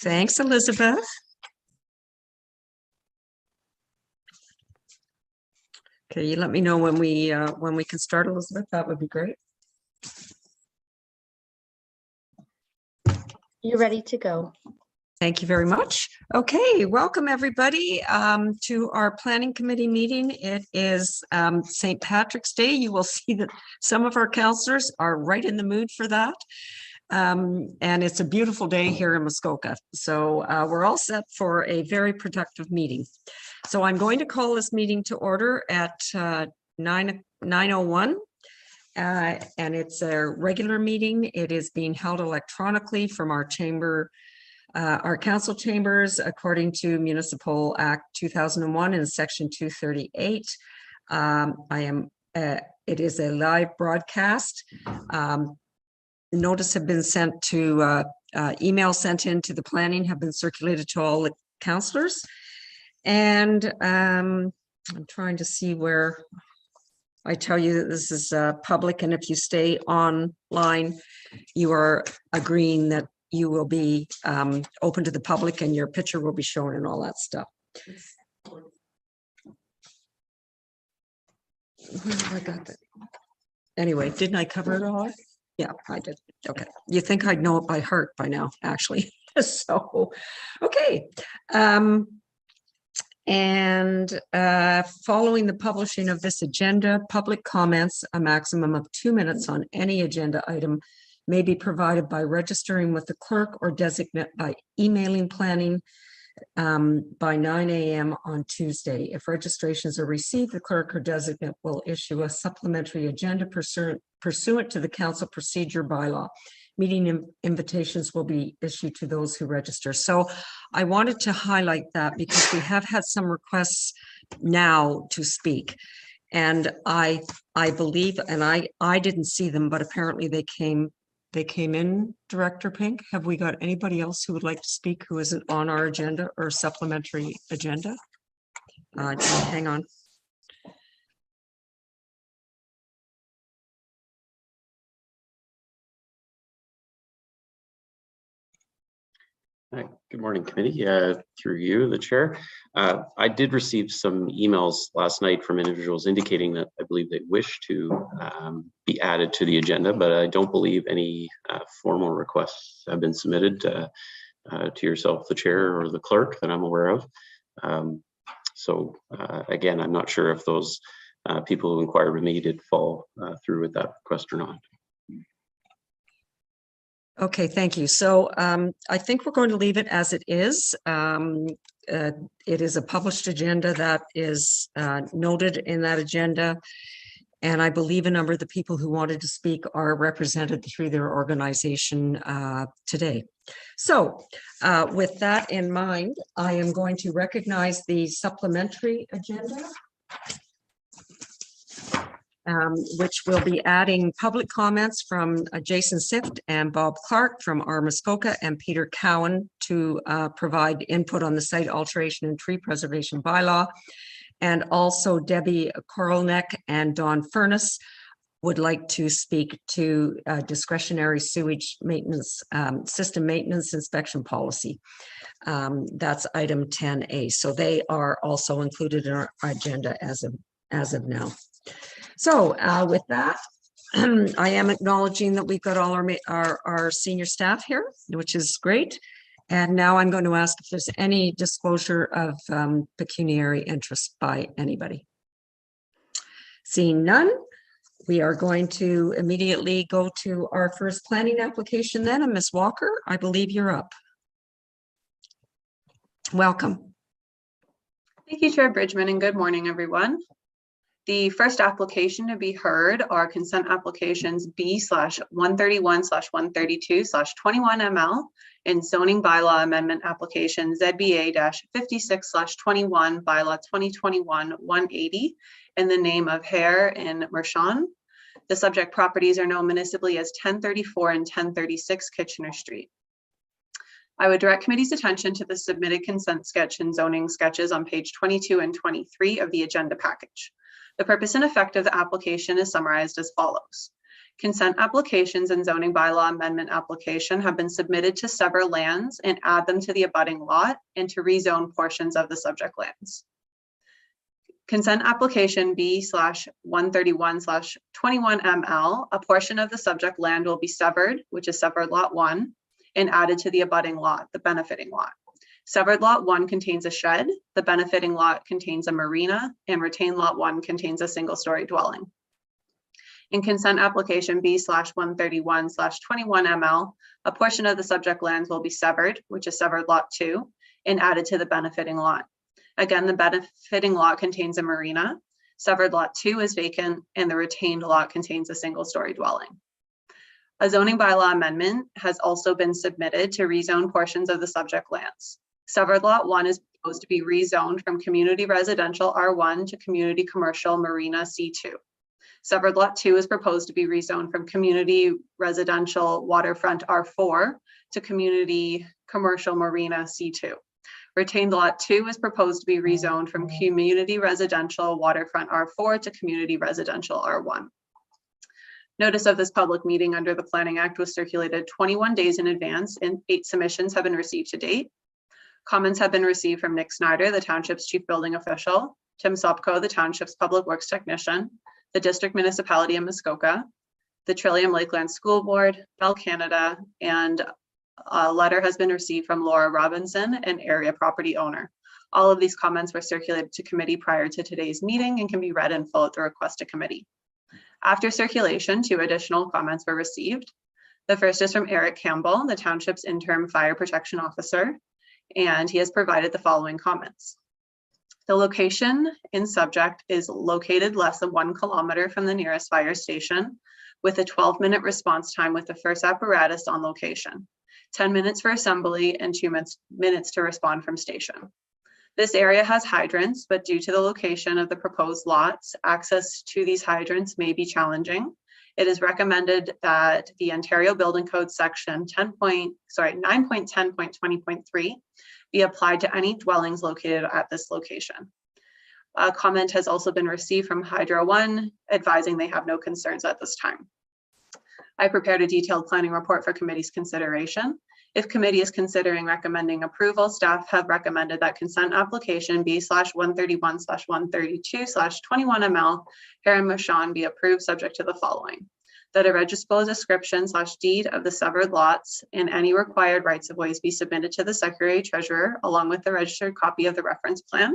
Thanks, Elizabeth. Okay, you let me know when we can start, Elizabeth. That would be great. You're ready to go. Thank you very much. Okay, welcome everybody to our planning committee meeting. It is St. Patrick's Day. You will see that some of our councillors are right in the mood for that. And it's a beautiful day here in Muskoka. So we're all set for a very productive meeting. So I'm going to call this meeting to order at 9:01. And it's a regular meeting. It is being held electronically from our chamber, our council chambers, according to Municipal Act 2001 and Section 238. It is a live broadcast. Notice have been sent to email sent in to the planning have been circulated to all the councillors. And I'm trying to see where I tell you that this is public, and if you stay online, you are agreeing that you will be open to the public and your picture will be shown and all that stuff. I got that. Anyway, didn't I cover it all? Yeah, I did. Okay. You think I'd know it by heart by now, actually. So, okay. Following the publishing of this agenda, public comments, a maximum of 2 minutes on any agenda item, may be provided by registering with the clerk or designate by emailing planning by 9 a.m. on Tuesday. If registrations are received, the clerk or designate will issue a supplementary agenda pursuant to the council procedure bylaw. Meeting invitations will be issued to those who register. So I wanted to highlight that because we have had some requests now to speak. And I believe, and I didn't see them, but apparently they came in, Director Pink. Have we got anybody else who would like to speak who isn't on our agenda or supplementary agenda? Hang on. Good morning, committee. Through you, the chair. I did receive some emails last night from individuals indicating that I believe they wish to be added to the agenda, but I don't believe any formal requests have been submitted to yourself, the chair, or the clerk that I'm aware of. Again, I'm not sure if those people who inquired with me did fall through with that request or not. Okay, thank you. So I think we're going to leave it as it is. It is a published agenda that is noted in that agenda. And I believe a number of the people who wanted to speak are represented through their organization today. So with that in mind, I am going to recognize the supplementary agenda, which will be adding public comments from Jason Sift and Bob Clark from our Muskoka and Peter Cowan to provide input on the site alteration and tree preservation bylaw. And also Debbie Korolnek and Dawn Furness would like to speak to discretionary sewage maintenance, system maintenance inspection policy. That's item 10A. So they are also included in our agenda as of now. So with that, I am acknowledging that we've got all our senior staff here, which is great. And now I'm going to ask if there's any disclosure of pecuniary interest by anybody. Seeing none, we are going to immediately go to our first planning application then. And Ms. Walker, I believe you're up. Welcome. Thank you, Chair Bridgman, and good morning, everyone. The first application to be heard are consent applications B/131/132/21ML and zoning bylaw amendment application ZBA-56/21 bylaw 2021-180 in the name of Hare and Mershon. The subject properties are known municipally as 1034 and 1036 Kitchener Street. I would direct committee's attention to the submitted consent sketch and zoning sketches on page 22 and 23 of the agenda package. The purpose and effect of the application is summarized as follows. Consent applications and zoning bylaw amendment application have been submitted to sever lands and add them to the abutting lot and to rezone portions of the subject lands. Consent application B/131/21ML, a portion of the subject land will be severed, which is severed lot 1, and added to the abutting lot, the benefiting lot. Severed lot 1 contains a shed, the benefiting lot contains a marina, and retained lot 1 contains a single-story dwelling. In consent application B/131/21ML, a portion of the subject lands will be severed, which is severed lot 2, and added to the benefiting lot. Again, the benefiting lot contains a marina, severed lot 2 is vacant, and the retained lot contains a single-story dwelling. A zoning bylaw amendment has also been submitted to rezone portions of the subject lands. Severed lot 1 is proposed to be rezoned from community residential R1 to community commercial marina C2. Severed lot 2 is proposed to be rezoned from community residential waterfront R4 to community commercial marina C2. Retained lot 2 is proposed to be rezoned from community residential waterfront R4 to community residential R1. Notice of this public meeting under the Planning Act was circulated 21 days in advance, and 8 submissions have been received to date. Comments have been received from Nick Snyder, the Township's Chief Building Official, Tim Sopko, the Township's Public Works Technician, the District Municipality of Muskoka, the Trillium Lakeland School Board, Bell Canada, and a letter has been received from Laura Robinson, an area property owner. All of these comments were circulated to committee prior to today's meeting and can be read in full at the request of committee. After circulation, 2 additional comments were received. The first is from Eric Campbell, the Township's interim fire protection officer, and he has provided the following comments. The location in subject is located less than 1 kilometer from the nearest fire station, with a 12-minute response time with the first apparatus on location, 10 minutes for assembly, and 2 minutes to respond from station. This area has hydrants, but due to the location of the proposed lots, access to these hydrants may be challenging. It is recommended that the Ontario Building Code section 9.10.20.3 be applied to any dwellings located at this location. A comment has also been received from Hydro One advising they have no concerns at this time. I prepared a detailed planning report for committee's consideration. If committee is considering recommending approval, staff have recommended that consent application B/131/132/21ML Heron Mashon be approved subject to the following: that a registrable description / deed of the severed lots and any required rights of ways be submitted to the Secretary Treasurer along with the registered copy of the reference plan.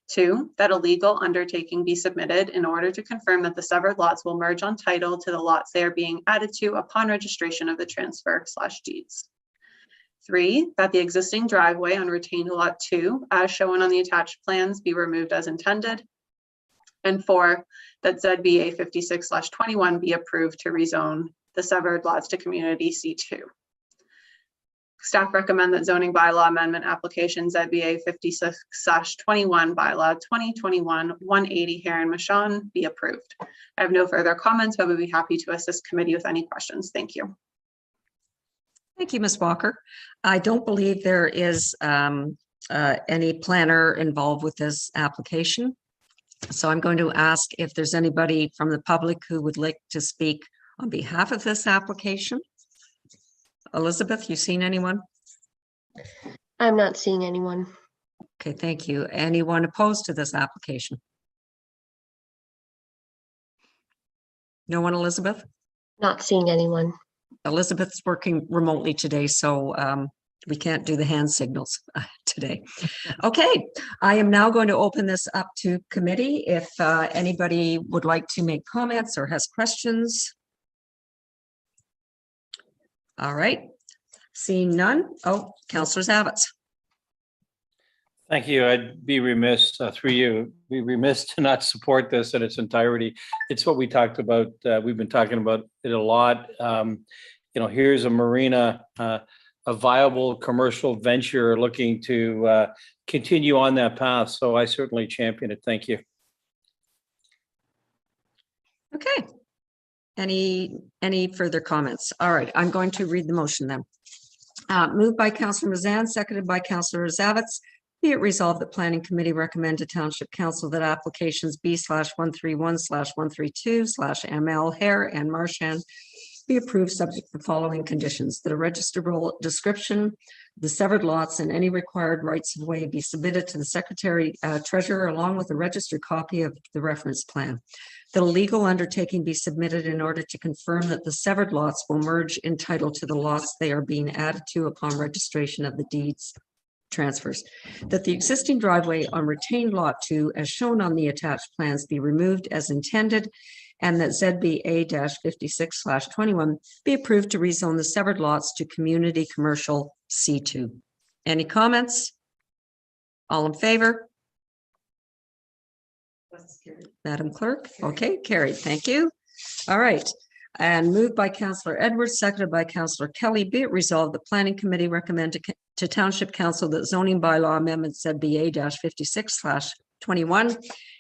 2, that a legal undertaking be submitted in order to confirm that the severed lots will merge on title to the lots they are being added to upon registration of the transfer / deeds. 3, that the existing driveway on retained lot 2, as shown on the attached plans, be removed as intended. And 4, that ZBA 56/21 be approved to rezone the severed lots to community C2. Staff recommend that zoning bylaw amendment application ZBA 56/21 bylaw 2021-180 Heron Mashon be approved. I have no further comments, but would be happy to assist committee with any questions. Thank you. Thank you, Ms. Walker. I don't believe there is any planner involved with this application. So I'm going to ask if there's anybody from the public who would like to speak on behalf of this application. Elizabeth, you seen anyone? I'm not seeing anyone. Okay, thank you. Anyone opposed to this application? No one, Elizabeth? Not seeing anyone. Elizabeth's working remotely today, so we can't do the hand signals today. Okay, I am now going to open this up to committee. If anybody would like to make comments or has questions. All right, seeing none. Oh, Councillor Savas. Thank you. I'd be remiss through you, be remiss to not support this in its entirety. It's what we talked about. We've been talking about it a lot. You know, here's a marina, a viable commercial venture looking to continue on that path. So I certainly champion it. Thank you. Okay. Any further comments? All right, I'm going to read the motion then. Moved by Councillor Mazan, seconded by Councillor Zavitz. Be it resolved that Planning Committee recommend to Township Council that applications B/131/132/ML Hare and Marchand be approved subject to the following conditions: that a registered roll description, the severed lots and any required rights of way be submitted to the Secretary Treasurer along with a registered copy of the reference plan. That a legal undertaking be submitted in order to confirm that the severed lots will merge in title to the lots they are being added to upon registration of the deeds transfers. That the existing driveway on retained lot 2 as shown on the attached plans be removed as intended, and that ZBA-56/21 be approved to rezone the severed lots to community commercial C2. Any comments? All in favor? Madam Clerk? Okay, carried. Thank you. All right. And moved by Councillor Edwards, seconded by Councillor Kelly. Be it resolved, the Planning Committee recommend to Township Council that zoning bylaw amendment ZBA-56/21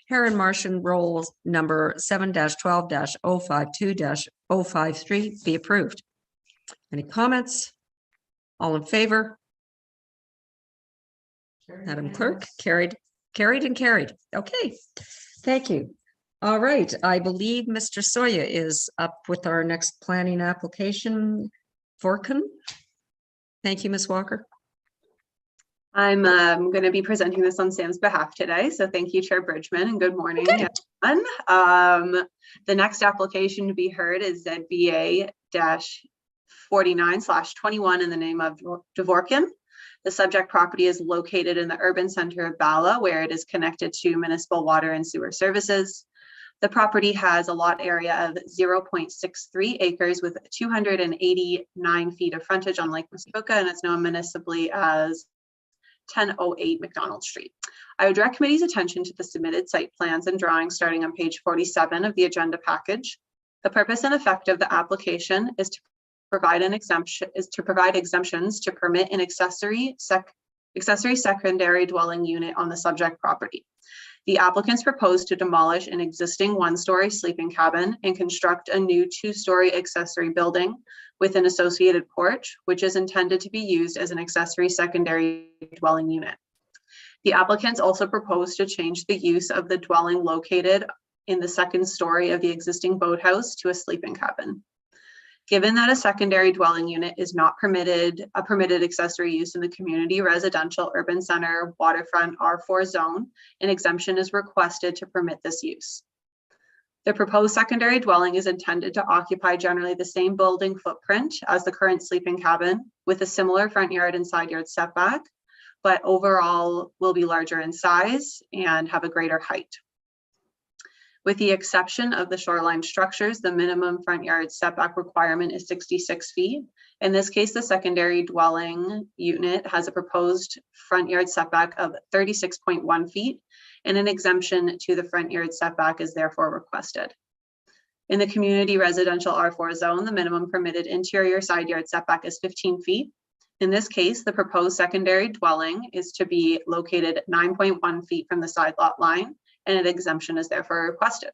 Heron Martian roll number 7-12-052-053 be approved. Any comments? All in favor? Madam Clerk, carried and carried. Okay, thank you. All right, I believe Mr. Soya is up with our next planning application. Vorken. Thank you, Ms. Walker. I'm going to be presenting this on Sam's behalf today. So thank you, Chair Bridgman, and good morning, everyone. The next application to be heard is ZBA-49/21 in the name of Dvorkin. The subject property is located in the urban center of Vella, where it is connected to municipal water and sewer services. The property has a lot area of 0.63 acres with 289 feet of frontage on Lake Muskoka, and it's known municipally as 1008 McDonald Street. I would direct committee's attention to the submitted site plans and drawings starting on page 47 of the agenda package. The purpose and effect of the application is to provide exemptions to permit an accessory secondary dwelling unit on the subject property. The applicants propose to demolish an existing one-story sleeping cabin and construct a new two-story accessory building with an associated porch, which is intended to be used as an accessory secondary dwelling unit. The applicants also propose to change the use of the dwelling located in the second story of the existing boathouse to a sleeping cabin. Given that a secondary dwelling unit is not permitted accessory use in the community residential urban center waterfront R4 zone, an exemption is requested to permit this use. The proposed secondary dwelling is intended to occupy generally the same building footprint as the current sleeping cabin with a similar front yard and side yard setback, but overall will be larger in size and have a greater height. With the exception of the shoreline structures, the minimum front yard setback requirement is 66 feet. In this case, the secondary dwelling unit has a proposed front yard setback of 36.1 feet, and an exemption to the front yard setback is therefore requested. In the community residential R4 zone, the minimum permitted interior side yard setback is 15 feet. In this case, the proposed secondary dwelling is to be located 9.1 feet from the side lot line, and an exemption is therefore requested.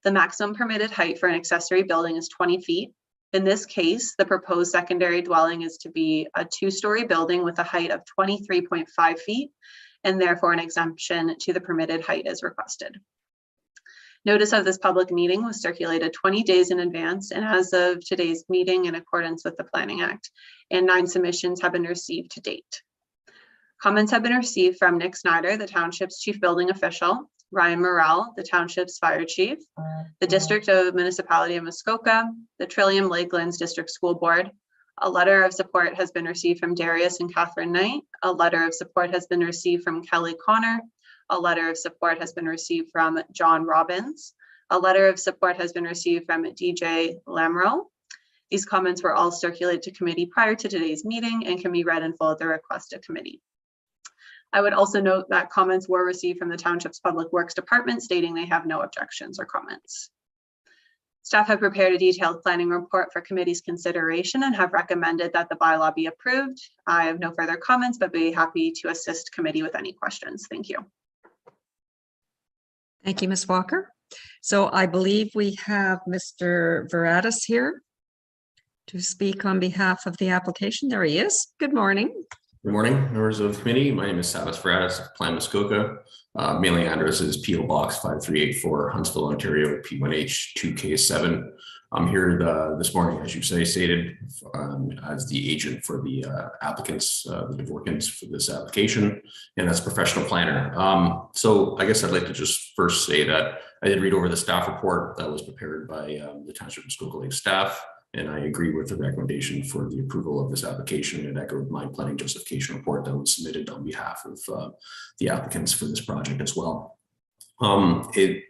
The maximum permitted height for an accessory building is 20 feet. In this case, the proposed secondary dwelling is to be a two-story building with a height of 23.5 feet, and therefore an exemption to the permitted height is requested. Notice of this public meeting was circulated 20 days in advance, and as of today's meeting, in accordance with the Planning Act, and 9 submissions have been received to date. Comments have been received from Nick Snyder, the Township's Chief Building Official, Ryan Morrell, the Township's Fire Chief, the District of Municipality of Muskoka, the Trillium Lakelands District School Board. A letter of support has been received from Darius and Catherine Knight. A letter of support has been received from Kelly Connor. A letter of support has been received from John Robbins. A letter of support has been received from DJ Lamro. These comments were all circulated to committee prior to today's meeting and can be read in full at the request of committee. I would also note that comments were received from the Township's Public Works Department stating they have no objections or comments. Staff have prepared a detailed planning report for committee's consideration and have recommended that the bylaw be approved. I have no further comments, but be happy to assist committee with any questions. Thank you. Thank you, Ms. Walker. So I believe we have Mr. Varadas here to speak on behalf of the application. There he is. Good morning. Good morning, members of the committee. My name is Savas Varadas of Plan Muskoka. Mailing address is P.O. Box 5384, Huntsville, Ontario, P1H2K7. I'm here this morning, as you stated, as the agent for the applicants, the Dvorkins for this application, and as professional planner. So I guess I'd like to just first say that I did read over the staff report that was prepared by the Township of Muskoka Lake staff, and I agree with the recommendation for the approval of this application and echoed my planning justification report that was submitted on behalf of the applicants for this project as well. I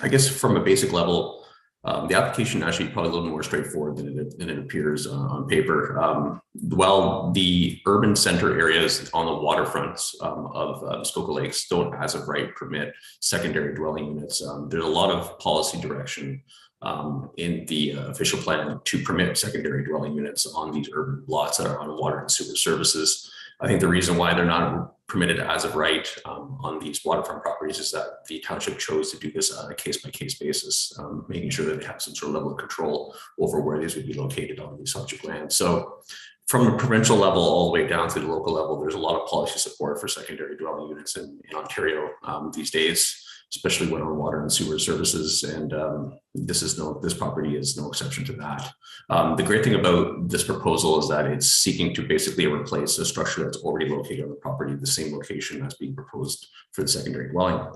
guess from a basic level, the application actually probably a little more straightforward than it appears on paper. While the urban center areas on the waterfronts of Muskoka Lakes don't as of right permit secondary dwelling units, there's a lot of policy direction in the official plan to permit secondary dwelling units on these urban lots that are on water and sewer services. I think the reason why they're not permitted as of right on these waterfront properties is that the township chose to do this on a case-by-case basis, making sure that they have some sort of level of control over where these would be located on the subject land. So from the provincial level all the way down to the local level, there's a lot of policy support for secondary dwelling units in Ontario these days, especially when on water and sewer services, and this property is no exception to that. The great thing about this proposal is that it's seeking to basically replace a structure that's already located on the property, the same location as being proposed for the secondary dwelling.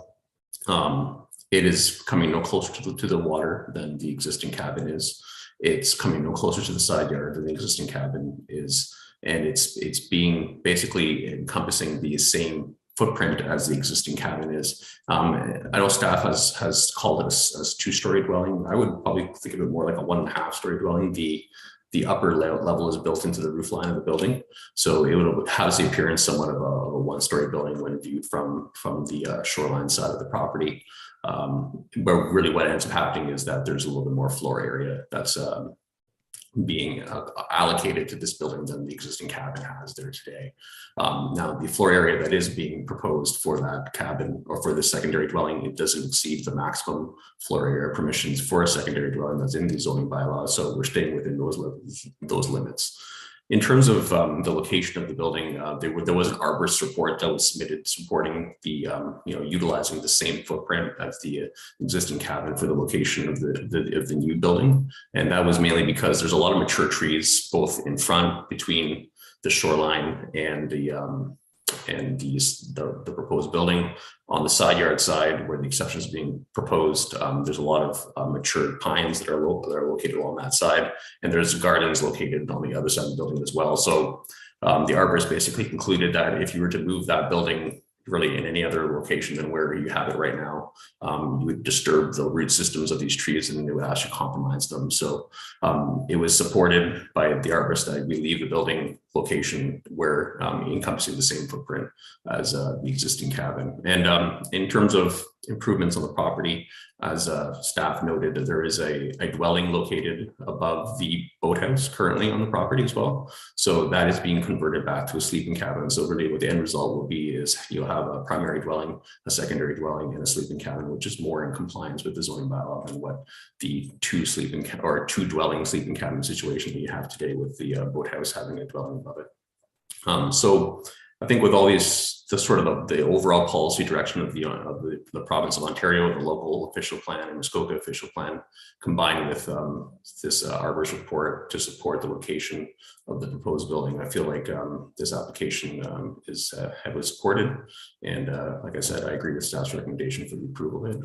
It is coming no closer to the water than the existing cabin is. It's coming no closer to the side yard than the existing cabin is, and it's being basically encompassing the same footprint as the existing cabin is. I know staff has called it a two-story dwelling. I would probably think of it more like a 1.5-story dwelling. The upper level is built into the roof line of the building, so it would have the appearance somewhat of a one-story building when viewed from the shoreline side of the property. But really what ends up happening is that there's a little bit more floor area that's being allocated to this building than the existing cabin has there today. Now, the floor area that is being proposed for that cabin or for the secondary dwelling, it doesn't exceed the maximum floor area permissions for a secondary dwelling that's in the zoning bylaws. So we're staying within those limits. In terms of the location of the building, there was an arborist report that was submitted supporting the utilizing the same footprint as the existing cabin for the location of the new building, and that was mainly because there's a lot of mature trees both in front between the shoreline and the proposed building. On the side yard side, where the exception is being proposed, there's a lot of mature pines that are located along that side, and there's gardens located on the other side of the building as well. So the arborist basically concluded that if you were to move that building really in any other location than where you have it right now, you would disturb the root systems of these trees and it would actually compromise them. So it was supported by the arborist that we leave the building location where encompassing the same footprint as the existing cabin. And in terms of improvements on the property, as staff noted, there is a dwelling located above the boathouse currently on the property as well. So that is being converted back to a sleeping cabin. So really what the end result will be is you'll have a primary dwelling, a secondary dwelling, and a sleeping cabin, which is more in compliance with the zoning bylaw than what the two dwelling sleeping cabin situation that you have today with the boathouse having a dwelling above it. So I think with all these, the overall policy direction of the province of Ontario, the local official plan and Muskoka official plan, combined with this arborist report to support the location of the proposed building, I feel like this application is heavily supported. And like I said, I agree with staff's recommendation for the approval of it.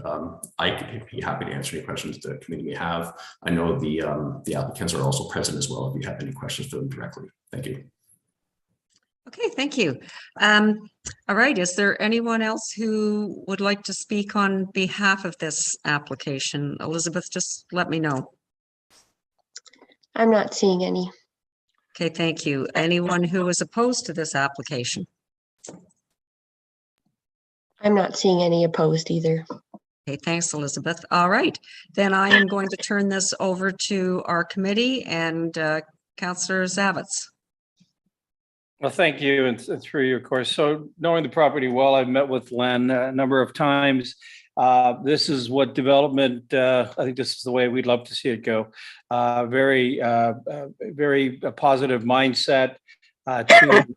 I could be happy to answer any questions the committee may have. I know the applicants are also present as well if you have any questions for them directly. Thank you. Okay, thank you. All right, is there anyone else who would like to speak on behalf of this application? Elizabeth, just let me know. I'm not seeing any. Okay, thank you. Anyone who is opposed to this application? I'm not seeing any opposed either. Okay, thanks, Elizabeth. All right, then I am going to turn this over to our committee and Councillor Zavitz. Well, thank you, and through you, of course. So knowing the property well, I've met with Len a number of times. This is what development, I think this is the way we'd love to see it go. Very positive mindset to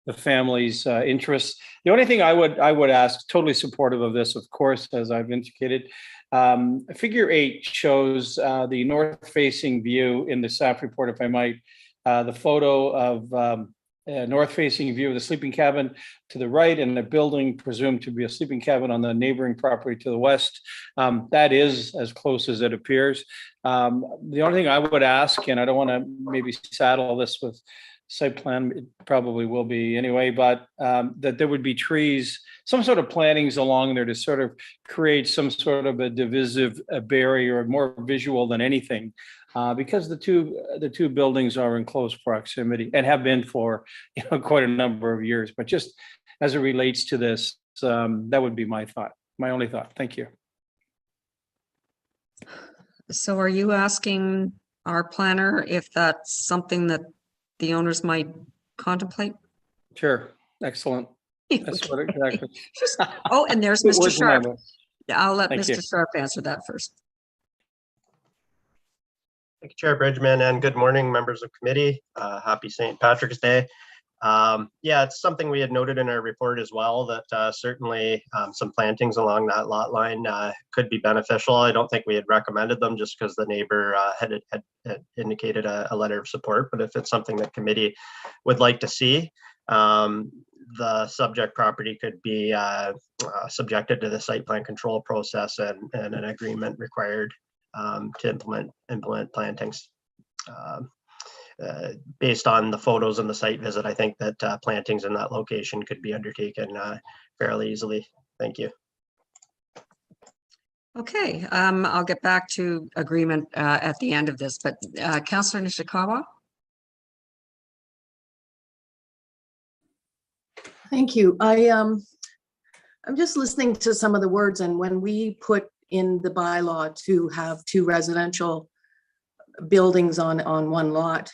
the family's interests. The only thing I would ask, totally supportive of this, of course, as I've indicated. Figure 8 shows the north-facing view in the staff report, if I might. The photo of north-facing view of the sleeping cabin to the right and the building presumed to be a sleeping cabin on the neighboring property to the west. That is as close as it appears. The only thing I would ask, and I don't want to maybe saddle this with site plan, it probably will be anyway, but that there would be trees, some sort of plantings along there to sort of create some sort of a divisive barrier, more visual than anything. Because the two buildings are in close proximity and have been for quite a number of years. But just as it relates to this, that would be my only thought. Thank you. So are you asking our planner if that's something that the owners might contemplate? Sure. Excellent. That's what exactly. Oh, and there's Good Mr. words, Sharp. Amanda. I'll let Thank Mr. you. Sharp answer that first. Thank you, Chair Bridgman, and good morning, members of committee. Happy St. Patrick's Day. Yeah, it's something we had noted in our report as well, that certainly some plantings along that lot line could be beneficial. I don't think we had recommended them just because the neighbor had indicated a letter of support, but if it's something that committee would like to see, the subject property could be subjected to the site plan control process and an agreement required to implement plantings. Based on the photos and the site visit, I think that plantings in that location could be undertaken fairly easily. Thank you. Okay, I'll get back to agreement at the end of this, but Councillor Nishikawa? Thank you. I'm just listening to some of the words, and when we put in the bylaw to have 2 residential buildings on one lot,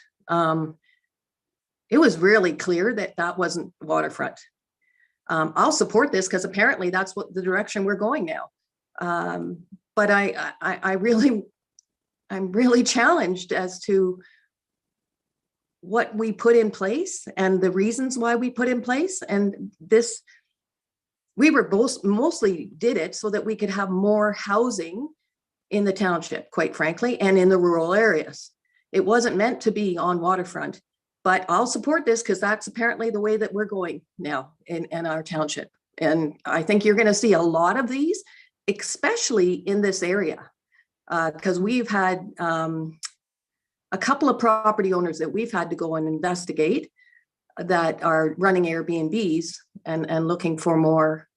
it was really clear that that wasn't waterfront. I'll support this because apparently that's what the direction we're going now. But I'm really challenged as to what we put in place and the reasons why we put in place. And this, we were both mostly did it so that we could have more housing in the township, quite frankly, and in the rural areas. It wasn't meant to be on waterfront, but I'll support this because that's apparently the way that we're going now in our township. And I think you're going to see a lot of these, especially in this area, because we've had a couple of property owners that we've had to go and investigate that are running Airbnbs and looking for more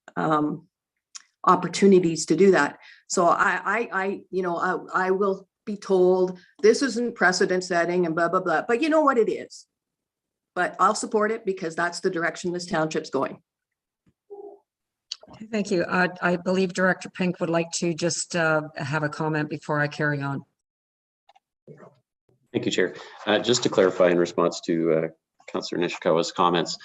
opportunities to do that. So I will be told this isn't precedent setting and blah, blah, blah, but you know what it is. But I'll support it because that's the direction this township's going. Thank you. I believe Director Pink would like to just have a comment before I carry on. Thank you, Chair. Just to clarify in response to Councillor Nishikawa's comments,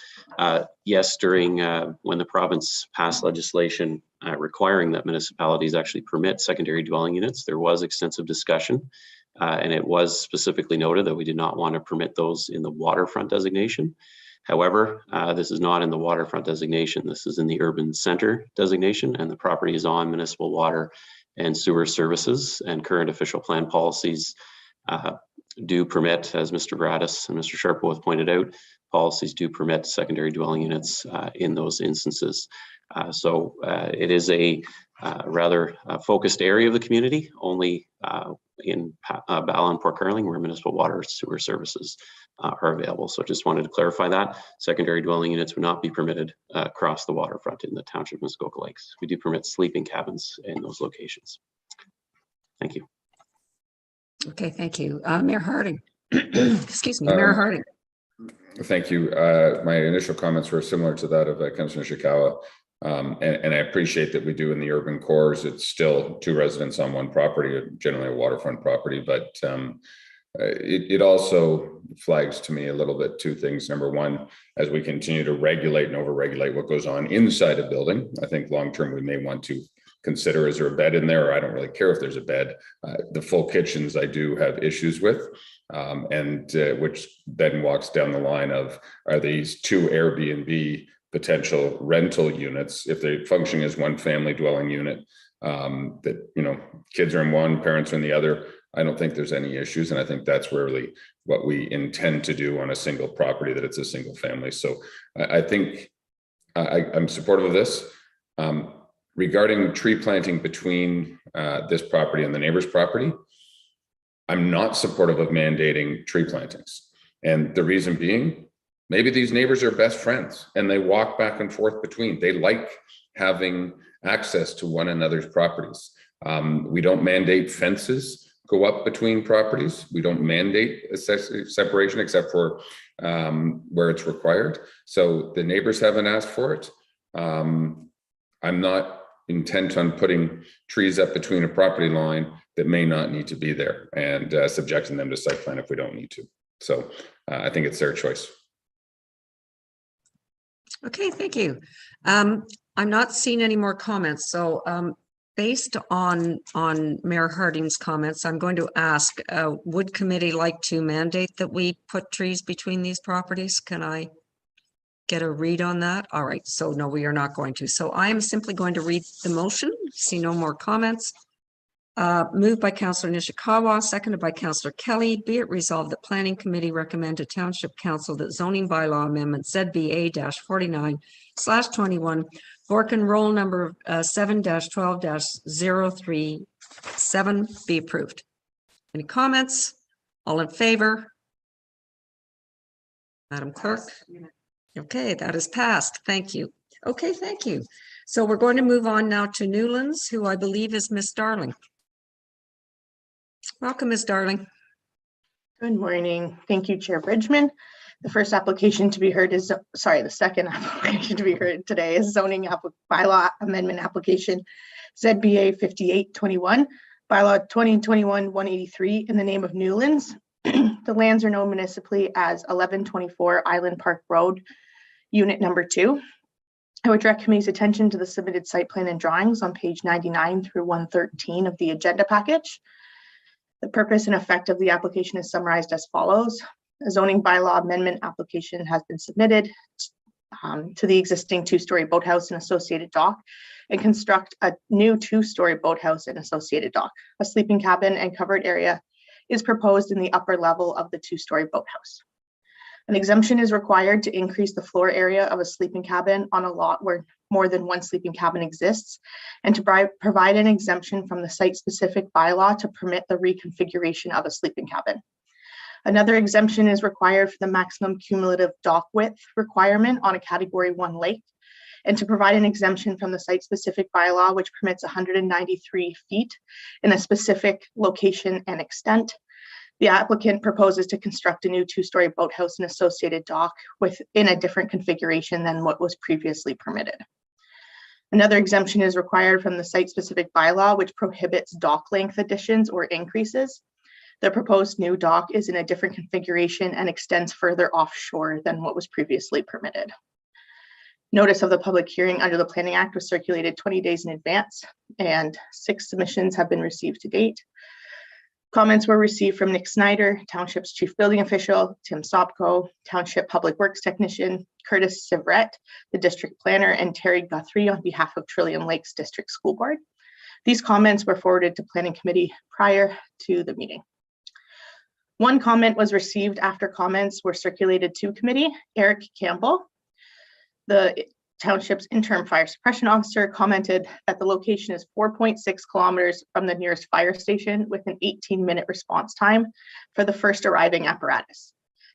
yes, during when the province passed legislation requiring that municipalities actually permit secondary dwelling units, there was extensive discussion, and it was specifically noted that we did not want to permit those in the waterfront designation. However, this is not in the waterfront designation. This is in the urban center designation, and the property is on municipal water and sewer services, and current official plan policies do permit, as Mr. Varadas and Mr. Sharp both pointed out, policies do permit secondary dwelling units in those instances. So it is a rather focused area of the community, only in Vella and Port Carling, where municipal water sewer services are available. So just wanted to clarify that. Secondary dwelling units would not be permitted across the waterfront in the township of Muskoka Lakes. We do permit sleeping cabins in those locations. Thank you. Okay, thank you. Mayor Harding. Excuse me, Mayor Harding. Thank you. My initial comments were similar to that of Councillor Nishikawa. And I appreciate that we do in the urban cores, it's still 2 residents on one property, generally a waterfront property, but it also flags to me a little bit 2 things. Number one, as we continue to regulate and over-regulate what goes on inside a building, I think long-term we may want to consider, is there a bed in there? Or I don't really care if there's a bed. The full kitchens I do have issues with, which then walks down the line of, are these 2 Airbnb potential rental units, if they function as one family dwelling unit, that, you know, kids are in one, parents are in the other. I don't think there's any issues. And I think that's really what we intend to do on a single property, that it's a single family. So I think I'm supportive of this. Regarding tree planting between this property and the neighbor's property, I'm not supportive of mandating tree plantings. And the reason being, maybe these neighbors are best friends and they walk back and forth between. They like having access to one another's properties. We don't mandate fences go up between properties. We don't mandate a separation except for where it's required. So the neighbors haven't asked for it. I'm not intent on putting trees up between a property line that may not need to be there and subjecting them to site plan if we don't need to. So I think it's their choice. Okay, thank you. I'm not seeing any more comments. So based on Mayor Harding's comments, I'm going to ask, would committee like to mandate that we put trees between these properties? Can I get a read on that? All right, so no, we are not going to. So I am simply going to read the motion. See no more comments. Moved by Councillor Nishikawa, seconded by Councillor Kelly. Be it resolved that Planning Committee recommend to Township Council that zoning bylaw amendment ZBA-49/21 Bork and roll number 7-12-037 be approved. Any comments? All in favor? Madam Clerk? Okay, that is passed. Thank you. Okay, thank you. So we're going to move on now to Newlands, who I believe is Miss Darling. Welcome, Ms. Darling. Good morning. Thank you, Chair Bridgman. The first application to be heard is, the second application to be heard today is zoning bylaw amendment application ZBA 5821, bylaw 2021-183 in the name of Newlands. The lands are known municipally as 1124 Island Park Road, unit number 2. I would direct committee's attention to the submitted site plan and drawings on page 99 through 113 of the agenda package. The purpose and effect of the application is summarized as follows. A zoning bylaw amendment application has been submitted to the existing 2-story boathouse and associated dock and construct a new 2-story boathouse and associated dock. A sleeping cabin and covered area is proposed in the upper level of the 2-story boathouse. An exemption is required to increase the floor area of a sleeping cabin on a lot where more than one sleeping cabin exists, and to provide an exemption from the site-specific bylaw to permit the reconfiguration of a sleeping cabin. Another exemption is required for the maximum cumulative dock width requirement on a Category 1 lake, and to provide an exemption from the site-specific bylaw, which permits 193 feet in a specific location and extent. The applicant proposes to construct a new 2-story boathouse and associated dock within a different configuration than what was previously permitted. Another exemption is required from the site-specific bylaw, which prohibits dock length additions or increases. The proposed new dock is in a different configuration and extends further offshore than what was previously permitted. Notice of the public hearing under the Planning Act was circulated 20 days in advance, and 6 submissions have been received to date. Comments were received from Nick Snyder, Township's Chief Building Official, Tim Sopko, Township Public Works Technician, Curtis Sivret, the District Planner, and Terry Guthrie on behalf of Trillium Lakes District School Board. These comments were forwarded to Planning Committee prior to the meeting. One comment was received after comments were circulated to committee. Eric Campbell, the Township's interim fire suppression officer, commented that the location is 4.6 kilometers from the nearest fire station with an 18-minute response time for the first arriving apparatus,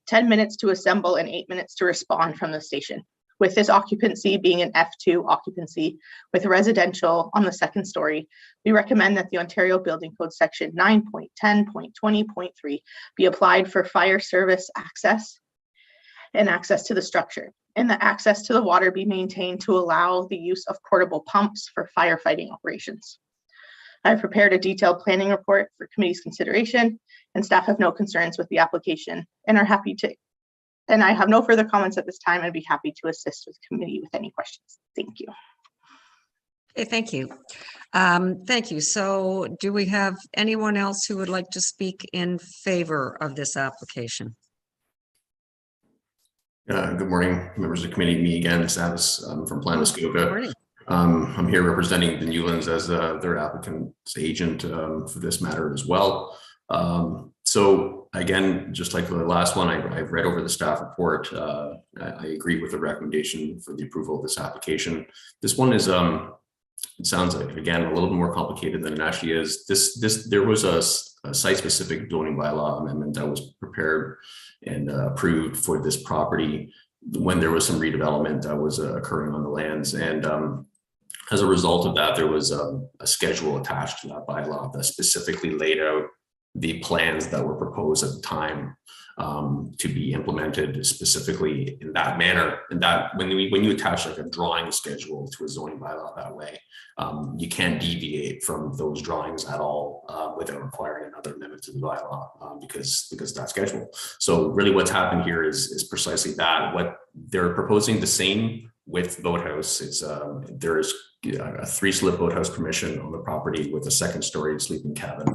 10 minutes to assemble and 8 minutes to respond from the station. With this occupancy being an F2 occupancy with residential on the 2nd story, we recommend that the Ontario Building Code section 9.10.20.3 be applied for fire service access and access to the structure, and the access to the water be maintained to allow the use of portable pumps for firefighting operations. I've prepared a detailed planning report for committee's consideration, and staff have no concerns with the application and are happy to, and I have no further comments at this time. I'd be happy to assist with committee with any questions. Thank you. Okay, thank you. Thank you. So do we have anyone else who would like to speak in favor of this application? Good morning, members of the committee. Me again, Savas from Good morning. I'm here representing the Newlands as their applicant's agent for this matter as well. So again, just like the last one, I've read over the staff report. I agree with the recommendation for the approval of this application. This one is, it sounds like, again, a little bit more complicated than it actually is. There was a site-specific zoning bylaw amendment that was prepared and approved for this property when there was some redevelopment that was occurring on the lands. And as a result of that, there was a schedule attached to that bylaw that specifically laid out the plans that were proposed at the time to be implemented specifically in that manner. And that when you attach like a drawing schedule to a zoning bylaw that way, you can't deviate from those drawings at all without requiring another amendment to the bylaw because that schedule. So really what's happened here is precisely that. What they're proposing the same with boathouse. It's there's a 3-slip boathouse permission on the property with a 2nd-story sleeping cabin.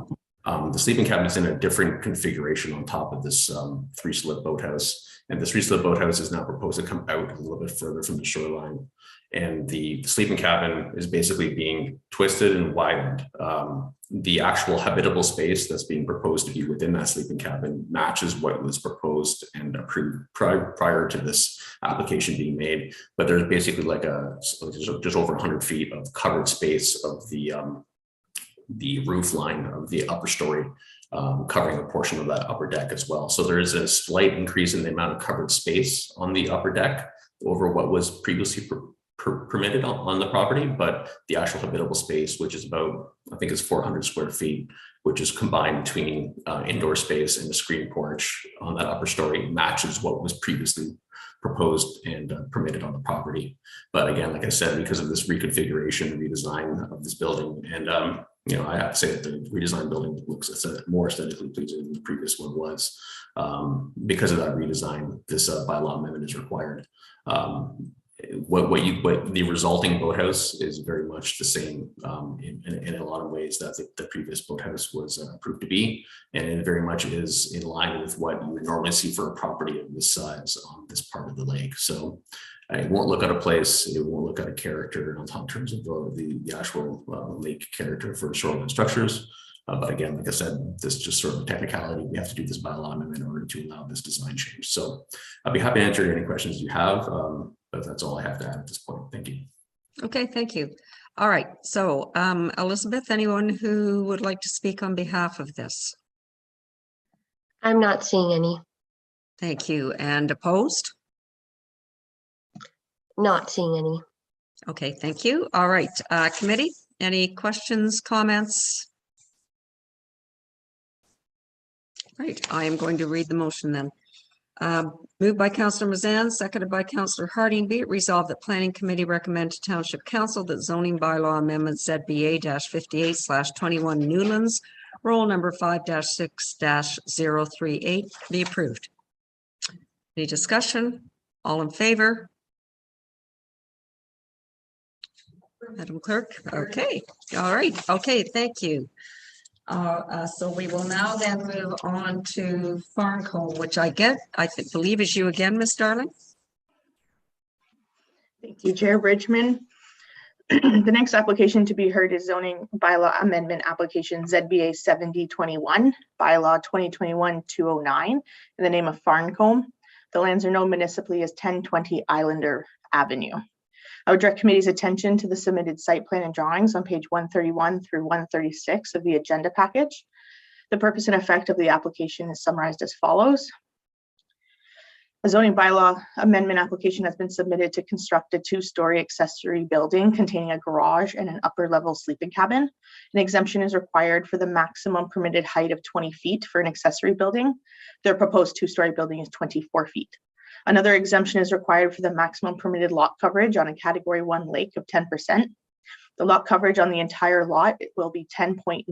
The sleeping cabin is in a different configuration on top of this 3-slip boathouse. And the 3-slip boathouse is now proposed to come out a little bit further from the shoreline. And the sleeping cabin is basically being twisted and widened. The actual habitable space that's being proposed to be within that sleeping cabin matches what was proposed and approved prior to this application being made. But there's basically like just over 100 feet of covered space of the roof line of the upper story, covering a portion of that upper deck as well. So there is a slight increase in the amount of covered space on the upper deck over what was previously permitted on the property, but the actual habitable space, which is about, I think it's 400 square feet, which is combined between indoor space and the screen porch on that upper story, matches what was previously proposed and permitted on the property. But again, like I said, because of this reconfiguration, redesign of this building, and you know, I have to say that the redesigned building looks more aesthetically pleasing than the previous one was. Because of that redesign, this bylaw amendment is required. What the resulting boathouse is very much the same in a lot of ways that the previous boathouse was approved to be, and it very much is in line with what you would normally see for a property of this size on this part of the lake. So it won't look out of place. It won't look out of character in terms of the actual lake character for shoreline structures. But again, like I said, this is just sort of a technicality. We have to do this bylaw amendment in order to allow this design change. So I'll be happy to answer any questions you have. But that's all I have to add at this point. Thank you. Okay, thank you. All right, so Elizabeth, anyone who would like to speak on behalf of this? I'm not seeing any. Thank you. And opposed? Not seeing any. Okay, thank you. All right, committee, any questions, comments? Right, I am going to read the motion then. Moved by Councillor Mazan, seconded by Councillor Harding. Be it resolved that Planning Committee recommend to Township Council that zoning bylaw amendment ZBA-58/21 Newlands, roll number 5-6-038 be approved. Any discussion? All in favor? Madam Clerk? Okay, all right. Okay, thank you. So we will now then move on to Farncombe, which I believe is you again, Ms. Darling. Thank you, Chair Bridgman. The next application to be heard is zoning bylaw amendment application ZBA 7021, bylaw 2021-209, in the name of Farncombe. The lands are known municipally as 1020 Islander Avenue. I would direct committee's attention to the submitted site plan and drawings on page 131 through 136 of the agenda package. The purpose and effect of the application is summarized as follows. A zoning bylaw amendment application has been submitted to construct a 2-story accessory building containing a garage and an upper level sleeping cabin. An exemption is required for the maximum permitted height of 20 feet for an accessory building. Their proposed 2-story building is 24 feet. Another exemption is required for the maximum permitted lot coverage on a Category 1 lake of 10%. The lot coverage on the entire lot will be 10.9%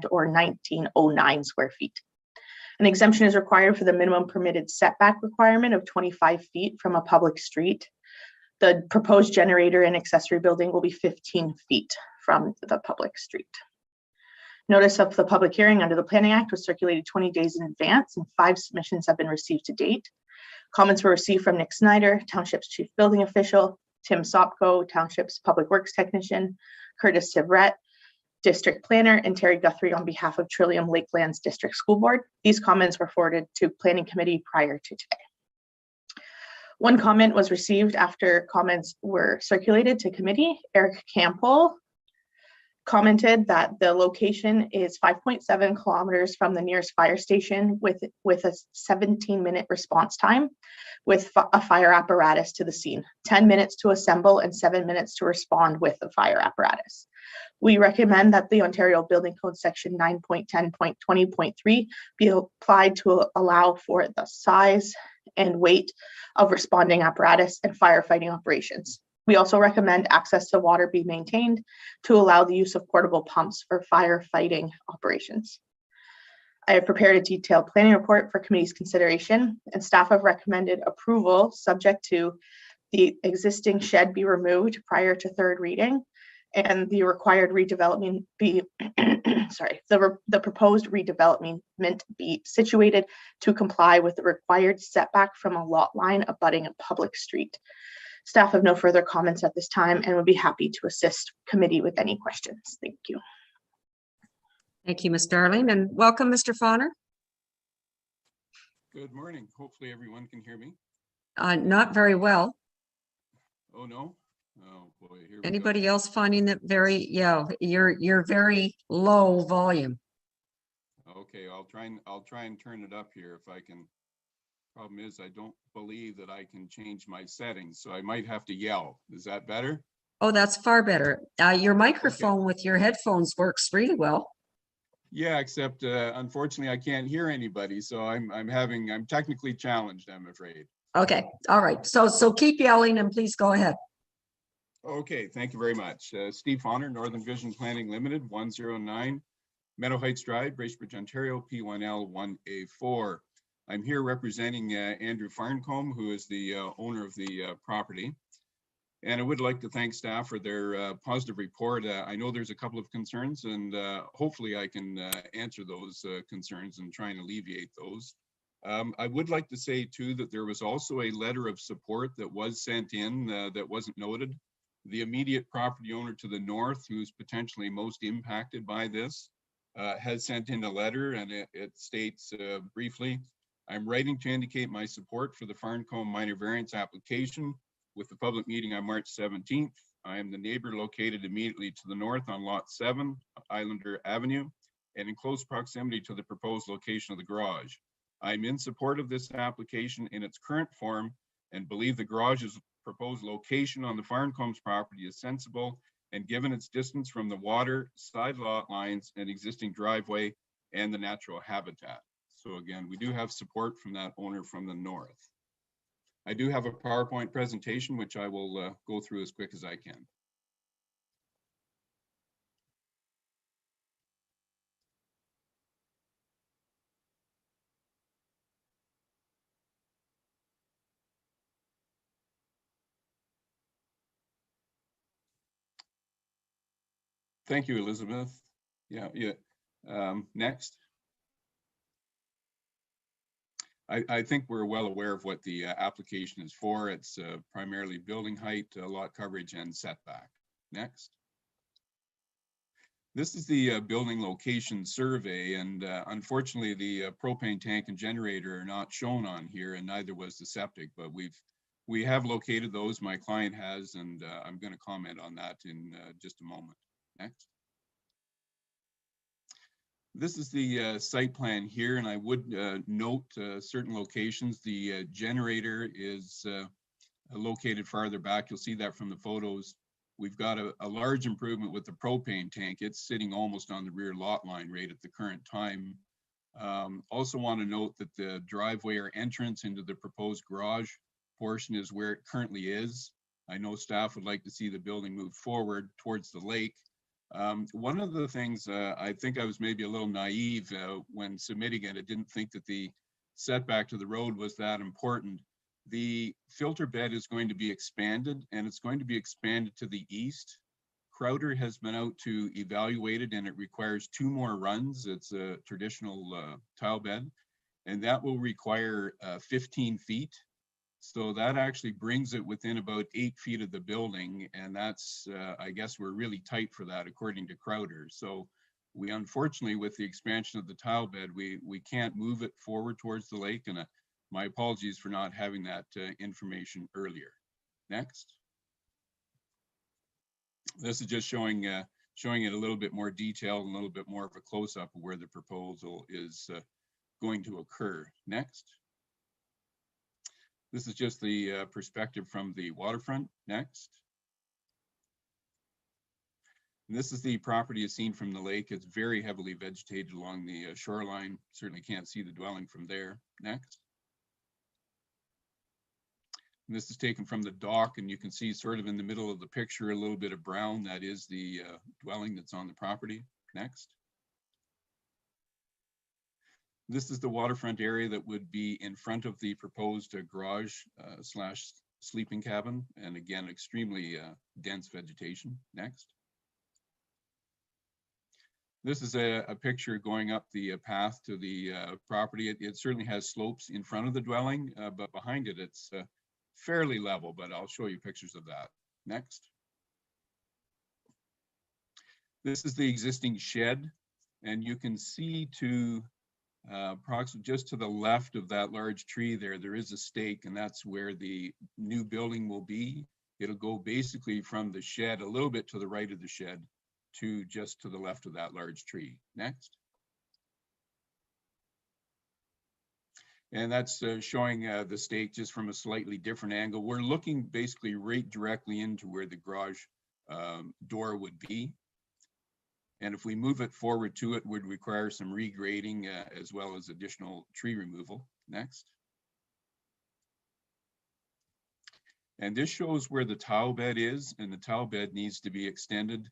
or 1909 square feet. An exemption is required for the minimum permitted setback requirement of 25 feet from a public street. The proposed generator and accessory building will be 15 feet from the public street. Notice of the public hearing under the Planning Act was circulated 20 days in advance, and 5 submissions have been received to date. Comments were received from Nick Snyder, Township's Chief Building Official, Tim Sopko, Township's Public Works Technician, Curtis Tivret, District Planner, and Terry Guthrie on behalf of Trillium Lakelands District School Board. These comments were forwarded to Planning Committee prior to today. One comment was received after comments were circulated to committee. Eric Campbell commented that the location is 5.7 kilometers from the nearest fire station with a 17-minute response time with a fire apparatus to the scene, 10 minutes to assemble and 7 minutes to respond with the fire apparatus. We recommend that the Ontario Building Code section 9.10.20.3 be applied to allow for the size and weight of responding apparatus and firefighting operations. We also recommend access to water be maintained to allow the use of portable pumps for firefighting operations. I have prepared a detailed planning report for committee's consideration, and staff have recommended approval subject to the existing shed be removed prior to third reading and the required redevelopment be, the proposed redevelopment be situated to comply with the required setback from a lot line abutting a public street. Staff have no further comments at this time and would be happy to assist committee with any questions. Thank you. Thank you, Ms. Darling, and welcome, Mr. Fauner. Good morning. Hopefully everyone can hear me. Not very well. Oh, no? Oh, boy. Here we Anybody go. else finding that very, you're very low volume? Okay, I'll try and turn it up here if I can. Problem is, I don't believe that I can change my settings, so I might have to yell. Is that better? Oh, that's far better. Your microphone with your headphones works really well. Yeah, except unfortunately I can't hear anybody, so I'm technically challenged, I'm afraid. Okay, all right. So keep yelling and please go ahead. Okay, thank you very much. Steve Fauner, Northern Vision Planning Limited, 109 Meadow Heights Drive, Bracebridge, Ontario, P1L 1A4. I'm here representing Andrew Farncombe, who is the owner of the property. And I would like to thank staff for their positive report. I know there's a couple of concerns, and hopefully I can answer those concerns and try and alleviate those. I would like to say too that there was also a letter of support that was sent in that wasn't noted. The immediate property owner to the north, who's potentially most impacted by this, has sent in a letter, and it states briefly, I'm writing to indicate my support for the Farncombe minor variance application with the public meeting on March 17th. I am the neighbor located immediately to the north on lot 7, Islander Avenue, and in close proximity to the proposed location of the garage. I'm in support of this application in its current form and believe the garage's proposed location on the Farncombe's property is sensible, and given its distance from the water, side lot lines, and existing driveway and the natural habitat. So again, we do have support from that owner from the north. I do have a PowerPoint presentation, which I will go through as quick as I can. Thank you, Elizabeth. Yeah. Next. I think we're well aware of what the application is for. It's primarily building height, lot coverage, and setback. Next. This is the building location survey, and unfortunately the propane tank and generator are not shown on here, and neither was the septic, but we have located those, my client has, and I'm going to comment on that in just a moment. Next. This is the site plan here, and I would note certain locations. The generator is located farther back. You'll see that from the photos. We've got a large improvement with the propane tank. It's sitting almost on the rear lot line right at the current time. Also want to note that the driveway or entrance into the proposed garage portion is where it currently is. I know staff would like to see the building move forward towards the lake. One of the things, I think I was maybe a little naive when submitting it. I didn't think that the setback to the road was that important. The filter bed is going to be expanded, and it's going to be expanded to the east. Crowder has been out to evaluate it, and it requires 2 more runs. It's a traditional tile bed, and that will require 15 feet. So that actually brings it within about 8 feet of the building, and that's, I guess we're really tight for that according to Crowder. So we unfortunately, with the expansion of the tile bed, we can't move it forward towards the lake, and my apologies for not having that information earlier. Next. This is just showing it a little bit more detailed, and a little bit more of a close-up of where the proposal is going to occur. Next. This is just the perspective from the waterfront. Next. And this is the property as seen from the lake. It's very heavily vegetated along the shoreline. Certainly can't see the dwelling from there. Next. And this is taken from the dock, and you can see sort of in the middle of the picture a little bit of brown. That is the dwelling that's on the property. Next. This is the waterfront area that would be in front of the proposed garage slash sleeping cabin, and again, extremely dense vegetation. Next. This is a picture going up the path to the property. It certainly has slopes in front of the dwelling, but behind it, it's fairly level, but I'll show you pictures of that. Next. This is the existing shed, and you can see to approximately just to the left of that large tree there is a stake, and that's where the new building will be. It'll go basically from the shed a little bit to the right of the shed to just to the left of that large tree. Next. And that's showing the stake just from a slightly different angle. We're looking basically right directly into where the garage door would be. And if we move it forward to it, would require some regrading as well as additional tree removal. Next. And this shows where the tile bed is, and the tile bed needs to be extended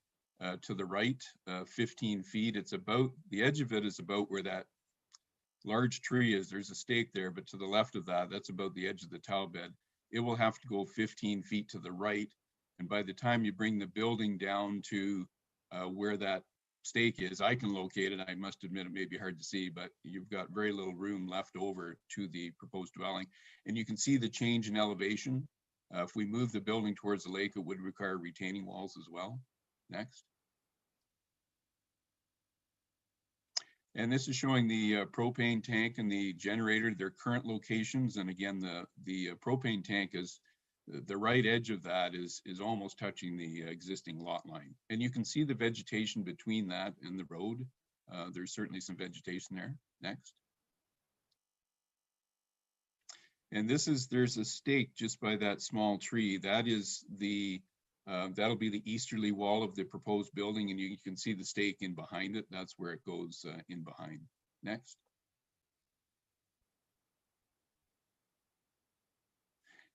to the right 15 feet. It's about, the edge of it is about where that large tree is. There's a stake there, but to the left of that, that's about the edge of the tile bed. It will have to go 15 feet to the right. And by the time you bring the building down to where that stake is, I can locate it. I must admit it may be hard to see, but you've got very little room left over to the proposed dwelling. And you can see the change in elevation. If we move the building towards the lake, it would require retaining walls as well. Next. And this is showing the propane tank and the generator, their current locations. And again, the propane tank is, the right edge of that is almost touching the existing lot line. And you can see the vegetation between that and the road. There's certainly some vegetation there. Next. And this is, there's a stake just by that small tree. That is the, that'll be the easterly wall of the proposed building, and you can see the stake in behind it. That's where it goes in behind. Next.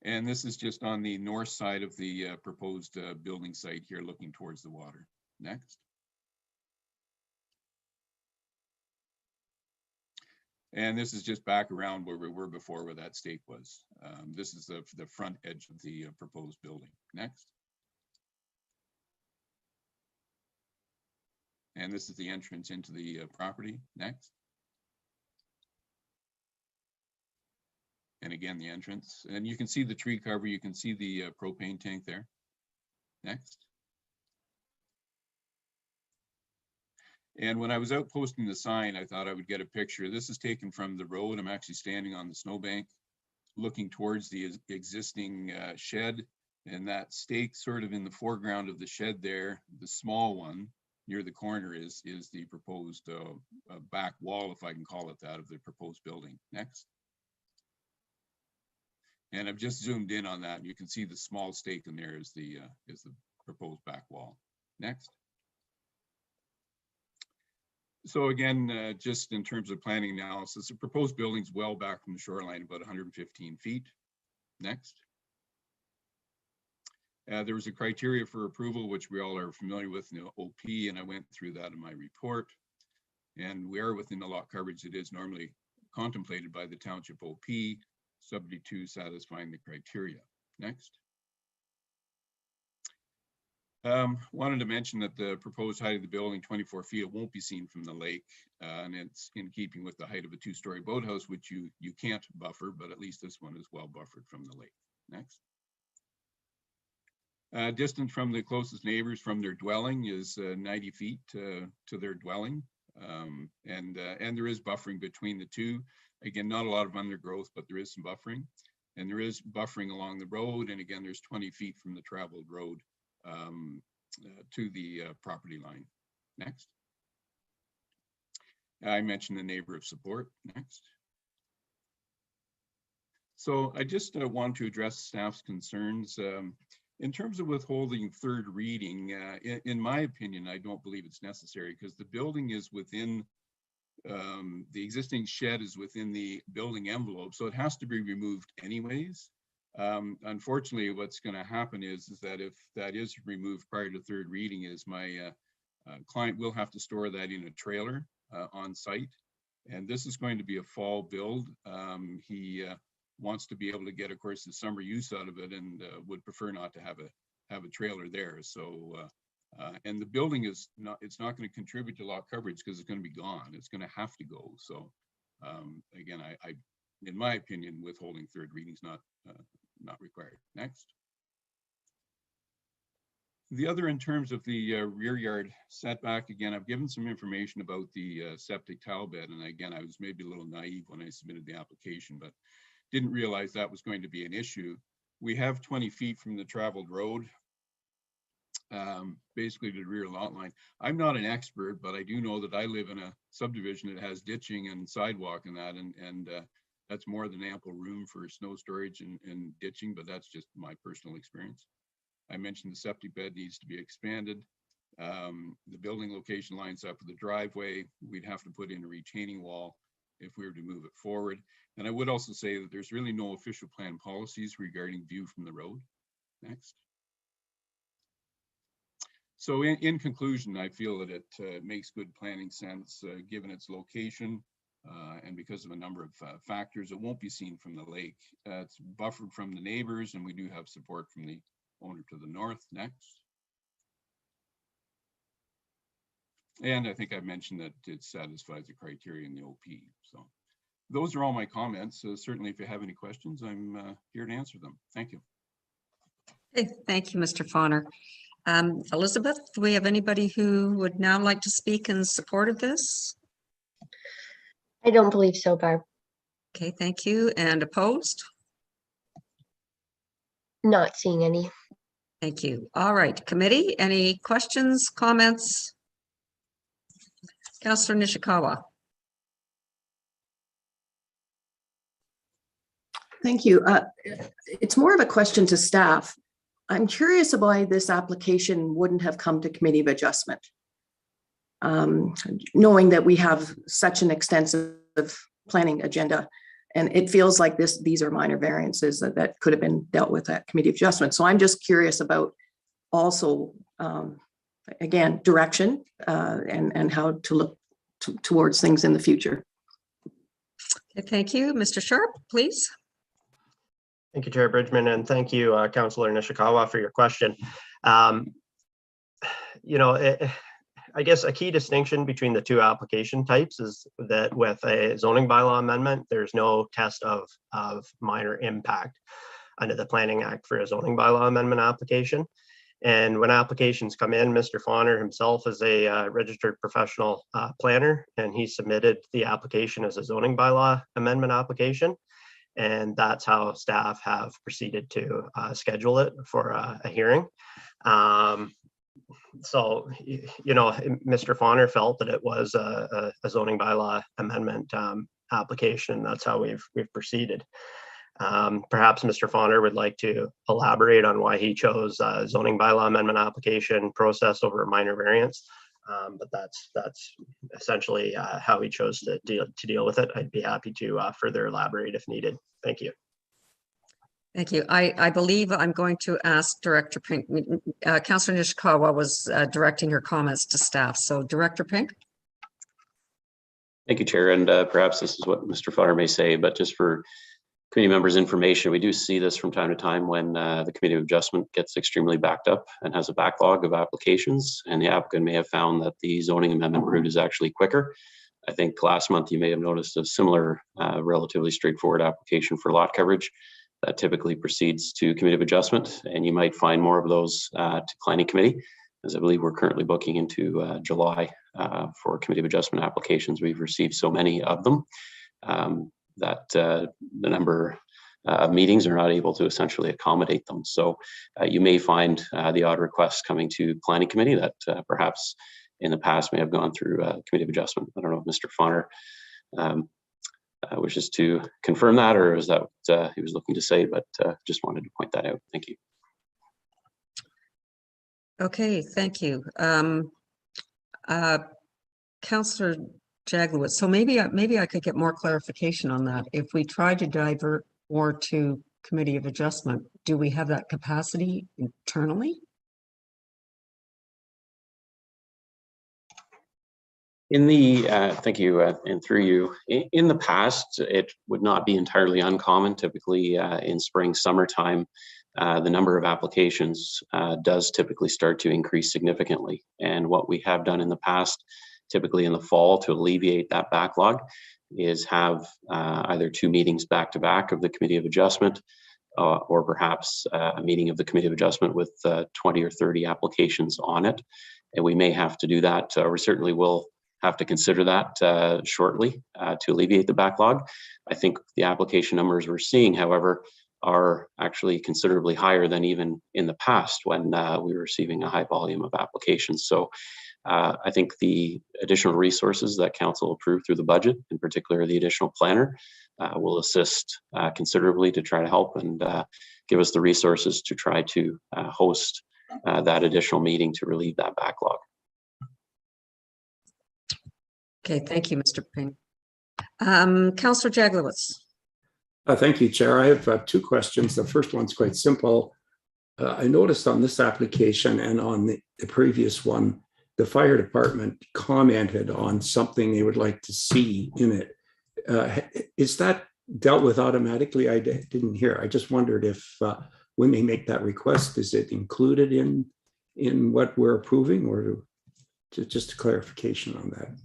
And this is just on the north side of the proposed building site here, looking towards the water. Next. And this is just back around where we were before, where that stake was. This is the front edge of the proposed building. Next. And this is the entrance into the property. Next. And again, the entrance. And you can see the tree cover. You can see the propane tank there. Next. And when I was out posting the sign, I thought I would get a picture. This is taken from the road. I'm actually standing on the snowbank, looking towards the existing shed. And that stake sort of in the foreground of the shed there, the small one near the corner is the proposed back wall, if I can call it that, of the proposed building. Next. And I've just zoomed in on that, and you can see the small stake in there is the proposed back wall. Next. So again, just in terms of planning analysis, the proposed building's well back from the shoreline, about 115 feet. Next. There was a criteria for approval, which we all are familiar with in the OP, and I went through that in my report. And we are within the lot coverage that is normally contemplated by the township OP. subject to satisfying the criteria. Next. Wanted to mention that the proposed height of the building, 24 feet, it won't be seen from the lake, and it's in keeping with the height of a two-story boathouse, which you can't buffer, but at least this one is well buffered from the lake. Next. Distance from the closest neighbors from their dwelling is 90 feet to their dwelling, and there is buffering between the two. Again, not a lot of undergrowth, but there is some buffering, and there is buffering along the road, and again, there's 20 feet from the traveled road to the property line. Next. I mentioned the neighbor of support. Next. So I just want to address staff's concerns. In terms of withholding third reading, in my opinion, I don't believe it's necessary because the building is within, the existing shed is within the building envelope, so it has to be removed anyways. Unfortunately, what's going to happen is that if that is removed prior to third reading, is my client will have to store that in a trailer on site, and this is going to be a fall build. He wants to be able to get, of course, the summer use out of it, and would prefer not to have a trailer there. So, and the building is not, it's not going to contribute to lot coverage because it's going to be gone. It's going to have to go. So, again, I in my opinion, withholding third reading is not required. Next. The other, in terms of the rear yard setback, again, I've given some information about the septic tile bed, and again, I was maybe a little naive when I submitted the application, but didn't realize that was going to be an issue. We have 20 feet from the traveled road, basically to the rear lot line. I'm not an expert, but I do know that I live in a subdivision that has ditching and sidewalk and that, and that's more than ample room for snow storage and ditching, but that's just my personal experience. I mentioned the septic bed needs to be expanded. The building location lines up with the driveway. We'd have to put in a retaining wall if we were to move it forward. And I would also say that there's really no official plan policies regarding view from the road. Next. So in conclusion, I feel that it makes good planning sense given its location and because of a number of factors. It won't be seen from the lake. It's buffered from the neighbors, and we do have support from the owner to the north. Next. And I think I mentioned that it satisfies the criteria in the OP. So those are all my comments. Certainly, if you have any questions, I'm here to answer them. Thank you. Okay, thank you, Mr. Fauner. Elizabeth, do we have anybody who would now like to speak in support of this? I don't believe so, Barb. Okay, thank you. And opposed? Not seeing any. Thank you. All right, committee, any questions, comments? Councillor Nishikawa. Thank you. It's more of a question to staff. I'm curious why this application wouldn't have come to Committee of Adjustment. Knowing that we have such an extensive planning agenda, and it feels like these are minor variances that could have been dealt with at Committee of Adjustment. So I'm just curious about also, again, direction and how to look towards things in the future. Okay, thank you. Mr. Sharp, please. Thank you, Chair Bridgman, and thank you, Councillor Nishikawa, for your question. You know, I guess a key distinction between the two application types is that with a zoning bylaw amendment, there's no test of minor impact under the Planning Act for a zoning bylaw amendment application. And when applications come in, Mr. Fauner himself is a registered professional planner, and he submitted the application as a zoning bylaw amendment application. And that's how staff have proceeded to schedule it for a hearing. So, you know, Mr. Fauner felt that it was a zoning bylaw amendment application. That's how we've proceeded. Perhaps Mr. Fauner would like to elaborate on why he chose zoning bylaw amendment application process over minor variance. But that's essentially how he chose to deal with it. I'd be happy to further elaborate if needed. Thank you. Thank you. I believe I'm going to ask Director Pink. Councillor Nishikawa was directing her comments to staff. So Director Pink. Thank you, Chair. And perhaps this is what Mr. Fauner may say, but just for committee members information, we do see this from time to time when the Committee of Adjustment gets extremely backed up and has a backlog of applications, and the applicant may have found that the zoning amendment route is actually quicker. I think last month you may have noticed a similar relatively straightforward application for lot coverage that typically proceeds to Committee of Adjustment, and you might find more of those to Planning Committee, as I believe we're currently booking into July for Committee of Adjustment applications. We've received so many of them that the number of meetings are not able to essentially accommodate them. So you may find the odd requests coming to Planning Committee that perhaps in the past may have gone through Committee of Adjustment. I don't know if Mr. Fonner wishes to confirm that, or is that what he was looking to say, but just wanted to point that out. Thank you. Okay, thank you. Councillor Jaglowitz, so maybe I could get more clarification on that. If we try to divert more to Committee of Adjustment, do we have that capacity internally? In the, thank you, and through you, in the past, it would not be entirely uncommon. Typically in spring, summertime, the number of applications does typically start to increase significantly. And what we have done in the past, typically in the fall, to alleviate that backlog, is have either 2 meetings back to back of the Committee of Adjustment, or perhaps a meeting of the Committee of Adjustment with 20 or 30 applications on it. And we may have to do that, or we certainly will have to consider that shortly to alleviate the backlog. I think the application numbers we're seeing, however, are actually considerably higher than even in the past when we were receiving a high volume of applications. So I think the additional resources that Council approved through the budget, in particular the additional planner, will assist considerably to try to help and give us the resources to try to host that additional meeting to relieve that backlog. Okay, thank you, Mr. Ping. Councillor Jaglowitz. Thank you, Chair. I have 2 questions. The first one's quite simple. I noticed on this application and on the previous one, the fire department commented on something they would like to see in it. Is that dealt with automatically? I didn't hear. I just wondered if when they make that request, is it included in what we're approving, or just a clarification on that?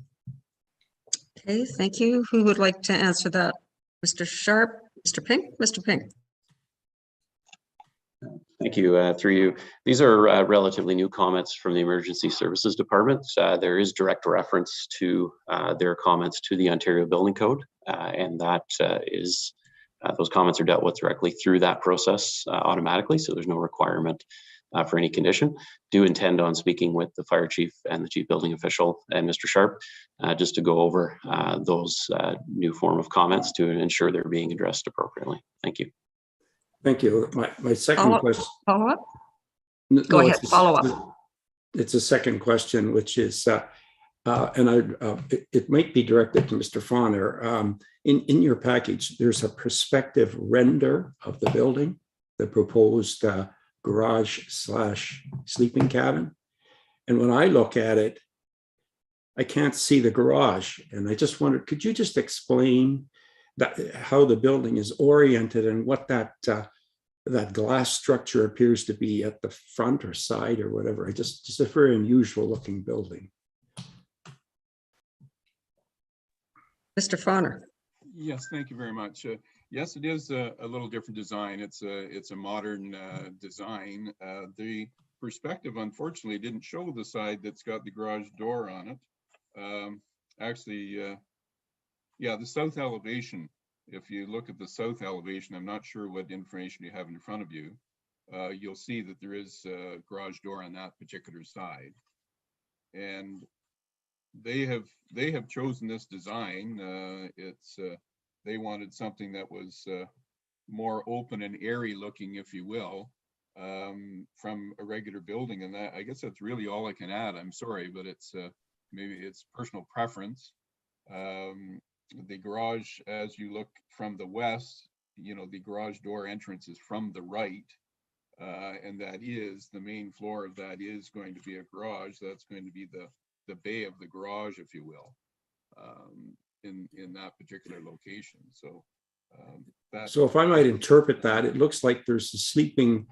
Okay, thank you. Who would like to answer that? Mr. Sharp, Mr. Ping, Mr. Ping. Thank you. Through you. These are relatively new comments from the Emergency Services Department. There is direct reference to their comments to the Ontario Building Code, and that is those comments are dealt with directly through that process automatically, so there's no requirement for any condition. Do intend on speaking with the fire chief and the chief building official and Mr. Sharp just to go over those new form of comments to ensure they're being addressed appropriately. Thank you. Thank you. My second question. Follow up? Go ahead, follow up. It's a second question, which is, it might be directed to Mr. Fonner. In your package, there's a prospective render of the building, the proposed garage/sleeping cabin. And when I look at it, I can't see the garage. And I just wondered, could you just explain how the building is oriented and what that glass structure appears to be at the front or side or whatever? Just a very unusual looking building. Mr. Fonner. Yes, thank you very much. Yes, it is a little different design. It's a modern design. The perspective, unfortunately, didn't show the side that's got the garage door on it. Actually, yeah, the south elevation, if you look at the south elevation, I'm not sure what information you have in front of you. You'll see that there is a garage door on that particular side. And they have chosen this design. They wanted something that was more open and airy looking, if you will, from a regular building. And that, I guess that's really all I can add. I'm sorry, but it's maybe it's personal preference. The garage, as you look from the west, you know, the garage door entrance is from the right, and that is the main floor of that is going to be a garage. That's going to be the bay of the garage, if you will, in that particular location. So So if I might interpret that, it looks like there's a sleeping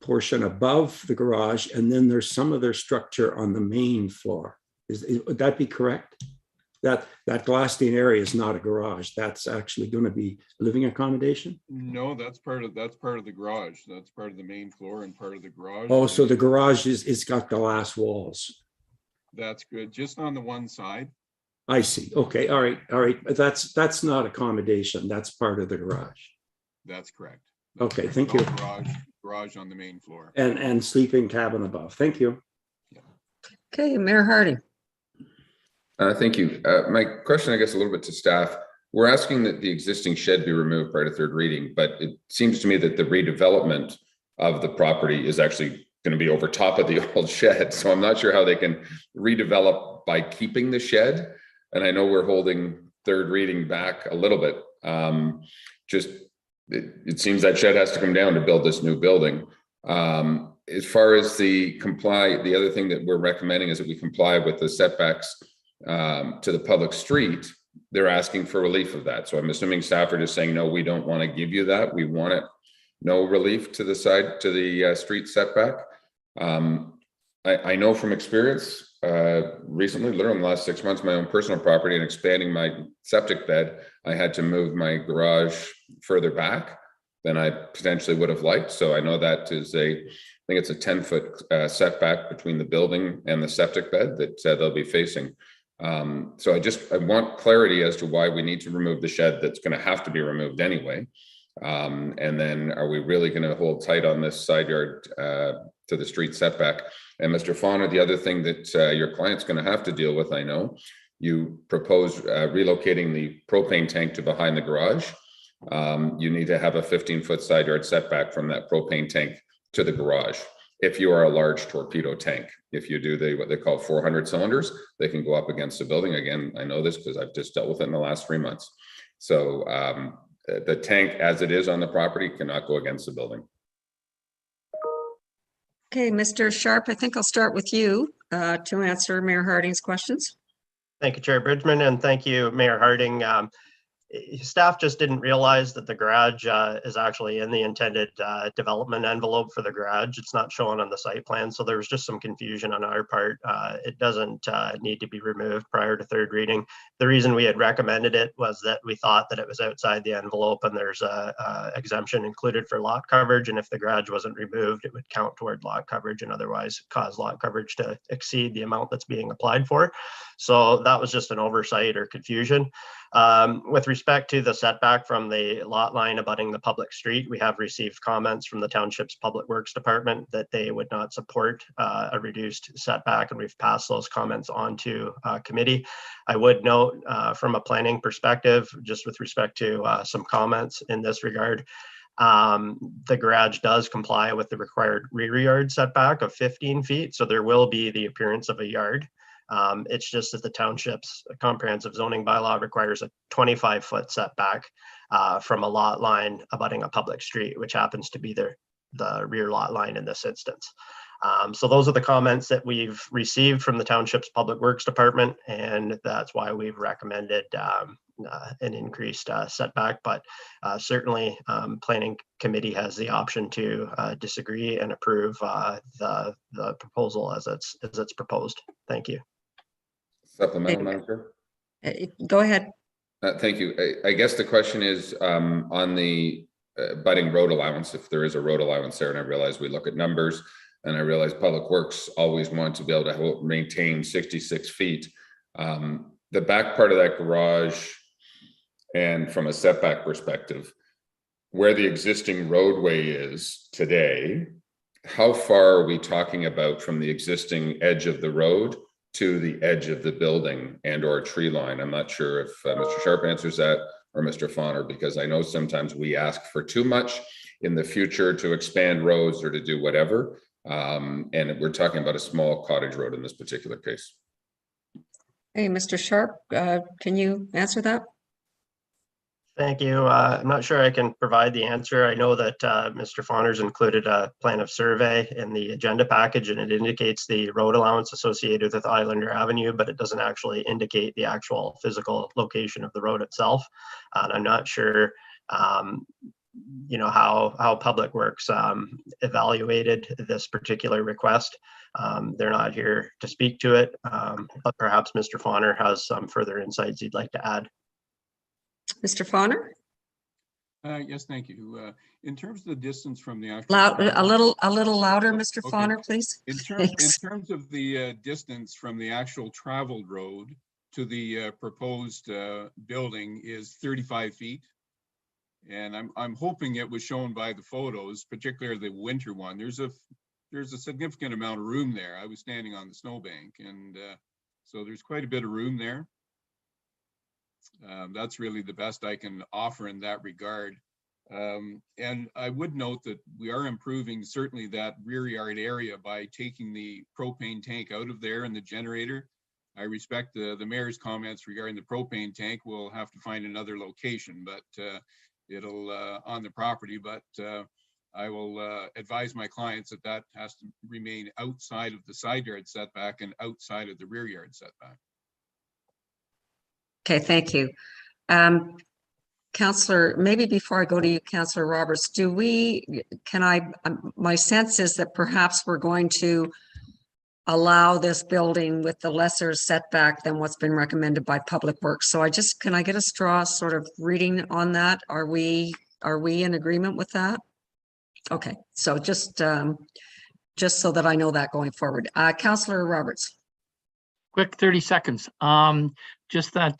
portion above the garage, and then there's some other structure on the main floor. Would that be correct? That glassed-in area is not a garage. That's actually going to be living accommodation? No, that's part of the garage. That's part of the main floor and part of the garage. Oh, so the garage it's got glass walls. That's good. Just on the one side. I see. Okay. All right. But that's not accommodation. That's part of the garage. That's correct. Okay. Thank you. Garage on the main floor. And sleeping cabin above. Thank you. Okay, Mayor Harding. Thank you. My question, I guess, a little bit to staff. We're asking that the existing shed be removed prior to third reading, but it seems to me that the redevelopment of the property is actually going to be over top of the old shed. So I'm not sure how they can redevelop by keeping the shed. And I know we're holding third reading back a little bit. It seems that shed has to come down to build this new building. As far as the other thing that we're recommending is that we comply with the setbacks to the public street. They're asking for relief of that. So I'm assuming staff are just saying, no, we don't want to give you that. We want it, no relief to the side, to the street setback. I know from experience, recently, literally in the last 6 months, my own personal property and expanding my septic bed, I had to move my garage further back than I potentially would have liked. So I know that is I think it's a 10-foot setback between the building and the septic bed that they'll be facing. So I want clarity as to why we need to remove the shed that's going to have to be removed anyway. And then are we really going to hold tight on this side yard to the street setback? And Mr. Fauner, the other thing that your client's going to have to deal with, I know, you propose relocating the propane tank to behind the garage. You need to have a 15-foot side yard setback from that propane tank to the garage. If you are a large torpedo tank, if you do what they call 400 cylinders, they can go up against the building. Again, I know this because I've just dealt with it in the last 3 months. So the tank as it is on the property cannot go against the building. Okay, Mr. Sharp, I think I'll start with you to answer Mayor Harding's questions. Thank you, Chair Bridgman, and thank you, Mayor Harding. Staff just didn't realize that the garage is actually in the intended development envelope for the garage. It's not shown on the site plan, so there was just some confusion on our part. It doesn't need to be removed prior to third reading. The reason we had recommended it was that we thought that it was outside the envelope and there's a exemption included for lot coverage, and if the garage wasn't removed, it would count toward lot coverage and otherwise cause lot coverage to exceed the amount that's being applied for. So that was just an oversight or confusion. With respect to the setback from the lot line abutting the public street, we have received comments from the township's public works department that they would not support a reduced setback, and we've passed those comments on to committee. I would note from a planning perspective, just with respect to some comments in this regard, the garage does comply with the required rear yard setback of 15 feet, so there will be the appearance of a yard. It's just that the township's comprehensive zoning bylaw requires a 25-foot setback from a lot line abutting a public street, which happens to be the rear lot line in this instance. So those are the comments that we've received from the township's public works department, and that's why we've recommended an increased setback. But certainly, planning committee has the option to disagree and approve the proposal as it's proposed. Thank you. Supplemental, Madam Chair? Go ahead. Thank you. I guess the question is on the budding road allowance, if there is a road allowance there, and I realize we look at numbers, and I realize Public Works always want to be able to maintain 66 feet. The back part of that garage, and from a setback perspective, where the existing roadway is today, how far are we talking about from the existing edge of the road to the edge of the building and or tree line? I'm not sure if Mr. Sharp answers that or Mr. Fauner, because I know sometimes we ask for too much in the future to expand roads or to do whatever. And we're talking about a small cottage road in this particular case. Hey, Mr. Sharp, can you answer that? Thank you. I'm not sure I can provide the answer. I know that Mr. Fauner's included a plan of survey in the agenda package, and it indicates the road allowance associated with Islander Avenue, but it doesn't actually indicate the actual physical location of the road itself. And I'm not sure you know, how Public Works evaluated this particular request. They're not here to speak to it, but perhaps Mr. Fauner has some further insights he'd like to add. Mr. Fauner? Yes, thank you. In terms of the distance from the actual A little louder, Mr. Okay. Fauner, please. in terms of the distance from the actual traveled road to the proposed building is 35 feet. And I'm hoping it was shown by the photos, particularly the winter one. There's a significant amount of room there. I was standing on the snowbank, and so there's quite a bit of room there. That's really the best I can offer in that regard. And I would note that we are improving certainly that rear yard area by taking the propane tank out of there and the generator. I respect the mayor's comments regarding the propane tank. We'll have to find another location, but it'll on the property, but I will advise my clients that that has to remain outside of the side yard setback and outside of the rear yard setback. Okay, thank you. Councillor, maybe before I go to you, Councillor Roberts, my sense is that perhaps we're going to allow this building with the lesser setback than what's been recommended by Public Works. So can I get a straw sort of reading on that? Are we in agreement with that? Okay, so just so that I know that going forward. Councillor Roberts. Quick 30 seconds. Just that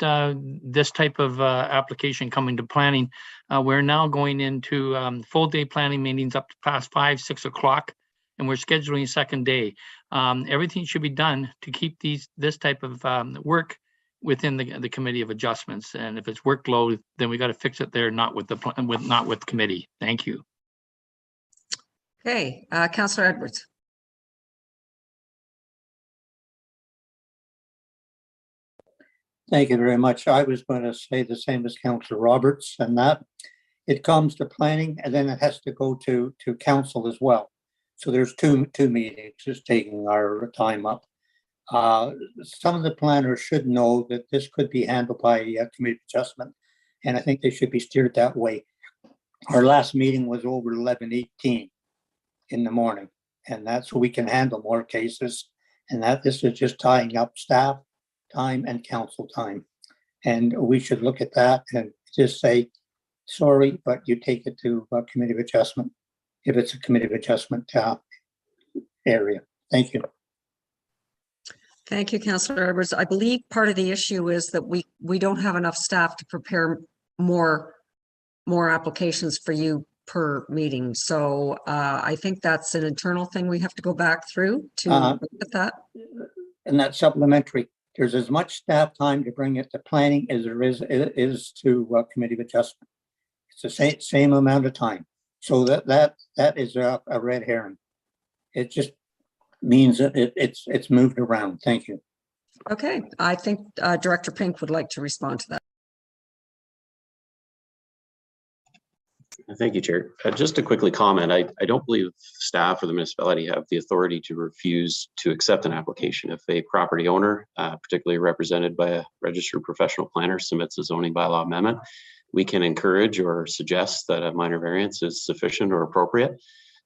this type of application coming to planning, we're now going into full day planning meetings up to past 5, 6 o'clock, and we're scheduling a second day. Everything should be done to keep this type of work within the committee of adjustments. And if it's workload, then we got to fix it there, not with the committee. Thank you. Okay, Councillor Edwards. Thank you very much. I was going to say the same as Councillor Roberts, and that it comes to planning and then it has to go to council as well. So there's two meetings just taking our time up. Some of the planners should know that this could be handled by committee adjustment, and I think they should be steered that way. Our last meeting was over 11:18 in the morning, and that's so we can handle more cases, and that this is just tying up staff time and council time. And we should look at that and just say, sorry, but you take it to committee of adjustment if it's a committee of adjustment area. Thank you. Thank you, Councillor Edwards. I believe part of the issue is that we don't have enough staff to prepare more applications for you per meeting. So I think that's an internal thing we have to go back through to look at that. And that's supplementary. There's as much staff time to bring it to planning as there is to committee of adjustment. It's the same amount of time. So that is a red herring. It just means that it's moved around. Thank you. Okay, I think Director Pink would like to respond to that. Thank you, Chair. Just to quickly comment, I don't believe staff or the municipality have the authority to refuse to accept an application. If a property owner, particularly represented by a registered professional planner, submits a zoning bylaw amendment, we can encourage or suggest that a minor variance is sufficient or appropriate.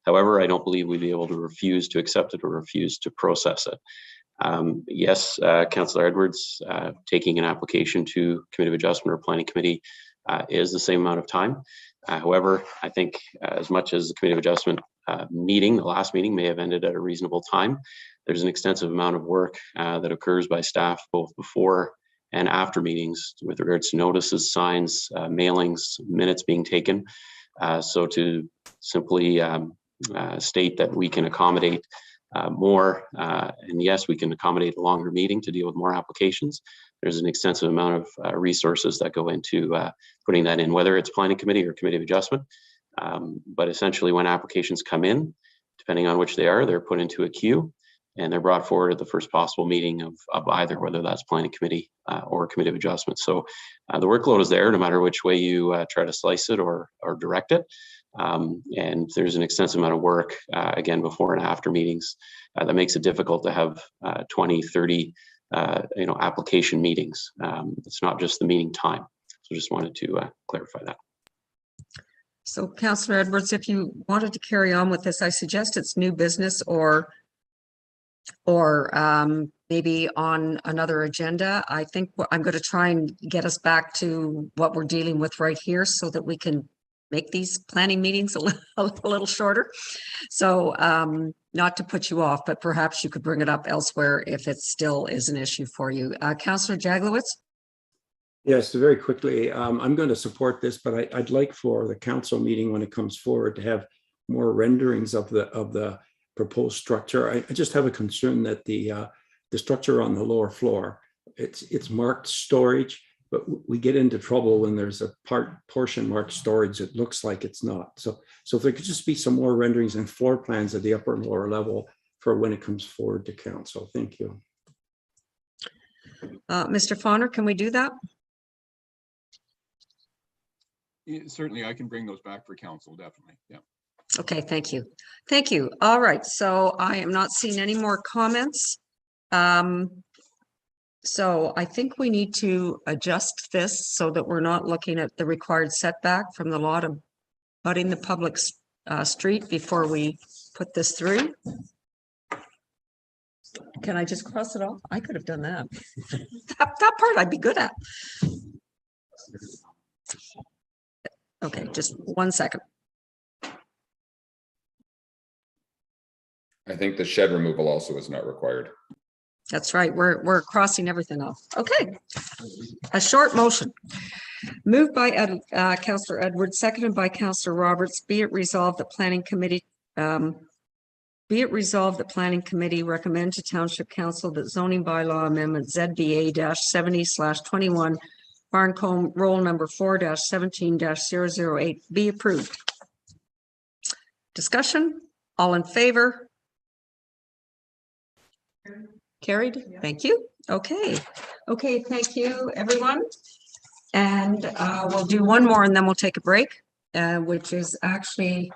However, I don't believe we'd be able to refuse to accept it or refuse to process it. Yes, Councillor Edwards, taking an application to Committee of Adjustment or Planning Committee is the same amount of time. However, I think as much as the Committee of Adjustment meeting, the last meeting may have ended at a reasonable time, there's an extensive amount of work that occurs by staff both before and after meetings with regards to notices, signs, mailings, minutes being taken. So to simply state that we can accommodate more, and yes, we can accommodate a longer meeting to deal with more applications. There's an extensive amount of resources that go into putting that in, whether it's Planning Committee or Committee of Adjustment. But essentially when applications come in, depending on which they are, they're put into a queue and they're brought forward at the first possible meeting of either, whether that's Planning Committee or Committee of Adjustment. So the workload is there no matter which way you try to slice it or direct it. And there's an extensive amount of work, again, before and after meetings that makes it difficult to have 20, 30 application meetings. It's not just the meeting time. So just wanted to clarify that. So Councillor Edwards, if you wanted to carry on with this, I suggest it's new business or maybe on another agenda. I think I'm going to try and get us back to what we're dealing with right here so that we can make these planning meetings a little shorter. So not to put you off, but perhaps you could bring it up elsewhere if it still is an issue for you. Councillor Jaglowitz? Yes, very quickly, I'm going to support this, but I'd like for the council meeting when it comes forward to have more renderings of the proposed structure. I just have a concern that the structure on the lower floor, it's marked storage, but we get into trouble when there's a portion marked storage. It looks like it's not. So if there could just be some more renderings and floor plans at the upper and lower level for when it comes forward to council. Thank you. Mr. Fauner, can we do that? Certainly, I can bring those back for council, definitely. Yeah. Okay, thank you. Thank you. All right, so I am not seeing any more comments. So I think we need to adjust this so that we're not looking at the required setback from the lot abutting the public street before we put this through. Can I just cross it off? I could have done that. that part I'd be good at. Okay, just 1 second. I think the shed removal also is not required. That's right. We're crossing everything off. Okay. A short motion. Moved by Councillor Edwards, seconded by Councillor Roberts. Be it resolved that planning committee recommend to Township Council that zoning bylaw amendment ZBA-70/21 Barncombe roll number 4-17-008 be approved. Discussion? All in favor? Carried. Thank you. Okay. Okay. Thank you, everyone. And we'll do one more and then we'll take a break, which is actually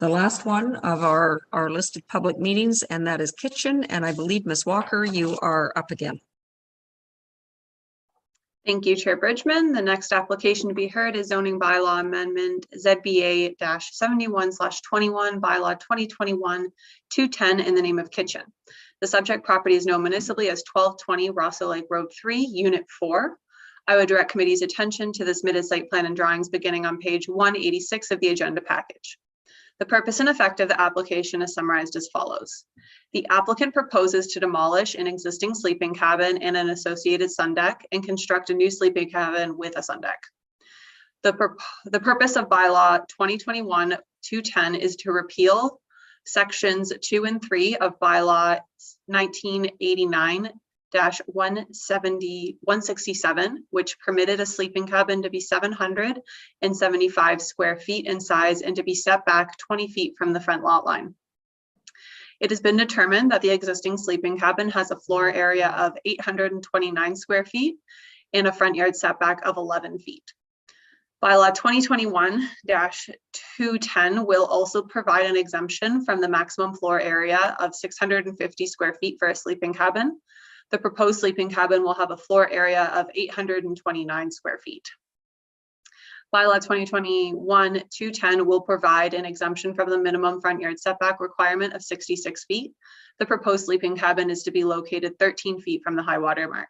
the last one of our listed public meetings, and that is kitchen. And I believe, Ms. Walker, you are up again. Thank you, Chair Bridgman. The next application to be heard is zoning bylaw amendment ZBA-71/21 bylaw 2021-210 in the name of kitchen. The subject property is known municipally as 1220 Rosso Lake Road 3, Unit 4. I would direct committee's attention to the submitted site plan and drawings beginning on page 186 of the agenda package. The purpose and effect of the application is summarized as follows. The applicant proposes to demolish an existing sleeping cabin and an associated sun deck and construct a new sleeping cabin with a sun deck. The purpose of bylaw 2021-210 is to repeal sections 2 and 3 of bylaw 1989-167, which permitted a sleeping cabin to be 775 square feet in size and to be set back 20 feet from the front lot line. It has been determined that the existing sleeping cabin has a floor area of 829 square feet and a front yard setback of 11 feet. Bylaw 2021-210 will also provide an exemption from the maximum floor area of 650 square feet for a sleeping cabin. The proposed sleeping cabin will have a floor area of 829 square feet. Bylaw 2021-210 will provide an exemption from the minimum front yard setback requirement of 66 feet. The proposed sleeping cabin is to be located 13 feet from the high water mark.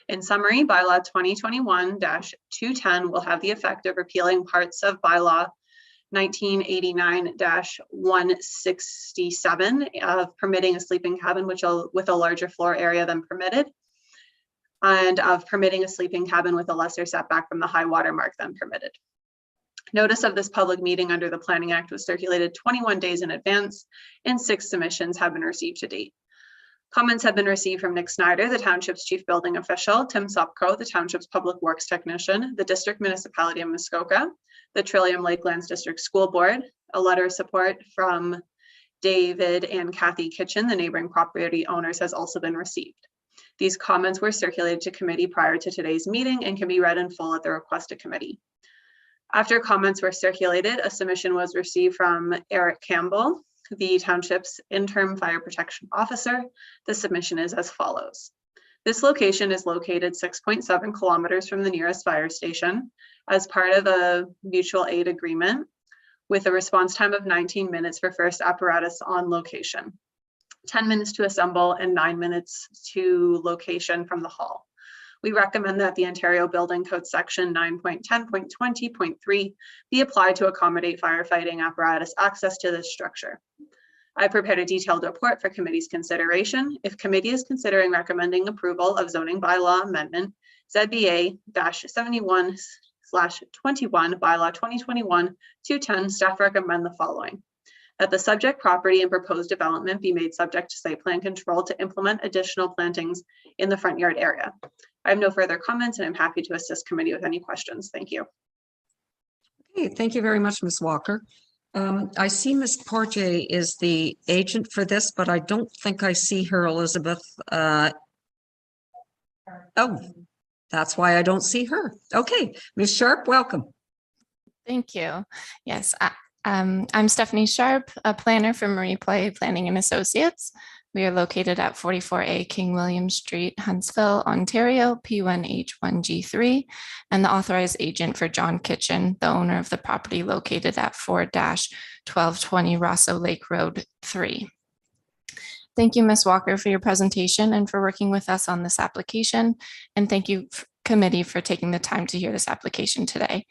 In summary, bylaw 2021-210 will have the effect of repealing parts of bylaw 1989-167 of permitting a sleeping cabin with a larger floor area than permitted, and of permitting a sleeping cabin with a lesser setback from the high water mark than permitted. Notice of this public meeting under the Planning Act was circulated 21 days in advance, and 6 submissions have been received to date. Comments have been received from Nick Snyder, the Township's Chief Building Official, Tim Supko, the Township's Public Works Technician, the District Municipality of Muskoka, the Trillium Lakelands District School Board. A letter of support from David and Kathy Kitchen, the neighboring property owners, has also been received. These comments were circulated to committee prior to today's meeting and can be read in full at the request of committee. After comments were circulated, a submission was received from Eric Campbell, the Township's interim fire protection officer. The submission is as follows. This location is located 6.7 kilometers from the nearest fire station as part of a mutual aid agreement with a response time of 19 minutes for first apparatus on location, 10 minutes to assemble, and 9 minutes to location from the hall. We recommend that the Ontario Building Code Section 9.10.20.3 be applied to accommodate firefighting apparatus access to this structure. I prepared a detailed report for committee's consideration. If committee is considering recommending approval of zoning bylaw amendment ZBA-71/21 bylaw 2021-210, staff recommend the following: that the subject property and proposed development be made subject to site plan control to implement additional plantings in the front yard area. I have no further comments, and I'm happy to assist committee with any questions. Thank you. Okay, thank you very much, Ms. Walker. I see Ms. Poirier is the agent for this, but I don't think I see her, Elizabeth. Oh, that's why I don't see her. Okay, Ms. Sharp, welcome. Thank you. Yes, I'm Stephanie Sharp, a planner for Marie Poirier Planning and Associates. We are located at 44A King William Street, Huntsville, Ontario, P1H1G3, and the authorized agent for John Kitchen, the owner of the property located at 4-1220 Rosso Lake Road 3. Thank you, Ms. Walker, for your presentation and for working with us on this application. And thank you, committee, for taking the time to hear this application today.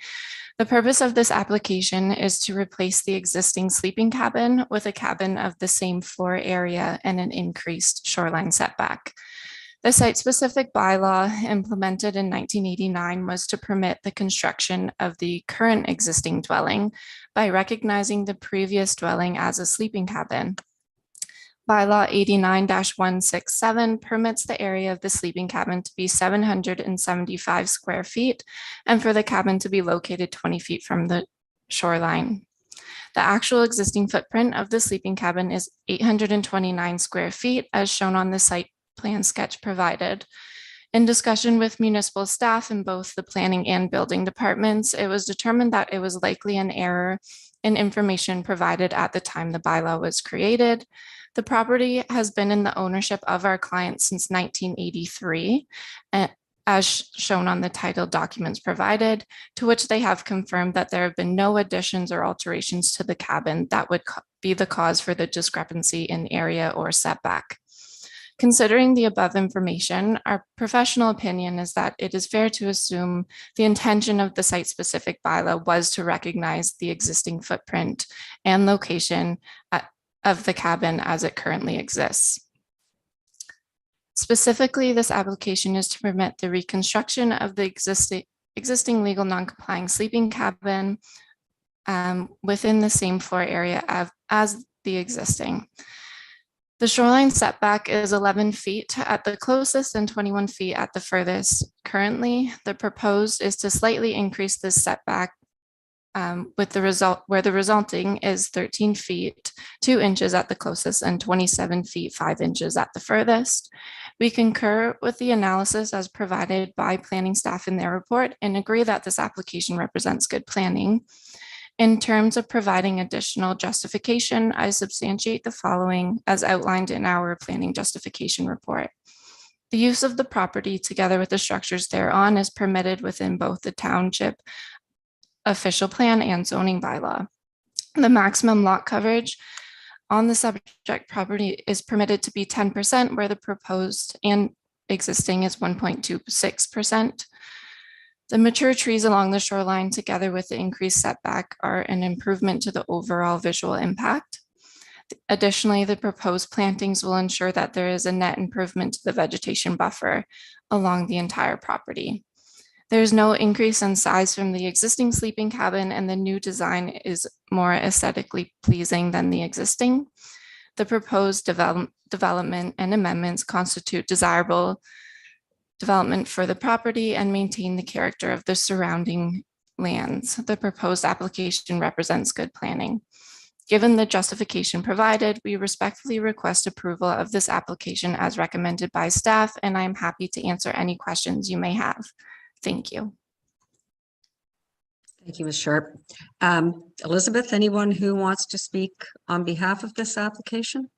The purpose of this application is to replace the existing sleeping cabin with a cabin of the same floor area and an increased shoreline setback. The site-specific bylaw implemented in 1989 was to permit the construction of the current existing dwelling by recognizing the previous dwelling as a sleeping cabin. Bylaw 89-167 permits the area of the sleeping cabin to be 775 square feet and for the cabin to be located 20 feet from the shoreline. The actual existing footprint of the sleeping cabin is 829 square feet as shown on the site plan sketch provided. In discussion with municipal staff in both the planning and building departments, it was determined that it was likely an error in information provided at the time the bylaw was created. The property has been in the ownership of our client since 1983, as shown on the title documents provided, to which they have confirmed that there have been no additions or alterations to the cabin that would be the cause for the discrepancy in area or setback. Considering the above information, our professional opinion is that it is fair to assume the intention of the site-specific bylaw was to recognize the existing footprint and location of the cabin as it currently exists. Specifically, this application is to permit the reconstruction of the existing legal non-complying sleeping cabin within the same floor area as the existing. The shoreline setback is 11 feet at the closest and 21 feet at the furthest. Currently, the proposed is to slightly increase this setback with the result where the resulting is 13 feet 2 inches at the closest and 27 feet 5 inches at the furthest. We concur with the analysis as provided by planning staff in their report and agree that this application represents good planning. In terms of providing additional justification, I substantiate the following as outlined in our planning justification report. The use of the property together with the structures thereon is permitted within both the township official plan and zoning bylaw. The maximum lot coverage on the subject property is permitted to be 10%, where the proposed and existing is 1.26%. The mature trees along the shoreline, together with the increased setback, are an improvement to the overall visual impact. Additionally, the proposed plantings will ensure that there is a net improvement to the vegetation buffer along the entire property. There is no increase in size from the existing sleeping cabin, and the new design is more aesthetically pleasing than the existing. The proposed development and amendments constitute desirable development for the property and maintain the character of the surrounding lands. The proposed application represents good planning. Given the justification provided, we respectfully request approval of this application as recommended by staff, and I am happy to answer any questions you may have. Thank you. Thank you, Ms. Sharp. Elizabeth, anyone who wants to speak on behalf of this application?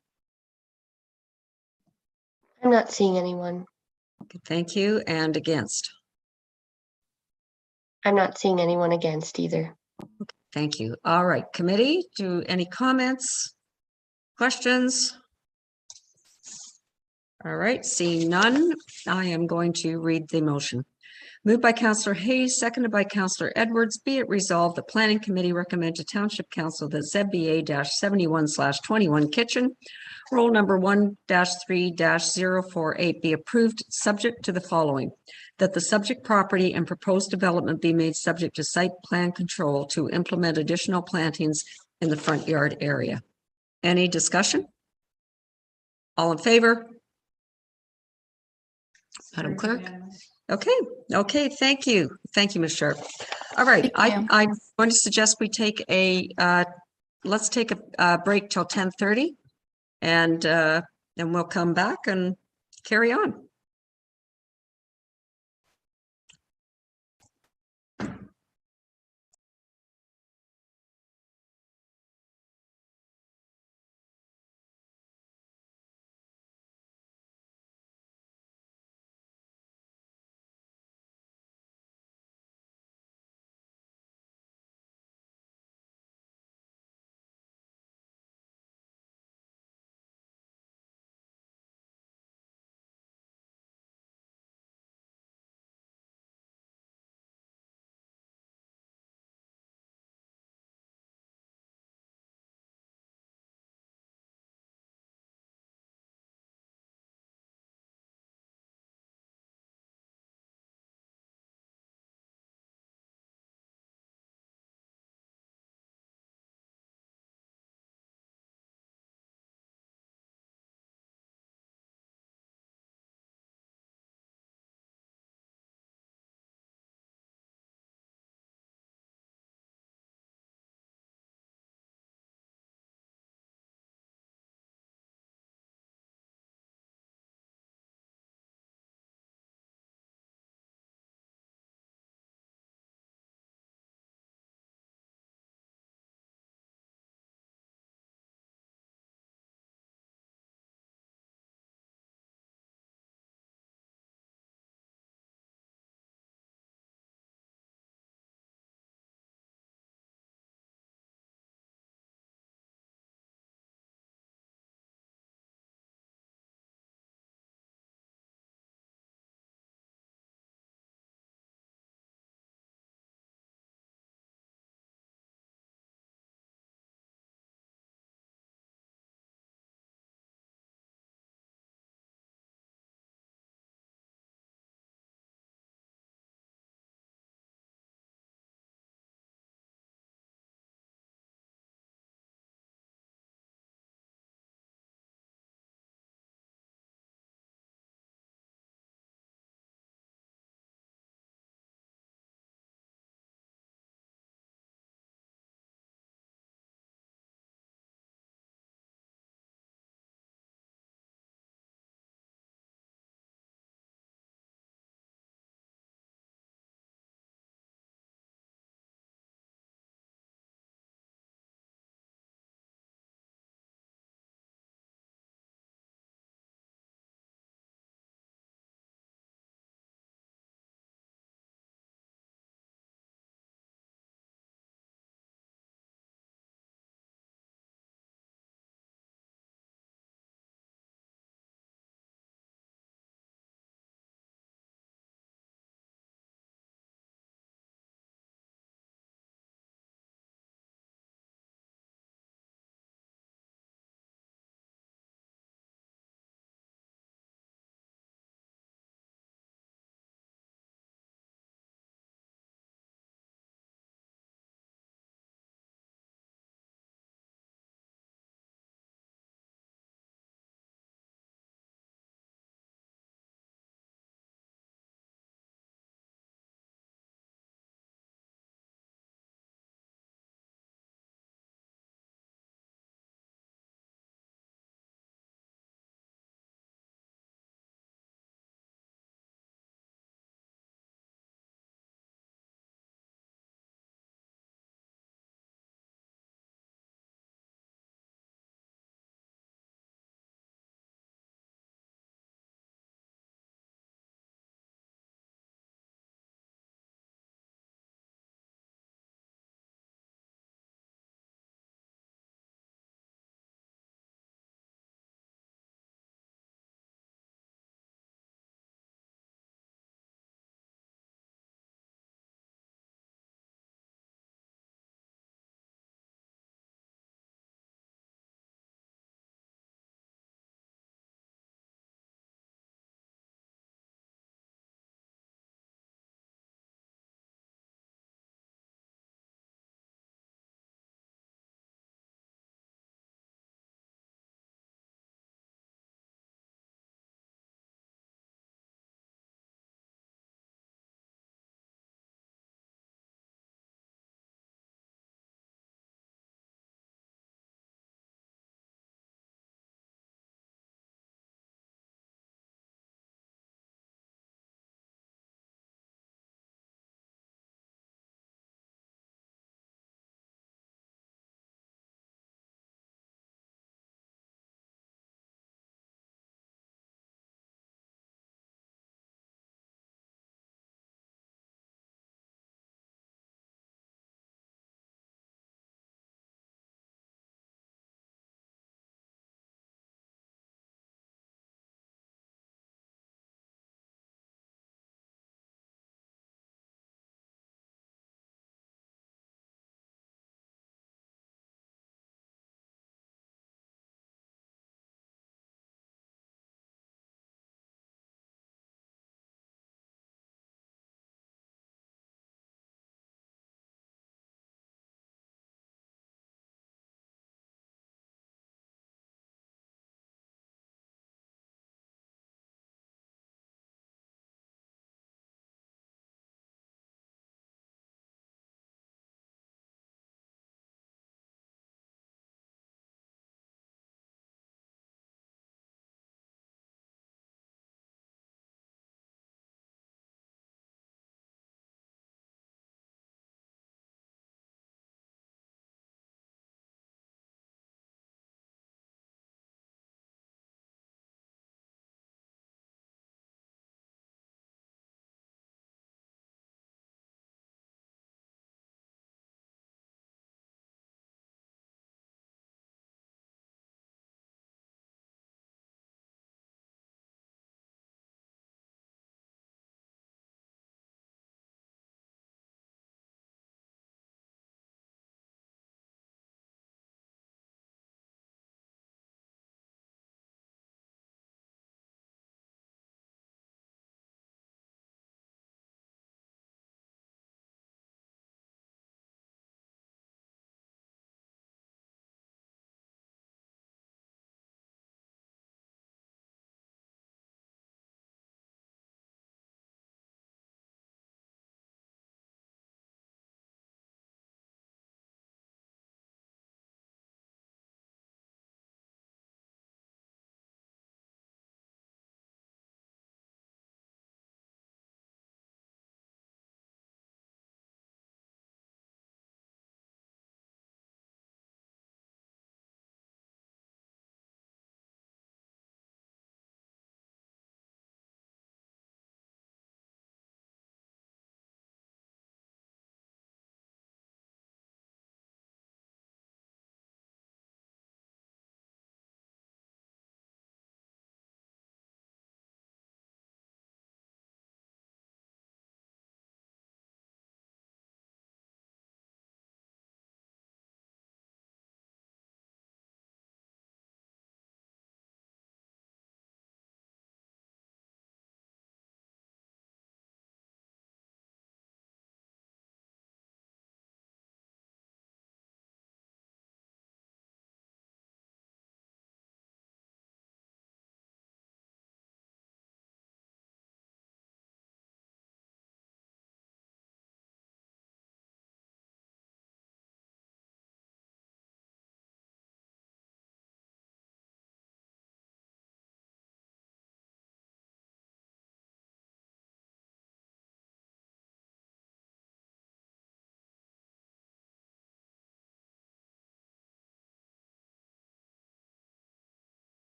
I'm not seeing anyone. Okay, thank you. And against? I'm not seeing anyone against either. Thank you. All right, committee, any comments, questions? All right, seeing none, I am going to read the motion. Moved by Councillor Hayes, seconded by Councillor Edwards, be it resolved, the Planning Committee recommend to Township Council that ZBA-71/21 kitchen, roll number 1-3-048 be approved, subject to the following: that the subject property and proposed development be made subject to site plan control to implement additional plantings in the front yard area. Any discussion? All in favor? Madam Clerk? Okay, thank you. Thank you, Ms. Sharp. All right, Thank you. I'm going to suggest we take let's take a break till 10:30 and then we'll come back and carry on.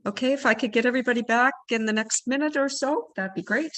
Okay, if I could get everybody back in the next minute or so, that'd be great.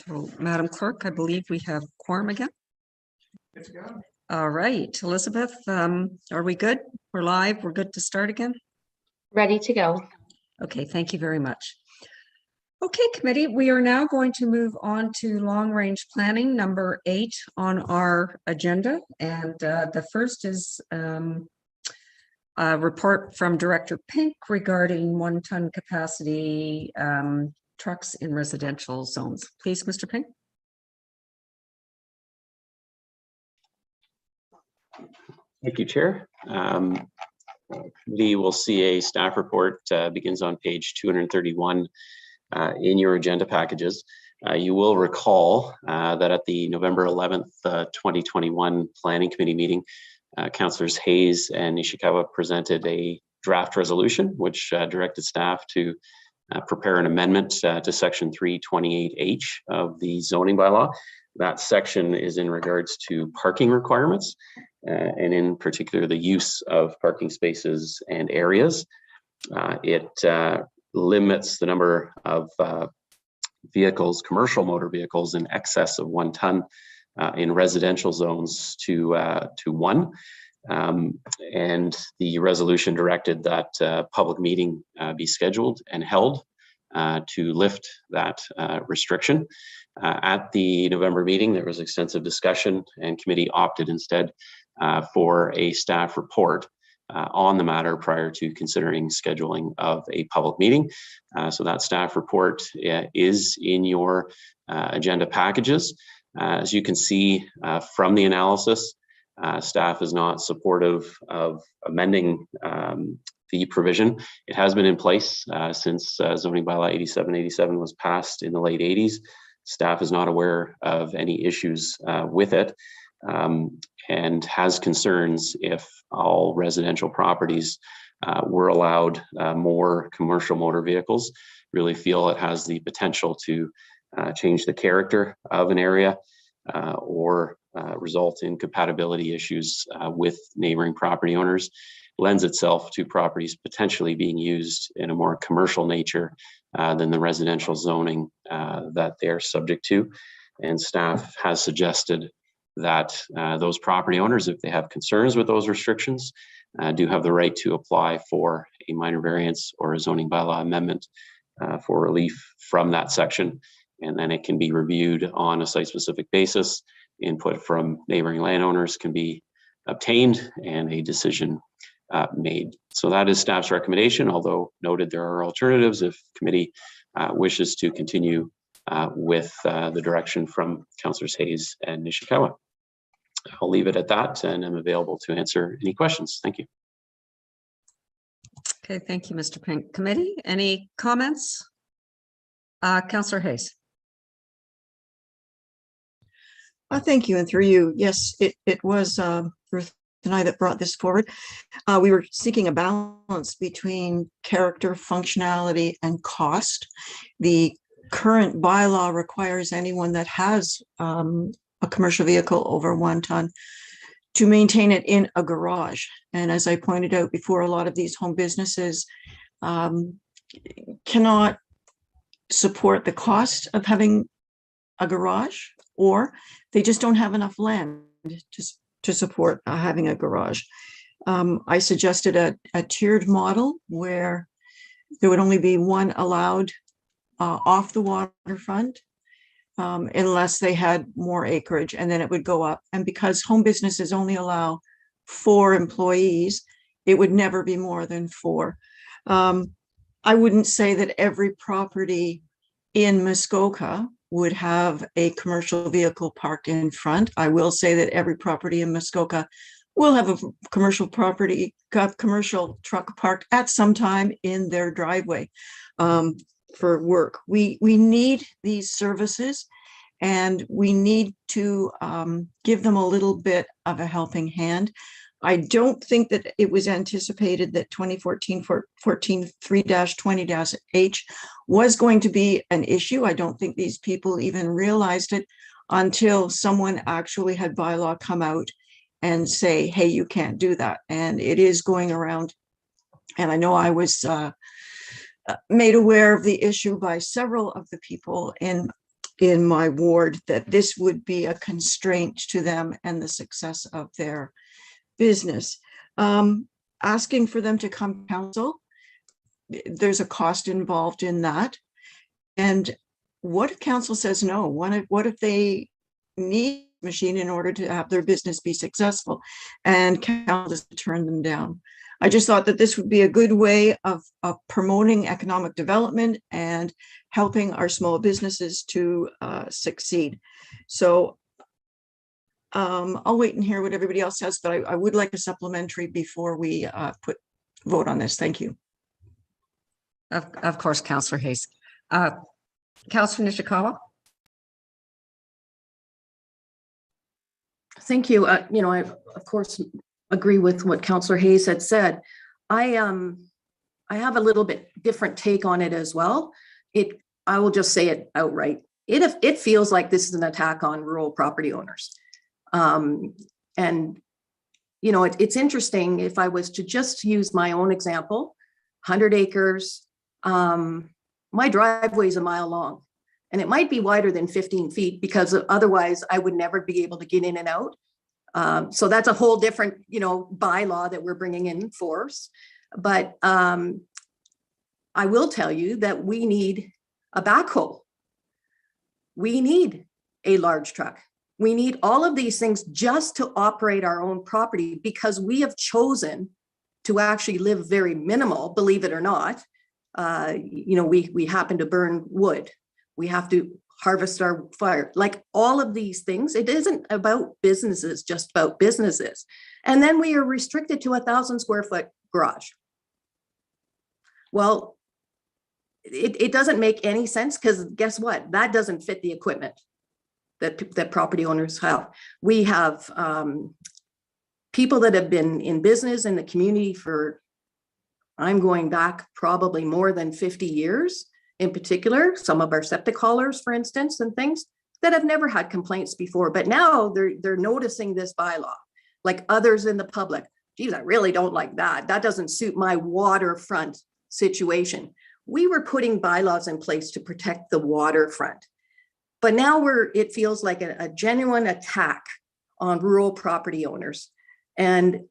So, Madam Clerk, I believe we have quorum again. Let's go. All right, Elizabeth, are we good? We're live. We're good to start again? Ready to go. Okay, thank you very much. Okay, committee, we are now going to move on to long-range planning, number 8 on our agenda. And the first is a report from Director Pink regarding 1-ton capacity trucks in residential zones. Please, Mr. Pink. Thank you, Chair. We will see a staff report begins on page 231 in your agenda packages. You will recall that at the November 11th, 2021 Planning Committee meeting, Councillors Hayes and Nishikawa presented a draft resolution which directed staff to prepare an amendment to section 328H of the zoning bylaw. That section is in regards to parking requirements and in particular the use of parking spaces and areas. It limits the number of vehicles, commercial motor vehicles in excess of 1 ton in residential zones to 1. And the resolution directed that public meeting be scheduled and held to lift that restriction. At the November meeting, there was extensive discussion and committee opted instead for a staff report on the matter prior to considering scheduling of a public meeting. So that staff report is in your agenda packages. As you can see from the analysis, staff is not supportive of amending the provision. It has been in place since zoning bylaw 8787 was passed in the late 80s. Staff is not aware of any issues with it and has concerns if all residential properties were allowed more commercial motor vehicles. Really feel it has the potential to change the character of an area or result in compatibility issues with neighboring property owners. Lends itself to properties potentially being used in a more commercial nature than the residential zoning that they're subject to. And staff has suggested that those property owners, if they have concerns with those restrictions, do have the right to apply for a minor variance or a zoning bylaw amendment for relief from that section. And then it can be reviewed on a site-specific basis. Input from neighboring landowners can be obtained and a decision made. So that is staff's recommendation, although noted there are alternatives if committee wishes to continue with the direction from Councillors Hayes and Nishikawa. I'll leave it at that and I'm available to answer any questions. Thank you. Okay, thank you, Mr. Pink. Committee, any comments? Councillor Hayes. Thank you, and through you, yes, it was Ruth and I that brought this forward. We were seeking a balance between character, functionality, and cost. The current bylaw requires anyone that has a commercial vehicle over 1 ton to maintain it in a garage. And as I pointed out before, a lot of these home businesses cannot support the cost of having a garage, or they just don't have enough land to support having a garage. I suggested a tiered model where there would only be one allowed off the waterfront unless they had more acreage, and then it would go up. And because home businesses only allow 4 employees, it would never be more than 4. I wouldn't say that every property in Muskoka would have a commercial vehicle parked in front. I will say that every property in Muskoka will have a commercial truck parked at some time in their driveway for work. We need these services, and we need to give them a little bit of a helping hand. I don't think that it was anticipated that 2014-3-20-H was going to be an issue. I don't think these people even realized it until someone actually had bylaw come out and say, hey, you can't do that. And it is going around. And I know I was made aware of the issue by several of the people in my ward that this would be a constraint to them and the success of their business. Asking for them to come to council, there's a cost involved in that. And what if council says no? What if they need a machine in order to have their business be successful and council does turn them down? I just thought that this would be a good way of promoting economic development and helping our small businesses to succeed. So I'll wait and hear what everybody else says, but I would like a supplementary before we vote on this. Thank you. Of course, Councillor Hayes. Councillor Nishikawa? Thank you. I of course agree with what Councillor Hayes had said. I have a little bit different take on it as well. I will just say it outright. It feels like this is an attack on rural property owners. It's interesting. If I was to just use my own example, 100 acres, my driveway is a mile long, and it might be wider than 15 feet because otherwise I would never be able to get in and out. So that's a whole different, bylaw that we're bringing in force. But I will tell you that we need a backhoe. We need a large truck. We need all of these things just to operate our own property because we have chosen to actually live very minimal, believe it or not. We happen to burn wood. We have to harvest our fire, like all of these things. It isn't about businesses, just about businesses. And then we are restricted to 1,000 square foot garage. Well, it doesn't make any sense because guess what? That doesn't fit the equipment that property owners have. We have people that have been in business in the community for, I'm going back probably more than 50 years. In particular, some of our septic haulers, for instance, and things that have never had complaints before, but now they're noticing this bylaw, like others in the public. Geez, I really don't like that. That doesn't suit my waterfront situation. We were putting bylaws in place to protect the waterfront, but now it feels like a genuine attack on rural property owners. And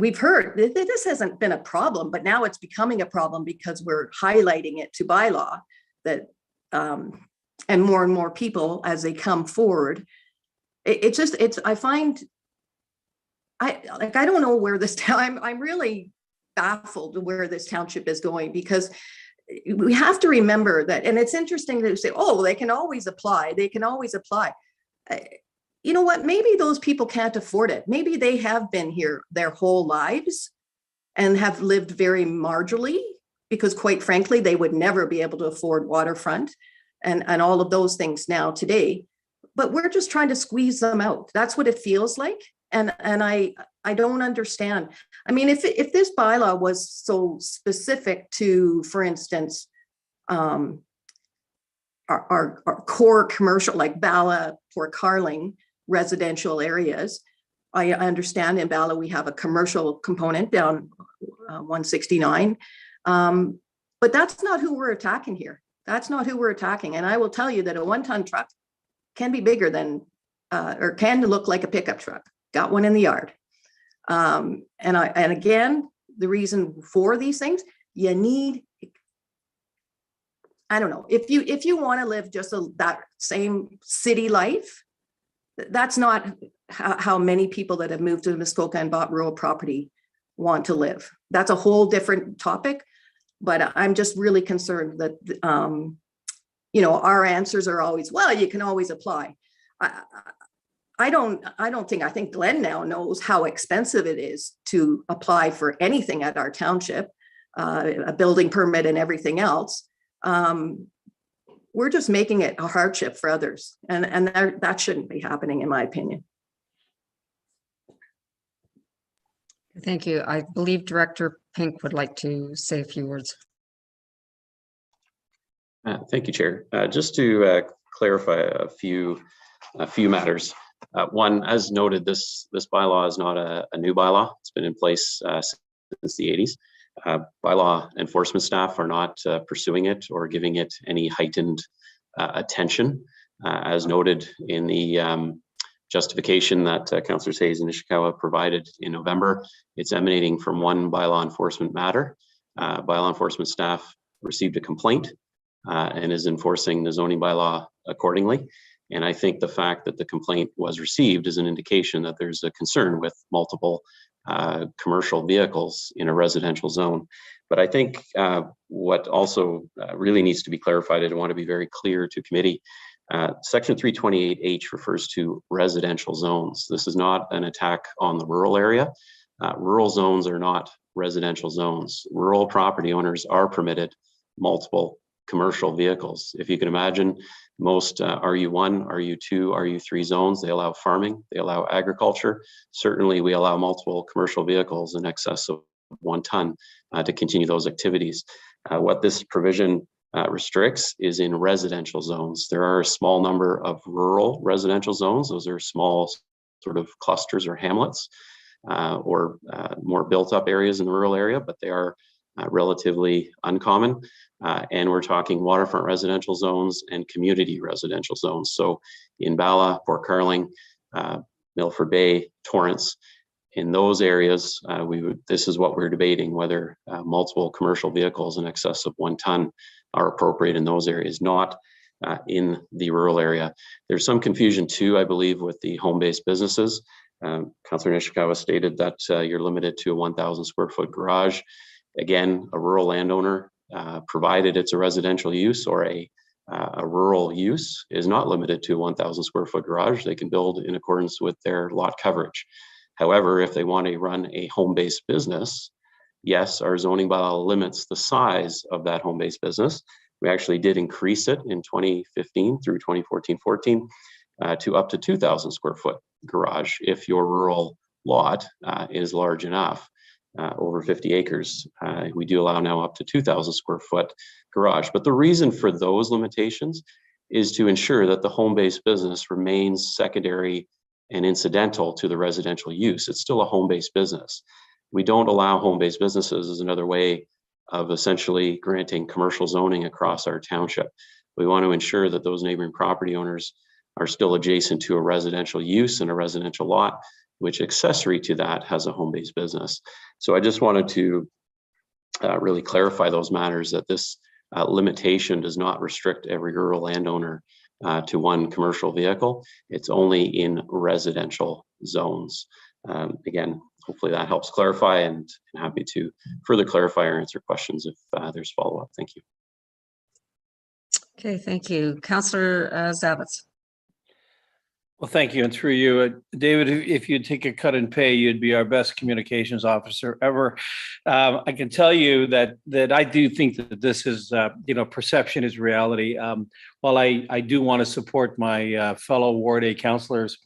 we've heard that this hasn't been a problem, but now it's becoming a problem because we're highlighting it to bylaw that, and more people as they come forward. I don't know where this town, I'm really baffled where this township is going because we have to remember that, and it's interesting to say, oh, they can always apply. They can always apply. You know what? Maybe those people can't afford it. Maybe they have been here their whole lives and have lived very marginally because quite frankly, they would never be able to afford waterfront and all of those things now today, but we're just trying to squeeze them out. That's what it feels like. And I don't understand. I mean, if this bylaw was so specific to, for instance, our core commercial, like Vella, Port Carling, residential areas. I understand in Vella we have a commercial component down 169, but that's not who we're attacking here. That's not who we're attacking. And I will tell you that a 1-ton truck can be bigger than, or can look like a pickup truck. Got one in the yard. And again, the reason for these things, you need, I don't know, if you want to live just that same city life, that's not how many people that have moved to Muskoka and bought rural property want to live. That's a whole different topic, but I'm just really concerned that, our answers are always, well, you can always apply. I think Glenn now knows how expensive it is to apply for anything at our township, a building permit and everything else. We're just making it a hardship for others, and that shouldn't be happening, in my opinion. Thank you. I believe Director Pink would like to say a few words. Thank you, Chair. Just to clarify a few matters. One, as noted, this bylaw is not a new bylaw. It's been in place since the 80s. Bylaw enforcement staff are not pursuing it or giving it any heightened attention. As noted in the justification that Councillor Hayes and Ishikawa provided in November, it's emanating from one bylaw enforcement matter. Bylaw enforcement staff received a complaint and is enforcing the zoning bylaw accordingly. And I think the fact that the complaint was received is an indication that there's a concern with multiple commercial vehicles in a residential zone. But I think what also really needs to be clarified, and I want to be very clear to committee, Section 328H refers to residential zones. This is not an attack on the rural area. Rural zones are not residential zones. Rural property owners are permitted multiple commercial vehicles. If you can imagine, most RU1, RU2, RU3 zones, they allow farming, they allow agriculture. Certainly we allow multiple commercial vehicles in excess of 1 ton to continue those activities. What this provision restricts is in residential zones. There are a small number of rural residential zones. Those are small sort of clusters or hamlets or more built up areas in the rural area, but they are relatively uncommon. And we're talking waterfront residential zones and community residential zones. So in Vella, Port Carling, Milford Bay, Torrance, in those areas, this is what we're debating, whether multiple commercial vehicles in excess of 1 ton are appropriate in those areas, not in the rural area. There's some confusion too, I believe, with the home-based businesses. Councillor Nishikawa stated that you're limited to a 1,000 square foot garage. Again, a rural landowner, provided it's a residential use or a rural use, is not limited to a 1,000 square foot garage. They can build in accordance with their lot coverage. However, if they want to run a home-based business, yes, our zoning bylaw limits the size of that home-based business. We actually did increase it in 2015 through 2014-14 to up to 2,000 square foot garage if your rural lot is large enough. Over 50 acres. We do allow now up to 2,000 square foot garage. But the reason for those limitations is to ensure that the home-based business remains secondary and incidental to the residential use. It's still a home-based business. We don't allow home-based businesses as another way of essentially granting commercial zoning across our township. We want to ensure that those neighboring property owners are still adjacent to a residential use and a residential lot, which accessory to that has a home-based business. So I just wanted to really clarify those matters, that this limitation does not restrict every rural landowner to one commercial vehicle. It's only in residential zones. Again, hopefully that helps clarify, and I'm happy to further clarify or answer questions if there's follow-up. Thank you. Okay, thank you. Councillor Zavitz. Well, thank you. And through you, David, if you'd take a cut in pay, you'd be our best communications officer ever. I can tell you that I do think that this is, perception is reality. While I do want to support my fellow Ward A councillors,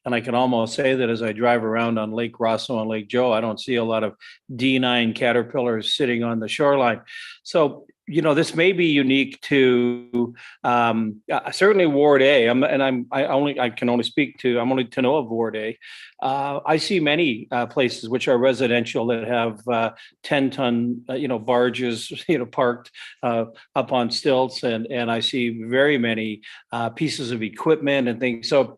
and I can almost say that as I drive around on Lake Rosso and Lake Joe, I don't see a lot of D9 Caterpillars sitting on the shoreline. So, this may be unique to certainly Ward A. I'm only to know of Ward A. I see many places which are residential that have 10-ton barges parked up on stilts, and I see very many pieces of equipment and things. So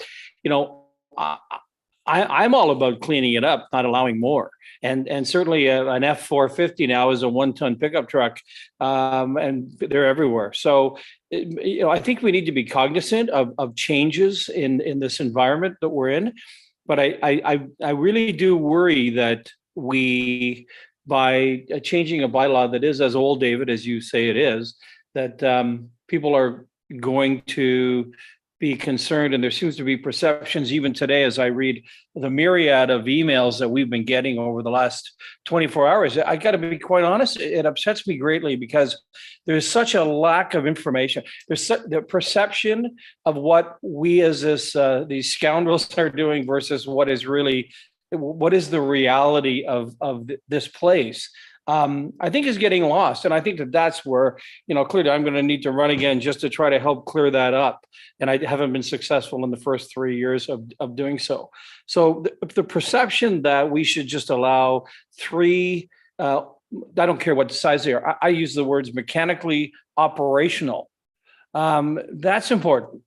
I'm all about cleaning it up, not allowing more. And certainly an F450 now is a 1-ton pickup truck, and they're everywhere. So, I think we need to be cognizant of changes in this environment that we're in. But I really do worry that we, by changing a bylaw that is as old, David, as you say it is, that people are going to be concerned, and there seems to be perceptions even today as I read the myriad of emails that we've been getting over the last 24 hours. I got to be quite honest, it upsets me greatly because there's such a lack of information. There's the perception of what we as these scoundrels are doing versus what is the reality of this place. I think is getting lost. And I think that's where, clearly I'm going to need to run again just to try to help clear that up. And I haven't been successful in the first 3 years of doing so. So the perception that we should just allow 3, I don't care what size they are. I use the words mechanically operational. That's important.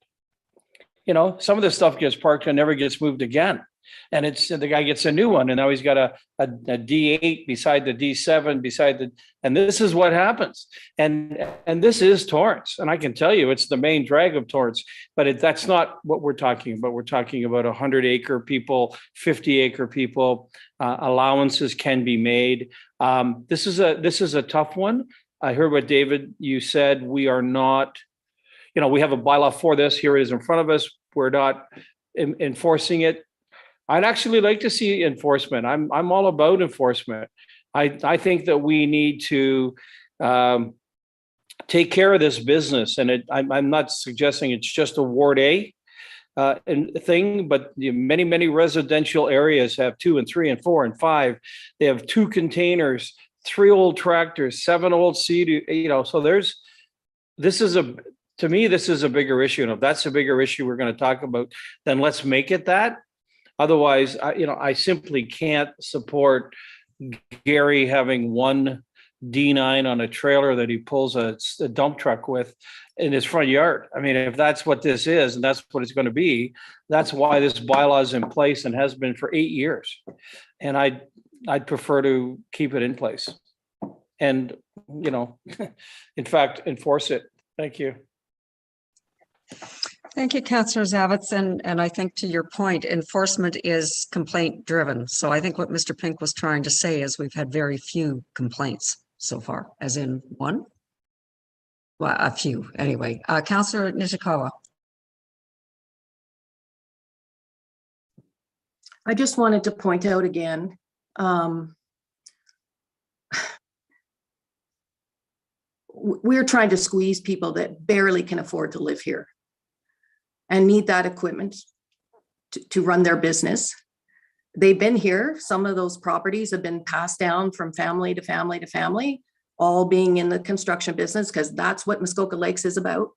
Some of this stuff gets parked and never gets moved again. And the guy gets a new one, and now he's got a D8 beside the D7 and this is what happens. And this is Torrance, and I can tell you it's the main drag of Torrance. But that's not what we're talking about. We're talking about 100-acre people, 50-acre people. Allowances can be made. This is a tough one. I heard what David you said. We are not. We have a bylaw for this. Here it is in front of us. We're not enforcing it. I'd actually like to see enforcement. I'm all about enforcement. I think that we need to take care of this business, and I'm not suggesting it's just a Ward A thing, but many residential areas have 2 and 3 and 4 and 5. They have 2 containers, 3 old tractors, 7 old seed. So to me, this is a bigger issue, and if that's a bigger issue we're going to talk about, then let's make it that. Otherwise, I simply can't support Gary having one D9 on a trailer that he pulls a dump truck with in his front yard. I mean, if that's what this is, and that's what it's going to be, that's why this bylaw is in place and has been for 8 years. And I'd prefer to keep it in place and, in fact, enforce it. Thank you. Thank you, Councillor Zavitz. And I think to your point, enforcement is complaint driven. So I think what Mr. Pink was trying to say is we've had very few complaints so far, as in one. Well, a few anyway. Councillor Nishikawa. I just wanted to point out again, we're trying to squeeze people that barely can afford to live here and need that equipment to run their business. They've been here. Some of those properties have been passed down from family to family to family, all being in the construction business, because that's what Muskoka Lakes is about.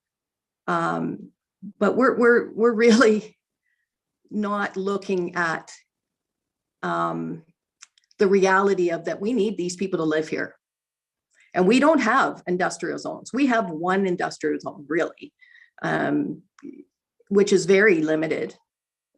But we're really not looking at the reality of that we need these people to live here. And we don't have industrial zones. We have one industrial zone, really, which is very limited,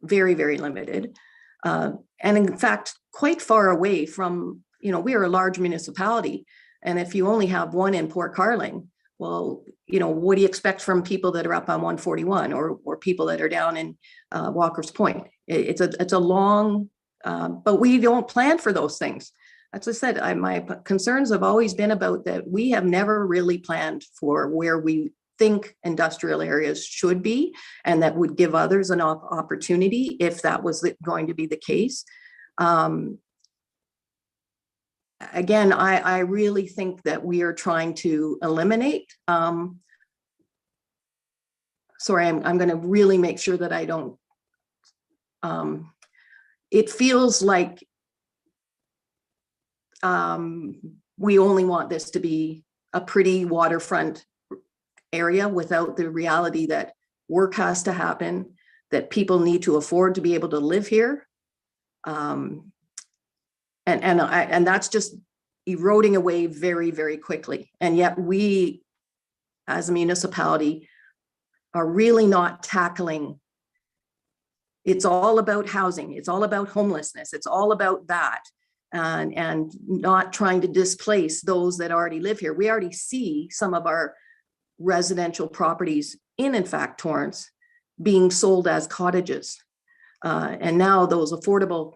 very, very limited. And in fact, quite far away from, we are a large municipality. And if you only have one in Port Carling, well, what do you expect from people that are up on 141 or people that are down in Walker's Point? It's a long, but we don't plan for those things. As I said, my concerns have always been about that we have never really planned for where we think industrial areas should be, and that would give others an opportunity if that was going to be the case. Again, I really think that we are trying to eliminate. Sorry, I'm going to really make sure that I don't. It feels like we only want this to be a pretty waterfront area without the reality that work has to happen, that people need to afford to be able to live here. And that's just eroding away very, very quickly. And yet we, as a municipality, are really not tackling It's all about housing. It's all about homelessness. It's all about that. And not trying to displace those that already live here. We already see some of our residential properties in fact, Torrance being sold as cottages. And now those affordable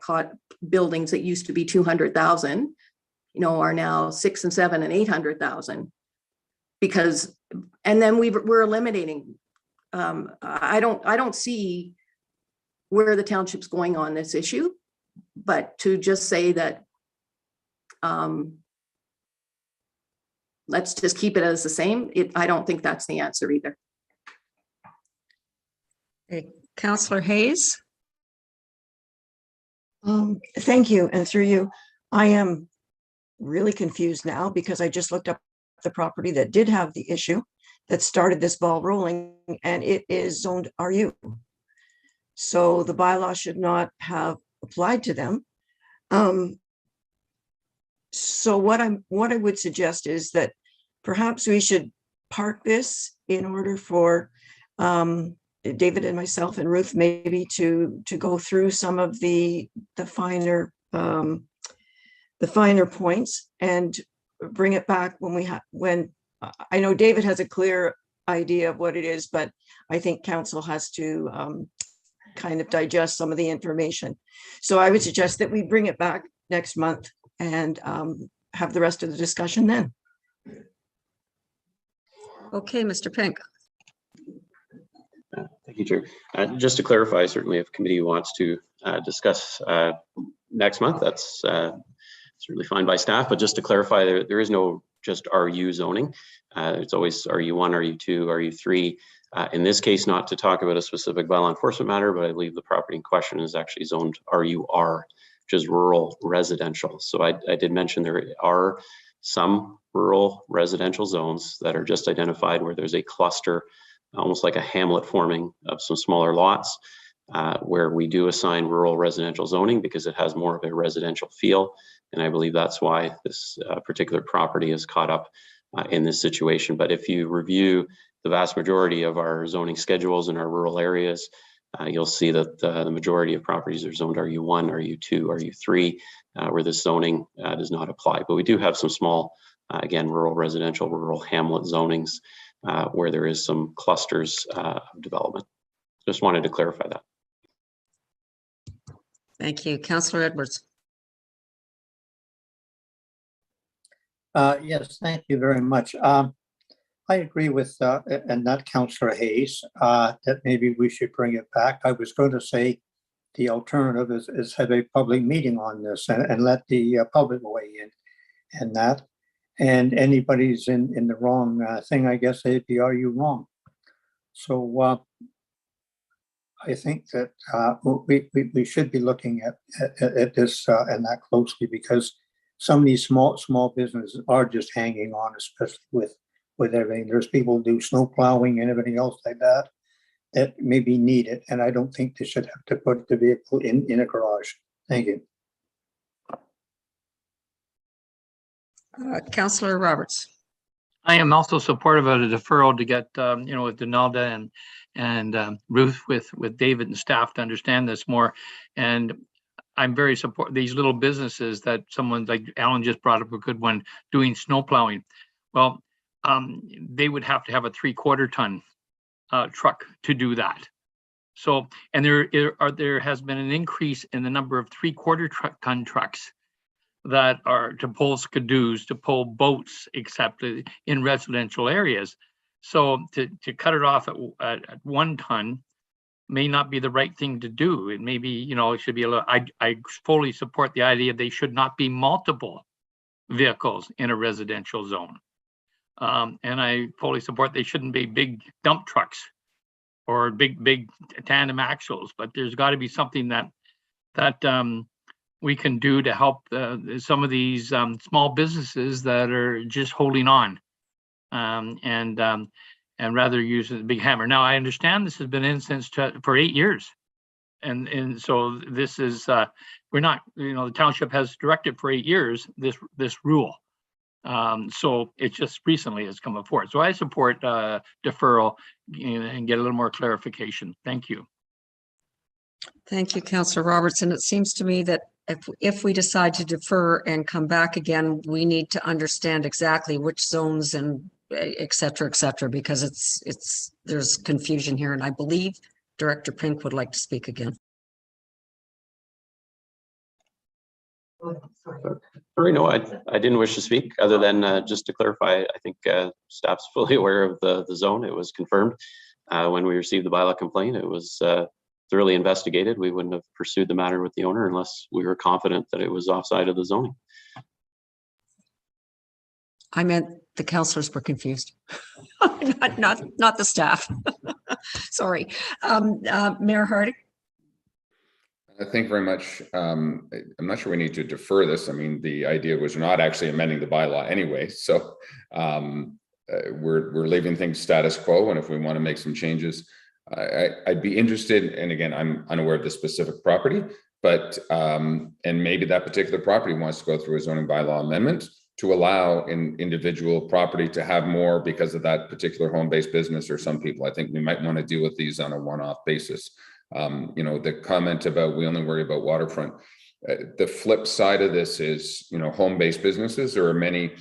buildings that used to be 200,000, are now 6 and 7 and 800,000. Because, and then we're eliminating. I don't see where the township's going on this issue, but to just say that let's just keep it as the same. I don't think that's the answer either. Okay. Councillor Hayes. Thank you. And through you, I am really confused now because I just looked up the property that did have the issue that started this ball rolling, and it is zoned RU. So the bylaw should not have applied to them. So what I would suggest is that perhaps we should park this in order for David and myself and Ruth maybe to go through some of the finer points and bring it back when I know David has a clear idea of what it is, but I think council has to kind of digest some of the information. So I would suggest that we bring it back next month and have the rest of the discussion then. Okay, Mr. Pink. Thank you, Chair. Just to clarify, certainly if committee wants to discuss next month, that's certainly fine by staff, but just to clarify, there is no just RU zoning. It's always RU1, RU2, RU3. In this case, not to talk about a specific bylaw enforcement matter, but I believe the property in question is actually zoned RUR, which is rural residential. So I did mention there are some rural residential zones that are just identified where there's a cluster, almost like a hamlet forming of some smaller lots, where we do assign rural residential zoning because it has more of a residential feel. And I believe that's why this particular property is caught up in this situation. But if you review the vast majority of our zoning schedules in our rural areas, you'll see that the majority of properties are zoned RU1, RU2, RU3, where this zoning does not apply. But we do have some small, again, rural residential, rural hamlet zonings where there is some clusters of development. Just wanted to clarify that. Thank you. Councillor Edwards. Yes, thank you very much. I agree with, and not Councillor Hayes, that maybe we should bring it back. I was going to say the alternative is have a public meeting on this and let the public weigh in and that. And anybody's in the wrong thing, I guess they'd be, are you wrong? So I think that we should be looking at this and that closely, because some of these small businesses are just hanging on, especially with everything. There's people who do snow plowing and everything else like that maybe need it, and I don't think they should have to put the vehicle in a garage. Thank you. Councillor Roberts. I am also supportive of the deferral to get, with Donalda and Ruth with David and staff to understand this more. And I'm very supportive these little businesses that someone like Alan just brought up a good one, doing snow plowing. Well, they would have to have a 3/4 ton truck to do that. So, and there has been an increase in the number of 3/4 ton trucks that are to pull skidoos, to pull boats, except in residential areas. So to cut it off at 1 ton may not be the right thing to do. It may be, it should be I fully support the idea they should not be multiple vehicles in a residential zone. And I fully support they shouldn't be big dump trucks or big tandem axles, but there's got to be something that we can do to help some of these small businesses that are just holding on and rather use the big hammer. Now, I understand this has been in since for 8 years. And so this is, we're not, the township has directed for 8 years, this rule. So it just recently has come forward. So I support deferral and get a little more clarification. Thank you. Thank you, Councillor Robertson. It seems to me that if we decide to defer and come back again, we need to understand exactly which zones and et cetera, because there's confusion here. And I believe Director Pink would like to speak again. Sorry, no, I didn't wish to speak other than just to clarify. I think staff's fully aware of the zone. It was confirmed when we received the bylaw complaint. It was thoroughly investigated. We wouldn't have pursued the matter with the owner unless we were confident that it was offside of the zoning. I meant the councillors were confused, not the staff. Sorry, Mayor Hardy. Thank you very much. I'm not sure we need to defer this. I mean, the idea was not actually amending the bylaw anyway, so we're leaving things status quo. And if we want to make some changes, I'd be interested. And again, I'm unaware of the specific property, but and maybe that particular property wants to go through a zoning bylaw amendment to allow an individual property to have more because of that particular home-based business or some people. I think we might want to deal with these on a one-off basis. You know, the comment about we only worry about waterfront. The flip side of this is, you know, home-based businesses. There are many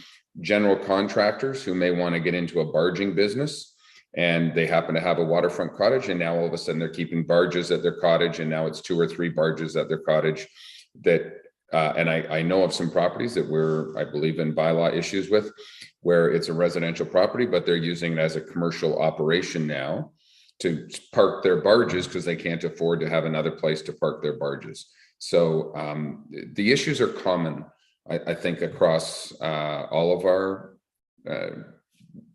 general contractors who may want to get into a barging business, and they happen to have a waterfront cottage, and now all of a sudden they're keeping barges at their cottage, and now it's 2 or 3 barges at their cottage. That and I know of some properties that I believe in bylaw issues with, where it's a residential property, but they're using it as a commercial operation now to park their barges because they can't afford to have another place to park their barges. So the issues are common, I think, across all of our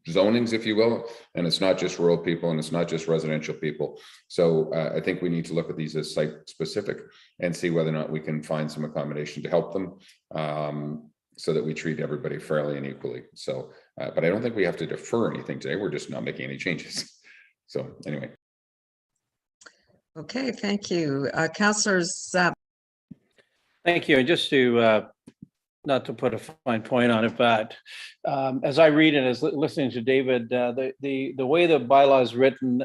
zonings, if you will, and it's not just rural people and it's not just residential people. So I think we need to look at these as site specific and see whether or not we can find some accommodation to help them so that we treat everybody fairly and equally. So, but I don't think we have to defer anything today. We're just not making any changes. So anyway. Okay, thank you. Councillors. Thank you. And just to, not to put a fine point on it, but as I read and as listening to David, the way the bylaw is written,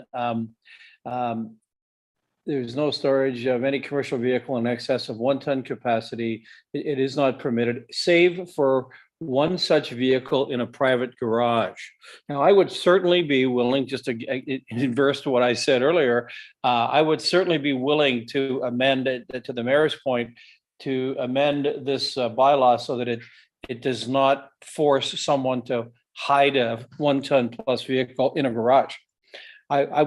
there's no storage of any commercial vehicle in excess of 1 ton capacity. It is not permitted, save for one such vehicle in a private garage. Now, I would certainly be willing, just to inverse to what I said earlier, I would certainly be willing to amend it, to the mayor's point, to amend this bylaw so that it does not force someone to hide a 1 ton plus vehicle in a garage. I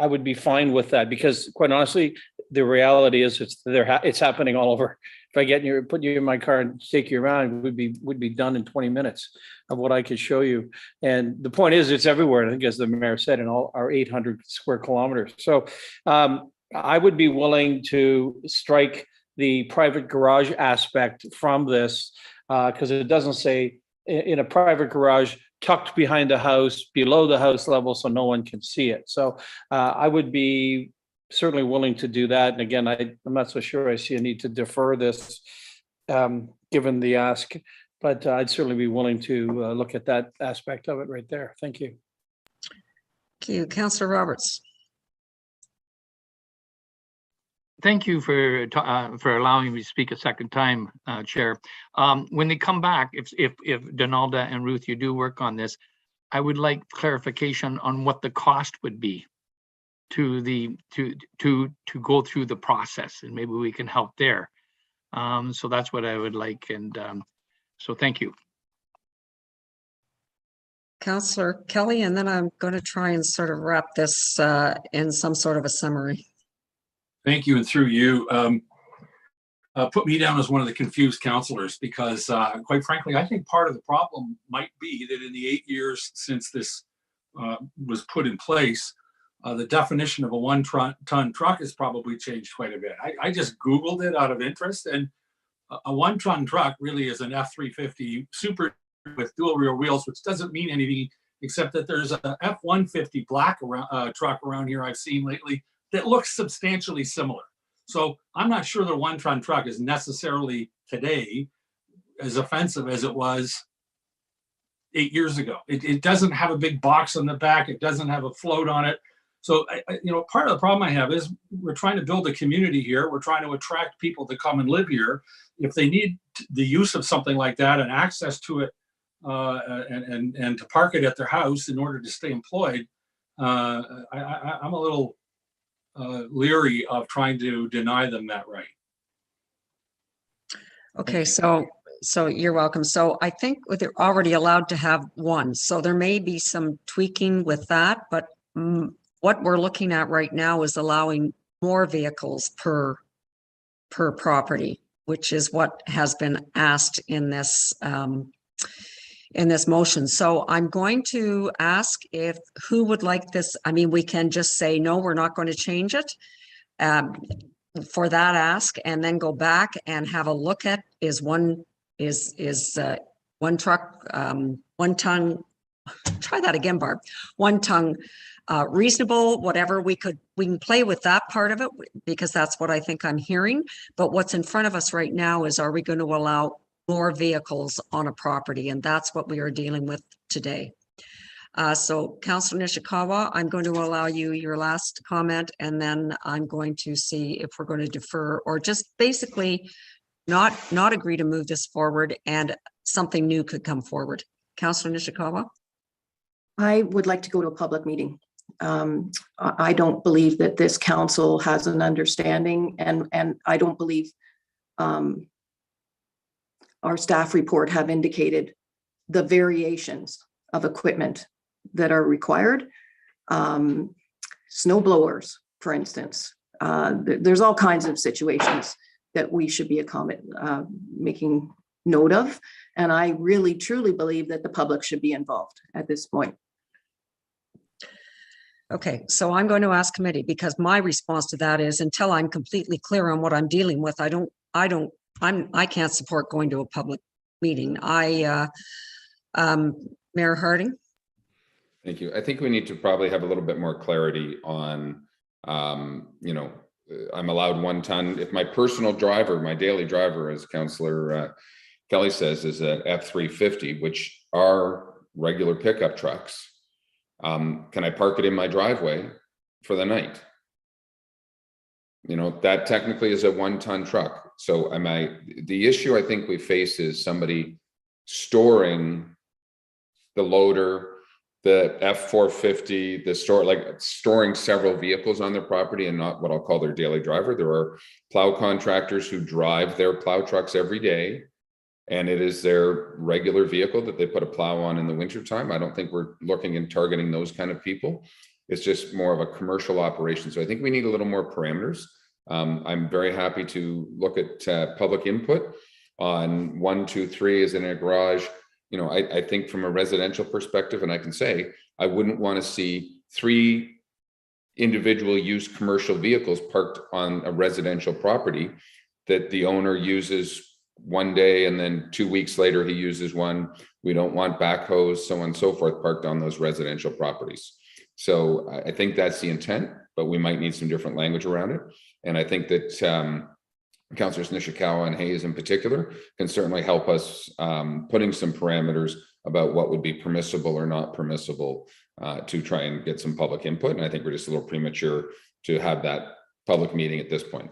would be fine with that, because quite honestly, the reality is it's happening all over. If I put you in my car and take you around, would be done in 20 minutes of what I could show you. And the point is, it's everywhere. I think, as the mayor said, in all our 800 square kilometers. So I would be willing to strike the private garage aspect from this, because it doesn't say in a private garage tucked behind the house, below the house level, so no one can see it. So I would be certainly willing to do that. And again, I'm not so sure I see a need to defer this, given the ask, but I'd certainly be willing to look at that aspect of it right there. Thank you. Thank you. Councillor Roberts. Thank you for allowing me to speak a second time, Chair. When they come back, if Donalda and Ruth, you do work on this, I would like clarification on what the cost would be to go through the process, and maybe we can help there. So that's what I would like, and so thank you. Councillor Kelly, and then I'm going to try and sort of wrap this in some sort of a summary. Thank you, and through you, put me down as one of the confused councillors, because quite frankly, I think part of the problem might be that in the 8 years since this was put in place, the definition of a 1 ton truck has probably changed quite a bit. I just Googled it out of interest, and a 1 ton truck really is an F-350 Super with dual rear wheels, which doesn't mean anything except that there's a F-150 black truck around here I've seen lately that looks substantially similar. So I'm not sure the 1 ton truck is necessarily today as offensive as it was 8 years ago. It doesn't have a big box on the back. It doesn't have a float on it. So, part of the problem I have is we're trying to build a community here. We're trying to attract people to come and live here. If they need the use of something like that and access to it and to park it at their house in order to stay employed, I'm a little leery of trying to deny them that right. Okay, so you're welcome. So I think they're already allowed to have one, so there may be some tweaking with that, but what we're looking at right now is allowing more vehicles per property, which is what has been asked in this motion. So I'm going to ask if who would like this. I mean, we can just say, no, we're not going to change it for that ask, and then go back and have a look at one truck, 1 ton. Try that again, Barb. 1 ton reasonable, whatever. We can play with that part of it, because that's what I think I'm hearing. But what's in front of us right now is, are we going to allow more vehicles on a property? And that's what we are dealing with today. So Councillor Nishikawa, I'm going to allow you your last comment, and then I'm going to see if we're going to defer or just basically not agree to move this forward, and something new could come forward. Councillor Nishikawa? I would like to go to a public meeting. I don't believe that this council has an understanding, and I don't believe our staff report have indicated the variations of equipment that are required. Snow blowers, for instance. There's all kinds of situations that we should be making note of. And I really, truly believe that the public should be involved at this point. Okay, so I'm going to ask committee, because my response to that is, until I'm completely clear on what I'm dealing with, I can't support going to a public meeting. Mayor Harding? Thank you. I think we need to probably have a little bit more clarity on, I'm allowed 1 ton. If my personal driver, my daily driver, as Councillor Kelly says, is an F-350, which are regular pickup trucks, can I park it in my driveway for the night? That technically is a 1 ton truck. So the issue I think we face is somebody storing the loader, the F-450, storing several vehicles on their property and not what I'll call their daily driver. There are plow contractors who drive their plow trucks every day, and it is their regular vehicle that they put a plow on in the wintertime. I don't think we're looking and targeting those kind of people. It's just more of a commercial operation. So I think we need a little more parameters. I'm very happy to look at public input on 1, 2, 3 is in a garage. I think from a residential perspective, and I can say, I wouldn't want to see 3 individual use commercial vehicles parked on a residential property that the owner uses one day and then 2 weeks later he uses one. We don't want backhoes, so on and so forth, parked on those residential properties. So I think that's the intent, but we might need some different language around it. And I think that Councillors Nishikawa and Hayes in particular can certainly help us putting some parameters about what would be permissible or not permissible to try and get some public input. And I think we're just a little premature to have that public meeting at this point.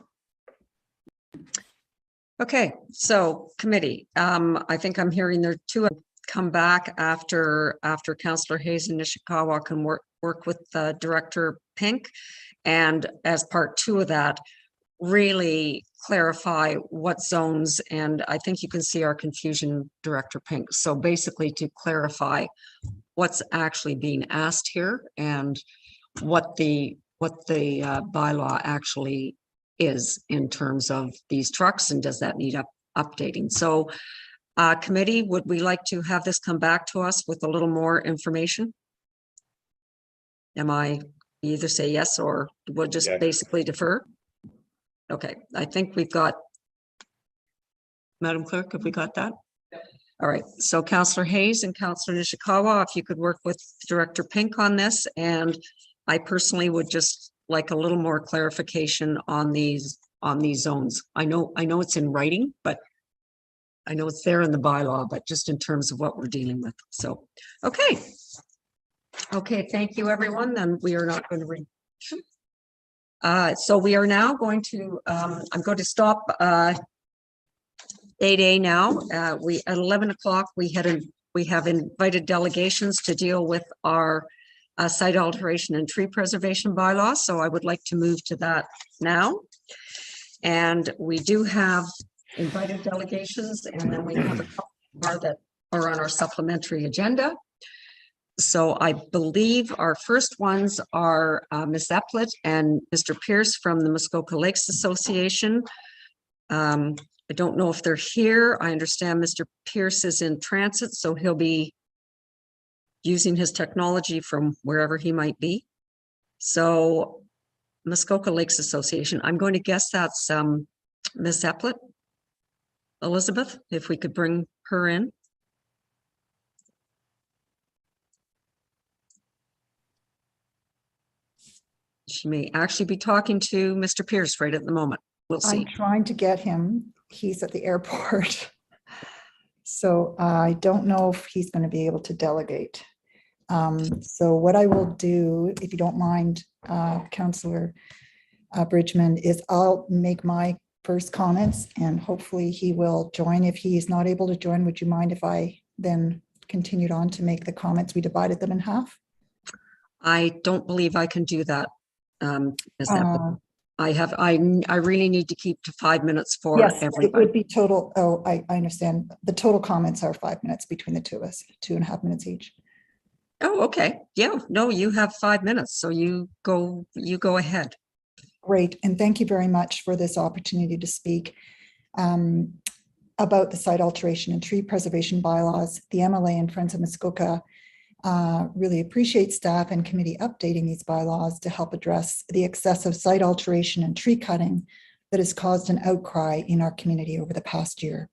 Okay, so committee, I think I'm hearing there two come back after Councillor Hayes and Nishikawa can work with Director Pink, and as part 2 of that, really clarify what zones, and I think you can see our confusion, Director Pink. So basically to clarify what's actually being asked here and what the bylaw actually is in terms of these trucks, and does that need updating. So committee, would we like to have this come back to us with a little more information? Either say yes, or we'll just basically defer? Okay, I think we've got, Madam Clerk, have we got that? All right, so Councillor Hayes and Councillor Nishikawa, if you could work with Director Pink on this, and I personally would just like a little more clarification on these zones. I know it's in writing, but I know it's there in the bylaw, but just in terms of what we're dealing with. So, okay, thank you, everyone. Then we are not going to So we are now going to, I'm going to stop 8A now. At 11 o'clock, we have invited delegations to deal with our site alteration and tree preservation bylaws. So I would like to move to that now. And we do have invited delegations, and then we have a couple more that are on our supplementary agenda. So I believe our first ones are Ms. Eplett and Mr. Pearce from the Muskoka Lakes Association. I don't know if they're here. I understand Mr. Pearce is in transit, so he'll be using his technology from wherever he might be. So Muskoka Lakes Association, I'm going to guess that's Ms. Eplett. Elizabeth, if we could bring her in. She may actually be talking to Mr. Pearce right at the moment. We'll see. I'm trying to get him. He's at the airport. So I don't know if he's going to be able to delegate. So what I will do, if you don't mind, Councillor Bridgman, is I'll make my first comments and hopefully he will join. If he is not able to join, would you mind if I then continued on to make the comments? We divided them in half. I don't believe I can do that. I really need to keep to 5 minutes for yes, everybody. it would be total. Oh, I understand. The total comments are 5 minutes between the two of us, 2.5 minutes each. Oh, okay. Yeah, no, you have 5 minutes. So you go ahead. Great. And thank you very much for this opportunity to speak about the site alteration and tree preservation bylaws. The MLA and Friends of Muskoka really appreciate staff and committee updating these bylaws to help address the excessive site alteration and tree cutting that has caused an outcry in our community over the past year.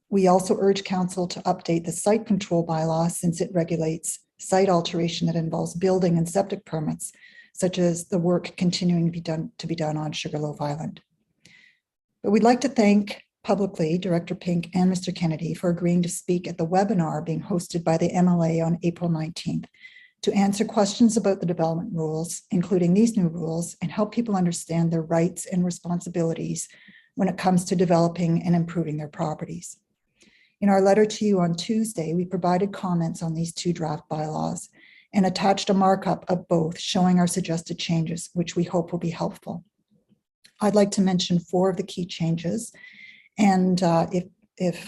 We also urge Council to update the site control bylaw since it regulates site alteration that involves building and septic permits, such as the work continuing to be done on Sugarloaf Island. But we'd like to thank publicly Director Pink and Mr. Kennedy for agreeing to speak at the webinar being hosted by the MLA on April 19th to answer questions about the development rules, including these new rules, and help people understand their rights and responsibilities when it comes to developing and improving their properties. In our letter to you on Tuesday, we provided comments on these two draft bylaws and attached a markup of both showing our suggested changes, which we hope will be helpful. I'd like to mention 4 of the key changes. And if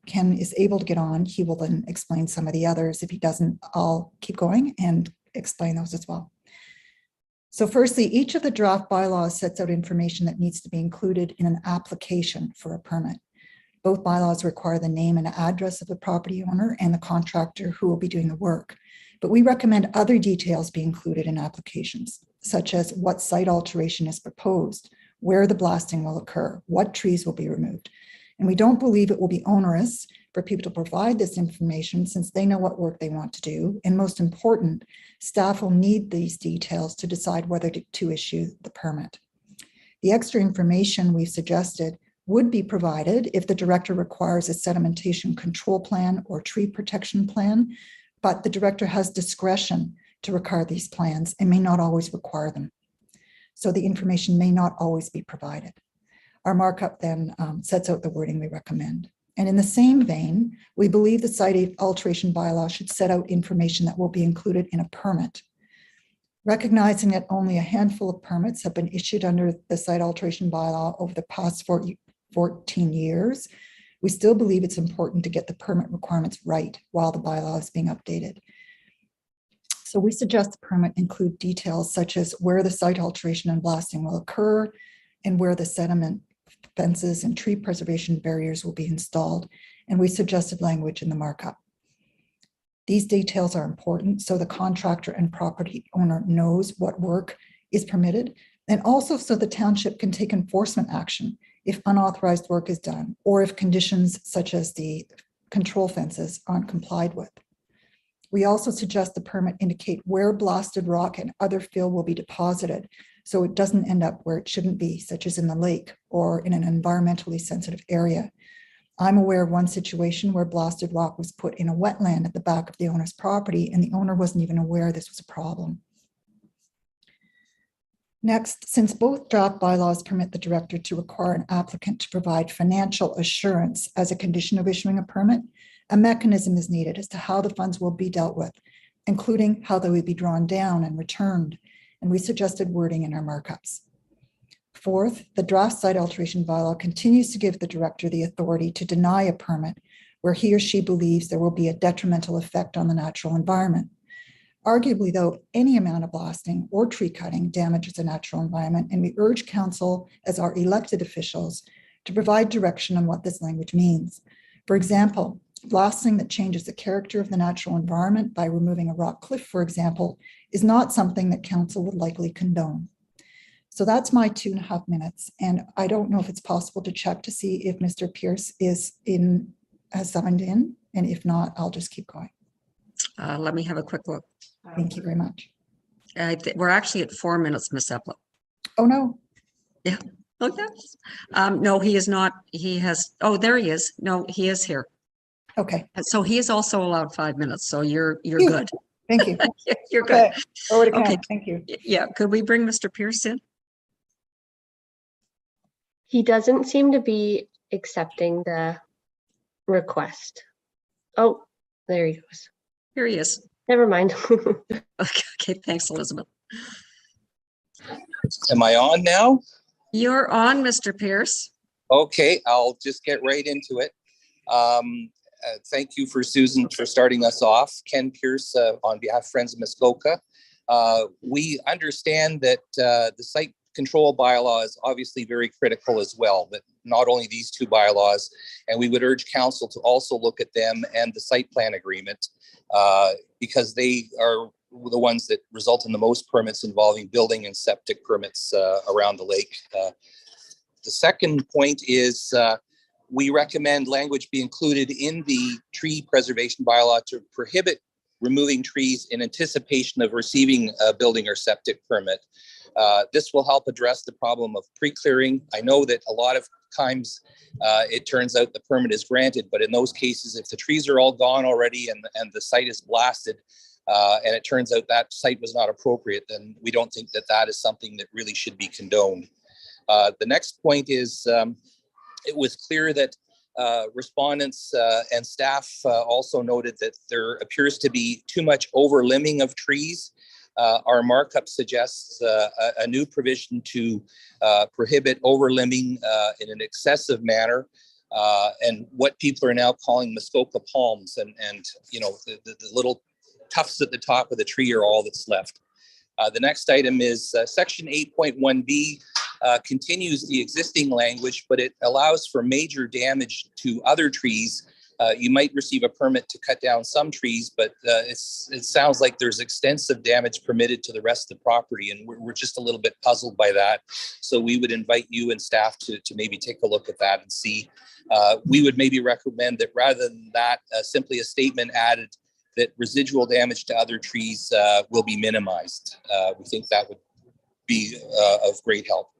Ken is able to get on, he will then explain some of the others. If he doesn't, I'll keep going and explain those as well. So firstly, each of the draft bylaws sets out information that needs to be included in an application for a permit. Both bylaws require the name and address of the property owner and the contractor who will be doing the work. But we recommend other details be included in applications, such as what site alteration is proposed, where the blasting will occur, what trees will be removed. And we don't believe it will be onerous for people to provide this information since they know what work they want to do. And most important, staff will need these details to decide whether to issue the permit. The extra information we've suggested would be provided if the director requires a sedimentation control plan or tree protection plan, but the director has discretion to require these plans and may not always require them. So the information may not always be provided. Our markup then sets out the wording we recommend. And in the same vein, we believe the site alteration bylaw should set out information that will be included in a permit. Recognizing that only a handful of permits have been issued under the site alteration bylaw over the past 14 years, we still believe it's important to get the permit requirements right while the bylaw is being updated. So we suggest the permit include details such as where the site alteration and blasting will occur and where the sediment fences and tree preservation barriers will be installed. And we suggested language in the markup. These details are important so the contractor and property owner knows what work is permitted, and also so the township can take enforcement action if unauthorized work is done or if conditions such as the control fences aren't complied with. We also suggest the permit indicate where blasted rock and other fill will be deposited so it doesn't end up where it shouldn't be, such as in the lake or in an environmentally sensitive area. I'm aware of one situation where blasted rock was put in a wetland at the back of the owner's property and the owner wasn't even aware this was a problem. Next, since both draft bylaws permit the director to require an applicant to provide financial assurance as a condition of issuing a permit, a mechanism is needed as to how the funds will be dealt with, including how they will be drawn down and returned, and we suggested wording in our markups. Fourth, the draft site alteration bylaw continues to give the director the authority to deny a permit where he or she believes there will be a detrimental effect on the natural environment. Arguably, though, any amount of blasting or tree cutting damages the natural environment, and we urge council as our elected officials to provide direction on what this language means. For example, blasting that changes the character of the natural environment by removing a rock cliff, for example, is not something that council would likely condone. So that's my 2.5 minutes. And I don't know if it's possible to check to see if Mr. Pearce has signed in. And if not, I'll just keep going. Let me have a quick look. Thank you very much. We're actually at 4 minutes, Miss Eplett. Oh, no. Yeah. Oh, yes. No, he is not. He has, oh, there he is. No, he is here. Okay. So he is also allowed 5 minutes. So you're Phew. good. Thank you. You're Okay. good. Forward to Okay. count. Thank you. Yeah. Could we bring Mr. Pearce in? He doesn't seem to be accepting the request. Oh, there he goes. Here he is. Never mind. Okay. Thanks, Elizabeth. Am I on now? You're on, Mr. Pearce. Okay, I'll just get right into it. Thank you for Susan for starting us off. Ken Pearce on behalf of Friends of Muskoka. We understand that the site control bylaw is obviously very critical as well, but not only these two bylaws, and we would urge council to also look at them and the site plan agreement because they are the ones that result in the most permits involving building and septic permits around the lake. The second point is we recommend language be included in the tree preservation bylaw to prohibit removing trees in anticipation of receiving a building or septic permit. This will help address the problem of pre-clearing. I know that a lot of times it turns out the permit is granted, but in those cases, if the trees are all gone already and the site is blasted, and it turns out that site was not appropriate, then we don't think that that is something that really should be condoned. The next point is it was clear that respondents and staff also noted that there appears to be too much overlimbing of trees. Our markup suggests a new provision to prohibit overlimbing in an excessive manner and what people are now calling Muskoka palms, and you know the little tufts at the top of the tree are all that's left. The next item is section 8.1b continues the existing language, but it allows for major damage to other trees. You might receive a permit to cut down some trees, but it sounds like there's extensive damage permitted to the rest of the property, and we're just a little bit puzzled by that. So we would invite you and staff to maybe take a look at that and see. We would maybe recommend that rather than that, simply a statement added that residual damage to other trees will be minimized. We think that would be of great help.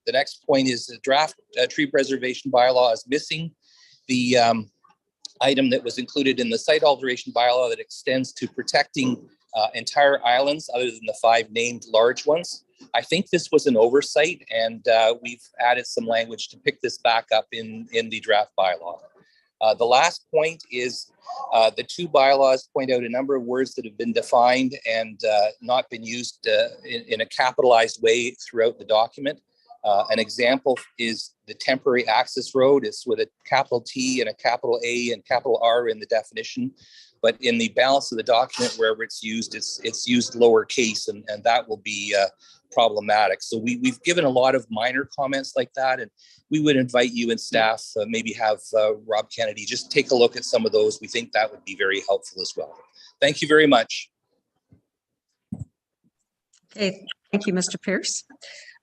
The next point is the draft tree preservation bylaw is missing the item that was included in the site alteration bylaw that extends to protecting entire islands other than the 5 named large ones. I think this was an oversight, and we've added some language to pick this back up in the draft bylaw. The last point is the 2 bylaws point out a number of words that have been defined and not been used in a capitalized way throughout the document. An example is the temporary access road. It's with a capital T and a capital A and capital R in the definition. But in the balance of the document, wherever it's used lowercase, and that will be problematic. So we've given a lot of minor comments like that, and we would invite you and staff, maybe have Rob Kennedy just take a look at some of those. We think that would be very helpful as well. Thank you very much. Okay, thank you, Mr. Pearce.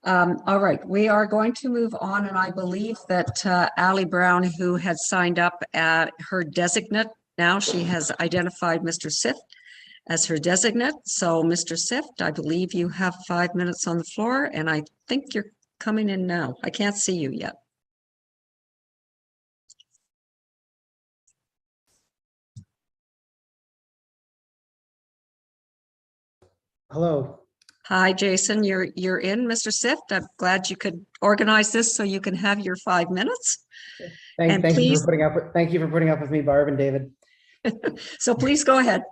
All right, we are going to move on, and I believe that Ali Brown, who had signed up at her designate, now she has identified Mr. Sift as her designate. So Mr. Sift, I believe you have 5 minutes on the floor, and I think you're coming in now. I can't see you yet. Hello. Hi, Jason, you're in, Mr. Sift. I'm glad you could organize this so you can have your 5 minutes. And Thank you please, for putting up with me, Barb and David. so please go ahead.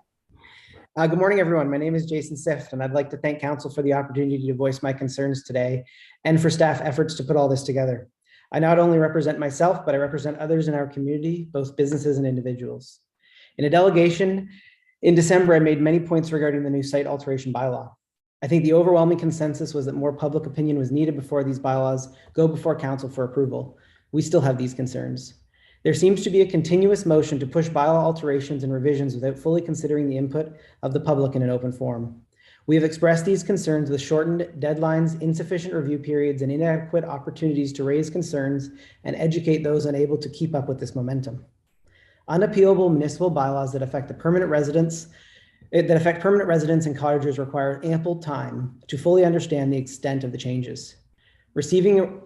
Good morning, everyone. My name is Jason Sift, and I'd like to thank council for the opportunity to voice my concerns today and for staff efforts to put all this together. I not only represent myself, but I represent others in our community, both businesses and individuals. In a delegation in December, I made many points regarding the new site alteration bylaw. I think the overwhelming consensus was that more public opinion was needed before these bylaws go before council for approval. We still have these concerns. There seems to be a continuous motion to push bylaw alterations and revisions without fully considering the input of the public in an open forum. We have expressed these concerns with shortened deadlines, insufficient review periods, and inadequate opportunities to raise concerns and educate those unable to keep up with this momentum. Unappealable municipal bylaws that affect permanent residents and cottagers require ample time to fully understand the extent of the changes. Receiving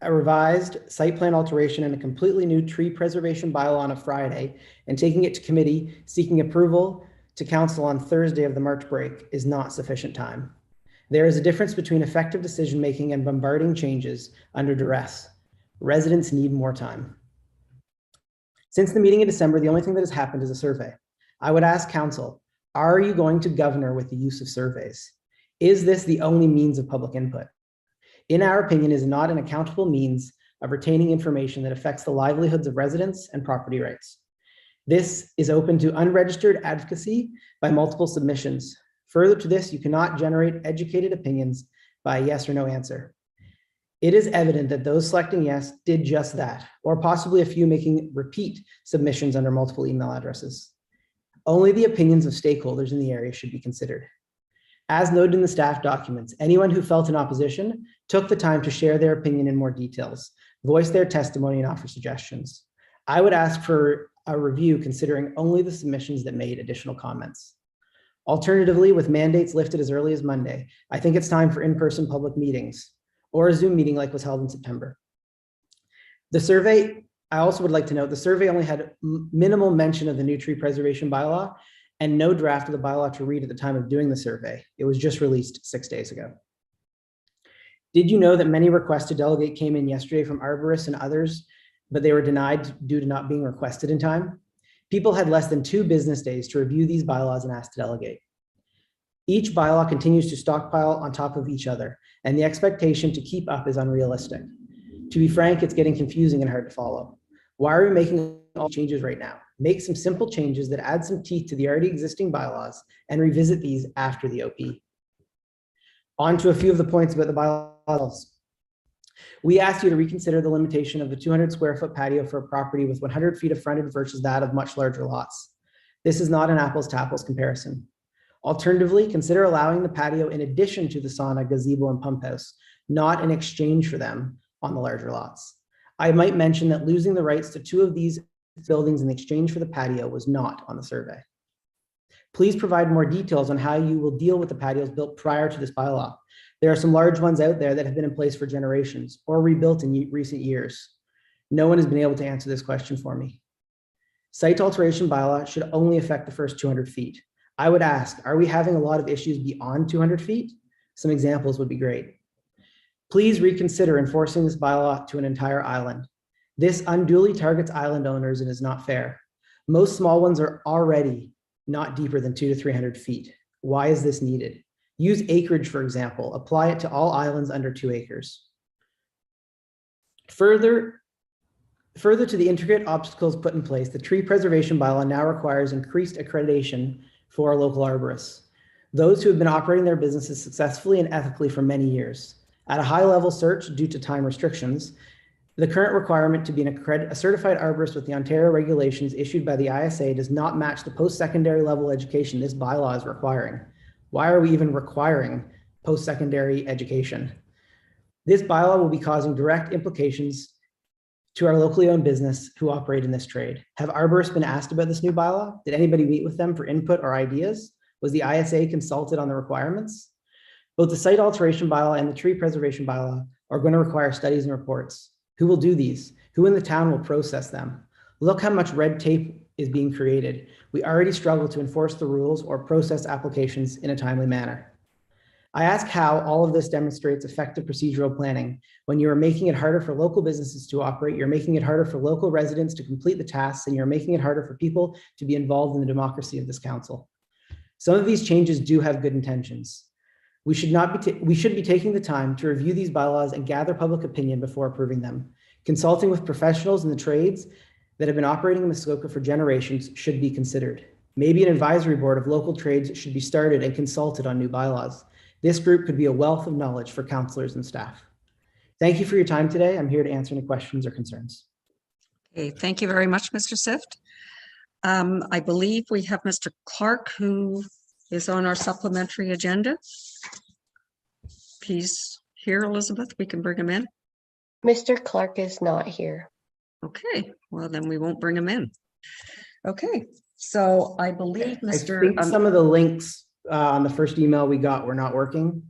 a revised site plan alteration and a completely new tree preservation bylaw on a Friday and taking it to committee, seeking approval to council on Thursday of the March break is not sufficient time. There is a difference between effective decision-making and bombarding changes under duress. Residents need more time. Since the meeting in December, the only thing that has happened is a survey. I would ask council, are you going to governor with the use of surveys? Is this the only means of public input? In our opinion, is not an accountable means of retaining information that affects the livelihoods of residents and property rights. This is open to unregistered advocacy by multiple submissions. Further to this, you cannot generate educated opinions by a yes or no answer. It is evident that those selecting yes did just that, or possibly a few making repeat submissions under multiple email addresses. Only the opinions of stakeholders in the area should be considered. As noted in the staff documents, anyone who felt in opposition took the time to share their opinion in more details, voice their testimony, and offer suggestions. I would ask for a review considering only the submissions that made additional comments. Alternatively, with mandates lifted as early as Monday, I think it's time for in-person public meetings or a Zoom meeting like was held in September. The survey, I also would like to note, the survey only had minimal mention of the new tree preservation bylaw and no draft of the bylaw to read at the time of doing the survey. It was just released 6 days ago. Did you know that many requests to delegate came in yesterday from arborists and others, but they were denied due to not being requested in time? People had less than 2 business days to review these bylaws and ask to delegate. Each bylaw continues to stockpile on top of each other, and the expectation to keep up is unrealistic. To be frank, it's getting confusing and hard to follow. Why are we making all changes right now? Make some simple changes that add some teeth to the already existing bylaws and revisit these after the OP. On to a few of the points about the bylaws. We asked you to reconsider the limitation of the 200 square foot patio for a property with 100 feet of frontage versus that of much larger lots. This is not an apples to apples comparison. Alternatively, consider allowing the patio in addition to the sauna, gazebo, and pump house, not in exchange for them on the larger lots. I might mention that losing the rights to 2 of these buildings in exchange for the patio was not on the survey. Please provide more details on how you will deal with the patios built prior to this bylaw. There are some large ones out there that have been in place for generations or rebuilt in recent years. No one has been able to answer this question for me. Site alteration bylaw should only affect the first 200 feet. I would ask, are we having a lot of issues beyond 200 feet? Some examples would be great. Please reconsider enforcing this bylaw to an entire island. This unduly targets island owners and is not fair. Most small ones are already not deeper than 200 to 300 feet. Why is this needed? Use acreage, for example. Apply it to all islands under 2 acres. Further to the intricate obstacles put in place, the tree preservation bylaw now requires increased accreditation for local arborists, those who have been operating their businesses successfully and ethically for many years. At a high level search due to time restrictions, the current requirement to be a certified arborist with the Ontario regulations issued by the ISA does not match the post-secondary level education this bylaw is requiring. Why are we even requiring post-secondary education? This bylaw will be causing direct implications to our locally owned business who operate in this trade. Have arborists been asked about this new bylaw? Did anybody meet with them for input or ideas? Was the ISA consulted on the requirements? Both the site alteration bylaw and the tree preservation bylaw are going to require studies and reports. Who will do these? Who in the town will process them? Look how much red tape is being created. We already struggle to enforce the rules or process applications in a timely manner. I ask how all of this demonstrates effective procedural planning. When you are making it harder for local businesses to operate, you're making it harder for local residents to complete the tasks, and you're making it harder for people to be involved in the democracy of this council. Some of these changes do have good intentions. We should be taking the time to review these bylaws and gather public opinion before approving them. Consulting with professionals in the trades that have been operating in Muskoka for generations should be considered. Maybe an advisory board of local trades should be started and consulted on new bylaws. This group could be a wealth of knowledge for councillors and staff. Thank you for your time today. I'm here to answer any questions or concerns. Okay, thank you very much, Mr. Sift. I believe we have Mr. Clark, who is on our supplementary agenda. He's here, Elizabeth. We can bring him in. Mr. Clark is not here. Okay, well, then we won't bring him in. Okay, so I believe I Mr. think some of the links on the first email we got were not working.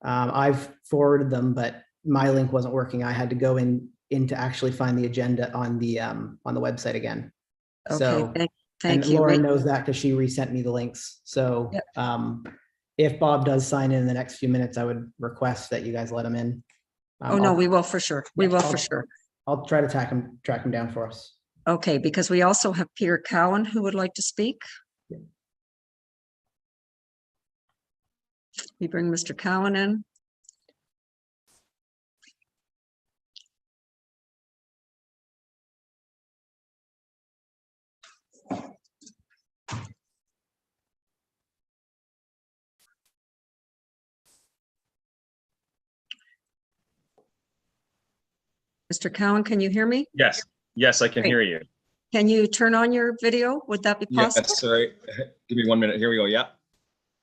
I've forwarded them, but my link wasn't working. I had to go in to actually find the agenda on the website again. So, thank and you. Lauren knows that because she resent me the links. So if Bob does sign in the next few minutes, I would request that you guys let him in. Oh, no, we will for sure. We will for sure. I'll try to track him down for us. Okay, because we also have Peter Cowan who would like to speak. We bring Mr. Cowan in. Mr. Cowan, can you hear me? Yes, yes, I can hear you. Can you turn on your video? Would that be possible? Yes, sorry. Give me 1 minute. Here we go. Yeah.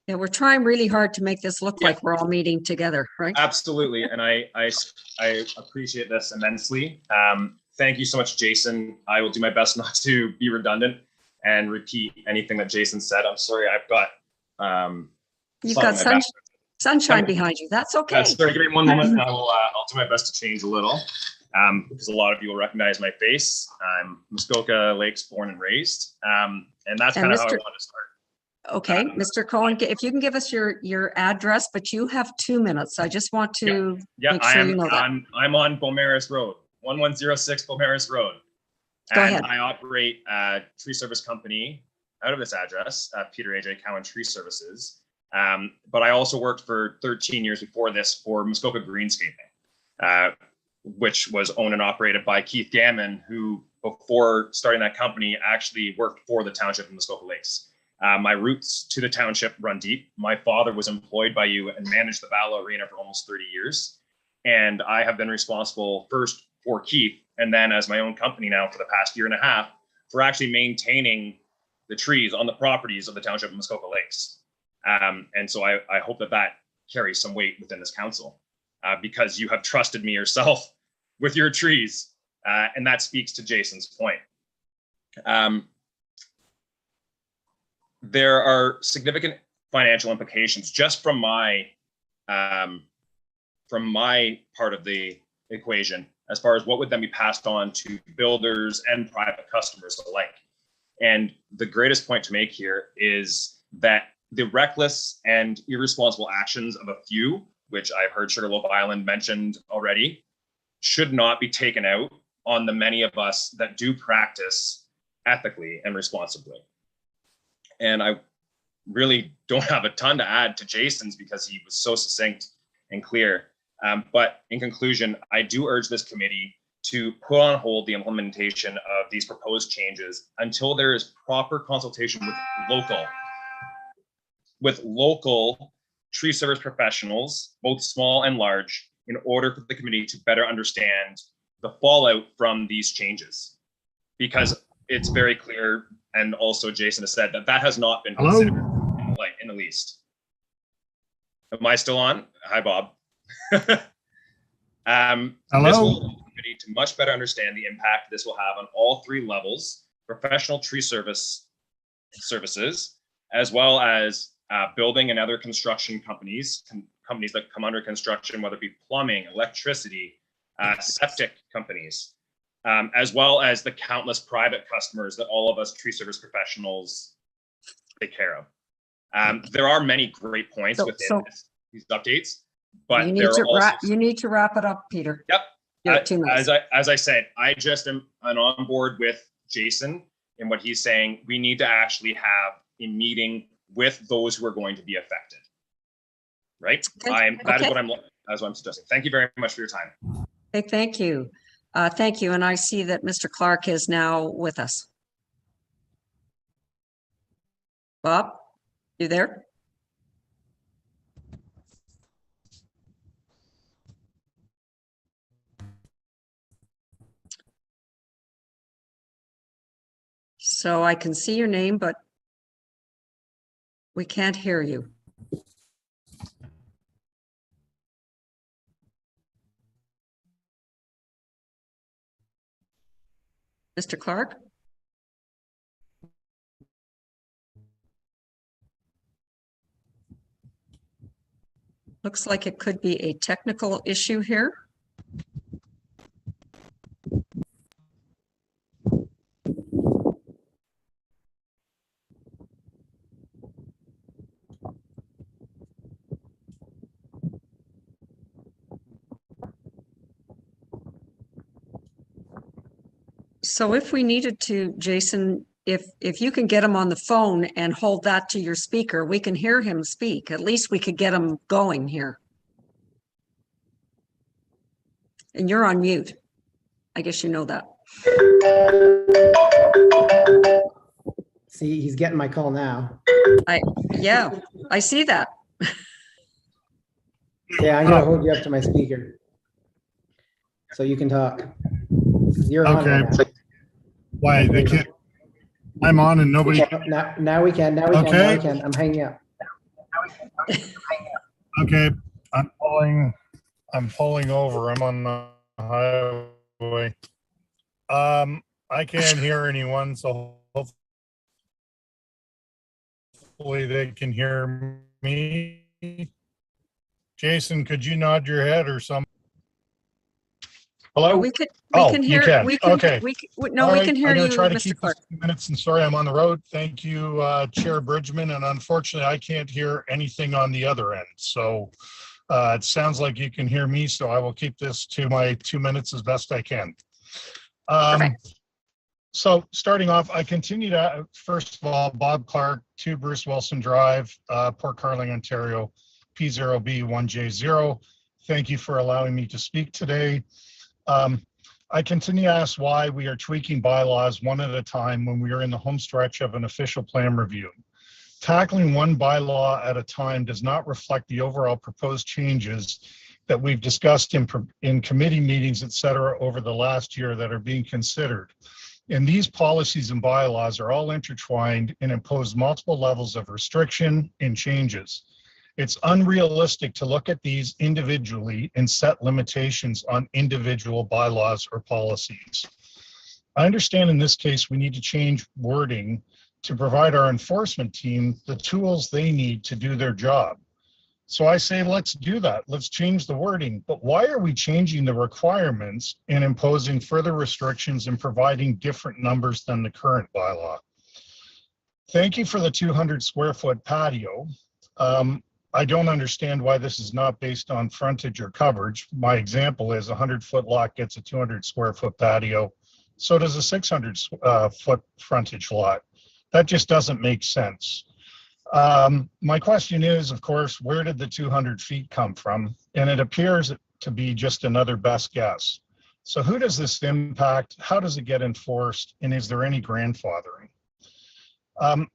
Yeah, we're trying really hard to make this look like we're all meeting together, right? Absolutely, and I appreciate this immensely. Thank you so much, Jason. I will do my best not to be redundant and repeat anything that Jason said. I'm sorry, I've got you've got sunshine behind you. That's okay. Sorry, give me 1 moment, and I'll do my best to change a little. Because a lot of you will recognize my face. I'm Muskoka Lakes born and raised, and that's kind of how I want to start. Okay, Mr. Cohen, if you can give us your address, but you have 2 minutes. I just want to make sure you know that. I'm on Beaumaris Road, 1106 Beaumaris Road. Go ahead. I operate a tree service company out of this address, Peter A.J. Cowan Tree Services. But I also worked for 13 years before this for Muskoka Greenscaping, which was owned and operated by Keith Gammon, who before starting that company actually worked for the township of Muskoka Lakes. My roots to the township run deep. My father was employed by you and managed the Vella Arena for almost 30 years. And I have been responsible first for Keith, and then as my own company now for the past 1.5 years, for actually maintaining the trees on the properties of the township of Muskoka Lakes. And so I hope that carries some weight within this council, because you have trusted me yourself with your trees. And that speaks to Jason's point. There are significant financial implications just from my part of the equation, as far as what would then be passed on to builders and private customers alike. And the greatest point to make here is that the reckless and irresponsible actions of a few, which I've heard Sugarloaf Island mentioned already, should not be taken out on the many of us that do practice ethically and responsibly. And I really don't have a ton to add to Jason's because he was so succinct and clear. But in conclusion, I do urge this committee to put on hold the implementation of these proposed changes until there is proper consultation with local tree service professionals, both small and large, in order for the committee to better understand the fallout from these changes. Because it's very clear, and also Jason has said that has not been considered in the least. Am I still on? Hi, Bob. This will allow the committee to much better understand the impact this will have on all 3 levels: professional tree services, as well as building and other construction companies that come under construction, whether it be plumbing, electricity, septic companies, as well as the countless private customers that all of us tree service professionals take care of. There are many great points within this. these updates. But You need there to are also you need to wrap it up, Peter. Yep. You're at 2 minutes. As I said, I just am on board with Jason and what he's saying. We need to actually have a meeting with those who are going to be affected. Right? That's what I'm suggesting. Thank you very much for your time. Okay, thank you. Thank you. And I see that Mr. Clark is now with us. Bob, you there? So I can see your name, but we can't hear you. Mr. Clark? Looks like it could be a technical issue here. So if we needed to, Jason, if you can get him on the phone and hold that to your speaker, we can hear him speak. At least we could get him going here. And you're on mute. I guess you know that. See, he's getting my call now. Yeah, I see that. Yeah, I'm gonna hold you up to my speaker so you can talk. You're on right now. Why they can't? I'm on and nobody. Now we can. Now we can. Now we can. I'm hanging up. Okay, I'm pulling over. I'm on the highway. I can't hear anyone, so hopefully they can hear me. Jason, could you nod your head or something? Hello? We can hear. You can. Okay. We can hear you, try to Mr. keep Clark. this 2 minutes, and sorry I'm on the road. Thank you, Chair Bridgman, and unfortunately I can't hear anything on the other end. So it sounds like you can hear me, so I will keep this to my 2 minutes as best I can. So starting off, I continue to, first of all, Bob Clark, 2 Bruce Wilson Drive, Port Carling, Ontario, P0B1J0. Thank you for allowing me to speak today. I continue to ask why we are tweaking bylaws one at a time when we are in the home stretch of an official plan review. Tackling one bylaw at a time does not reflect the overall proposed changes that we've discussed in committee meetings, et cetera, over the last year that are being considered. And these policies and bylaws are all intertwined and impose multiple levels of restriction and changes. It's unrealistic to look at these individually and set limitations on individual bylaws or policies. I understand in this case we need to change wording to provide our enforcement team the tools they need to do their job. So I say, let's do that. Let's change the wording. But why are we changing the requirements and imposing further restrictions and providing different numbers than the current bylaw? Thank you for the 200 square foot patio. I don't understand why this is not based on frontage or coverage. My example is a 100-foot lot gets a 200 square foot patio. So does a 600 foot frontage lot. That just doesn't make sense. My question is, of course, where did the 200 feet come from? And it appears to be just another best guess. So who does this impact? How does it get enforced? And is there any grandfathering?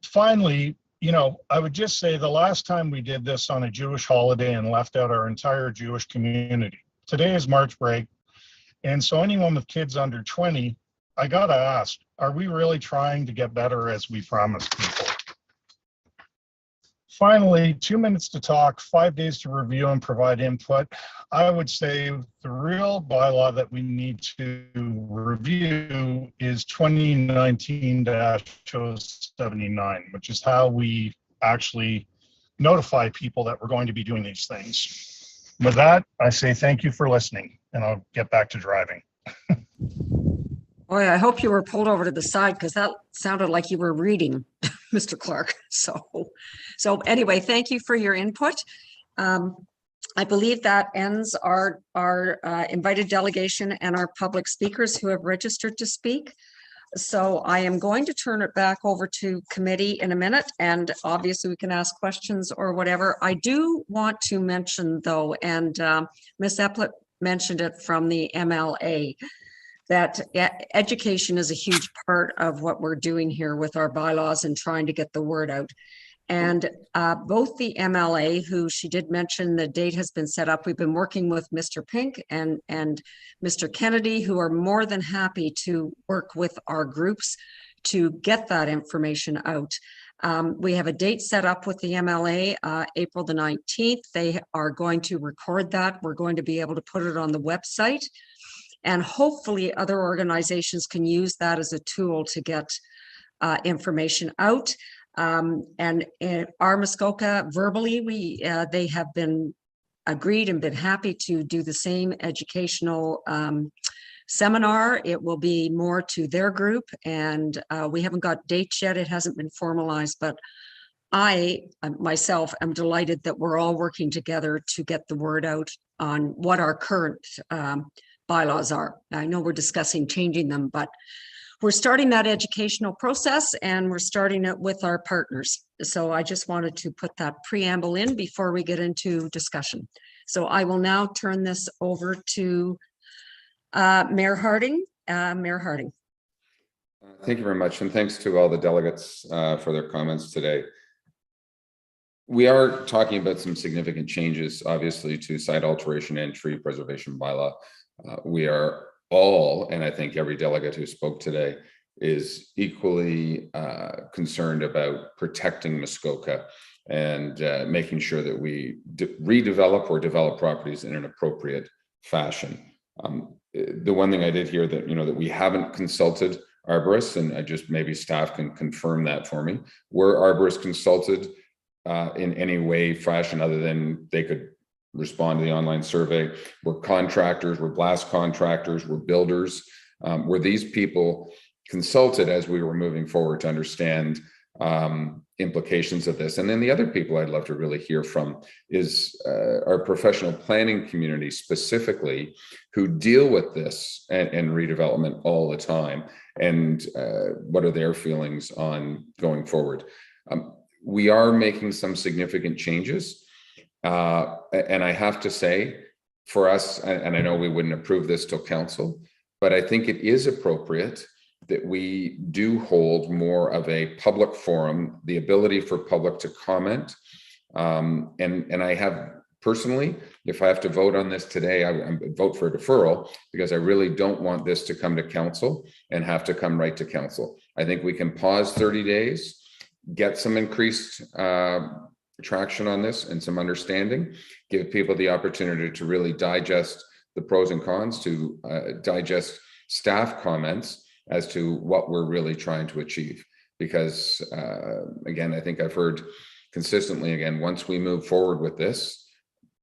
Finally, you know, I would just say the last time we did this on a Jewish holiday and left out our entire Jewish community. Today is March break. And so anyone with kids under 20, I gotta ask, are we really trying to get better as we promised people? Finally, 2 minutes to talk, 5 days to review and provide input. I would say the real bylaw that we need to review is 2019-079, which is how we actually notify people that we're going to be doing these things. With that, I say thank you for listening, and I'll get back to driving. Boy, I hope you were pulled over to the side because that sounded like you were reading, Mr. Clark. So anyway, thank you for your input. I believe that ends our invited delegation and our public speakers who have registered to speak. So I am going to turn it back over to committee in a minute, and obviously we can ask questions or whatever. I do want to mention though, and Ms. Eplett mentioned it from the MLA, that education is a huge part of what we're doing here with our bylaws and trying to get the word out. And both the MLA, who she did mention the date has been set up, we've been working with Mr. Pink and Mr. Kennedy, who are more than happy to work with our groups to get that information out. We have a date set up with the MLA, April the 19th. They are going to record that. We're going to be able to put it on the website. And hopefully other organizations can use that as a tool to get information out. And in our Muskoka, verbally, they have been agreed and been happy to do the same educational seminar. It will be more to their group, and we haven't got dates yet. It hasn't been formalized, but I myself am delighted that we're all working together to get the word out on what our current bylaws are. I know we're discussing changing them, but we're starting that educational process, and we're starting it with our partners. So I just wanted to put that preamble in before we get into discussion. So I will now turn this over to Mayor Harding. Mayor Harding. Thank you very much, and thanks to all the delegates for their comments today. We are talking about some significant changes, obviously, to site alteration and tree preservation bylaw. We are all, and I think every delegate who spoke today is equally concerned about protecting Muskoka and making sure that we redevelop or develop properties in an appropriate fashion. The one thing I did hear that, that we haven't consulted arborists, and I just maybe staff can confirm that for me. Were arborists consulted in any way, fashion, other than they could respond to the online survey? Were contractors, were blast contractors, were builders? Were these people consulted as we were moving forward to understand implications of this? And then the other people I'd love to really hear from is our professional planning community specifically, who deal with this and redevelopment all the time. And what are their feelings on going forward? We are making some significant changes. And I have to say, for us, and I know we wouldn't approve this till council, but I think it is appropriate that we do hold more of a public forum, the ability for public to comment. And I have personally, if I have to vote on this today, I vote for a deferral, because I really don't want this to come to council and have to come right to council. I think we can pause 30 days, get some increased traction on this and some understanding, give people the opportunity to really digest the pros and cons, to digest staff comments as to what we're really trying to achieve. Because again, I think I've heard consistently, again, once we move forward with this,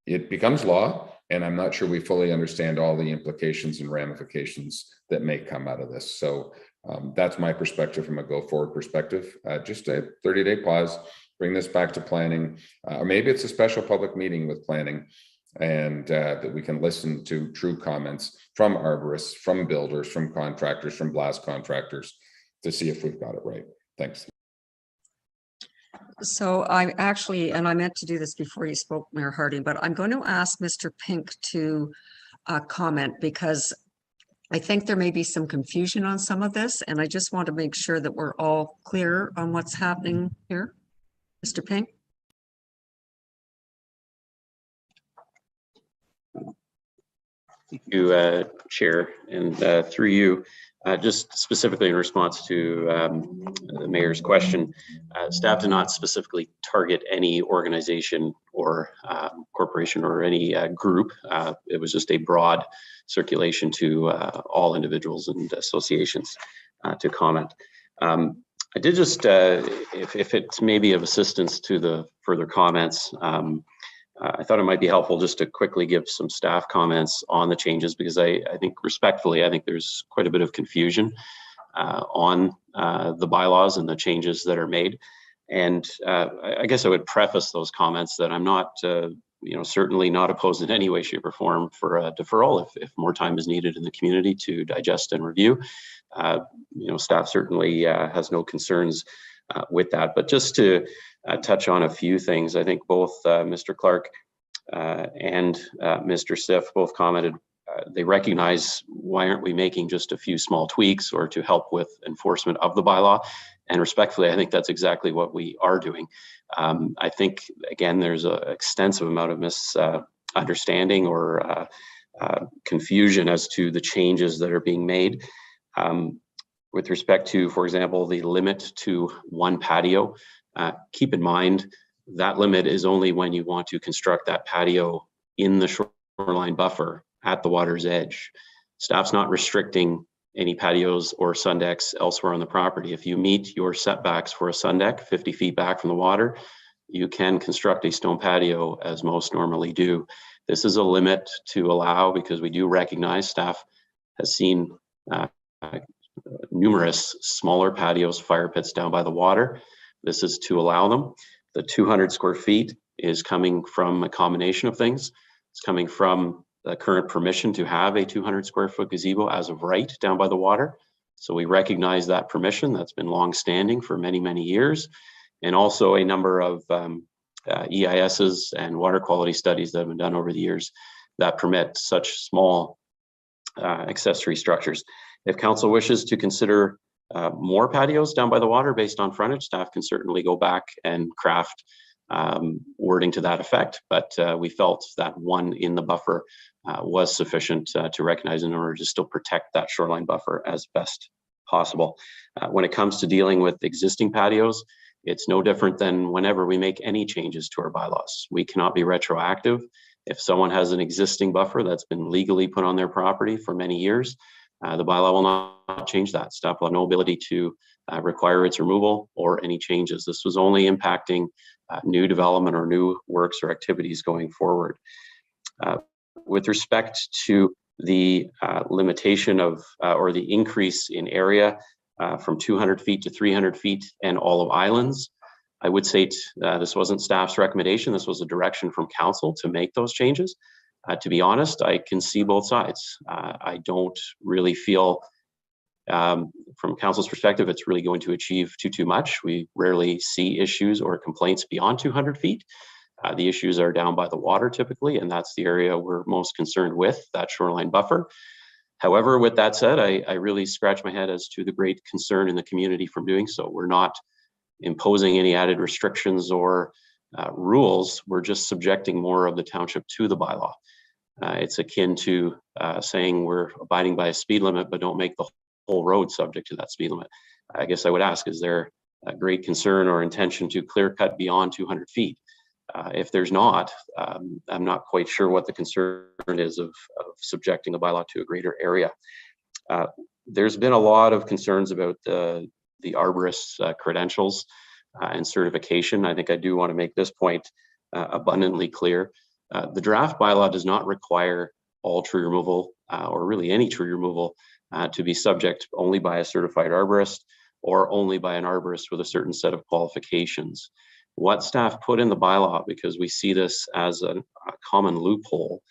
it becomes law, and I'm not sure we fully understand all the implications and ramifications that may come out of this. So that's my perspective from a go forward perspective. Just a 30-day pause, bring this back to planning, or maybe it's a special public meeting with planning, and that we can listen to true comments from arborists, from builders, from contractors, from blast contractors, to see if we've got it right. Thanks. So I actually, and I meant to do this before you spoke, Mayor Harding, but I'm going to ask Mr. Pink to comment, because I think there may be some confusion on some of this, and I just want to make sure that we're all clear on what's happening here. Mr. Pink? Thank you, Chair, and through you, just specifically in response to the Mayor's question, staff did not specifically target any organization or corporation or any group. It was just a broad circulation to all individuals and associations to comment. I did just, if it's maybe of assistance to the further comments, I thought it might be helpful just to quickly give some staff comments on the changes, because I think respectfully, I think there's quite a bit of confusion on the bylaws and the changes that are made. And I guess I would preface those comments that I'm not certainly not opposed in any way, shape, or form for a deferral if more time is needed in the community to digest and review. Staff certainly has no concerns with that. But just to touch on a few things, I think both Mr. Clark and Mr. Siff both commented they recognize why aren't we making just a few small tweaks or to help with enforcement of the bylaw. And respectfully, I think that's exactly what we are doing. I think, again, there's an extensive amount of misunderstanding or confusion as to the changes that are being made. With respect to, for example, the limit to one patio, keep in mind that limit is only when you want to construct that patio in the shoreline buffer at the water's edge. Staff's not restricting any patios or sun decks elsewhere on the property. If you meet your setbacks for a sun deck 50 feet back from the water, you can construct a stone patio as most normally do. This is a limit to allow, because we do recognize staff has seen numerous smaller patios, fire pits down by the water. This is to allow them. The 200 square feet is coming from a combination of things. It's coming from the current permission to have a 200 square foot gazebo as of right down by the water. So we recognize that permission that's been long-standing for many, many years. And also a number of EISs and water quality studies that have been done over the years that permit such small accessory structures. If council wishes to consider more patios down by the water based on frontage, staff can certainly go back and craft wording to that effect, but we felt that one in the buffer was sufficient to recognize in order to still protect that shoreline buffer as best possible. When it comes to dealing with existing patios, it's no different than whenever we make any changes to our bylaws. We cannot be retroactive. If someone has an existing buffer that's been legally put on their property for many years, the bylaw will not change that. Staff will have no ability to require its removal or any changes. This was only impacting new development or new works or activities going forward. With respect to the limitation of or the increase in area from 200 feet to 300 feet and all of islands, I would say this wasn't staff's recommendation. This was a direction from council to make those changes. To be honest, I can see both sides. I don't really feel, from council's perspective, it's really going to achieve too much. We rarely see issues or complaints beyond 200 feet. The issues are down by the water typically, and that's the area we're most concerned with, that shoreline buffer. However, with that said, I really scratch my head as to the great concern in the community from doing so. We're not imposing any added restrictions or rules. We're just subjecting more of the township to the bylaw. It's akin to saying we're abiding by a speed limit, but don't make the whole road subject to that speed limit. I guess I would ask, is there a great concern or intention to clear cut beyond 200 feet? If there's not, I'm not quite sure what the concern is of subjecting the bylaw to a greater area. There's been a lot of concerns about the arborist's credentials and certification. I think I do want to make this point abundantly clear. The draft bylaw does not require all tree removal or really any tree removal to be subject only by a certified arborist or only by an arborist with a certain set of qualifications. What staff put in the bylaw, because we see this as a common loophole,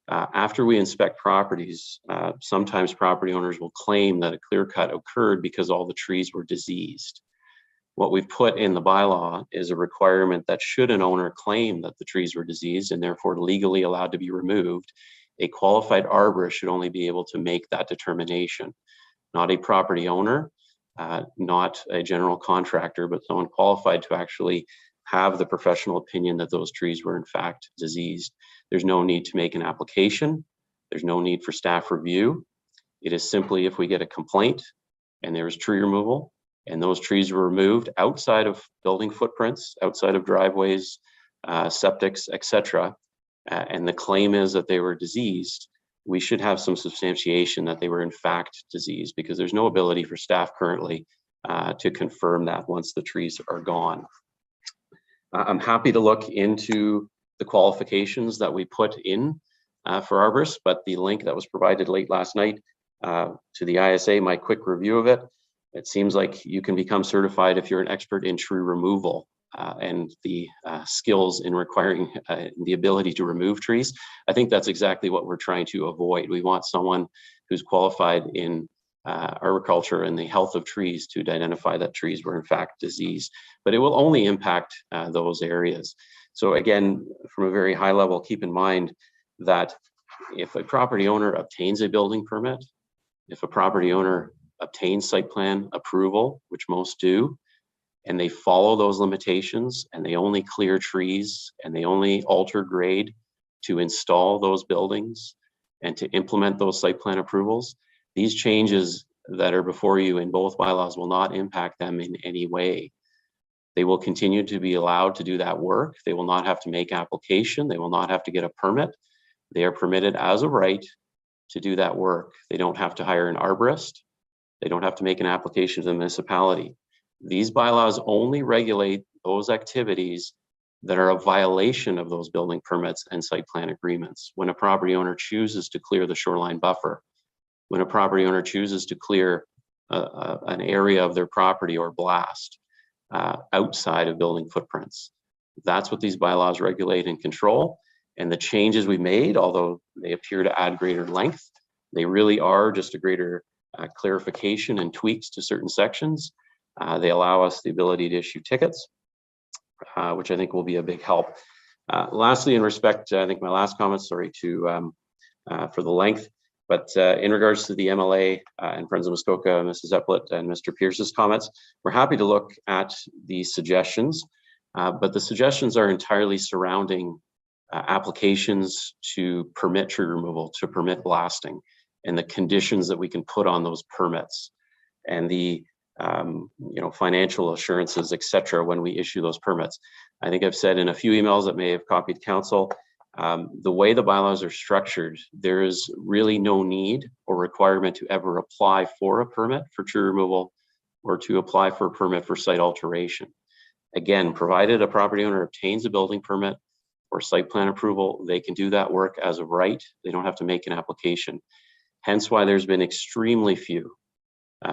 after we inspect properties, sometimes property owners will claim that a clear cut occurred because all the trees were diseased. What we've put in the bylaw is a requirement that should an owner claim that the trees were diseased and therefore legally allowed to be removed, a qualified arborist should only be able to make that determination. Not a property owner, not a general contractor, but someone qualified to actually have the professional opinion that those trees were in fact diseased. There's no need to make an application. There's no need for staff review. It is simply if we get a complaint and there is tree removal and those trees were removed outside of building footprints, outside of driveways, septics, etc., and the claim is that they were diseased, we should have some substantiation that they were in fact diseased, because there's no ability for staff currently to confirm that once the trees are gone. I'm happy to look into the qualifications that we put in for arborists, but the link that was provided late last night to the ISA, my quick review of it, it seems like you can become certified if you're an expert in tree removal. and the skills in requiring the ability to remove trees. I think that's exactly what we're trying to avoid. We want someone who's qualified in arboriculture and the health of trees to identify that trees were in fact diseased, but it will only impact those areas. So again, from a very high level, keep in mind that if a property owner obtains a building permit, if a property owner obtains site plan approval, which most do, and they follow those limitations and they only clear trees and they only alter grade to install those buildings and to implement those site plan approvals, these changes that are before you in both bylaws will not impact them in any way. They will continue to be allowed to do that work. They will not have to make application. They will not have to get a permit. They are permitted as a right to do that work. They don't have to hire an arborist. They don't have to make an application to the municipality. These bylaws only regulate those activities that are a violation of those building permits and site plan agreements. When a property owner chooses to clear the shoreline buffer, when a property owner chooses to clear an area of their property or blast outside of building footprints, that's what these bylaws regulate and control. And the changes we made, although they appear to add greater length, they really are just a greater clarification and tweaks to certain sections. They allow us the ability to issue tickets, which I think will be a big help. Lastly, in respect, I think my last comment, sorry to for the length, but in regards to the MLA and Friends of Muskoka, Mrs. Eplett and Mr. Pearce's comments, we're happy to look at the suggestions, but the suggestions are entirely surrounding applications to permit tree removal, to permit blasting, and the conditions that we can put on those permits, and the financial assurances, et cetera, when we issue those permits. I think I've said in a few emails that may have copied council, the way the bylaws are structured, there is really no need or requirement to ever apply for a permit for tree removal or to apply for a permit for site alteration. Again, provided a property owner obtains a building permit or site plan approval, they can do that work as of right. They don't have to make an application. Hence why there's been extremely few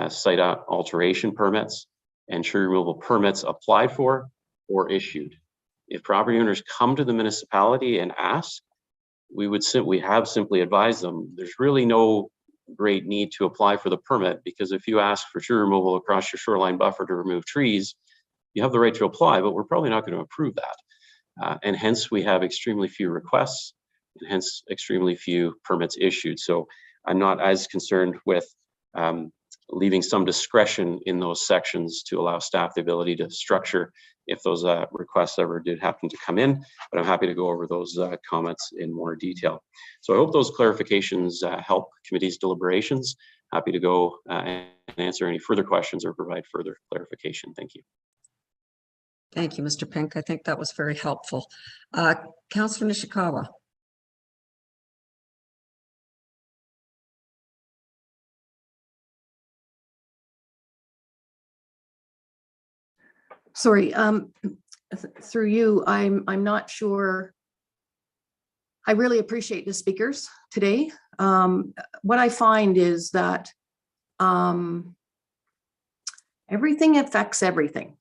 site alteration permits and tree removal permits applied for or issued. If property owners come to the municipality and ask, we have simply advised them there's really no great need to apply for the permit, because if you ask for tree removal across your shoreline buffer to remove trees, you have the right to apply, but we're probably not going to approve that. And hence we have extremely few requests and hence extremely few permits issued. So I'm not as concerned with leaving some discretion in those sections to allow staff the ability to structure if those requests ever did happen to come in, but I'm happy to go over those comments in more detail. So I hope those clarifications help committee's deliberations. Happy to go and answer any further questions or provide further clarification. Thank you. Thank you, Mr. Pink. I think that was very helpful. Councillor Nishikawa. Sorry, through you, I'm not sure. I really appreciate the speakers today. What I find is that everything affects everything.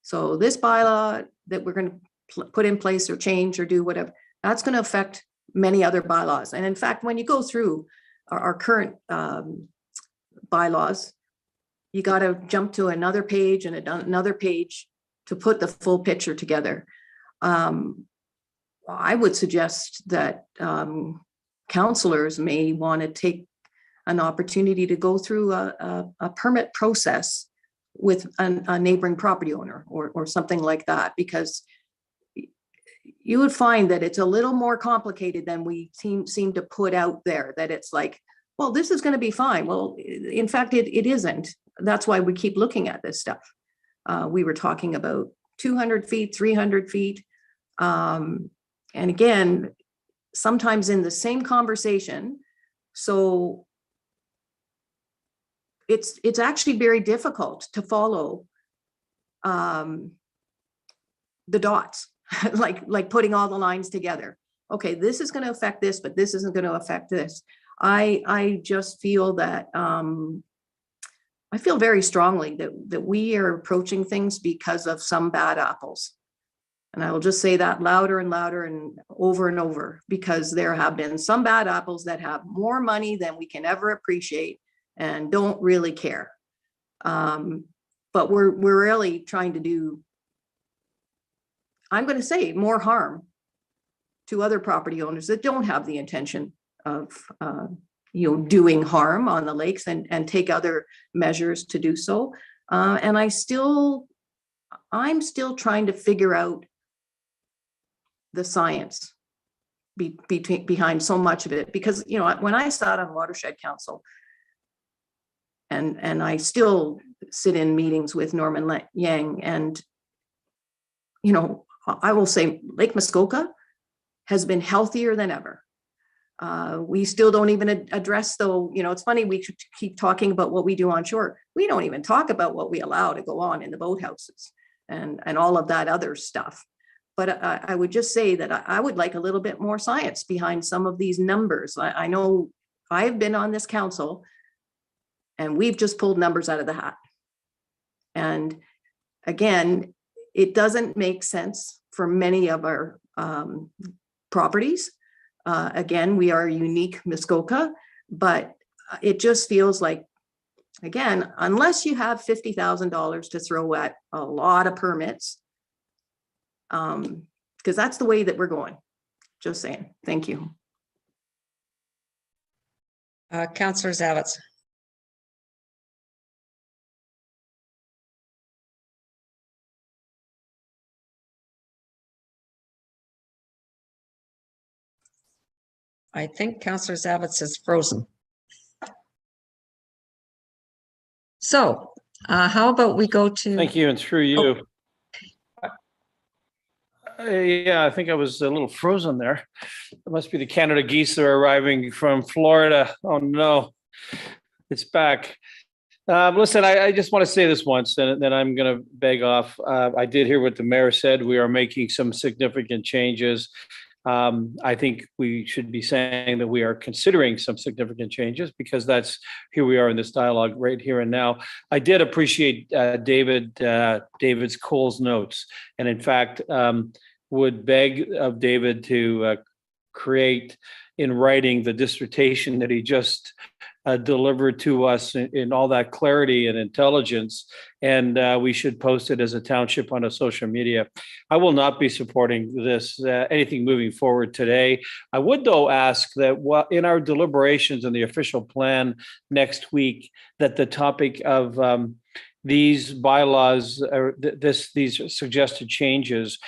So this bylaw that we're going to put in place or change or do whatever, that's going to affect many other bylaws. And in fact, when you go through our current bylaws, you got to jump to another page and another page to put the full picture together. I would suggest that councillors may want to take an opportunity to go through a permit process with a neighboring property owner or something like that, because you would find that it's a little more complicated than we seem to put out there, that it's like, well, this is going to be fine. Well, in fact, it isn't. That's why we keep looking at this stuff. We were talking about 200 feet, 300 feet. And again, sometimes in the same conversation. So it's actually very difficult to follow the dots, like putting all the lines together. Okay, this is going to affect this, but this isn't going to affect this. I just feel that I feel very strongly that we are approaching things because of some bad apples. And I will just say that louder and louder and over, because there have been some bad apples that have more money than we can ever appreciate and don't really care. But we're really trying to do, I'm going to say, more harm to other property owners that don't have the intention of doing harm on the lakes and take other measures to do so. And I'm still trying to figure out the science behind so much of it, because when I sat on Watershed Council, and I still sit in meetings with Norman Yang, and I will say Lake Muskoka has been healthier than ever. We still don't even address, though, it's funny, we keep talking about what we do on shore. We don't even talk about what we allow to go on in the boathouses and all of that other stuff. But I would just say that I would like a little bit more science behind some of these numbers. I know I've been on this council and we've just pulled numbers out of the hat. And again, it doesn't make sense for many of our properties. Again, we are unique Muskoka, but it just feels like, again, unless you have $50,000 to throw at a lot of permits, because that's the way that we're going. Just saying. Thank you. Councillor Zavitz. I think Councillor Zavitz is frozen. So how about we go to... Thank you, and through you. Yeah, I think I was a little frozen there. It must be the Canada geese that are arriving from Florida. Oh no, it's back. Listen, I just want to say this once, and then I'm going to beg off. I did hear what the mayor said. We are making some significant changes. I think we should be saying that we are considering some significant changes, because that's, here we are in this dialogue right here and now. I did appreciate David's Cole's notes, and in fact, would beg of David to create in writing the dissertation that he just delivered to us in all that clarity and intelligence, and we should post it as a township on a social media. I will not be supporting this, anything moving forward today. I would, though, ask that in our deliberations on the official plan next week, that the topic of these bylaws, these suggested changes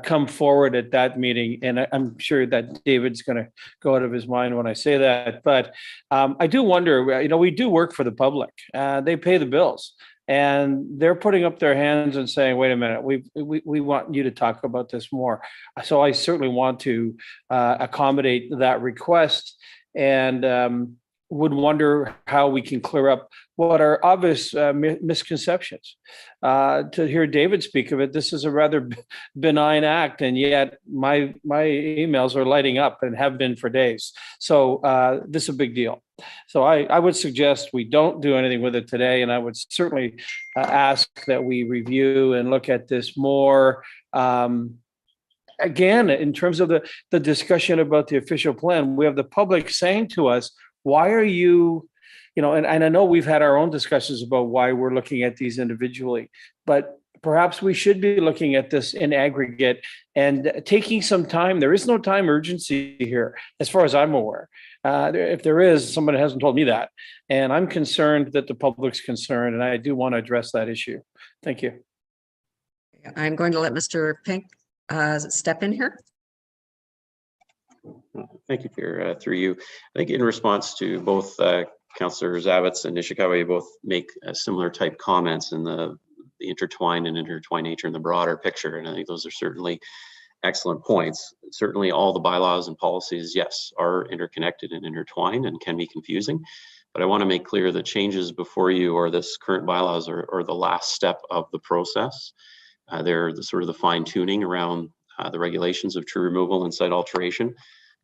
come forward at that meeting. And I'm sure that David's going to go out of his mind when I say that. But I do wonder, we do work for the public. They pay the bills. And they're putting up their hands and saying, wait a minute, we want you to talk about this more. So I certainly want to accommodate that request, and would wonder how we can clear up what are obvious misconceptions. To hear David speak of it, this is a rather benign act, and yet my emails are lighting up and have been for days. So this is a big deal. So I would suggest we don't do anything with it today, and I would certainly ask that we review and look at this more. Again, in terms of the discussion about the official plan, we have the public saying to us, why are you, and I know we've had our own discussions about why we're looking at these individually, but perhaps we should be looking at this in aggregate and taking some time. There is no time urgency here, as far as I'm aware. If there is, somebody hasn't told me that. And I'm concerned that the public's concerned, and I do want to address that issue. Thank you. I'm going to let Mr. Pink step in here. Thank you, Chair. Through you, I think in response to both Councillor Zavitz and Nishikawa, you both make similar type comments in the intertwined nature in the broader picture, and I think those are certainly excellent points. Certainly all the bylaws and policies, yes, are interconnected and intertwined and can be confusing, but I want to make clear that changes before you or this current bylaws are the last step of the process. They're the sort of the fine tuning around the regulations of tree removal and site alteration.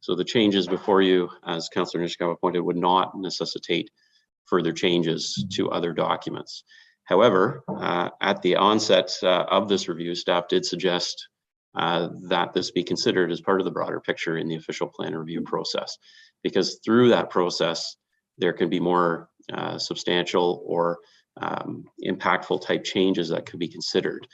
So the changes before you, as Councillor Nishikawa pointed, would not necessitate further changes to other documents. However, at the onset of this review, staff did suggest that this be considered as part of the broader picture in the official plan review process, because through that process, there can be more substantial or impactful type changes that could be considered.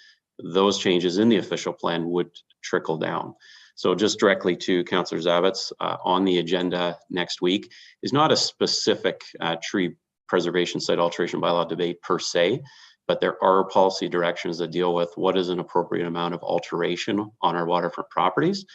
Those changes in the official plan would trickle down. So just directly to Councillor Zavitz, on the agenda next week is not a specific tree preservation site alteration bylaw debate per se, but there are policy directions that deal with what is an appropriate amount of alteration on our waterfront properties.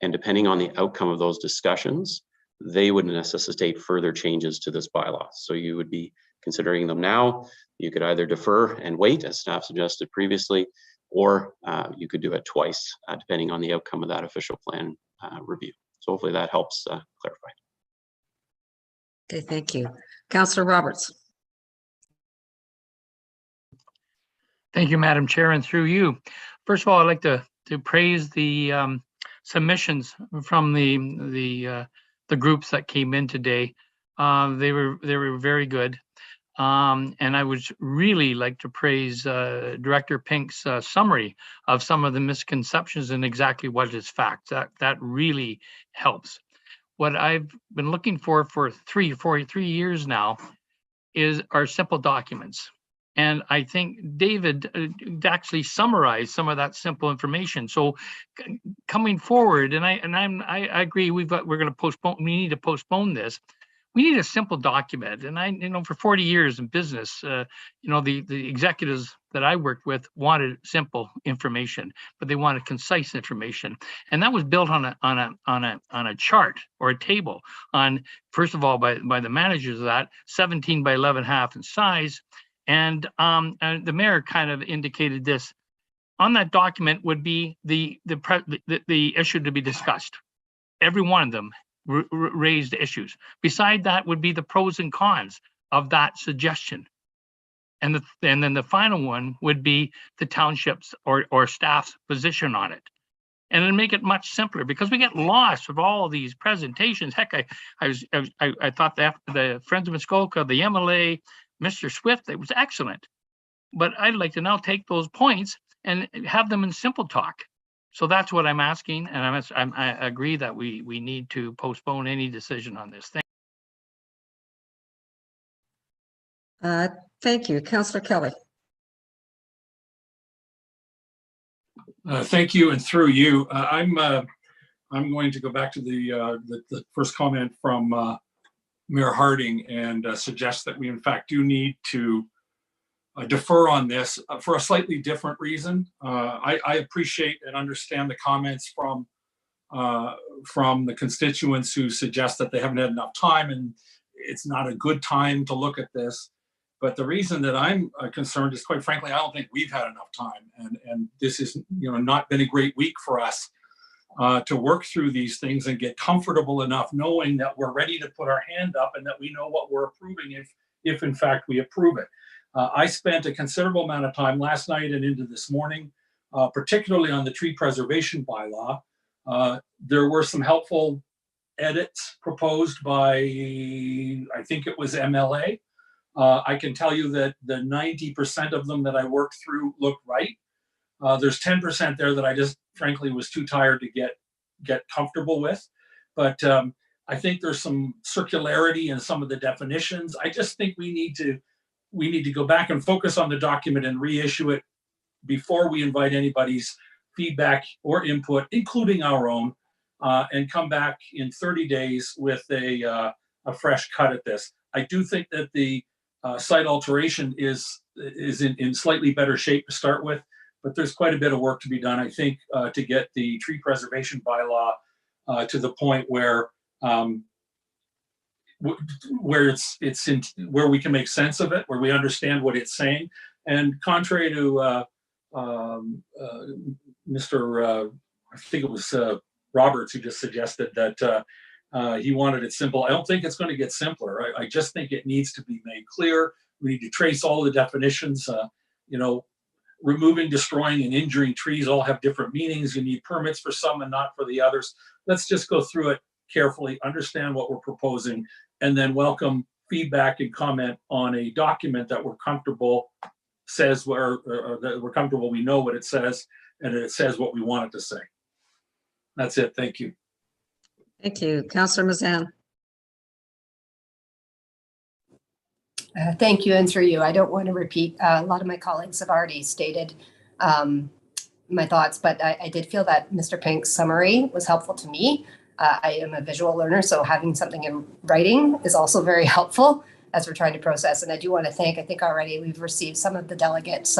And depending on the outcome of those discussions, they would necessitate further changes to this bylaw. So you would be considering them now. You could either defer and wait, as staff suggested previously, or you could do it twice, depending on the outcome of that official plan review. So hopefully that helps clarify. Okay, thank you. Councillor Roberts. Thank you, Madam Chair, and through you. First of all, I'd like to praise the submissions from the groups that came in today. They were very good. And I would really like to praise Director Pink's summary of some of the misconceptions and exactly what is fact. That really helps. What I've been looking for 3 years now are simple documents. And I think David actually summarized some of that simple information. So coming forward, and I agree, we're going to postpone. We need to postpone this. We need a simple document. And for 40 years in business, the executives that I worked with wanted simple information, but they wanted concise information. And that was built on a chart or a table on, first of all, by the managers of that, 17 by 11.5 in size. And the mayor kind of indicated this. On that document would be the issue to be discussed. Every one of them raised issues. Beside that would be the pros and cons of that suggestion. And then the final one would be the township's or staff's position on it. And it'd make it much simpler, because we get lost with all of these presentations. Heck, I thought that the Friends of Muskoka, the MLA, Mr. Swift, it was excellent. But I'd like to now take those points and have them in simple talk. So that's what I'm asking, and I agree that we need to postpone any decision on this. Thank you. Councillor Kelly. Thank you, and through you, I'm going to go back to the first comment from Mayor Harding and suggest that we in fact do need to defer on this for a slightly different reason. I appreciate and understand the comments from the constituents who suggest that they haven't had enough time and it's not a good time to look at this. But the reason that I'm concerned is, quite frankly, I don't think we've had enough time, and this has not been a great week for us to work through these things and get comfortable enough knowing that we're ready to put our hand up and that we know what we're approving if in fact we approve it. I spent a considerable amount of time last night and into this morning, particularly on the tree preservation bylaw. There were some helpful edits proposed by, I think it was MLA. I can tell you that the 90% of them that I worked through look right. There's 10% there that I just frankly was too tired to get comfortable with. But I think there's some circularity in some of the definitions. I just think we need to go back and focus on the document and reissue it before we invite anybody's feedback or input, including our own, and come back in 30 days with a fresh cut at this. I do think that the site alteration is in slightly better shape to start with, but there's quite a bit of work to be done, I think, to get the tree preservation bylaw to the point where where we can make sense of it, where we understand what it's saying. And contrary to Mr. I think it was Roberts who just suggested that he wanted it simple. I don't think it's going to get simpler. I just think it needs to be made clear. We need to trace all the definitions. Removing, destroying, and injuring trees all have different meanings. You need permits for some and not for the others. Let's just go through it carefully, understand what we're proposing, and then welcome feedback and comment on a document that we're comfortable says where, or that we're comfortable, we know what it says, and it says what we want it to say. That's it. Thank you. Thank you. Councillor Mazan. Thank you, and through you. I don't want to repeat, a lot of my colleagues have already stated my thoughts, but I did feel that Mr. Pink's summary was helpful to me. I am a visual learner, so having something in writing is also very helpful as we're trying to process. And I do want to thank, I think already we've received some of the delegates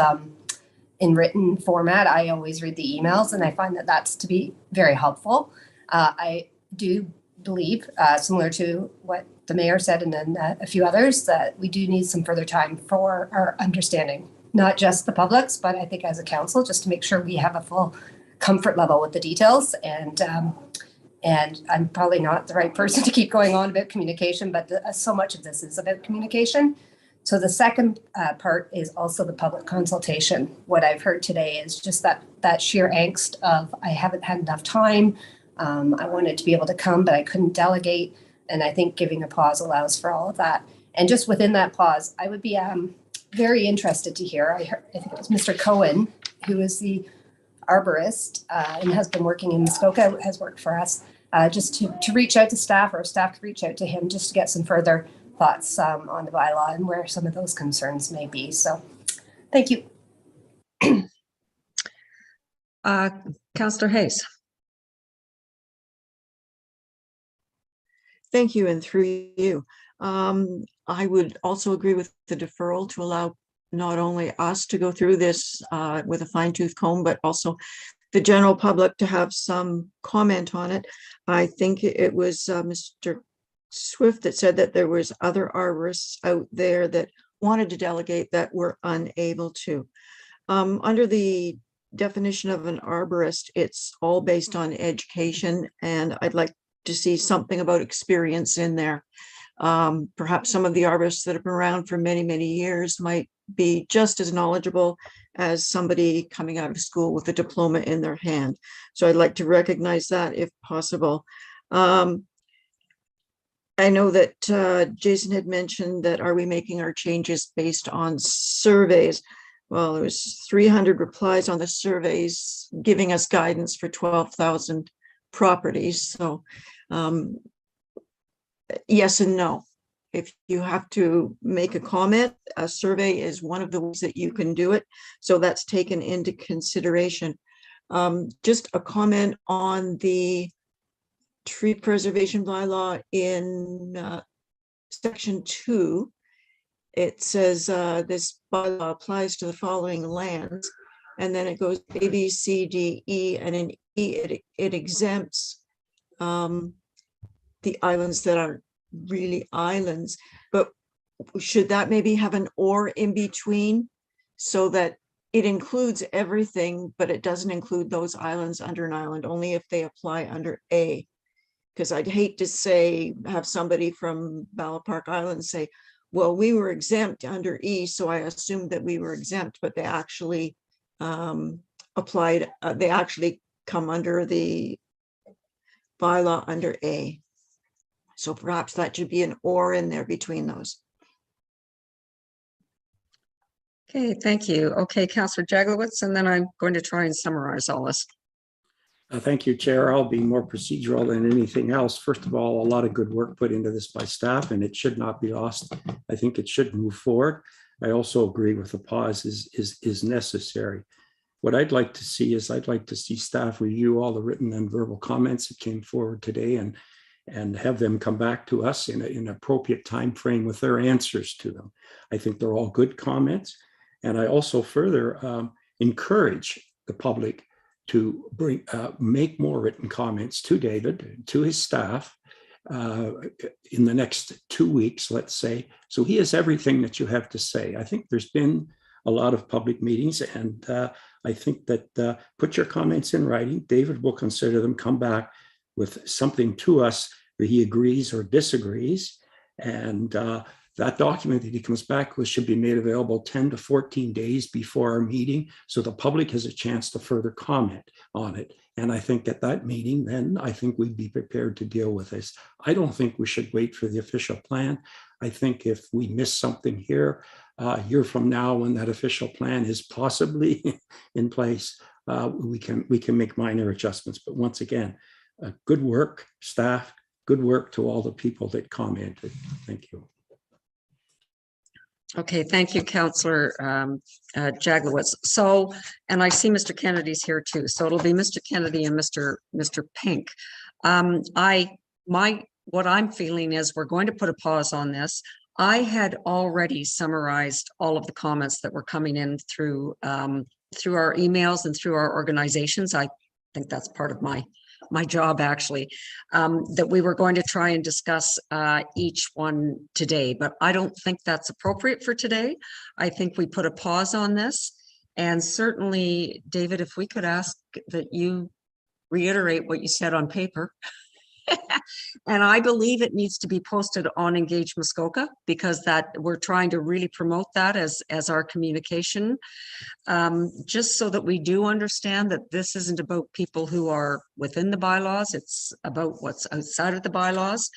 in written format. I always read the emails, and I find that that's to be very helpful. I do believe, similar to what the mayor said and then a few others, that we do need some further time for our understanding, not just the public's, but I think as a council, just to make sure we have a full comfort level with the details. And I'm probably not the right person to keep going on about communication, but so much of this is about communication. So the second part is also the public consultation. What I've heard today is just that sheer angst of, I haven't had enough time. I wanted to be able to come, but I couldn't delegate. And I think giving a pause allows for all of that. And just within that pause, I would be very interested to hear, I think it was Mr. Cohen, who is the arborist and has been working in Muskoka, has worked for us, just to reach out to staff, or staff could reach out to him just to get some further thoughts on the bylaw and where some of those concerns may be. So thank you. Councillor Hayes. Thank you, and through you. I would also agree with the deferral to allow not only us to go through this with a fine-tooth comb, but also the general public to have some comment on it. I think it was Mr. Swift that said that there was other arborists out there that wanted to delegate that were unable to. Under the definition of an arborist, it's all based on education, and I'd like to see something about experience in there. Perhaps some of the arborists that have been around for many, many years might be just as knowledgeable as somebody coming out of school with a diploma in their hand. So I'd like to recognize that if possible. I know that Jason had mentioned that, are we making our changes based on surveys? Well, there was 300 replies on the surveys giving us guidance for 12,000 properties. So yes and no. If you have to make a comment, a survey is one of the ways that you can do it. So that's taken into consideration. Just a comment on the tree preservation bylaw in section 2. It says this bylaw applies to the following lands, and then it goes A, B, C, D, E, and in E it exempts the islands that are really islands. But should that maybe have an or in between, so that it includes everything, but it doesn't include those islands under an island, only if they apply under A? Because I'd hate to say, have somebody from Bala Park Island say, well, we were exempt under E, so I assumed that we were exempt, but they actually applied, they actually come under the bylaw under A. So perhaps that should be an or in there between those. Okay, thank you. Okay, Councillor Jaglowitz, and then I'm going to try and summarize all this. Thank you, Chair. I'll be more procedural than anything else. First of all, a lot of good work put into this by staff, and it should not be lost. I think it should move forward. I also agree with the pause is necessary. What I'd like to see is I'd like to see staff review all the written and verbal comments that came forward today and have them come back to us in an appropriate time frame with their answers to them. I think they're all good comments. And I also further encourage the public to make more written comments to David, to his staff in the next 2 weeks, let's say. So he has everything that you have to say. I think there's been a lot of public meetings, and I think that put your comments in writing. David will consider them, come back with something to us where he agrees or disagrees. And that document that he comes back with should be made available 10 to 14 days before our meeting, so the public has a chance to further comment on it. And I think at that meeting, then I think we'd be prepared to deal with this. I don't think we should wait for the official plan. I think if we miss something here, a year from now, when that official plan is possibly in place, we can make minor adjustments. But once again, good work, staff, good work to all the people that commented. Thank you. Okay, thank you, Councillor Jaglowitz. So, and I see Mr. Kennedy's here too. So it'll be Mr. Kennedy and Mr. Pink. What I'm feeling is we're going to put a pause on this. I had already summarized all of the comments that were coming in through through our emails and through our organizations. I think that's part of my job, actually, that we were going to try and discuss each one today, but I don't think that's appropriate for today. I think we put a pause on this, and certainly, David, if we could ask that you reiterate what you said on paper. And I believe it needs to be posted on Engage Muskoka, because that we're trying to really promote that as our communication, just so that we do understand that this isn't about people who are within the bylaws, it's about what's outside of the bylaws.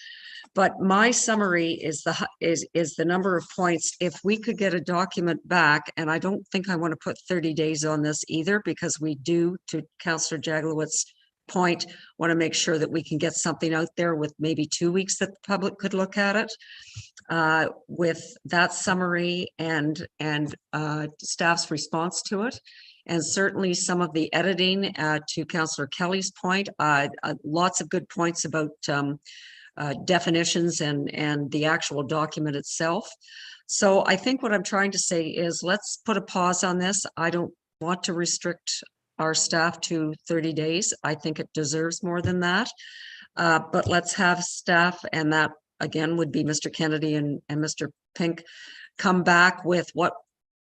But my summary is the number of points. If we could get a document back, and I don't think I want to put 30 days on this either, because we do, to Councillor Jaglowitz's point, want to make sure that we can get something out there with maybe 2 weeks that the public could look at it, with that summary and staff's response to it. And certainly some of the editing, to Councillor Kelly's point, lots of good points about definitions and the actual document itself. So I think what I'm trying to say is, let's put a pause on this. I don't want to restrict our staff to 30 days. I think it deserves more than that. But let's have staff, and that again would be Mr. Kennedy and Mr. Pink, come back with what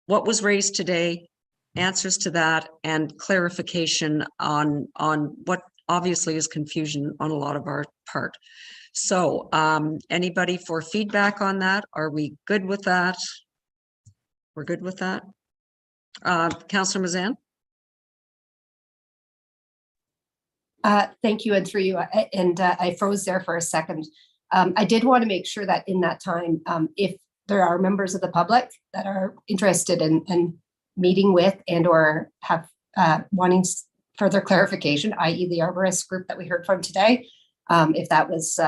was raised today, answers to that, and clarification on what obviously is confusion on a lot of our part. So anybody for feedback on that? Are we good with that? We're good with that. Councillor Mazan? Thank you, and through you. I froze there for a second. I did want to make sure that in that time, if there are members of the public that are interested in meeting with and or have wanting further clarification, i.e. the arborist group that we heard from today, if that was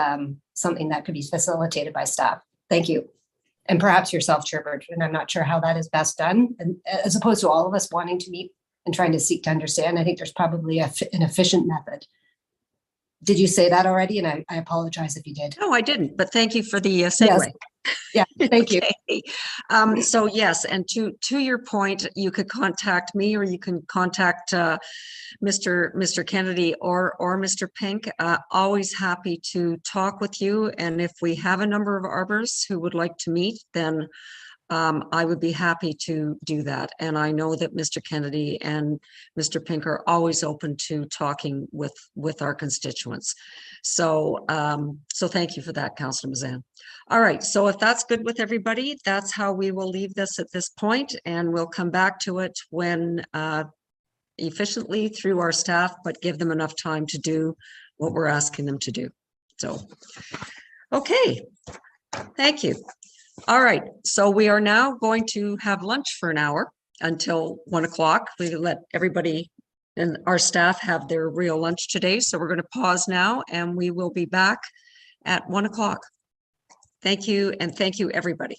something that could be facilitated by staff. Thank you. And perhaps yourself, Chair Bertrand. I'm not sure how that is best done, and as opposed to all of us wanting to meet and trying to seek to understand. I think there's probably an efficient method. Did you say that already? And I apologize if you did. No, I didn't, but thank you for the segue. Yes. Yeah, thank you. So yes, and to your point, you could contact me, or you can contact Mr. Kennedy or Mr. Pink. Always happy to talk with you. And if we have a number of arborists who would like to meet, then I would be happy to do that. And I know that Mr. Kennedy and Mr. Pink are always open to talking with our constituents. So, so thank you for that, Councillor Mazan. All right, so if that's good with everybody, that's how we will leave this at this point, and we'll come back to it when efficiently through our staff, but give them enough time to do what we're asking them to do. So, okay, thank you. All right, so we are now going to have lunch for an hour until 1 o'clock. We let everybody and our staff have their real lunch today. So we're going to pause now, and we will be back at 1 o'clock. Thank you, and thank you, everybody.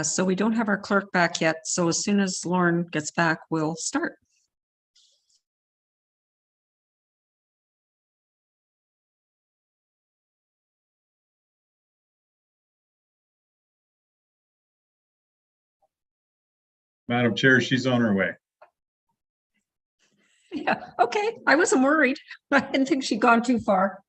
So we don't have our clerk back yet. So as soon as Lauren gets back, we'll start. Madam Chair, she's on her way. Yeah, okay. I wasn't worried. I didn't think she'd gone too far.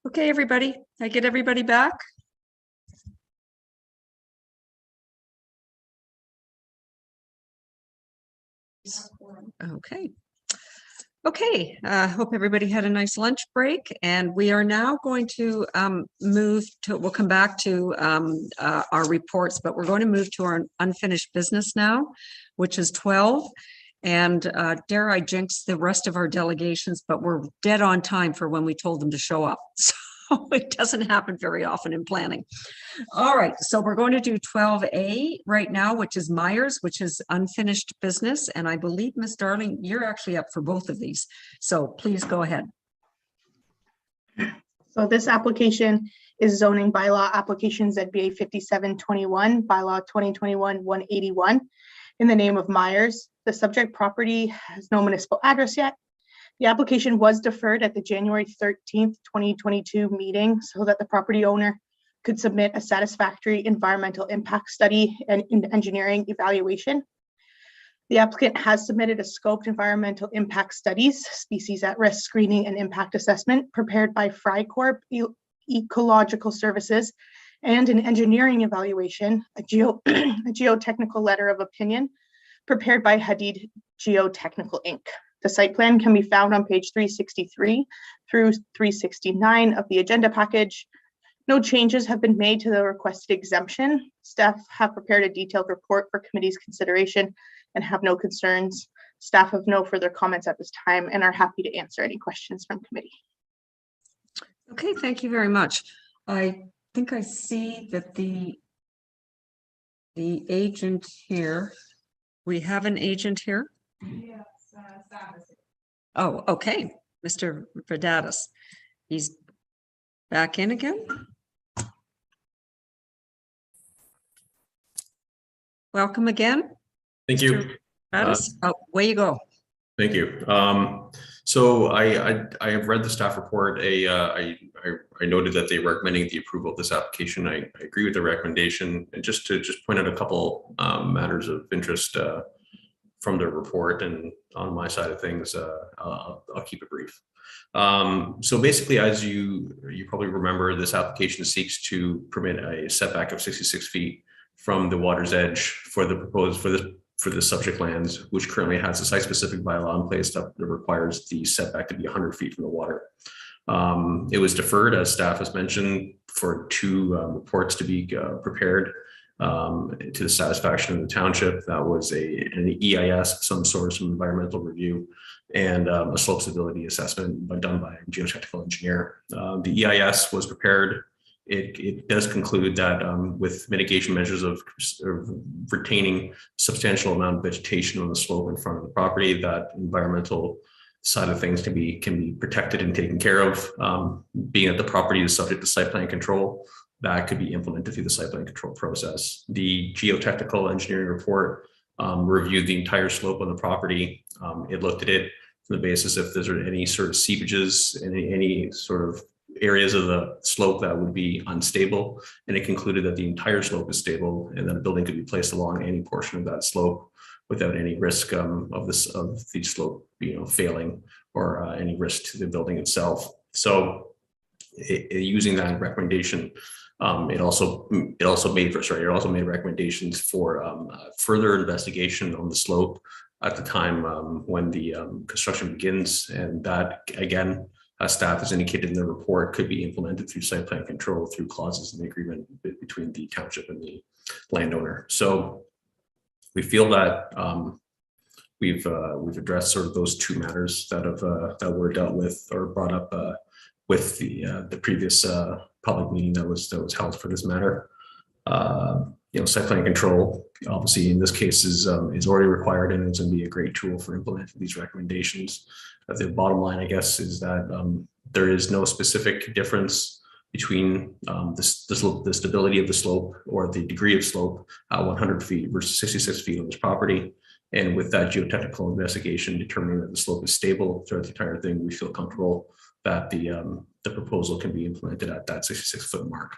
Okay, everybody, I get everybody back? Okay. Okay, hope everybody had a nice lunch break, and we are now going to we'll come back to our reports, but we're going to move to our unfinished business now, which is 12. And dare I jinx the rest of our delegations, but we're dead on time for when we told them to show up. So it doesn't happen very often in planning. All right, so we're going to do 12A right now, which is Myers, which is unfinished business. And I believe, Ms. Darling, you're actually up for both of these. So please go ahead. So this application is zoning bylaw application ZBA 5721, bylaw 2021-181 in the name of Myers. The subject property has no municipal address yet. The application was deferred at the January 13th, 2022 meeting so that the property owner could submit a satisfactory environmental impact study and engineering evaluation. The applicant has submitted a scoped environmental impact studies, species at risk screening and impact assessment prepared by Frycorp Ecological Services, and an engineering evaluation, a geotechnical letter of opinion prepared by Hadid Geotechnical Inc. The site plan can be found on page 363 through 369 of the agenda package. No changes have been made to the requested exemption. Staff have prepared a detailed report for committee's consideration and have no concerns. Staff have no further comments at this time and are happy to answer any questions from committee. Okay, thank you very much. I think I see that the agent here, we have an agent here. Yes, Savas. Oh, okay, Mr. Varadas. He's back in again. Welcome again. Thank you. Varadas, away you go. Thank you. So I have read the staff report. I noted that they're recommending the approval of this application. I agree with the recommendation, and just to point out a couple matters of interest from the report and on my side of things, I'll keep it brief. So basically, as you probably remember, this application seeks to permit a setback of 66 feet from the water's edge for the subject lands, which currently has a site-specific bylaw in place that requires the setback to be 100 feet from the water. It was deferred, as staff has mentioned, for two reports to be prepared to the satisfaction of the township. That was an EIS, some sort of environmental review, and a slope stability assessment done by a geotechnical engineer. The EIS was prepared. It does conclude that with mitigation measures of retaining substantial amount of vegetation on the slope in front of the property, that environmental side of things can be protected and taken care of. Being that the property is subject to site plan control, that could be implemented through the site plan control process. The geotechnical engineering report reviewed the entire slope on the property. It looked at it from the basis if there's any sort of seepages, any sort of areas of the slope that would be unstable, and it concluded that the entire slope is stable and that a building could be placed along any portion of that slope without any risk of the slope failing or any risk to the building itself. So using that recommendation, it also made recommendations for further investigation on the slope at the time when the construction begins, and that again, as staff has indicated in the report, could be implemented through site plan control through clauses in the agreement between the township and the landowner. So we feel that we've addressed sort of those two matters that were dealt with or brought up with the previous public meeting that was held for this matter. Site plan control, obviously in this case, is already required, and it's going to be a great tool for implementing these recommendations. The bottom line, I guess, is that there is no specific difference between the stability of the slope or the degree of slope at 100 feet versus 66 feet on this property. And with that geotechnical investigation determining that the slope is stable throughout the entire thing, we feel comfortable that the proposal can be implemented at that 66-foot mark.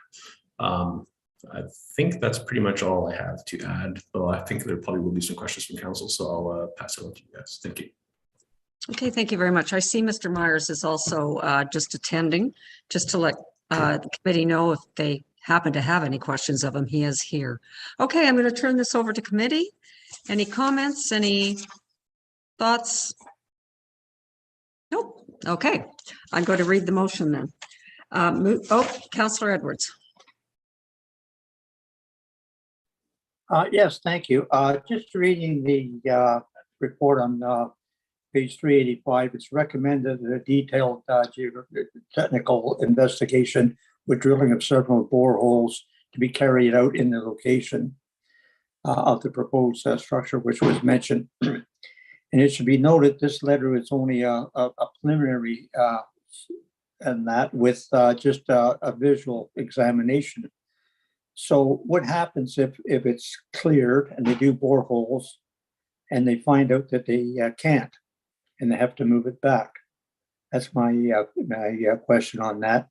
I think that's pretty much all I have to add, though I think there probably will be some questions from council, so I'll pass it on to you guys. Thank you. Okay, thank you very much. I see Mr. Myers is also just attending, just to let the committee know if they happen to have any questions of him, he is here. Okay, I'm going to turn this over to committee. Any comments, any thoughts? Nope. Okay, I'm going to read the motion then. Councillor Edwards. Yes, thank you. Just reading the report on page 385, it's recommended a detailed technical investigation with drilling of several boreholes to be carried out in the location of the proposed structure, which was mentioned. And it should be noted, this letter is only a preliminary and that with just a visual examination. So what happens if it's cleared and they do boreholes and they find out that they can't and they have to move it back? That's my question on that.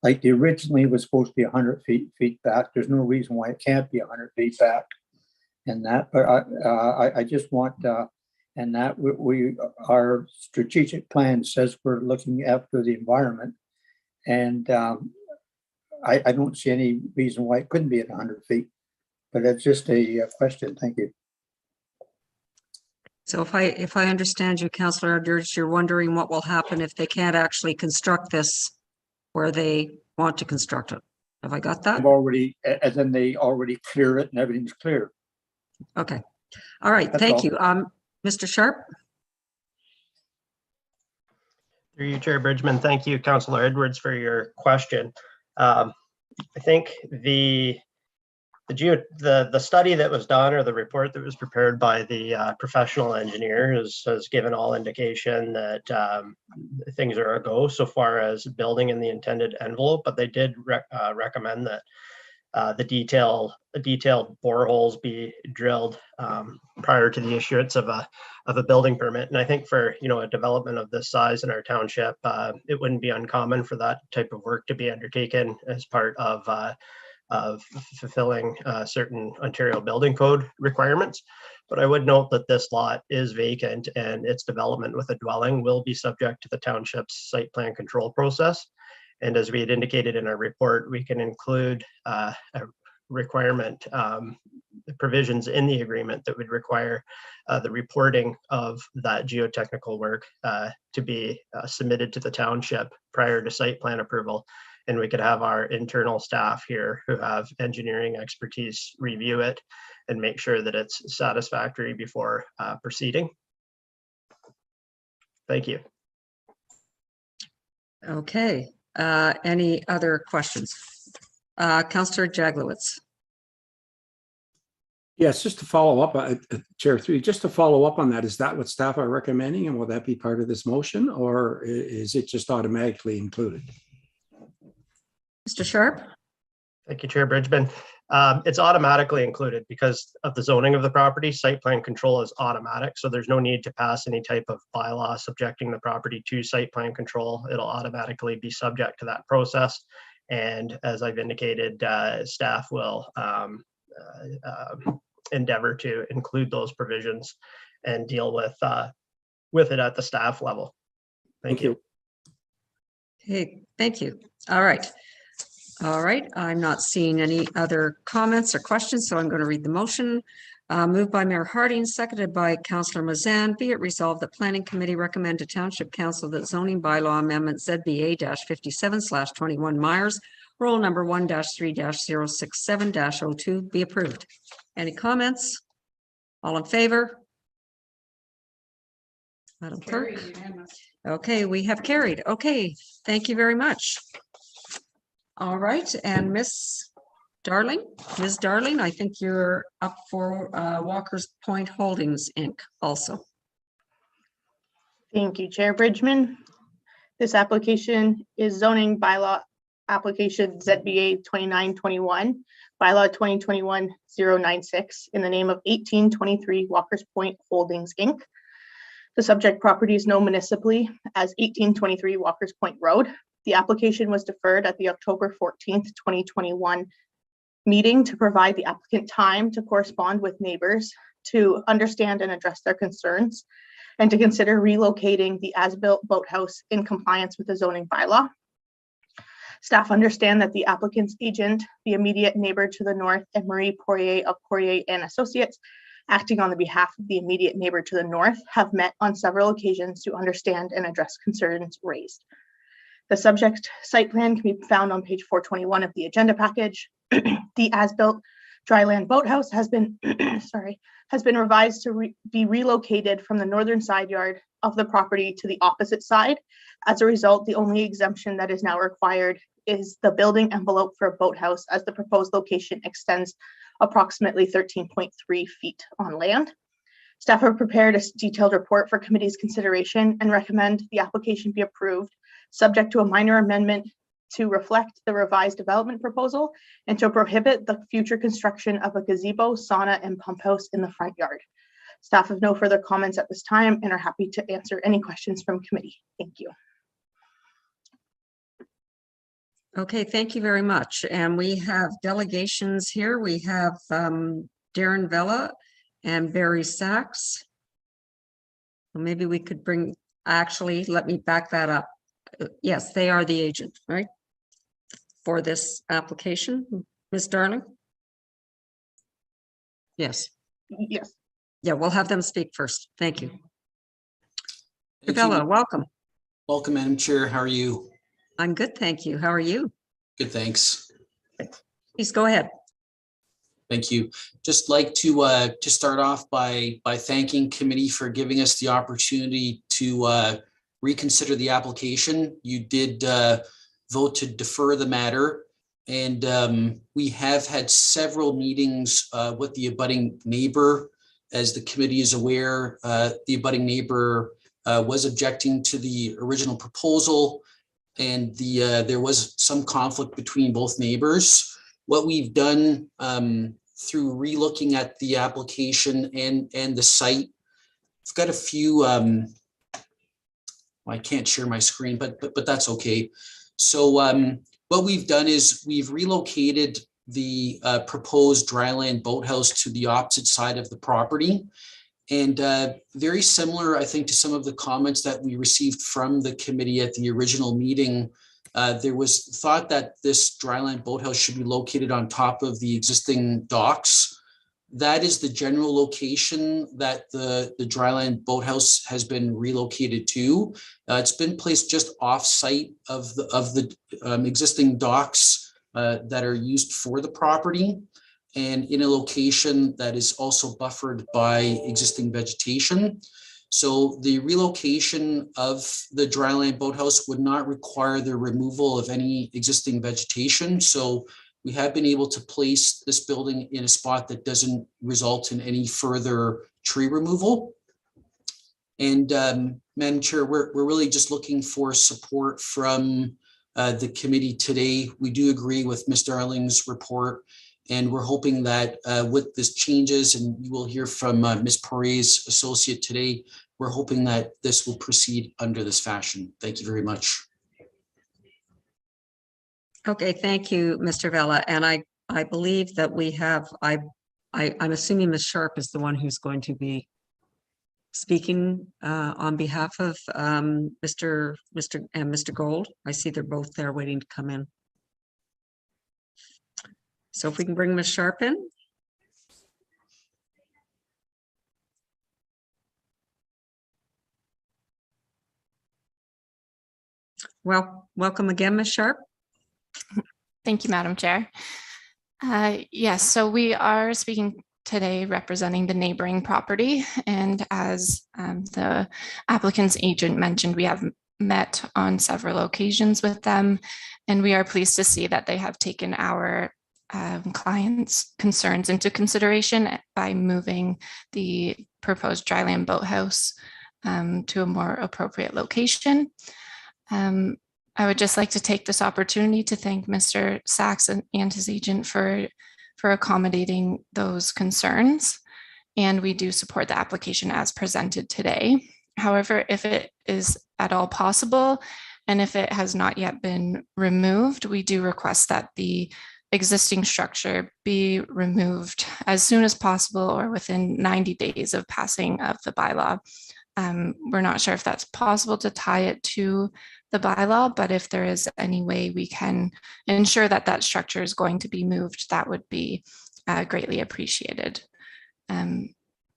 Like the originally was supposed to be 100 feet back. There's no reason why it can't be 100 feet back. and that, but I just want, and that our strategic plan says we're looking after the environment. And I don't see any reason why it couldn't be at 100 feet, but it's just a question. Thank you. So if I understand you, Councillor Edwards, you're wondering what will happen if they can't actually construct this where they want to construct it. Have I got that? I've already, and then they already clear it and everything's clear. Okay. All right. That's Thank all. you. Mr. Sharp? Through you, Chair Bridgman. Thank you, Councillor Edwards, for your question. I think the study that was done, or the report that was prepared by the professional engineer, has given all indication that things are a go so far as building in the intended envelope, but they did recommend that the detailed boreholes be drilled prior to the issuance of a building permit. And I think for a development of this size in our township, it wouldn't be uncommon for that type of work to be undertaken as part of fulfilling certain Ontario Building Code requirements. But I would note that this lot is vacant and its development with a dwelling will be subject to the township's site plan control process. And as we had indicated in our report, we can include a requirement provisions in the agreement that would require the reporting of that geotechnical work to be submitted to the township prior to site plan approval. And we could have our internal staff here who have engineering expertise review it and make sure that it's satisfactory before proceeding. Thank you. Okay. Any other questions? Councillor Jaglowitz. Yes, just to follow up, Chair 3, just to follow up on that, is that what staff are recommending, and will that be part of this motion, or is it just automatically included? Mr. Sharp? Thank you, Chair Bridgman. It's automatically included because of the zoning of the property. Site plan control is automatic, so there's no need to pass any type of bylaw subjecting the property to site plan control. It'll automatically be subject to that process. And as I've indicated, staff will endeavor to include those provisions and deal with it at the staff level. Thank you. Hey, thank you. All right. All right. I'm not seeing any other comments or questions, so I'm going to read the motion. Moved by Mayor Harding, seconded by Councillor Mazan. Be it resolved that Planning Committee recommend to Township Council that zoning bylaw amendment ZBA-57/21 Myers, roll number 1-3-067-02 be approved. Any comments? All in favor? Madam Clerk? Okay, we have carried. Okay, thank you very much. All right, and Ms. Darling, I think you're up for Walker's Point Holdings, Inc. also. Thank you, Chair Bridgman. This application is zoning bylaw application ZBA 2921, bylaw 2021-096 in the name of 1823 Walker's Point Holdings, Inc. The subject property is known municipally as 1823 Walker's Point Road. The application was deferred at the October 14th, 2021 meeting to provide the applicant time to correspond with neighbors, to understand and address their concerns, and to consider relocating the as-built boathouse in compliance with the zoning bylaw. Staff understand that the applicant's agent, the immediate neighbor to the north, and Marie Poirier of Poirier and Associates, acting on the behalf of the immediate neighbor to the north, have met on several occasions to understand and address concerns raised. The subject site plan can be found on page 421 of the agenda package. The as-built dryland boathouse has been revised to be relocated from the northern side yard of the property to the opposite side. As a result, the only exemption that is now required is the building envelope for a boathouse, as the proposed location extends approximately 13.3 feet on land. Staff have prepared a detailed report for committee's consideration and recommend the application be approved, subject to a minor amendment to reflect the revised development proposal and to prohibit the future construction of a gazebo, sauna, and pump house in the front yard. Staff have no further comments at this time and are happy to answer any questions from committee. Thank you. Okay, thank you very much. And we have delegations here. We have Darren Darren Vella and Barry Sachs. Well, maybe we could bring, actually, let me back that up. Yes, they are the agent, right? For this application, Ms. Darling? Yes. Yes. Yeah, we'll have them speak first. Thank you. Thank Bella, you. welcome. Welcome, Madam Chair. How are you? I'm good, thank you. How are you? Good, thanks. Please go ahead. Thank you. Just like to start off by thanking committee for giving us the opportunity to reconsider the application. You did vote to defer the matter, and we have had several meetings with the abutting neighbor. As the committee is aware, the abutting neighbor was objecting to the original proposal, and there was some conflict between both neighbors. What we've done through relooking at the application and the site, I've got a few, I can't share my screen, but that's okay. So what we've done is we've relocated the proposed dryland boathouse to the opposite side of the property. And very similar, I think, to some of the comments that we received from the committee at the original meeting. There was thought that this dryland boathouse should be located on top of the existing docks. That is the general location that the dryland boathouse has been relocated to. It's been placed just off-site of the existing docks that are used for the property, and in a location that is also buffered by existing vegetation. So the relocation of the dryland boathouse would not require the removal of any existing vegetation. So we have been able to place this building in a spot that doesn't result in any further tree removal. And Madam Chair, we're really just looking for support from the committee today. We do agree with Ms. Darling's report, and we're hoping that with this changes, and you will hear from Ms. Poirier's associate today, we're hoping that this will proceed under this fashion. Thank you very much. Okay, thank you, Mr. Vella. And I believe that we have, I'm assuming Ms. Sharp is the one who's going to be speaking on behalf of Mr. Gold. I see they're both there waiting to come in. So if we can bring Ms. Sharp in. Well, welcome again, Ms. Sharp. Thank you, Madam Chair. Yes, so we are speaking today representing the neighboring property, and as the applicant's agent mentioned, we have met on several occasions with them, and we are pleased to see that they have taken our clients' concerns into consideration by moving the proposed dryland boathouse to a more appropriate location. I would just like to take this opportunity to thank Mr. Sachs and his agent for accommodating those concerns. And we do support the application as presented today. However, if it is at all possible, and if it has not yet been removed, we do request that the existing structure be removed as soon as possible or within 90 days of passing of the bylaw. We're not sure if that's possible to tie it to the bylaw, but if there is any way we can ensure that that structure is going to be moved, that would be greatly appreciated.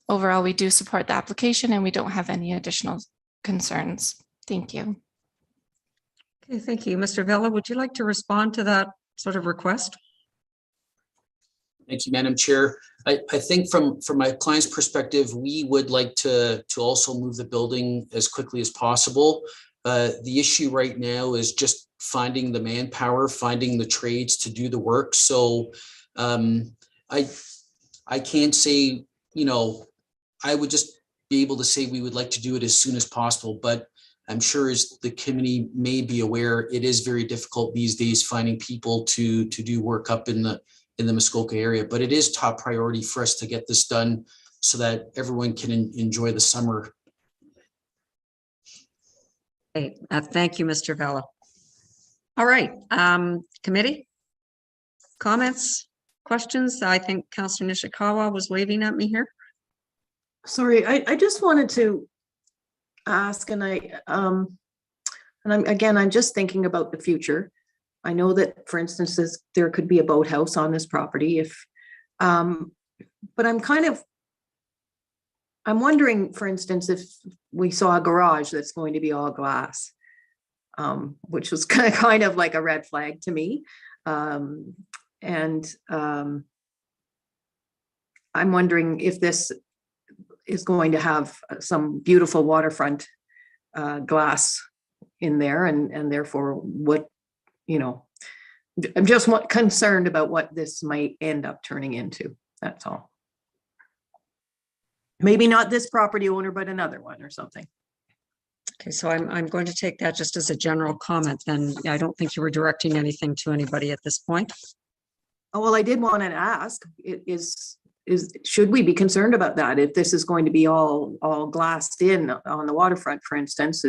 Overall, we do support the application and we don't have any additional concerns. Thank you. Okay, thank you. Mr. Vella, would you like to respond to that sort of request? Thank you, Madam Chair. I think from my client's perspective, we would like to also move the building as quickly as possible. The issue right now is just finding the manpower, finding the trades to do the work. So I can't say, you know, I would just be able to say we would like to do it as soon as possible, but I'm sure as the committee may be aware, it is very difficult these days finding people to do work up in the Muskoka area, but it is top priority for us to get this done so that everyone can enjoy the summer. Okay, thank you, Mr. Vella. All right, committee comments, questions? I think Councillor Nishikawa was waving at me here. Sorry, I just wanted to ask, and I'm just thinking about the future. I know that, for instance, there could be a boathouse on this property but I'm wondering, for instance, if we saw a garage that's going to be all glass, which was kind of like a red flag to me. I'm wondering if this is going to have some beautiful waterfront glass in there, and therefore what, I'm just concerned about what this might end up turning into. That's all. Maybe not this property owner, but another one or something. Okay, so I'm going to take that just as a general comment then. I don't think you were directing anything to anybody at this point. Oh, well, I did want to ask, should we be concerned about that? If this is going to be all glassed in on the waterfront, for instance,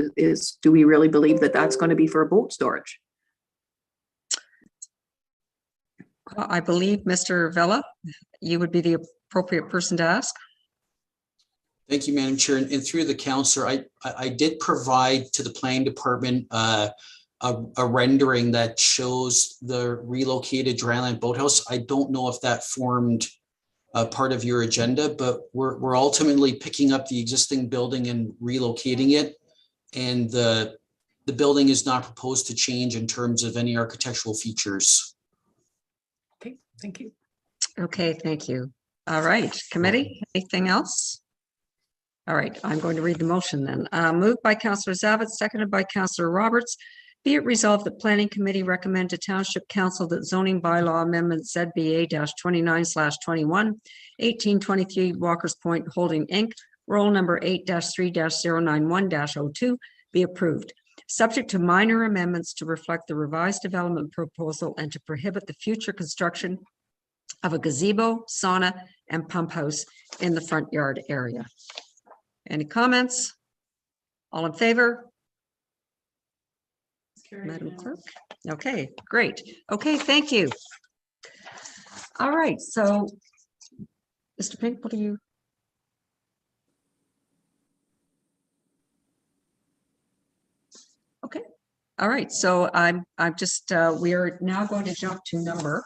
do we really believe that that's going to be for boat storage? I believe, Mr. Vella, you would be the appropriate person to ask. Thank you, Madam Chair. And through the councillor, I did provide to the planning department a rendering that shows the relocated dryland boathouse. I don't know if that formed part of your agenda, but we're ultimately picking up the existing building and relocating it. And the building is not proposed to change in terms of any architectural features. Okay, thank you. Okay, thank you. All right, committee, anything else? All right, I'm going to read the motion then. Moved by Councillor Zavitz, seconded by Councillor Roberts. Be it resolved that Planning Committee recommend to Township Council that zoning bylaw amendment ZBA-29/21, 1823 Walker's Point Holding Inc., roll number 8-3-091-02 be approved, subject to minor amendments to reflect the revised development proposal and to prohibit the future construction of a gazebo, sauna, and pump house in the front yard area. Any comments? All in favor? Madam Clerk? Okay, great. Okay, thank you. All right, so Mr. Pink, what do you? Okay, all right, so I'm just, we are now going to jump to number,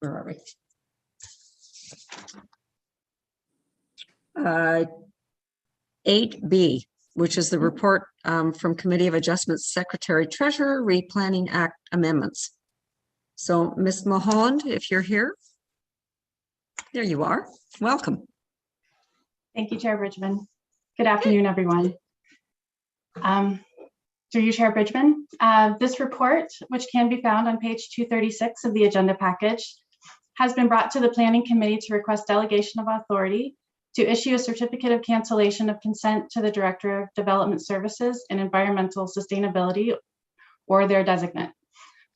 where are we? 8B, which is the report from Committee of Adjustments Secretary Treasurer Replanning Act amendments. So Ms. Mahond, if you're here, there you are. Welcome. Thank you, Chair Bridgman. Good afternoon, everyone. Through you, Chair Bridgman, this report, which can be found on page 236 of the agenda package, has been brought to the Planning Committee to request delegation of authority to issue a certificate of cancellation of consent to the Director of Development Services and Environmental Sustainability or their designate.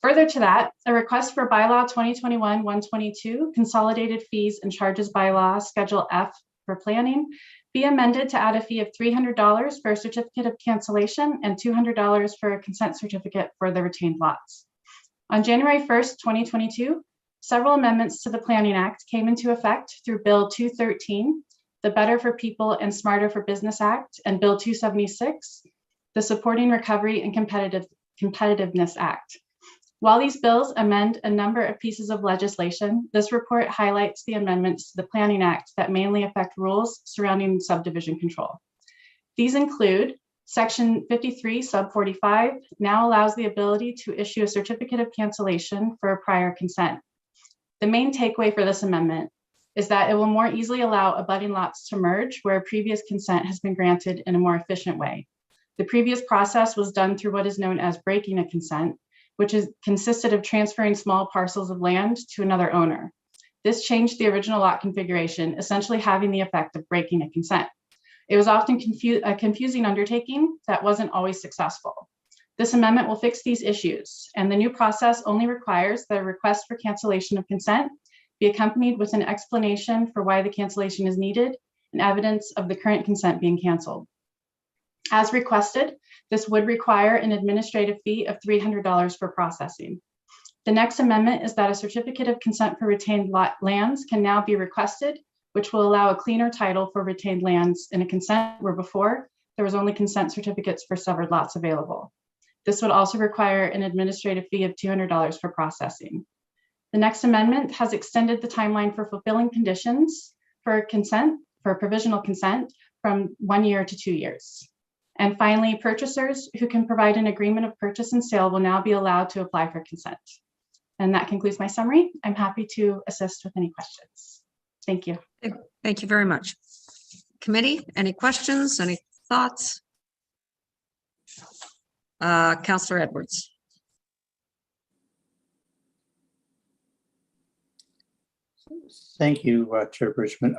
Further to that, a request for bylaw 2021-122 consolidated fees and charges bylaw Schedule F for planning be amended to add a fee of $300 for a certificate of cancellation and $200 for a consent certificate for the retained lots. On January 1st, 2022, several amendments to the Planning Act came into effect through Bill 213, the Better for People and Smarter for Business Act, and Bill 276, the Supporting Recovery and Competitiveness Act. While these bills amend a number of pieces of legislation, this report highlights the amendments to the Planning Act that mainly affect rules surrounding subdivision control. These include Section 53, Sub 45, now allows the ability to issue a certificate of cancellation for a prior consent. The main takeaway for this amendment is that it will more easily allow abutting lots to merge where a previous consent has been granted in a more efficient way. The previous process was done through what is known as breaking a consent, which consisted of transferring small parcels of land to another owner. This changed the original lot configuration, essentially having the effect of breaking a consent. It was often a confusing undertaking that wasn't always successful. This amendment will fix these issues, and the new process only requires that a request for cancellation of consent be accompanied with an explanation for why the cancellation is needed and evidence of the current consent being canceled. As requested, this would require an administrative fee of $300 for processing. The next amendment is that a certificate of consent for retained lands can now be requested, which will allow a cleaner title for retained lands in a consent where before there was only consent certificates for severed lots available. This would also require an administrative fee of $200 for processing. The next amendment has extended the timeline for fulfilling conditions for provisional consent from 1 year to 2 years. And finally, purchasers who can provide an agreement of purchase and sale will now be allowed to apply for consent. And that concludes my summary. I'm happy to assist with any questions. Thank you. Thank you very much. Committee, any questions, any thoughts? Councillor Edwards. Thank you, Chairperson.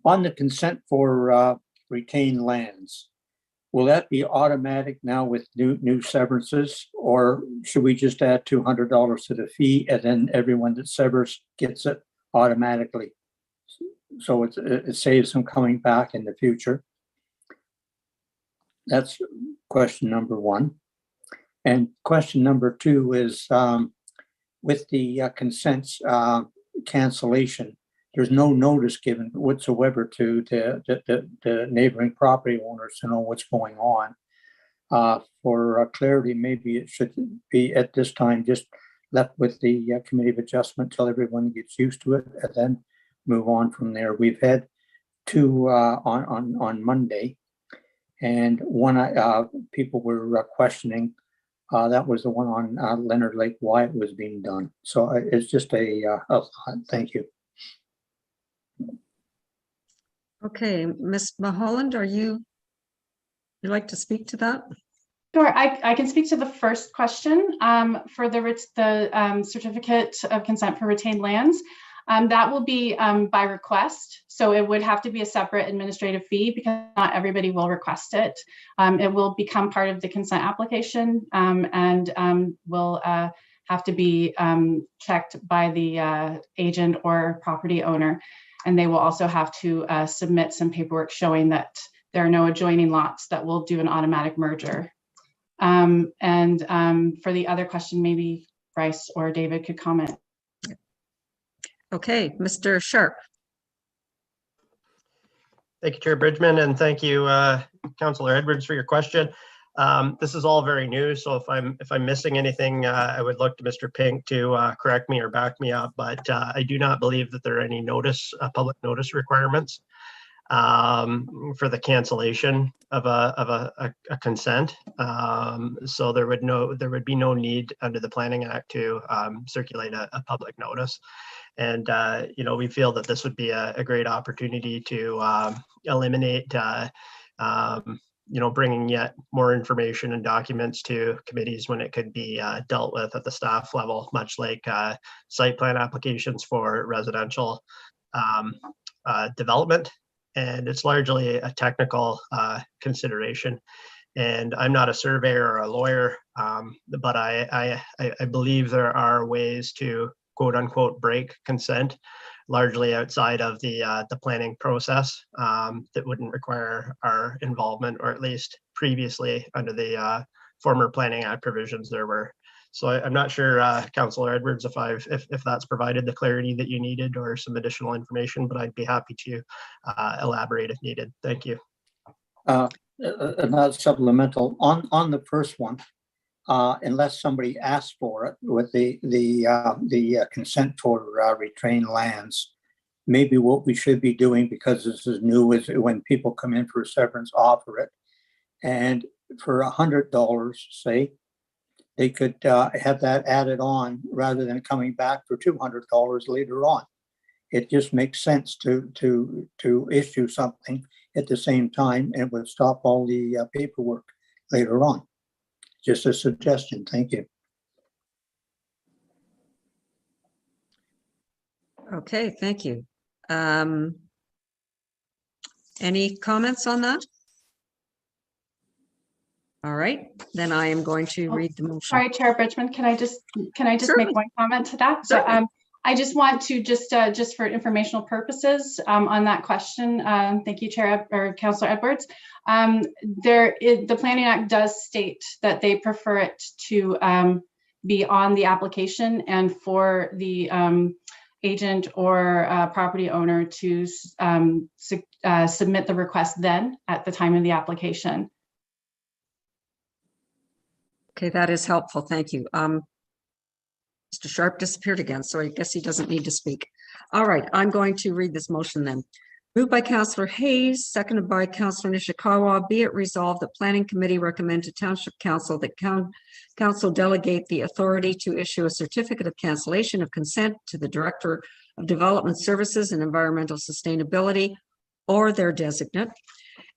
On the consent for retained lands, will that be automatic now with new severances, or should we just add $200 to the fee and then everyone that severs gets it automatically? So it saves them coming back in the future. That's question number one. And question number two is with the consents cancellation, there's no notice given whatsoever to the neighboring property owners to know what's going on. For clarity, maybe it should be at this time just left with the Committee of Adjustment till everyone gets used to it, and then move on from there. We've had two on Monday, and one people were questioning. That was the one on Leonard Lake, why it was being done. So it's just a thank you. Okay, Ms. Mulholland, you'd like to speak to that? Sure, I can speak to the first question for the certificate of consent for retained lands. That will be by request. So it would have to be a separate administrative fee because not everybody will request it. It will become part of the consent application and will have to be checked by the agent or property owner. And they will also have to submit some paperwork showing that there are no adjoining lots that will do an automatic merger. For the other question, maybe Bryce or David could comment. Okay, Mr. Sharp. Thank you, Chair Bridgman, and thank you, Councillor Edwards, for your question. This is all very new, so if I'm missing anything, I would look to Mr. Pink to correct me or back me up. But I do not believe that there are any public notice requirements for the cancellation of a consent. So there would be no need under the Planning Act to circulate a public notice. And we feel that this would be a great opportunity to eliminate bringing yet more information and documents to committees when it could be dealt with at the staff level, much like site plan applications for residential development. And it's largely a technical consideration. And I'm not a surveyor or a lawyer, but I believe there are ways to quote unquote break consent largely outside of the planning process that wouldn't require our involvement, or at least previously under the former Planning Act provisions there were. So I'm not sure, Councillor Edwards, if that's provided the clarity that you needed or some additional information, but I'd be happy to elaborate if needed. Thank you. Another supplemental on the first one. Unless somebody asks for it with the consent for retained lands, maybe what we should be doing, because this is new, is when people come in for a severance, offer it, and for $100, say, they could have that added on rather than coming back for $200 later on. It just makes sense to issue something at the same time, and it would stop all the paperwork later on. Just a suggestion. Thank you. Okay, thank you. Any comments on that? All right, then I am going to read the motion. Sorry, Chair Bridgman, can I just Certainly. make one comment to that? So I just want to just for informational purposes on that question. Thank you, Chair or Councillor Edwards. The Planning Act does state that they prefer it to be on the application and for the agent or property owner to submit the request then at the time of the application. Okay, that is helpful. Thank you. Mr. Sharp disappeared again, so I guess he doesn't need to speak. All right, I'm going to read this motion then. Moved by Councillor Hayes, seconded by Councillor Nishikawa. Be it resolved that Planning Committee recommend to Township Council that Council delegate the authority to issue a certificate of cancellation of consent to the Director of Development Services and Environmental Sustainability or their designate,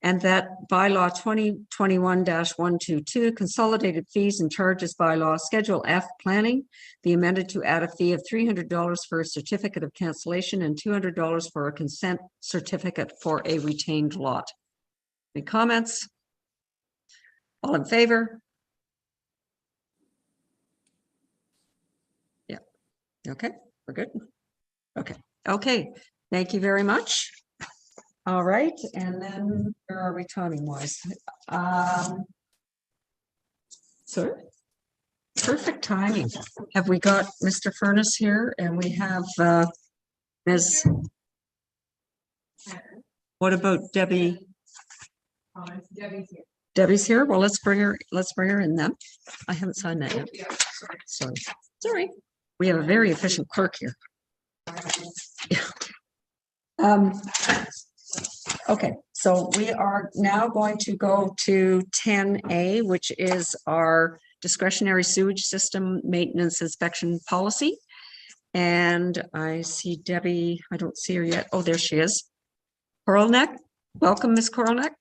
and that bylaw 2021-122 consolidated fees and charges bylaw Schedule F planning be amended to add a fee of $300 for a certificate of cancellation and $200 for a consent certificate for a retained lot. Any comments? All in favor? Yeah. Okay, we're good. Okay. Thank you very much. All right, and then where are we timing wise? Sorry. Perfect timing. Have we got Mr. Furness here, and we have Ms. What about Debbie? Debbie's here. Debbie's here. Well, let's bring her in then. I haven't signed that yet. Sorry. We have a very efficient clerk here. Okay, so we are now going to go to 10A, which is our discretionary sewage system maintenance inspection policy. And I see Debbie, I don't see her yet. Oh, there she is. Korolnek, welcome, Ms. Korolnek.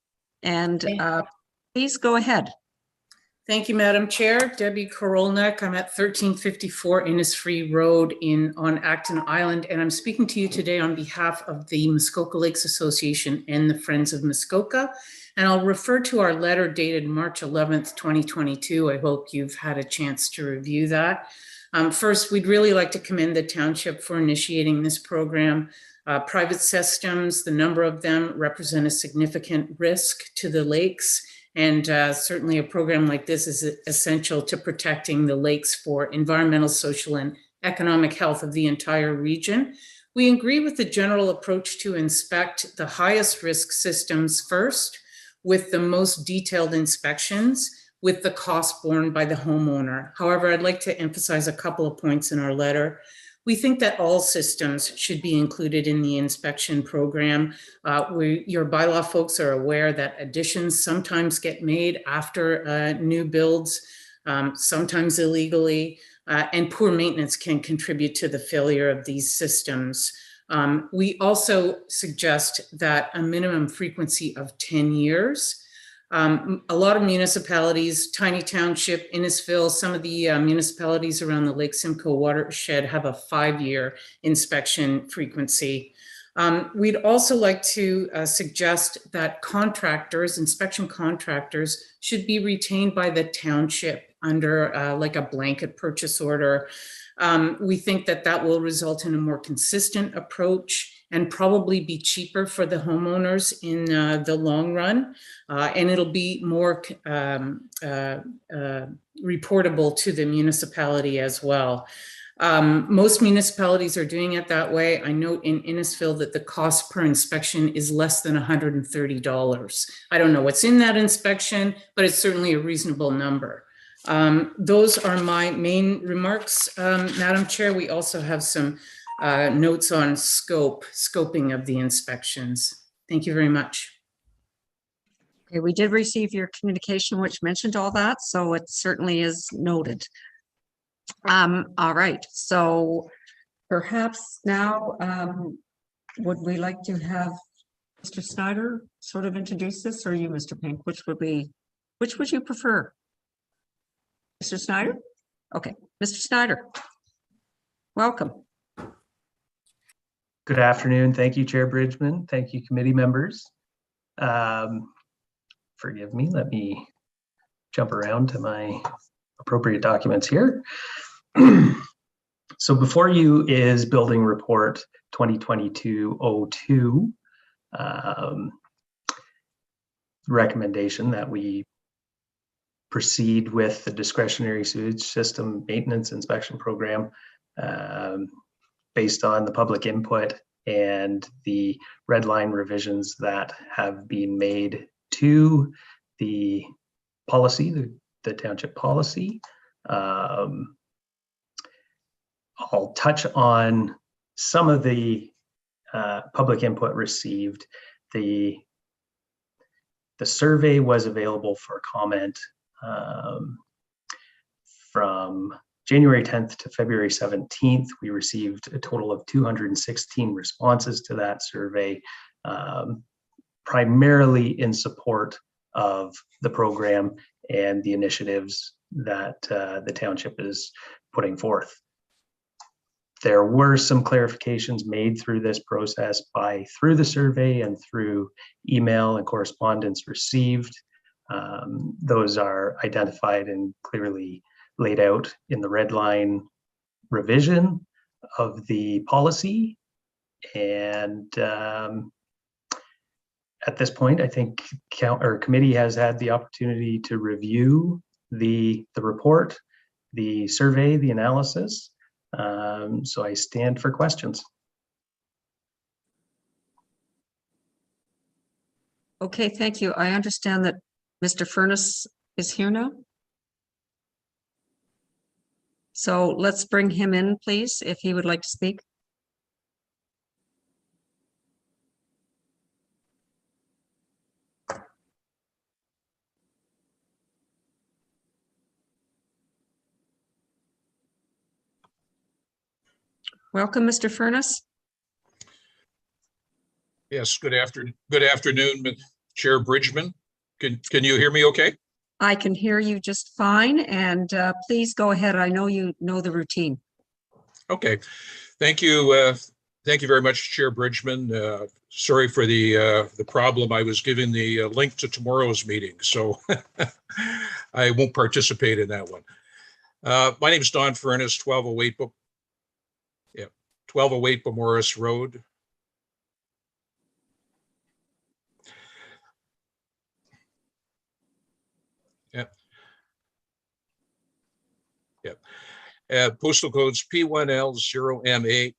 And please go ahead. Thank you, Madam Chair. Debbie Korolnek. I'm at 1354 Innisfree Road on Acton Island, and I'm speaking to you today on behalf of the Muskoka Lakes Association and the Friends of Muskoka. And I'll refer to our letter dated March 11th, 2022. I hope you've had a chance to review that. First, we'd really like to commend the township for initiating this program. Private systems, the number of them, represent a significant risk to the lakes. And certainly a program like this is essential to protecting the lakes for environmental, social, and economic health of the entire region. We agree with the general approach to inspect the highest risk systems first, with the most detailed inspections, with the cost borne by the homeowner. However, I'd like to emphasize a couple of points in our letter. We think that all systems should be included in the inspection program. Your bylaw folks are aware that additions sometimes get made after new builds, sometimes illegally, and poor maintenance can contribute to the failure of these systems. We also suggest that a minimum frequency of 10 years. A lot of municipalities, Tiny Township, Innisfil, some of the municipalities around the Lake Simcoe watershed have a 5-year inspection frequency. We'd also like to suggest that inspection contractors should be retained by the township under like a blanket purchase order. We think that will result in a more consistent approach and probably be cheaper for the homeowners in the long run. And it'll be more reportable to the municipality as well. Most municipalities are doing it that way. I note in Innisfil that the cost per inspection is less than $130. I don't know what's in that inspection, but it's certainly a reasonable number. Those are my main remarks, Madam Chair. We also have some notes on scoping of the inspections. Thank you very much. Okay, we did receive your communication, which mentioned all that, so it certainly is noted. All right, so perhaps now would we like to have Mr. Snyder sort of introduce this, or you, Mr. Pink? Which would you prefer? Mr. Snyder? Okay, Mr. Snyder, welcome. Good afternoon. Thank you, Chair Bridgman. Thank you, committee members. Forgive me, let me jump around to my appropriate documents here. So before you is Building Report 2022-02, recommendation that we proceed with the discretionary sewage system maintenance inspection program based on the public input and the red line revisions that have been made to the policy, the township policy. I'll touch on some of the public input received. The survey was available for comment from January 10th to February 17th. We received a total of 216 responses to that survey, primarily in support of the program and the initiatives that the township is putting forth. There were some clarifications made through this process through the survey and through email and correspondence received. Those are identified and clearly laid out in the red line revision of the policy. And at this point, I think committee has had the opportunity to review the report, the survey, the analysis. So I stand for questions. Okay, thank you. I understand that Mr. Furness is here now. So let's bring him in, please, if he would like to speak. Welcome, Mr. Furness. Yes, good afternoon, Chair Bridgman. Can you hear me okay? I can hear you just fine, and please go ahead. I know you know the routine. Okay, thank you. Thank you very much, Chair Bridgman. Sorry for the problem. I was given the link to tomorrow's meeting, so I won't participate in that one. My name is Don Furness, 1208 Morris Road. Postal codes P1L0M8.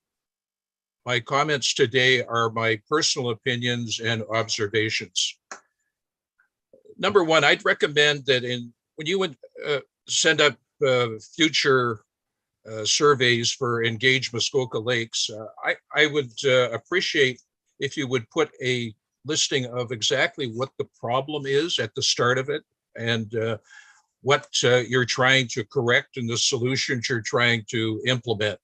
My comments today are my personal opinions and observations. Number one, I'd recommend that when you would send up future surveys for Engage Muskoka Lakes, I would appreciate if you would put a listing of exactly what the problem is at the start of it, and what you're trying to correct and the solutions you're trying to implement.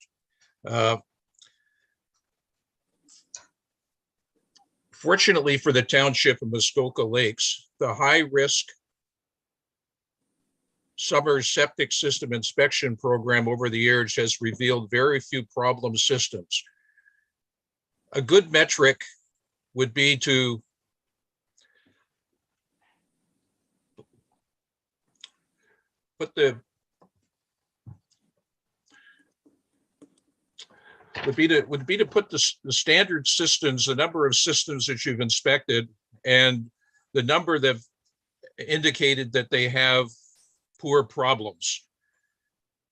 Fortunately for the township of Muskoka Lakes, the high-risk summer septic system inspection program over the years has revealed very few problem systems. A good metric would be to put the standard systems, the number of systems that you've inspected, and the number that indicated that they have poor problems.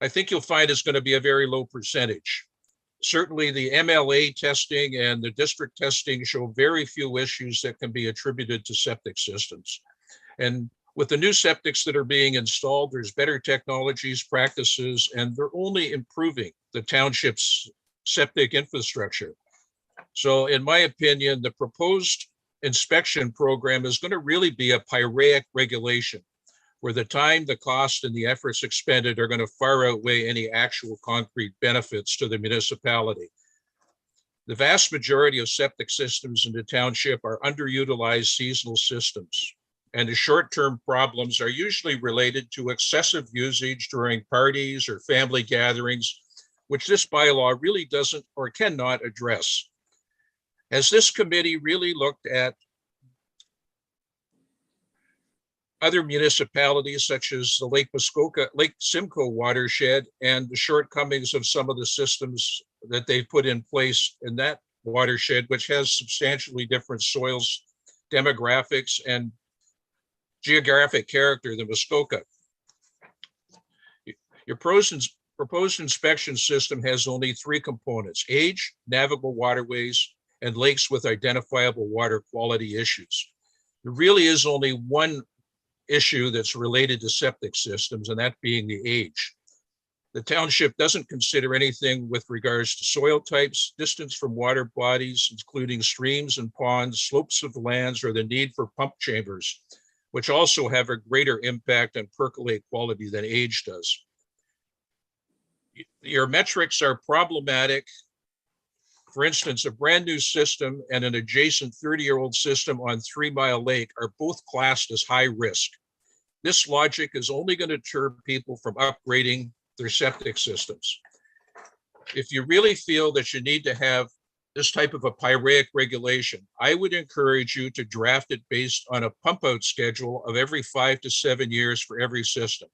I think you'll find it's going to be a very low percentage. Certainly the MLA testing and the district testing show very few issues that can be attributed to septic systems. And with the new septics that are being installed, there's better technologies, practices, and they're only improving the township's septic infrastructure. So in my opinion, the proposed inspection program is going to really be a pyrrhic regulation, where the time, the cost, and the efforts expended are going to far outweigh any actual concrete benefits to the municipality. The vast majority of septic systems in the township are underutilized seasonal systems, and the short-term problems are usually related to excessive usage during parties or family gatherings, which this bylaw really doesn't or cannot address. Has this committee really looked at other municipalities such as the Lake Simcoe watershed and the shortcomings of some of the systems that they've put in place in that watershed, which has substantially different soils, demographics, and geographic character than Muskoka? Your proposed inspection system has only 3 components: age, navigable waterways, and lakes with identifiable water quality issues. There really is only one issue that's related to septic systems, and that being the age. The township doesn't consider anything with regards to soil types, distance from water bodies, including streams and ponds, slopes of lands, or the need for pump chambers, which also have a greater impact on percolate quality than age does. Your metrics are problematic. For instance, a brand new system and an adjacent 30-year-old system on 3 Mile Lake are both classed as high risk. This logic is only going to deter people from upgrading their septic systems. If you really feel that you need to have this type of a pyraic regulation, I would encourage you to draft it based on a pump out schedule of every 5 to 7 years for every system.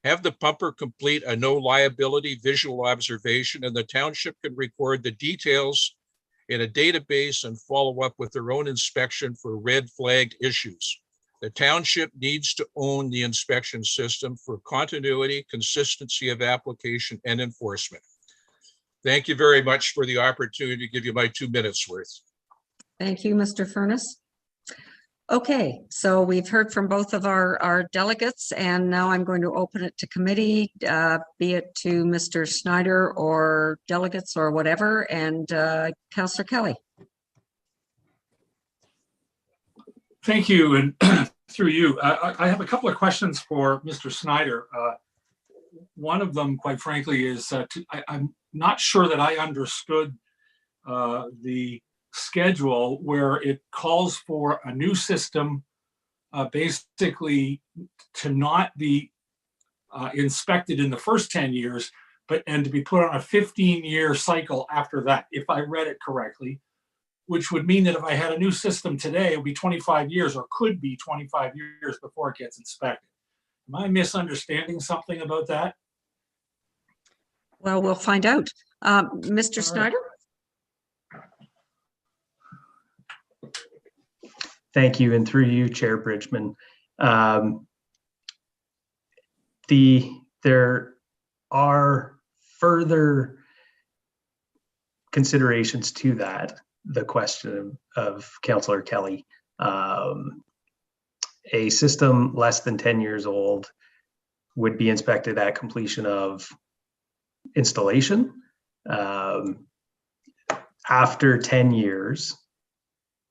Have the pumper complete a no liability visual observation, and the township can record the details in a database and follow up with their own inspection for red flagged issues. The township needs to own the inspection system for continuity, consistency of application, and enforcement. Thank you very much for the opportunity to give you my 2 minutes worth. Thank you, Mr. Furness. Okay, so we've heard from both of our delegates, and now I'm going to open it to committee, be it to Mr. Snyder or delegates or whatever, and Councillor Kelly. Thank you, and through you, I have a couple of questions for Mr. Snyder. One of them, quite frankly, is I'm not sure that I understood the schedule where it calls for a new system basically to not be inspected in the first 10 years, and to be put on a 15-year cycle after that, if I read it correctly, which would mean that if I had a new system today, it would be 25 years or could be 25 years before it gets inspected. Am I misunderstanding something about that? Well, we'll find out. Mr. Snyder? Thank you, and through you, Chair Bridgman. There are further considerations to that, the question of Councillor Kelly. A system less than 10 years old would be inspected at completion of installation. After 10 years,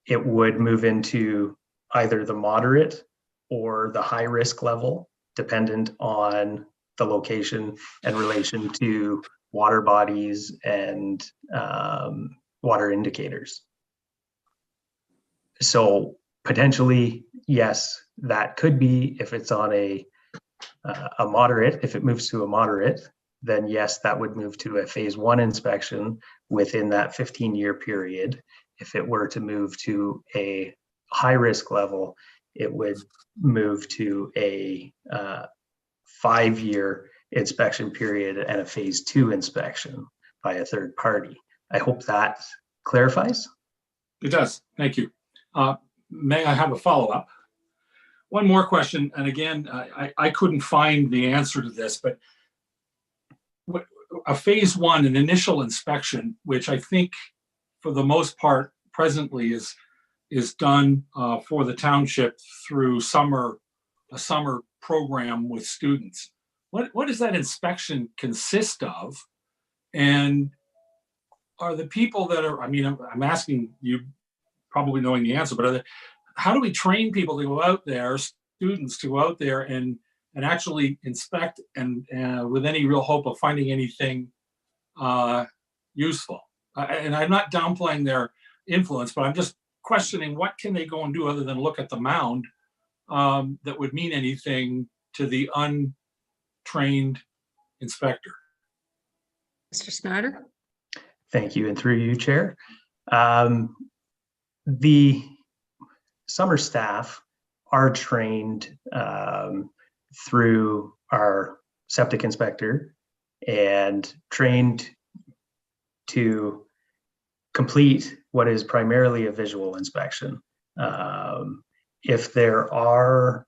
it would move into either the moderate or the high risk level, dependent on the location and relation to water bodies and water indicators. So potentially, yes, that could be, if it's on a moderate, if it moves to a moderate, then yes, that would move to a phase 1 inspection within that 15-year period. If it were to move to a high risk level, it would move to a 5-year inspection period and a phase 2 inspection by a third party. I hope that clarifies. It does. Thank you. May I have a follow-up? One more question, and again, I couldn't find the answer to this, but a phase 1, an initial inspection, which I think for the most part presently is done for the township through a summer program with students. What does that inspection consist of? And are the people that are, I mean, I'm asking you, probably knowing the answer, but how do we train people to go out there, students to go out there and actually inspect and with any real hope of finding anything useful? And I'm not downplaying their influence, but I'm just questioning what can they go and do other than look at the mound that would mean anything to the untrained inspector. Mr. Snyder? Thank you, and through you, Chair. The summer staff are trained through our septic inspector and trained to complete what is primarily a visual inspection. If there are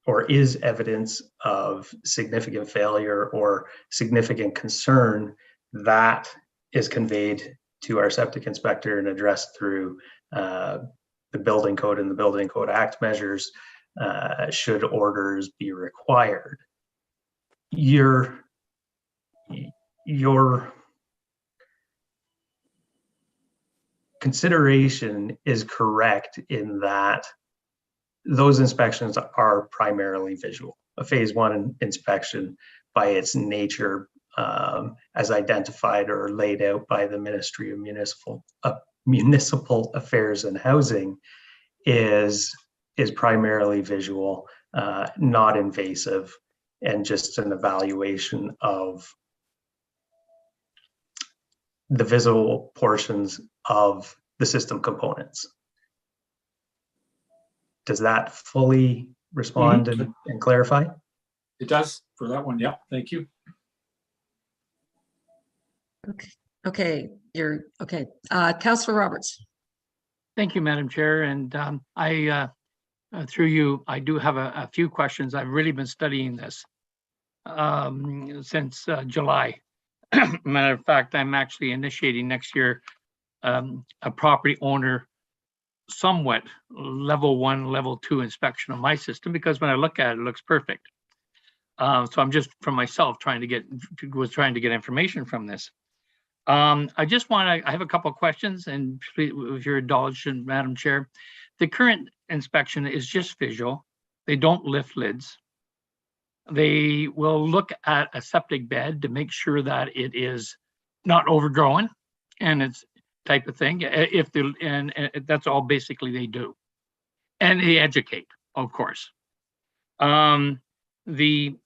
or is evidence of significant failure or significant concern, that is conveyed to our septic inspector and addressed through the building code and the Building Code Act measures, should orders be required. Your consideration is correct in that those inspections are primarily visual. A phase one inspection, by its nature, as identified or laid out by the Ministry of Municipal Affairs and Housing, is primarily visual, not invasive, and just an evaluation of the visible portions of the system components. Does that fully respond and clarify? It does for that one. Yeah, thank you. Okay, you're okay. Councillor Roberts. Thank you, Madam Chair. And through you, I do have a few questions. I've really been studying this since July. Matter of fact, I'm actually initiating next year a property owner somewhat level 1, level 2 inspection of my system, because when I look at it, it looks perfect. So I'm just for myself trying to get information from this. I just want to, I have a couple of questions, and please, with your indulgence, Madam Chair. The current inspection is just visual. They don't lift lids. They will look at a septic bed to make sure that it is not overgrown and it's type of thing. And that's all basically they do. And they educate, of course. I'm reading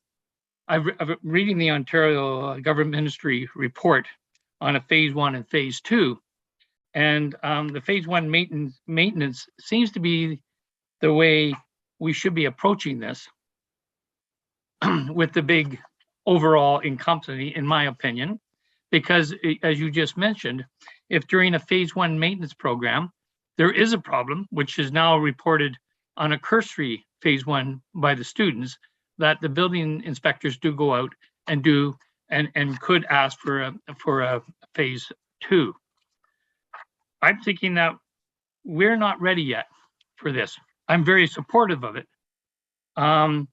the Ontario Government Ministry report on a phase 1 and phase 2. And the phase 1 maintenance seems to be the way we should be approaching this, with the big overall encompassing, in my opinion, because as you just mentioned, if during a phase 1 maintenance program, there is a problem, which is now reported on a cursory phase 1 by the students, that the building inspectors do go out and do and could ask for a phase 2. I'm thinking that we're not ready yet for this. I'm very supportive of it. I'm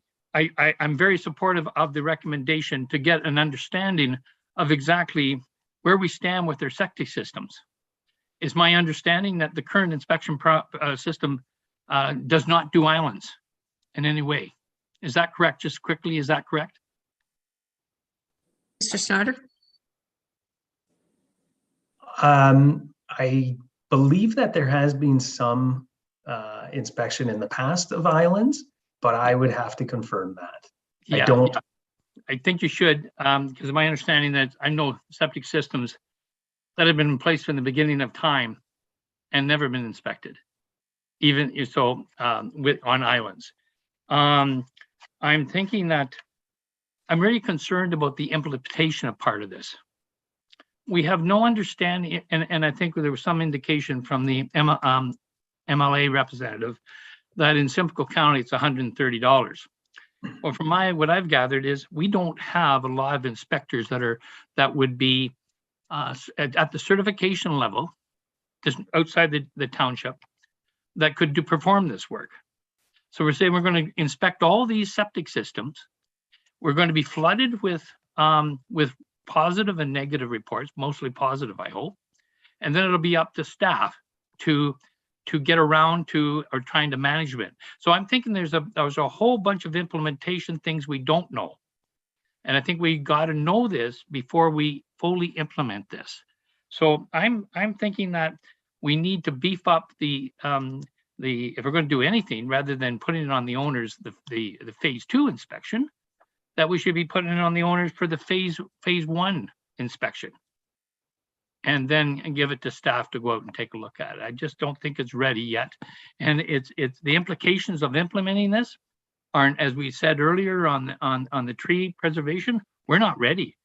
very supportive of the recommendation to get an understanding of exactly where we stand with their septic systems. Is my understanding that the current inspection system does not do islands in any way. Is that correct? Just quickly, is that correct? Mr. Snyder? I believe that there has been some inspection in the past of islands, but I would have to confirm that. Yeah, I don't. I think you should, because my understanding that I know septic systems that have been in place from the beginning of time and never been inspected, even so on islands. I'm thinking that I'm really concerned about the implementation of part of this. We have no understanding, and I think there was some indication from the MLA representative that in Simcoe County it's $130. Well, from what I've gathered is we don't have a lot of inspectors that would be at the certification level, just outside the township, that could perform this work. So we're saying we're going to inspect all these septic systems. We're going to be flooded with positive and negative reports, mostly positive, I hope. And then it'll be up to staff to get around to or trying to management. So I'm thinking there's a whole bunch of implementation things we don't know. And I think we got to know this before we fully implement this. So I'm thinking that we need to beef up the if we're going to do anything, rather than putting it on the owners, the phase 2 inspection, that we should be putting it on the owners for the phase 1 inspection. And then give it to staff to go out and take a look at it. I just don't think it's ready yet. And it's the implications of implementing this aren't, as we said earlier on the tree preservation, we're not ready.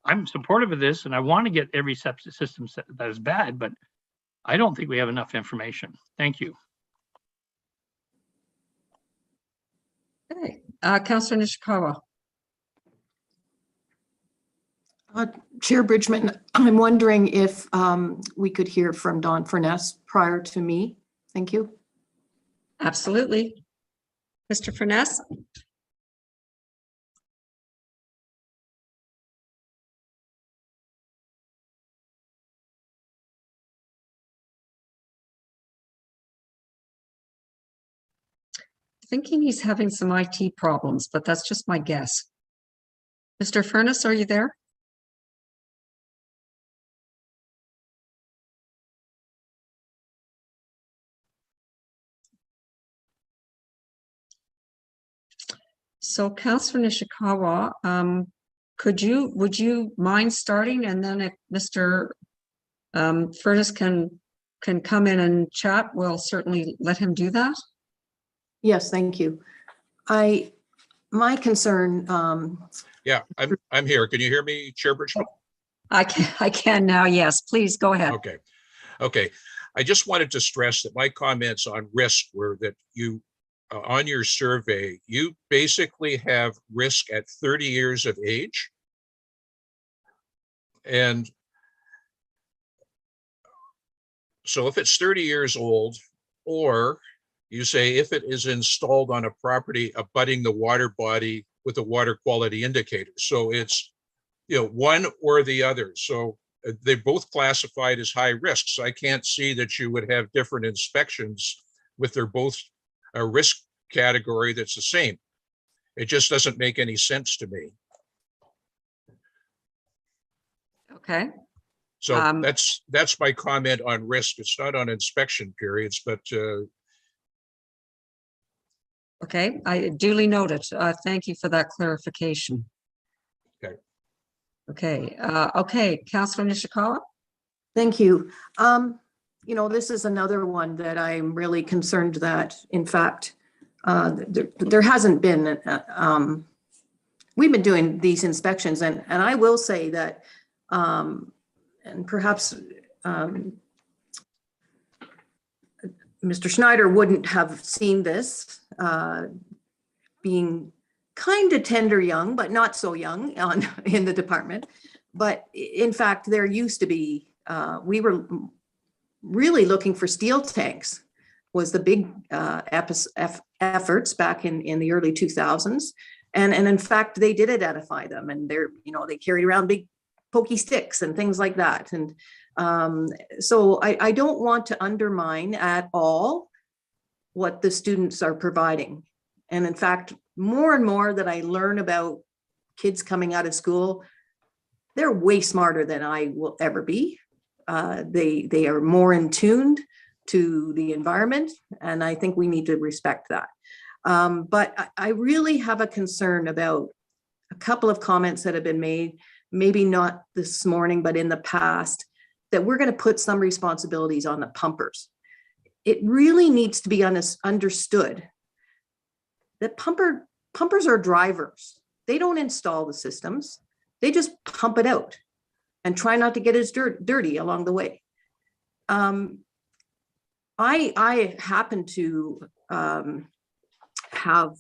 I'm supportive of this and I want to get every septic system that is bad, but I don't think we have enough information. Thank you. Okay, Councillor Nishikawa. Chair Bridgman, I'm wondering if we could hear from Don Furness prior to me. Thank you. Absolutely. Mr. Furness? Thinking he's having some IT problems, but that's just my guess. Mr. Furness, are you there? So Councillor Nishikawa, would you mind starting, and then if Mr. Furness can come in and chat, we'll certainly let him do that. Yes, thank you. My concern. Yeah, I'm here. Can you hear me, Chair Bridgman? I can now. Yes, please go ahead. Okay. I just wanted to stress that my comments on risk were that you, on your survey, you basically have risk at 30 years of age. And so if it's 30 years old, or you say if it is installed on a property abutting the water body with a water quality indicator. So it's, one or the other. So they both classified as high risk. So I can't see that you would have different inspections with their both a risk category that's the same. It just doesn't make any sense to me. Okay. So that's my comment on risk. It's not on inspection periods, but okay, I duly noted. Thank you for that clarification. Okay. Okay, Councillor Nishikawa. Thank you. This is another one that I'm really concerned that, in fact, there hasn't been. We've been doing these inspections, and I will say that, and perhaps Mr. Schneider wouldn't have seen this, being kind of tender young, but not so young in the department. But in fact, there used to be, we were really looking for steel tanks was the big efforts back in the early 2000s. And in fact, they did identify them, and they carried around big pokey sticks and things like that. And so I don't want to undermine at all what the students are providing. And in fact, more and more that I learn about kids coming out of school, they're way smarter than I will ever be. They are more in tuned to the environment, and I think we need to respect that. But I really have a concern about a couple of comments that have been made, maybe not this morning, but in the past, that we're going to put some responsibilities on the pumpers. It really needs to be understood that pumpers are drivers. They don't install the systems. They just pump it out and try not to get as dirty along the way. I happen to have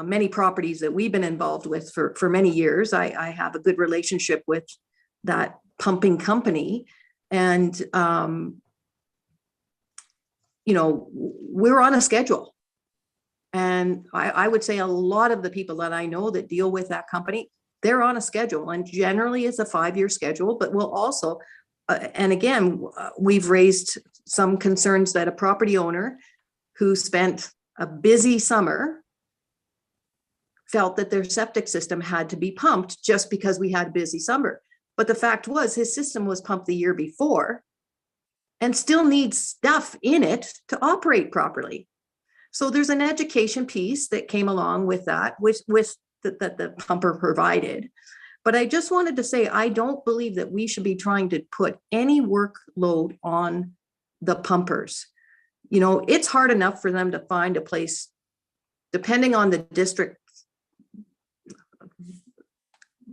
many properties that we've been involved with for many years. I have a good relationship with that pumping company, and we're on a schedule. And I would say a lot of the people that I know that deal with that company, they're on a schedule, and generally it's a 5-year schedule, but we'll also, and again, we've raised some concerns that a property owner who spent a busy summer felt that their septic system had to be pumped just because we had a busy summer. But the fact was his system was pumped the year before and still needs stuff in it to operate properly. So there's an education piece that came along with that, with the pumper provided. But I just wanted to say, I don't believe that we should be trying to put any workload on the pumpers. It's hard enough for them to find a place, depending on the district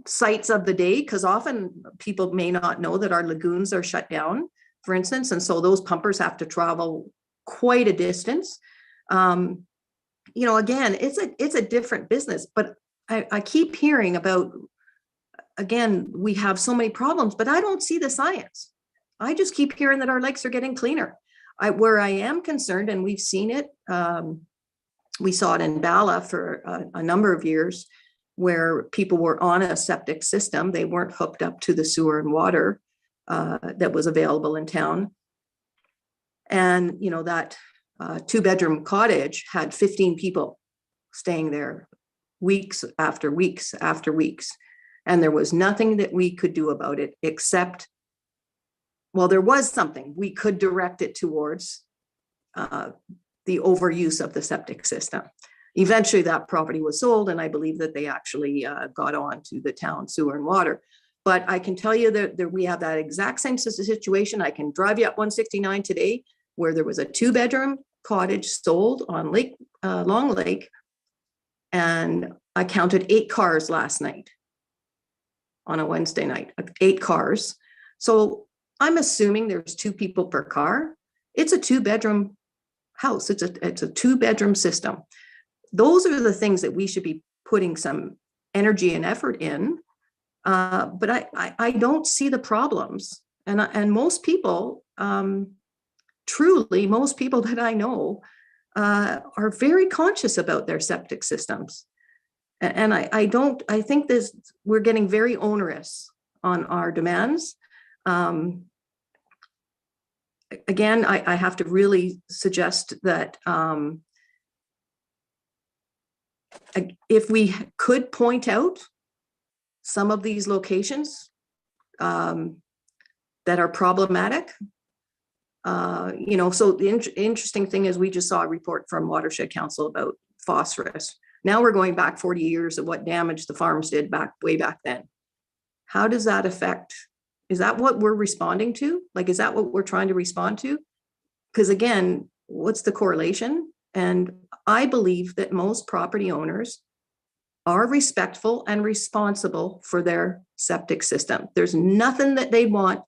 sites of the day, because often people may not know that our lagoons are shut down, for instance, and so those pumpers have to travel quite a distance. you know, again, it's a different business, but I keep hearing about, again, we have so many problems, but I don't see the science. I just keep hearing that our lakes are getting cleaner. Where I am concerned, and we've seen it, we saw it in Vella for a number of years, where people were on a septic system. They weren't hooked up to the sewer and water that was available in town. And, you know, that 2-bedroom cottage had 15 people staying there weeks after weeks after weeks. And there was nothing that we could do about it except, well, there was something. We could direct it towards the overuse of the septic system. Eventually that property was sold, and I believe that they actually got on to the town sewer and water. But I can tell you that we have that exact same situation. I can drive you up 169 today, where there was a 2-bedroom cottage sold on Long Lake. And I counted 8 cars last night on a Wednesday night, 8 cars. So I'm assuming there's 2 people per car. It's a 2-bedroom house. It's a 2-bedroom system. Those are the things that we should be putting some energy and effort in. But I don't see the problems. And most people, truly, most people that I know are very conscious about their septic systems. And I think we're getting very onerous on our demands. Again, I have to really suggest that if we could point out some of these locations that are problematic, you know, so the interesting thing is we just saw a report from Watershed Council about phosphorus. Now we're going back 40 years of what damage the farms did way back then. How does that affect? Is that what we're responding to? Like, is that what we're trying to respond to? Because again, what's the correlation? And I believe that most property owners are respectful and responsible for their septic system. There's nothing that they want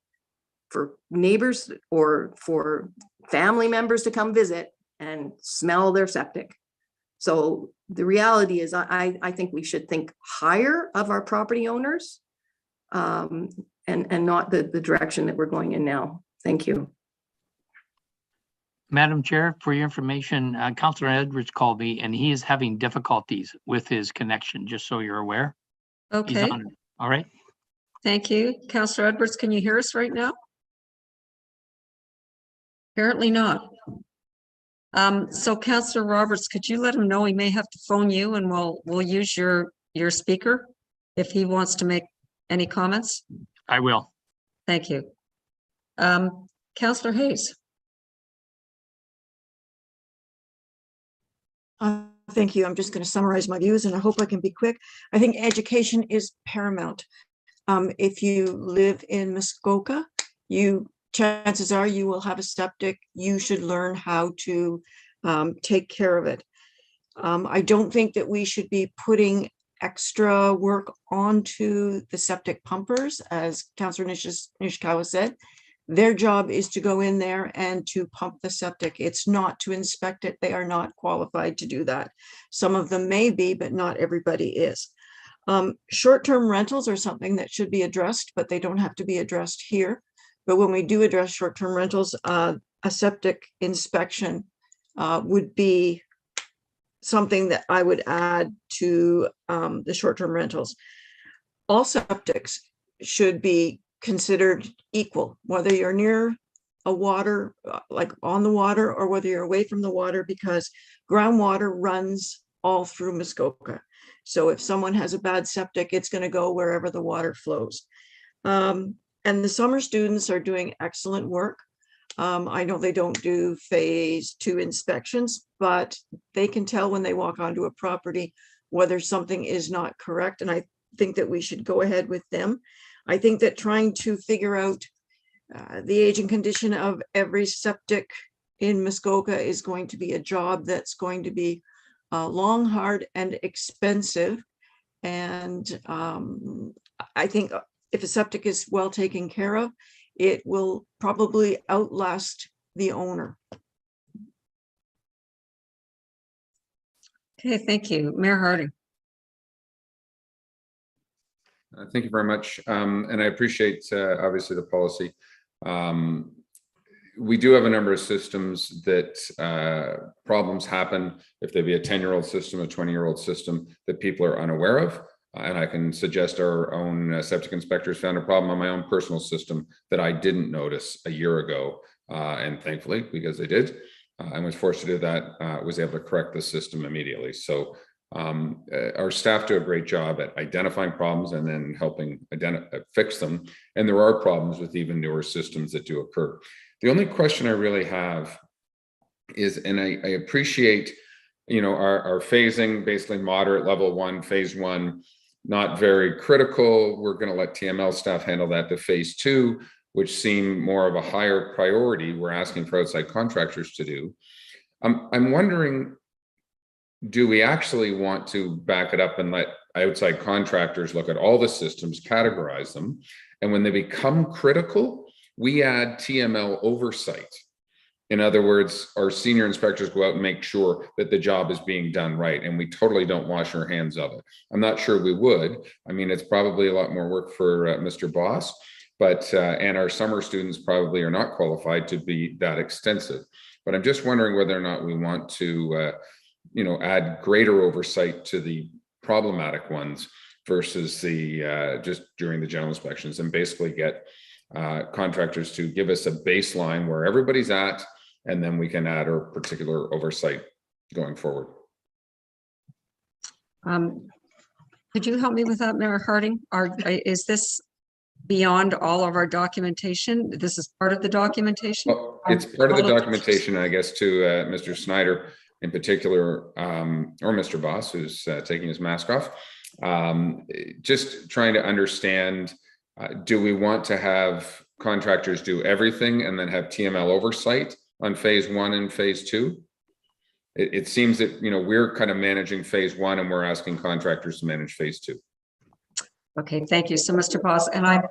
for neighbors or for family members to come visit and smell their septic. So the reality is I think we should think higher of our property owners and not the direction that we're going in now. Thank you. Madam Chair, for your information, Councillor Edwards called me and he is having difficulties with his connection, just so you're aware. He's Okay. on it. All right. Thank you. Councillor Edwards, can you hear us right now? Apparently not. So Councillor Roberts, could you let him know he may have to phone you, and we'll use your speaker if he wants to make any comments? I will. Thank you. Councillor Hayes. Thank you. I'm just going to summarize my views and I hope I can be quick. I think education is paramount. If you live in Muskoka, chances are you will have a septic. You should learn how to take care of it. I don't think that we should be putting extra work onto the septic pumpers, as Councillor Nishikawa said. Their job is to go in there and to pump the septic. It's not to inspect it. They are not qualified to do that. Some of them may be, but not everybody is. Short-term rentals are something that should be addressed, but they don't have to be addressed here. But when we do address short-term rentals, a septic inspection would be something that I would add to the short-term rentals. All septics should be considered equal, whether you're near a water, like on the water, or whether you're away from the water, because groundwater runs all through Muskoka. So if someone has a bad septic, it's going to go wherever the water flows. And the summer students are doing excellent work. I know they don't do phase 2 inspections, but they can tell when they walk onto a property whether something is not correct. And I think that we should go ahead with them. I think that trying to figure out the age and condition of every septic in Muskoka is going to be a job that's going to be long, hard, and expensive. And I think if a septic is well taken care of, it will probably outlast the owner. Okay, thank you. Mayor Harding. Thank you very much. And I appreciate, obviously, the policy. We do have a number of systems that problems happen if they be a 10-year-old system, a 20-year-old system that people are unaware of. And I can suggest our own septic inspectors found a problem on my own personal system that I didn't notice a year ago. And thankfully, because they did, I was forced to do that, was able to correct the system immediately. So our staff do a great job at identifying problems and then helping fix them. And there are problems with even newer systems that do occur. The only question I really have is, and I appreciate, you know, our phasing, basically moderate level 1, phase 1, not very critical. We're going to let TML staff handle that. To phase 2, which seem more of a higher priority, we're asking for outside contractors to do. I'm wondering, do we actually want to back it up and let outside contractors look at all the systems, categorize them, and when they become critical, we add TML oversight? In other words, our senior inspectors go out and make sure that the job is being done right, and we totally don't wash our hands of it. I'm not sure we would. I mean, it's probably a lot more work for Mr. Boss, but and our summer students probably are not qualified to be that extensive. But I'm just wondering whether or not we want to you know, add greater oversight to the problematic ones versus the just during the general inspections, and basically get contractors to give us a baseline where everybody's at, and then we can add our particular oversight going forward. Could you help me with that, Mayor Harding? Is this beyond all of our documentation? This is part of the documentation? Well, it's part of the documentation, I guess, to Mr. Snyder in particular, or Mr. Boss, who's taking his mask off. Just trying to understand, do we want to have contractors do everything and then have TML oversight on phase 1 and phase 2? It seems that, you know, we're kind of managing phase 1 and we're asking contractors to manage phase 2. Okay, thank you. So, Mr. Boss, and I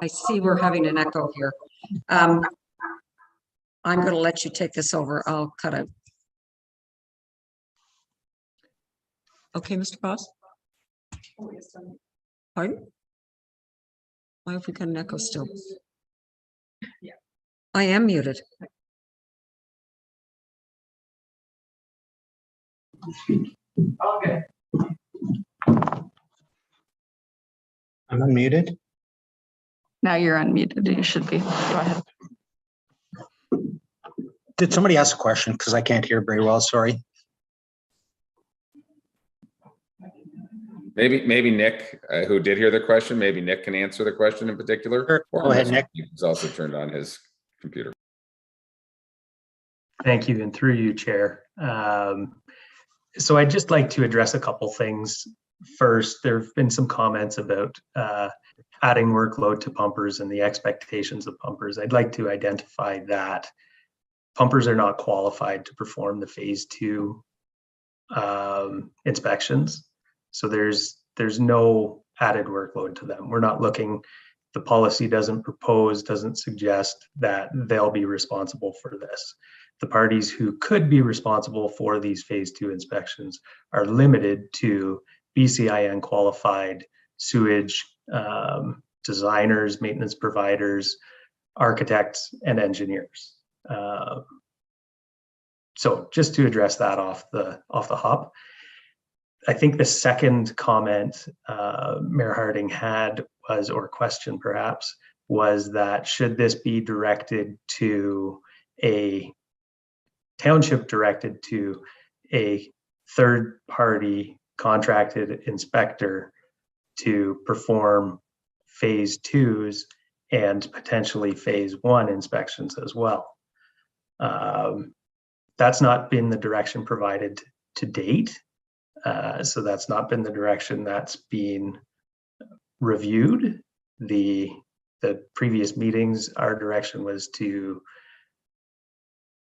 see we're having an echo here. I'm going to let you take this over. I'll cut it. Okay, Mr. Boss? Pardon? Why have we got an echo still? I am muted. Okay. I'm unmuted. Now you're unmuted. You should be. Go ahead. Did somebody ask a question? Because I can't hear very well, sorry. Maybe Nick, who did hear the question, maybe Nick can answer the question in particular. Sure. Go ahead, Nick. He's also turned on his computer. Thank you, and through you, Chair. So I'd just like to address a couple things. First, there have been some comments about adding workload to pumpers and the expectations of pumpers. I'd like to identify that pumpers are not qualified to perform the phase 2 inspections. So there's no added workload to them. We're not looking, the policy doesn't suggest that they'll be responsible for this. The parties who could be responsible for these phase 2 inspections are limited to BCIN qualified sewage designers, maintenance providers, architects, and engineers. So just to address that off the hop. I think the second comment Mayor Harding had was, or question perhaps, was that should this be directed to a township, directed to a third party contracted inspector to perform phase 2s and potentially phase 1 inspections as well. That's not been the direction provided to date. So that's not been the direction that's been reviewed. The previous meetings, our direction was to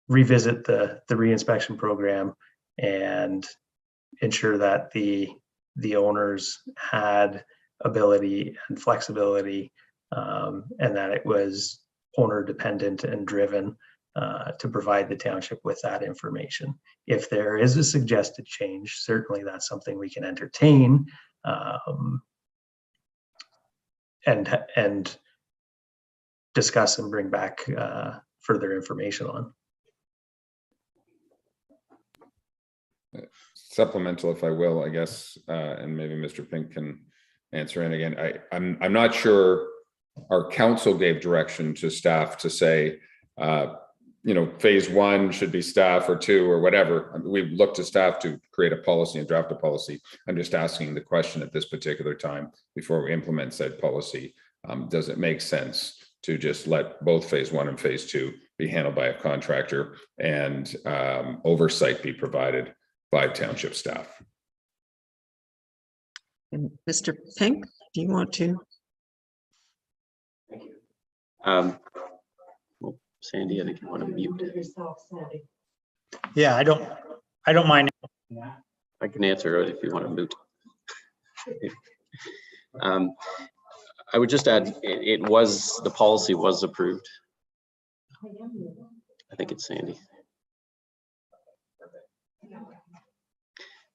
revisit the reinspection program and ensure that the owners had ability and flexibility, and that it was owner dependent and driven, to provide the township with that information. If there is a suggested change, certainly that's something we can entertain and discuss and bring back further information on. Supplemental, if I will, I guess, and maybe Mr. Pink can answer in again. I'm not sure our council gave direction to staff to say, phase 1 should be staff or 2 or whatever. I mean, we've looked to staff to create a policy and draft a policy. I'm just asking the question at this particular time before we implement said policy. Does it make sense to just let both phase 1 and phase 2 be handled by a contractor and oversight be provided by township staff? And Mr. Pink, do you want to? Thank you. Well, Sandy, I think you want to mute. Yeah, I don't mind. I can answer it if you want to mute. I would just add, the policy was approved. I think it's Sandy.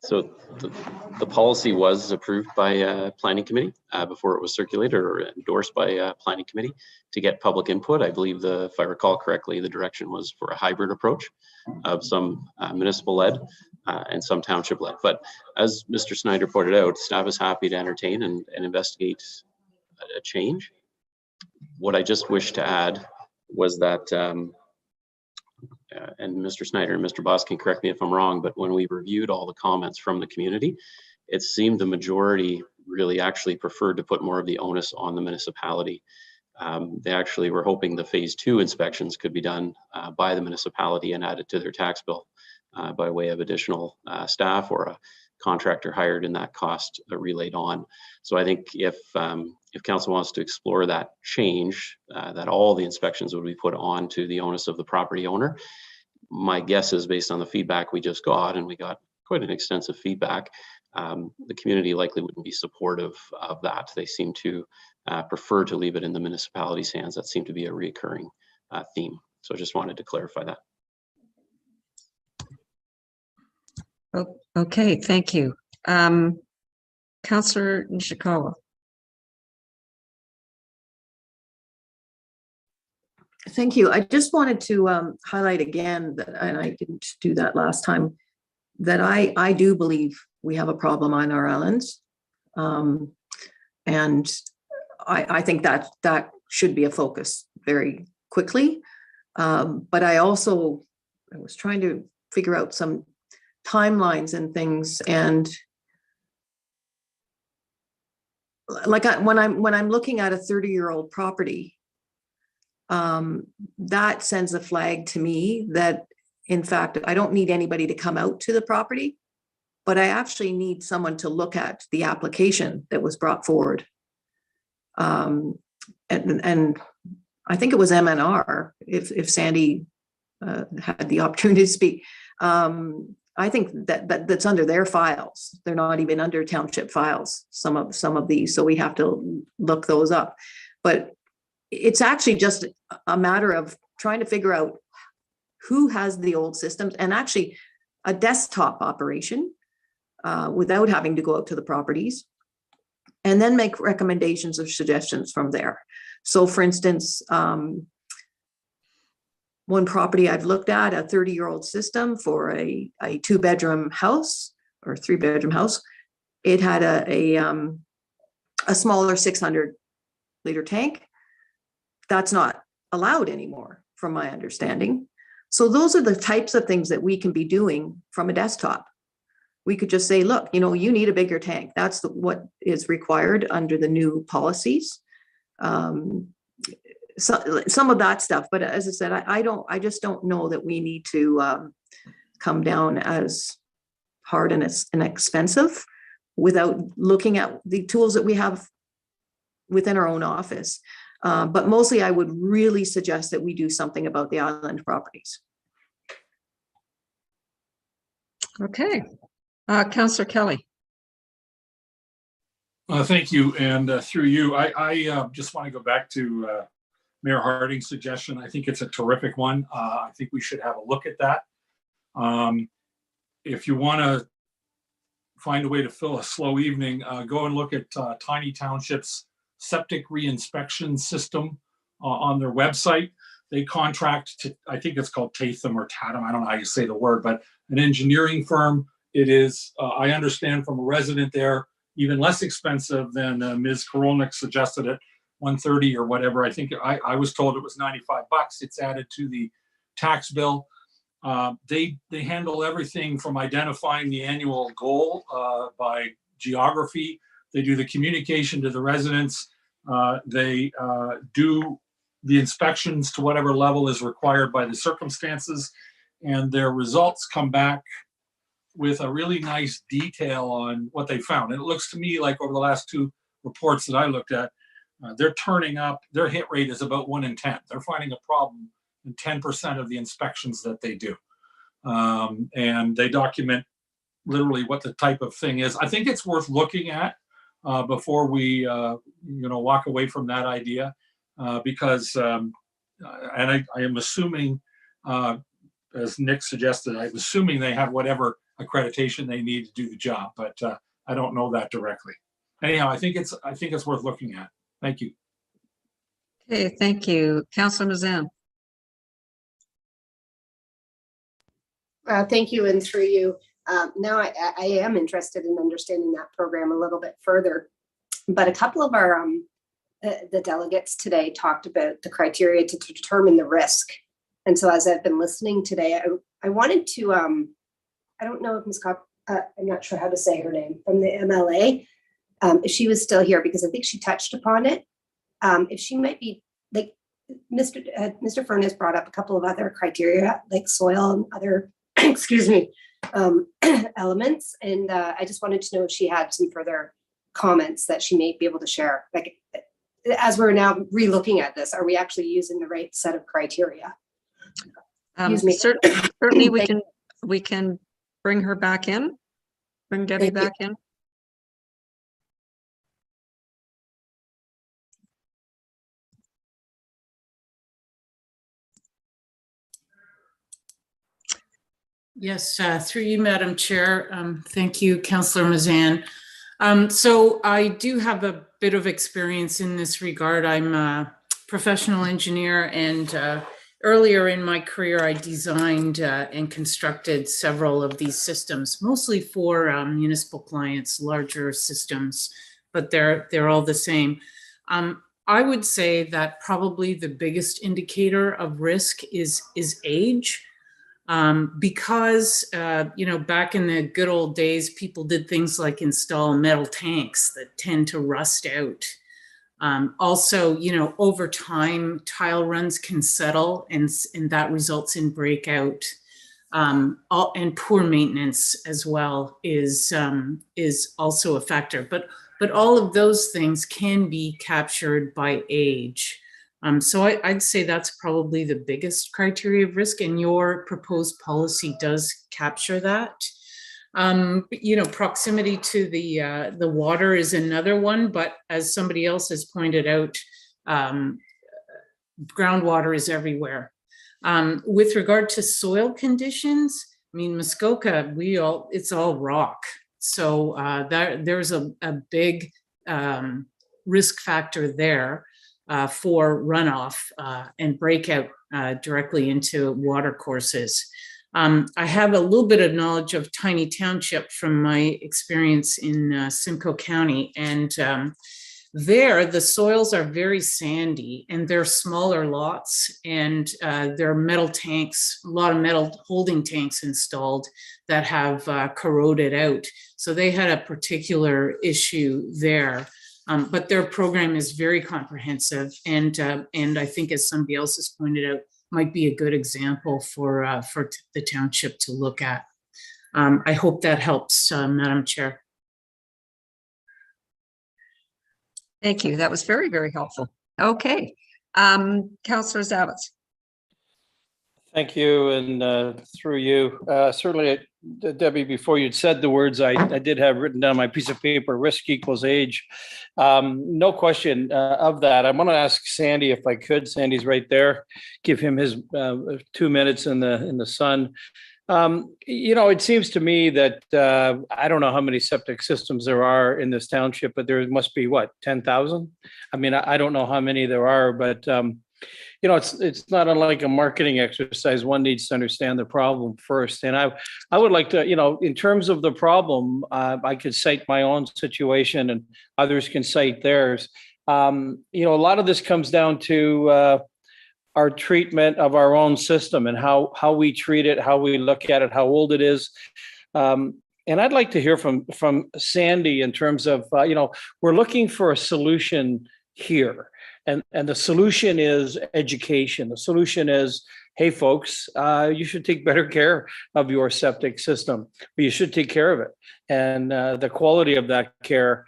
So the policy was approved by planning committee before it was circulated or endorsed by planning committee to get public input. I believe if I recall correctly, the direction was for a hybrid approach of some municipal led and some township led. But as Mr. Snyder pointed out, staff is happy to entertain and investigate a change. What I just wish to add was that and Mr. Snyder and Mr. Boss can correct me if I'm wrong, but when we reviewed all the comments from the community, it seemed the majority really actually preferred to put more of the onus on the municipality. They actually were hoping the phase 2 inspections could be done by the municipality and added to their tax bill by way of additional staff or a contractor hired and that cost relayed on. So I think if council wants to explore that change, that all the inspections would be put on to the onus of the property owner. My guess is based on the feedback we just got, and we got quite an extensive feedback, the community likely wouldn't be supportive of that. They seem to prefer to leave it in the municipality's hands. That seemed to be a recurring theme. So I just wanted to clarify that. Okay, thank you. Councillor Nishikawa. Thank you. I just wanted to highlight again that, and I didn't do that last time, that I do believe we have a problem on our islands. And I think that should be a focus very quickly. But I was trying to figure out some timelines and things, and like when I'm looking at a 30-year-old property, that sends a flag to me that, in fact, I don't need anybody to come out to the property, but I actually need someone to look at the application that was brought forward. And I think it was MNR, if Sandy had the opportunity to speak. I think that's under their files. They're not even under township files, some of these, so we have to look those up. But it's actually just a matter of trying to figure out who has the old systems, and actually a desktop operation without having to go out to the properties, and then make recommendations or suggestions from there. So for instance, one property I've looked at, a 30-year-old system for a 2-bedroom house or 3-bedroom house, it had a smaller 600-liter tank. That's not allowed anymore, from my understanding. So those are the types of things that we can be doing from a desktop. We could just say, look, you need a bigger tank. That's what is required under the new policies. So, some of that stuff, but as I said, I just don't know that we need to come down as hard and expensive without looking at the tools that we have within our own office. But mostly I would really suggest that we do something about the island properties. Okay, Councillor Kelly. Thank you, and through you, I just want to go back to Mayor Harding's suggestion. I think it's a terrific one. I think we should have a look at that. If you want to find a way to fill a slow evening, go and look at Tiny Township's septic reinspection system on their website. They contract to, I think it's called Tatham or Tatum, I don't know how you say the word, but an engineering firm. It is, I understand from a resident there, even less expensive than Ms. Korolnik suggested it, 130 or whatever. I think I was told it was 95 bucks. It's added to the tax bill. They handle everything from identifying the annual goal by geography. They do the communication to the residents. They do the inspections to whatever level is required by the circumstances, and their results come back with a really nice detail on what they found. And it looks to me like over the last 2 reports that I looked at, they're turning up, their hit rate is about 1 in 10. They're finding a problem in 10% of the inspections that they do. And they document literally what the type of thing is. I think it's worth looking at before we walk away from that idea, because, and I am assuming, as Nick suggested, I'm assuming they have whatever accreditation they need to do the job, but I don't know that directly. Anyhow, I think it's worth looking at. Thank you. Okay, thank you. Councillor Mazan. Thank you, and through you. Now I am interested in understanding that program a little bit further, but a couple of our the delegates today talked about the criteria to determine the risk. And so as I've been listening today, I wanted to, I don't know if Ms. Kopp, I'm not sure how to say her name, from the MLA, if she was still here, because I think she touched upon it. If she might be, like Mr. Furness brought up a couple of other criteria, like soil and other, excuse me, elements. And I just wanted to know if she had some further comments that she may be able to share. Like, as we're now re-looking at this, are we actually using the right set of criteria? Certainly we can bring her back in, bring Debbie back in. Yes, through you, Madam Chair. Thank you, Councillor Mazan. So I do have a bit of experience in this regard. I'm a professional engineer, and earlier in my career, I designed and constructed several of these systems, mostly for municipal clients, larger systems, but they're all the same. I would say that probably the biggest indicator of risk is age. Because, back in the good old days, people did things like install metal tanks that tend to rust out. Also, over time, tile runs can settle, and that results in breakout. And poor maintenance as well is also a factor. But all of those things can be captured by age. So I'd say that's probably the biggest criteria of risk, and your proposed policy does capture that. Proximity to the water is another one, but as somebody else has pointed out, groundwater is everywhere. With regard to soil conditions, I mean, Muskoka, it's all rock. So there's a big risk factor there. For runoff and breakout directly into water courses. I have a little bit of knowledge of Tiny Township from my experience in Simcoe County, and there the soils are very sandy, and they're smaller lots, and there are metal tanks, a lot of metal holding tanks installed that have corroded out. So they had a particular ip there. But their program is very comprehensive, and I think, as somebody else has pointed out, might be a good example for the township to look at. I hope that helps, Madam Chair. Thank you. That was very, very helpful. Okay, Councillor Savas. Thank you, and through you, certainly Debbie, before you'd said the words, I did have written down my piece of paper, risk equals age. No question of that. I want to ask Sandy if I could. Sandy's right there. Give him his 2 minutes in the sun. It seems to me that I don't know how many septic systems there are in this township, but there must be what, 10,000? I mean, I don't know how many there are, but it's not unlike a marketing exercise. One needs to understand the problem first. And I would like to, in terms of the problem, I could cite my own situation and others can cite theirs. A lot of this comes down to our treatment of our own system and how we treat it, how we look at it, how old it is. And I'd like to hear from Sandy in terms of, we're looking for a solution here. And the solution is education. The solution is, hey, folks, you should take better care of your septic system. You should take care of it. And the quality of that care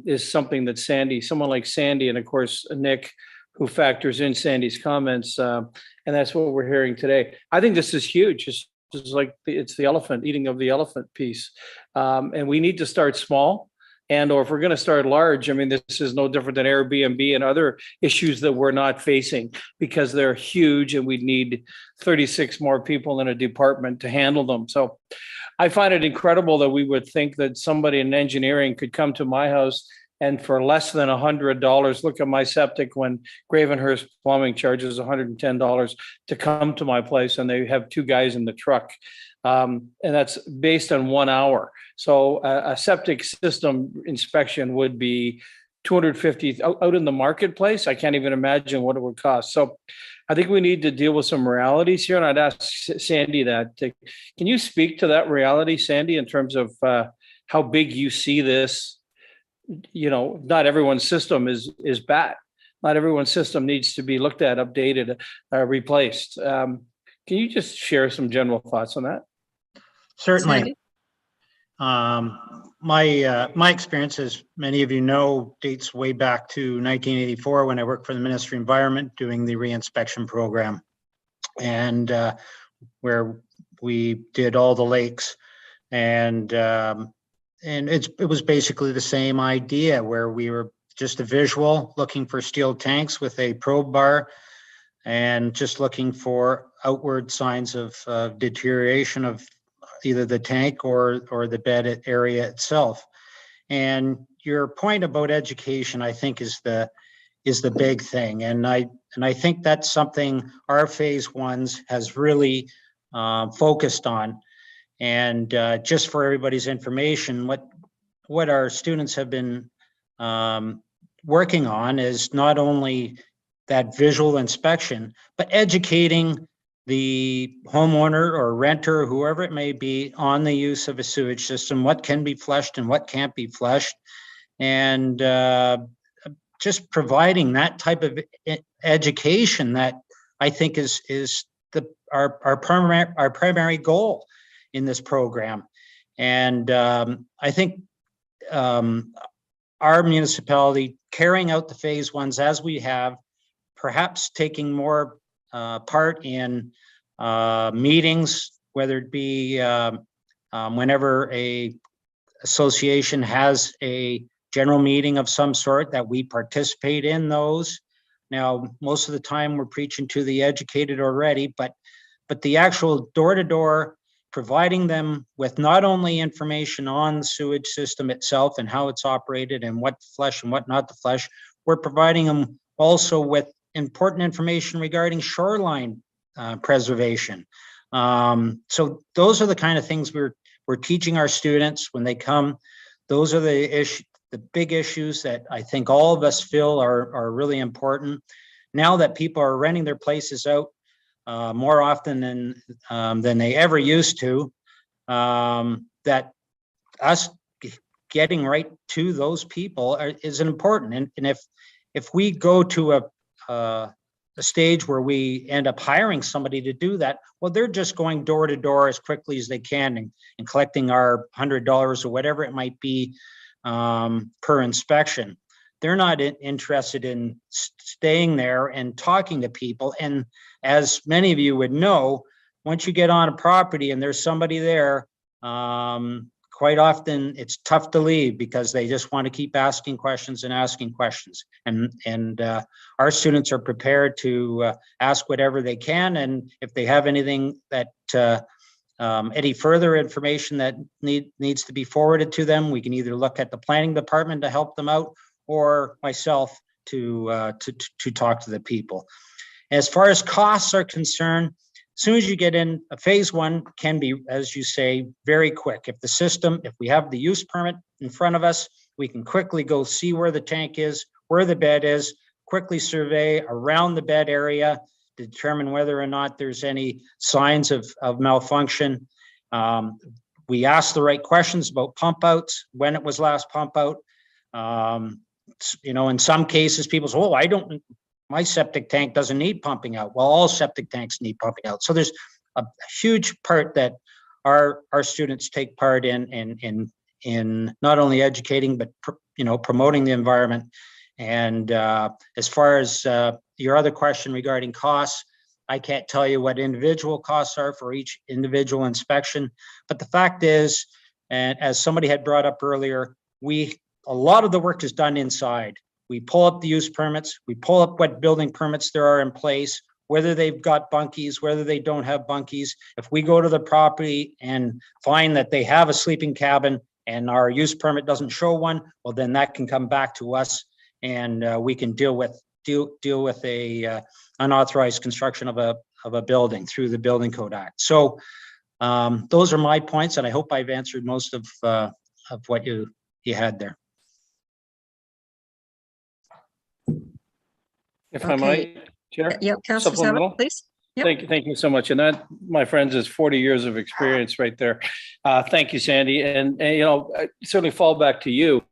is something that someone like Sandy, and of course, Nick, who factors in Sandy's comments, and that's what we're hearing today. I think this is huge. It's like it's the elephant, eating of the elephant piece. And we need to start small. Or if we're going to start large, I mean, this is no different than Airbnb and other issues that we're not facing because they're huge and we need 36 more people in a department to handle them. So I find it incredible that we would think that somebody in engineering could come to my house and for less than $100, look at my septic when Gravenhurst Plumbing charges $110 to come to my place, and they have 2 guys in the truck. And that's based on 1 hour. So a septic system inspection would be $250 out in the marketplace. I can't even imagine what it would cost. So I think we need to deal with some realities here. And I'd ask Sandy that. Can you speak to that reality, Sandy, in terms of how big you see this? Not everyone's system is bad. Not everyone's system needs to be looked at, updated, replaced. Can you just share some general thoughts on that? Certainly. My experience, as many of you know, dates way back to 1984 when I worked for the Ministry of Environment doing the reinspection program, and where we did all the lakes, and it was basically the same idea where we were just a visual looking for steel tanks with a probe bar and just looking for outward signs of deterioration of either the tank or the bed area itself. And your point about education, I think, is the big thing. And I think that's something our phase ones has really focused on. And just for everybody's information, what our students have been working on is not only that visual inspection, but educating the homeowner or renter, whoever it may be, on the use of a sewage system, what can be flushed and what can't be flushed, and just providing that type of education that I think is our primary goal in this program. And I think our municipality carrying out the phase ones as we have, perhaps taking more part in meetings, whether it be whenever a association has a general meeting of some sort, that we participate in those. Now, most of the time we're preaching to the educated already, but the actual door-to-door, providing them with not only information on the sewage system itself and how it's operated and what to flush and what not to flush, we're providing them also with important information regarding shoreline preservation. So those are the kind of things we're teaching our students when they come. Those are the big issues that I think all of us feel are really important. Now that people are renting their places out more often than they ever used to, that us getting right to those people is important. And if we go to a stage where we end up hiring somebody to do that, well, they're just going door to door as quickly as they can and collecting our $100 or whatever it might be per inspection. They're not interested in staying there and talking to people. And as many of you would know, once you get on a property and there's somebody there, quite often it's tough to leave because they just want to keep asking questions and asking questions. And our students are prepared to ask whatever they can. And if they have anything that any further information that needs to be forwarded to them, we can either look at the planning department to help them out, or myself to talk to the people. As far as costs are concerned, as soon as you get in, a phase one can be, as you say, very quick. If we have the use permit in front of us, we can quickly go see where the tank is, where the bed is, quickly survey around the bed area, determine whether or not there's any signs of malfunction. We ask the right questions about pump outs, when it was last pump out. In some cases, people say, oh, my septic tank doesn't need pumping out. Well, all septic tanks need pumping out. So there's a huge part that our students take part in not only educating, but promoting the environment. And as far as your other question regarding costs, I can't tell you what individual costs are for each individual inspection. But the fact is, and as somebody had brought up earlier, a lot of the work is done inside. We pull up the use permits, we pull up what building permits there are in place, whether they've got bunkies, whether they don't have bunkies. If we go to the property and find that they have a sleeping cabin and our use permit doesn't show one, well, then that can come back to us, and we can deal with a unauthorized construction of a building through the Building Code Act. So those are my points, and I hope I've answered most of what you had there. If I might, Chair? Yeah, Councillor Savas, please. Yep. Thank you so much. And that, my friends, is 40 years of experience right there. Thank you, Sandy. And I certainly fall back to you.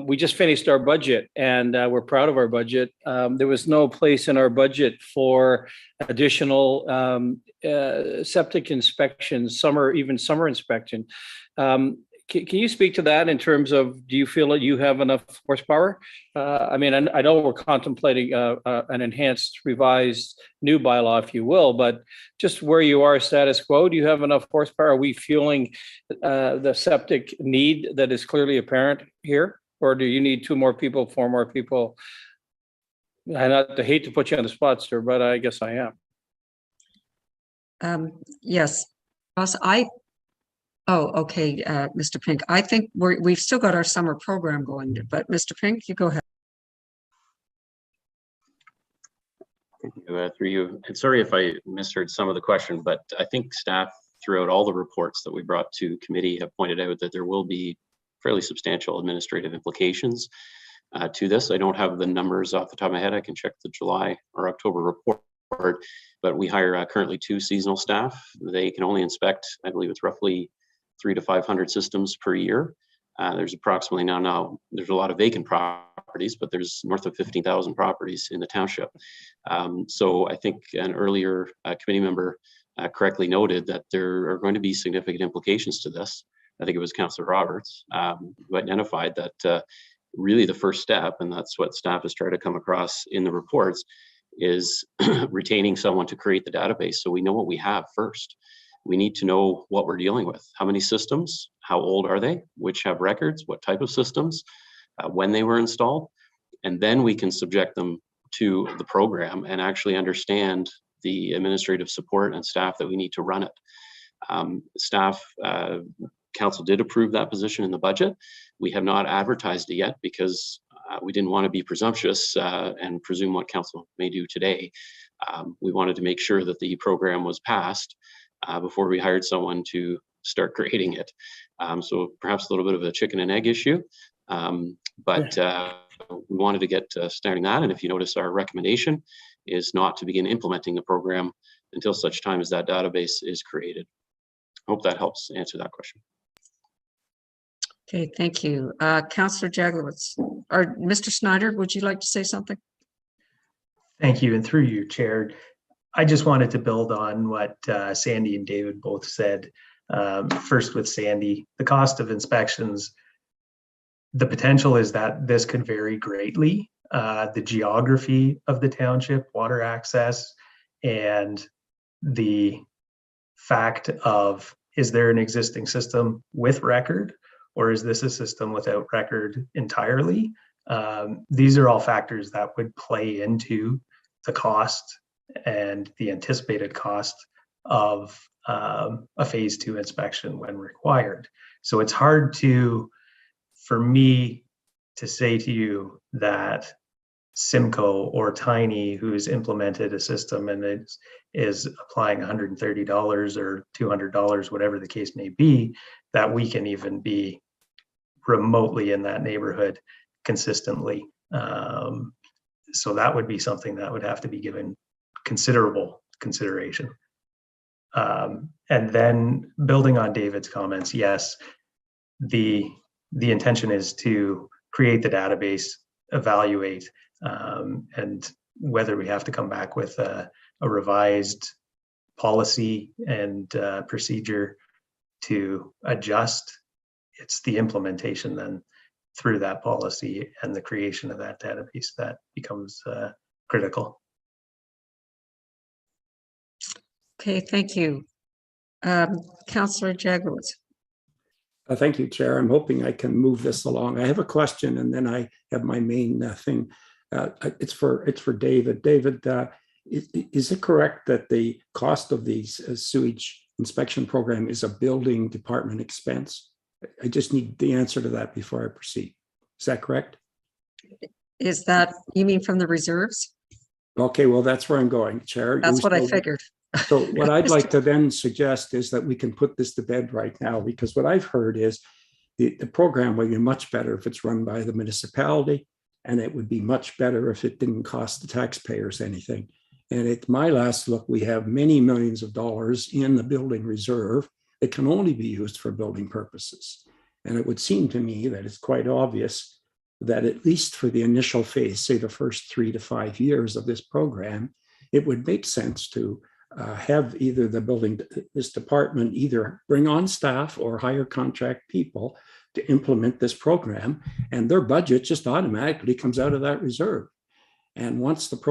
We just finished our budget, and we're proud of our budget. There was no place in our budget for additional septic inspections, summer inspection. Can you speak to that in terms of, do you feel that you have enough horsepower? I know we're contemplating an enhanced, revised new bylaw, if you will, but just where you are status quo, do you have enough horsepower? Are we fueling the septic need that is clearly apparent here? Or do you need 2 more people, 4 more people? I hate to put you on the spot, sir, but I guess I am. Yes, Ross, oh, okay, Mr. Pink. I think we've still got our summer program going, but Mr. Pink, you go ahead. Through you, and sorry if I misheard some of the question, but I think staff throughout all the reports that we brought to committee have pointed out that there will be fairly substantial administrative implications to this. I don't have the numbers off the top of my head. I can check the July or October report, but we hire currently 2 seasonal staff. They can only inspect, I believe it's roughly 300 to 500 systems per year. There's approximately now there's a lot of vacant properties, but there's north of 15,000 properties in the township. So I think an earlier committee member correctly noted that there are going to be significant implications to this. I think it was Councillor Roberts who identified that really the first step, and that's what staff has tried to come across in the reports, is retaining someone to create the database so we know what we have first. We need to know what we're dealing with. How many systems? How old are they? Which have records? What type of systems? When they were installed? And then we can subject them to the program and actually understand the administrative support and staff that we need to run it. Council did approve that position in the budget. We have not advertised it yet because we didn't want to be presumptuous and presume what council may do today. We wanted to make sure that the program was passed before we hired someone to start creating it. So perhaps a little bit of a chicken and egg issue, but we wanted to get starting that. And if you notice, our recommendation is not to begin implementing the program until such time as that database is created. I hope that helps answer that question. Okay, thank you. Councillor Jaglowitz, or Mr. Snyder, would you like to say something? Thank you, and through you, Chair. I just wanted to build on what Sandy and David both said. First with Sandy, the cost of inspections, the potential is that this could vary greatly. The geography of the township, water access, and the fact of, is there an existing system with record, or is this a system without record entirely? These are all factors that would play into the cost and the anticipated cost of a phase 2 inspection when required. So it's hard for me to say to you that Simcoe or Tiny, who's implemented a system and is applying $130 or $200, whatever the case may be, that we can even be remotely in that neighborhood consistently. So that would be something that would have to be given considerable consideration. And then building on David's comments, yes, the intention is to create the database, evaluate, and whether we have to come back with a revised policy and procedure to adjust, it's the implementation then through that policy and the creation of that database that becomes critical. Okay, thank you. Councillor Jagowitz. Thank you, Chair. I'm hoping I can move this along. I have a question, and then I have my main thing. It's for David. David, is it correct that the cost of the sewage inspection program is a building department expense? I just need the answer to that before I proceed. Is that correct? Is that, you mean from the reserves? Okay, well, that's where I'm going, Chair. That's what I figured. So what I'd like to then suggest is that we can put this to bed right now, because what I've heard is the program will be much better if it's run by the municipality, and it would be much better if it didn't cost the taxpayers anything. And at my last look, we have many millions of dollars in the building reserve that can only be used for building purposes. And it would seem to me that it's quite obvious that at least for the initial phase, say the first 3 to 5 years of this program, it would make sense to have either this department either bring on staff or hire contract people to implement this program, and their budget just automatically comes out of that reserve. And once they've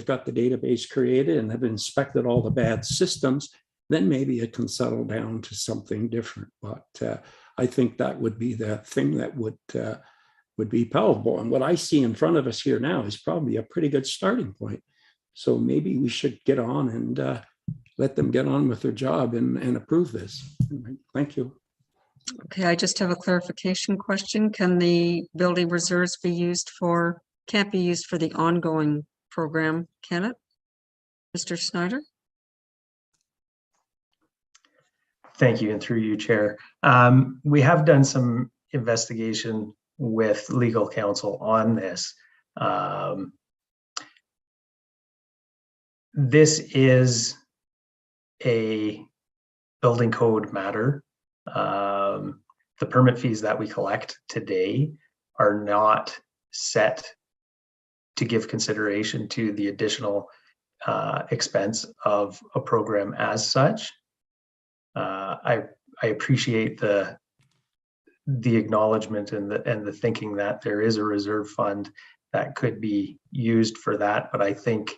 got the database created and have inspected all the bad systems, then maybe it can settle down to something different. But I think that would be the thing that would be palatable. And what I see in front of us here now is probably a pretty good starting point. So maybe we should get on and let them get on with their job and approve this. Thank you. Okay, I just have a clarification question. Can the building reserves can't be used for the ongoing program, can it? Mr. Snyder? Thank you, and through you, Chair. We have done some investigation with legal counsel on this. This is a building code matter. The permit fees that we collect today are not set to give consideration to the additional expense of a program as such. I appreciate the acknowledgement and the thinking that there is a reserve fund that could be used for that, but I think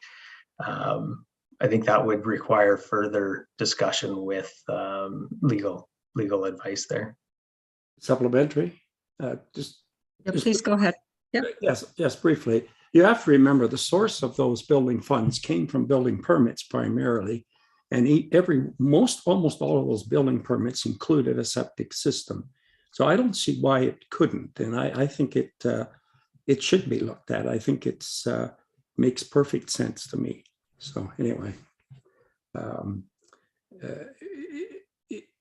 that would require further discussion with legal advice there. Supplementary, Please go ahead. Yep. Yes, briefly. You have to remember the source of those building funds came from building permits primarily, and almost all of those building permits included a septic system. So I don't see why it couldn't, and I think it should be looked at. I think it's makes perfect sense to me. So anyway,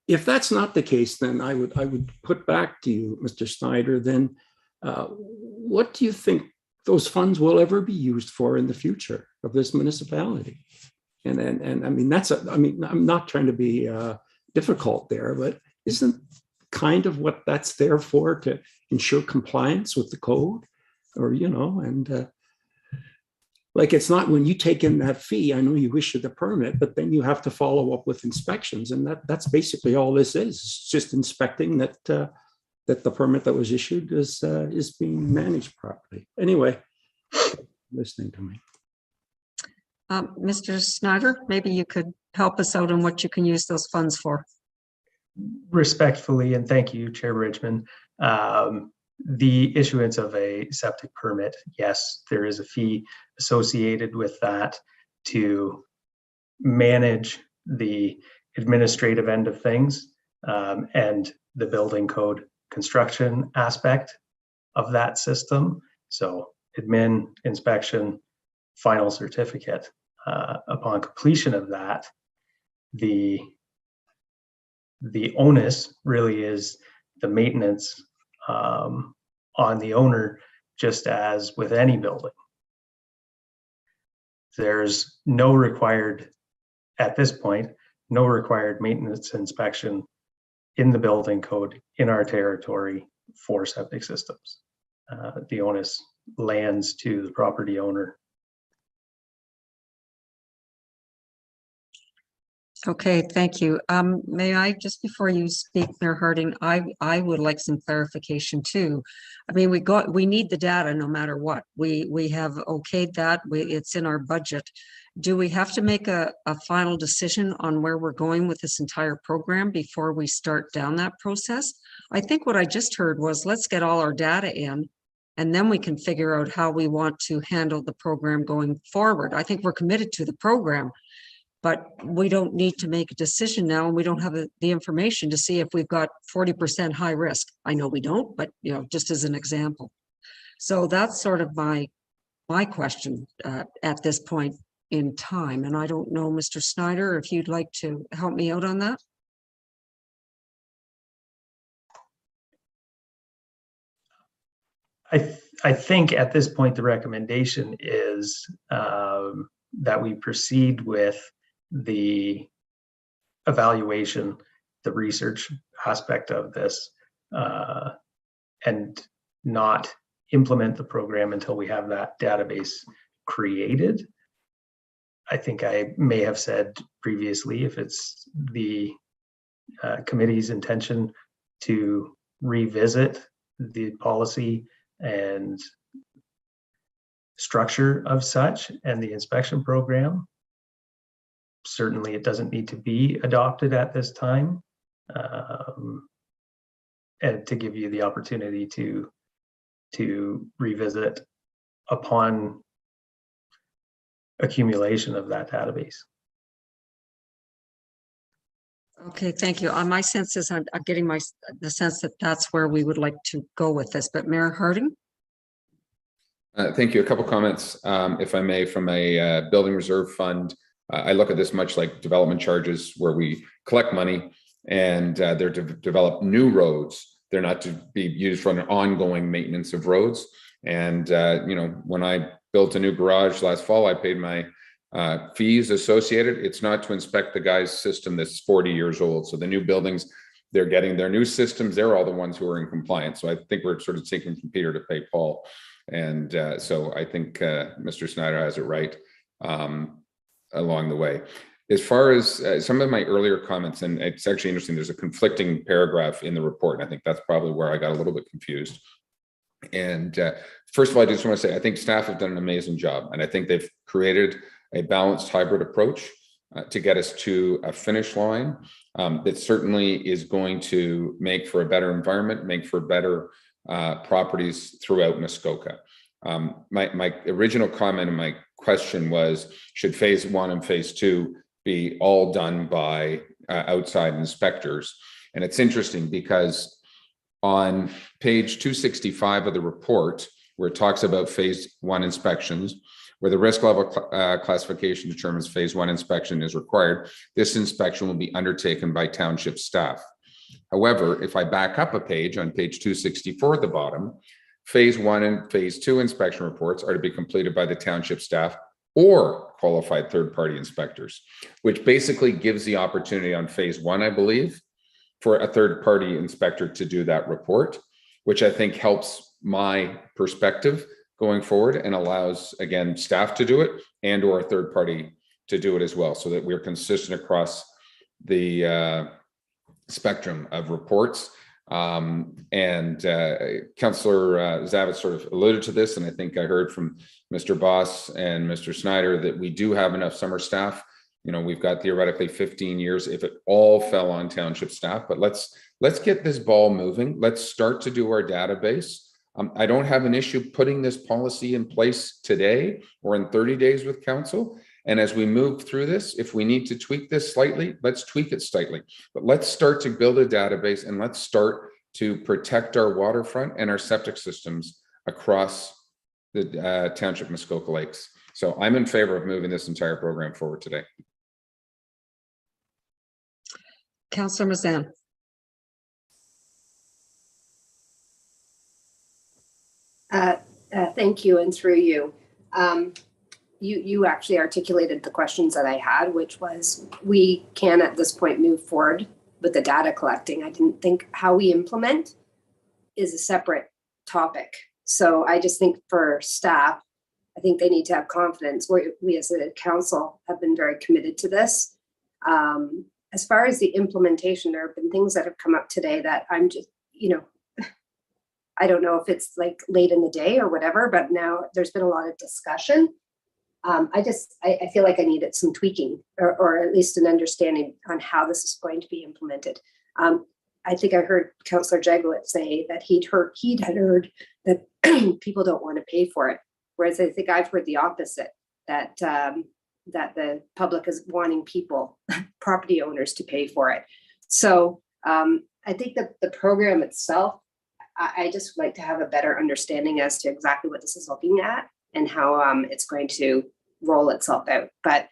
if that's not the case, then I would put back to you, Mr. Snyder. Then what do you think those funds will ever be used for in the future of this municipality? And I mean I'm not trying to be difficult there, but isn't kind of what that's there for, to ensure compliance with the code, or like, it's not when you take in that fee, I know you issue the permit, but then you have to follow up with inspections. And that's basically all this is. It's just inspecting that the permit that was issued is being managed properly. Anyway, listening to me. Mr. Snyder, maybe you could help us out on what you can use those funds for. Respectfully, and thank you, Chair Bridgman. The issuance of a septic permit, yes, there is a fee associated with that to manage the administrative end of things and the building code construction aspect of that system. So admin, inspection, final certificate. Upon completion of that, the onus really is the maintenance on the owner, just as with any building. There's no required, at this point, no required maintenance inspection in the building code in our territory for septic systems. The onus lands to the property owner. Okay, thank you. May I, just before you speak, Mayor Harding, I would like some clarification too. I mean, we need the data no matter what. We have okayed that, it's in our budget. Do we have to make a final decision on where we're going with this entire program before we start down that process? I think what I just heard was, let's get all our data in, and then we can figure out how we want to handle the program going forward. I think we're committed to the program, but we don't need to make a decision now, and we don't have the information to see if we've got 40% high risk. I know we don't, but just as an example. So that's sort of my question at this point in time. And I don't know, Mr. Snyder, if you'd like to help me out on that. I think at this point, the recommendation is that we proceed with the evaluation, the research aspect of this, and not implement the program until we have that database created. I think I may have said previously, if it's the committee's intention to revisit the policy and structure of such and the inspection program, certainly it doesn't need to be adopted at this time, and to give you the opportunity to revisit upon accumulation of that database. Okay, thank you. My sense is I'm getting the sense that that's where we would like to go with this, but Mayor Harding? Thank you. A couple comments, if I may, from a building reserve fund. I look at this much like development charges, where we collect money and they're to develop new roads. They're not to be used for an ongoing maintenance of roads. And when I built a new garage last fall, I paid my fees associated. It's not to inspect the guy's system that's 40 years old. So the new buildings, they're getting their new systems. They're all the ones who are in compliance. So I think we're sort of taking from Peter to pay Paul. And so I think Mr. Snyder has it right along the way. As far as some of my earlier comments, and it's actually interesting, there's a conflicting paragraph in the report. And I think that's probably where I got a little bit confused. And first of all, I just want to say, I think staff have done an amazing job. And I think they've created a balanced hybrid approach to get us to a finish line that certainly is going to make for a better environment, make for better properties throughout Muskoka. My original comment and my question was, should phase 1 and phase 2 be all done by outside inspectors? And it's interesting because on page 265 of the report, where it talks about phase 1 inspections, where the risk level classification determines phase 1 inspection is required, this inspection will be undertaken by township staff. However, if I back up a page on page 264 at the bottom, phase 1 and phase 2 inspection reports are to be completed by the township staff or qualified third-party inspectors, which basically gives the opportunity on phase 1, I believe, for a third-party inspector to do that report, which I think helps my perspective going forward and allows, again, staff to do it and or a third party to do it as well, so that we're consistent across the spectrum of reports. And Councillor Zavitz sort of alluded to this, and I think I heard from Mr. Boss and Mr. Snyder that we do have enough summer staff. You know, we've got theoretically 15 years if it all fell on township staff, but let's get this ball moving. Let's start to do our database. I don't have an issue putting this policy in place today or in 30 days with council. And as we move through this, if we need to tweak this slightly, let's tweak it slightly. But let's start to build a database and let's start to protect our waterfront and our septic systems across the township Muskoka Lakes. So I'm in favor of moving this entire program forward today. Councillor Mazan. Thank you, and through you. You actually articulated the questions that I had, which was we can at this point move forward with the data collecting. I didn't think how we implement is a separate topic. So I just think for staff, I think they need to have confidence. We as a council have been very committed to this. As far as the implementation, there have been things that have come up today that I'm just, I don't know if it's like late in the day or whatever, but now there's been a lot of discussion. I feel like I needed some tweaking or at least an understanding on how this is going to be implemented. I think I heard Councillor Jagowitz say that he'd heard that people don't want to pay for it. Whereas I think I've heard the opposite, that the public is wanting people, property owners, to pay for it. So I think that the program itself, I just like to have a better understanding as to exactly what this is looking at and how it's going to roll itself out. But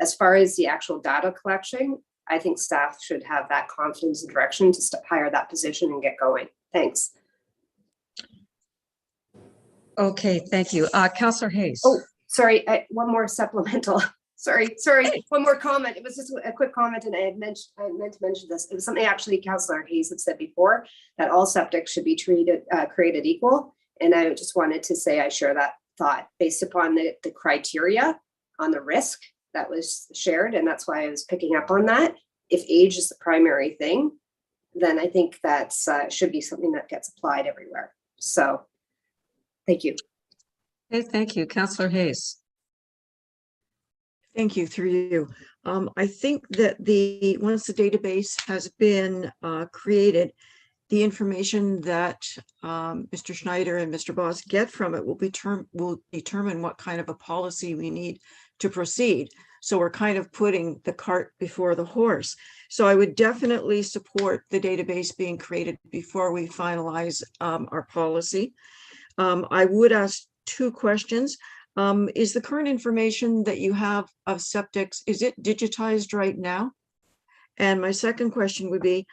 as far as the actual data collection, I think staff should have that confidence and direction to hire that position and get going. Thanks. Okay, thank you. Councillor Hayes. Oh, sorry, one more supplemental. Sorry, one more comment. It was just a quick comment, and I meant to mention this. It was something actually Councillor Hayes had said before, that all septic should be created equal. And I just wanted to say I share that thought based upon the criteria on the risk that was shared, and that's why I was picking up on that. If age is the primary thing, then I think that should be something that gets applied everywhere. So, thank you. Okay, thank you, Councillor Hayes. Thank you, through you. I think that once the database has been created, the information that Mr. Schneider and Mr. Boss get from it will determine what kind of a policy we need to proceed. So we're kind of putting the cart before the horse. So I would definitely support the database being created before we finalize our policy. I would ask two questions. Is the current information that you have of septics, is it digitized right now? And my second question would be,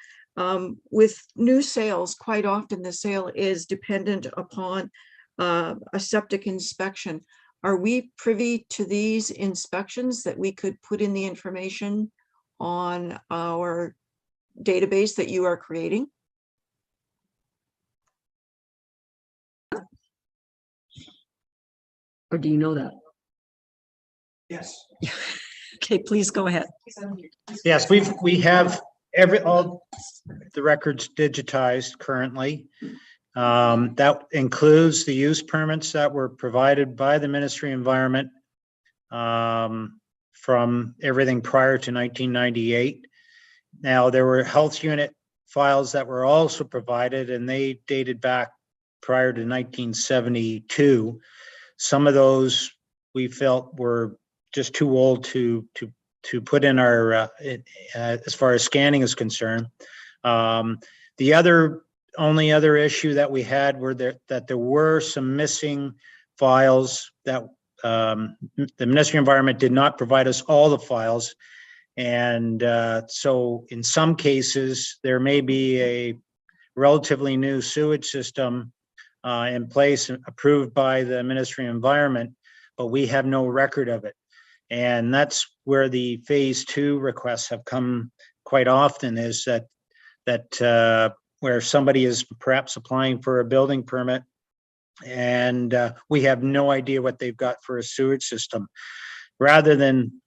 with new sales, quite often the sale is dependent upon a septic inspection. Are we privy to these inspections that we could put in the information on our database that you are creating? Or do you know that? Yes. Okay, please go ahead. Yes, we have all the records digitized currently. That includes the use permits that were provided by the Ministry of Environment from everything prior to 1998. Now, there were health unit files that were also provided, and they dated back prior to 1972. Some of those we felt were just too old to put in our as far as scanning is concerned. The only other issue that we had were that there were some missing files that the Ministry of Environment did not provide us all the files. And so in some cases, there may be a relatively new sewage system in place approved by the Ministry of Environment, but we have no record of it. And that's where the phase 2 requests have come quite often, is that where somebody is perhaps applying for a building permit and we have no idea what they've got for a sewage system. Rather than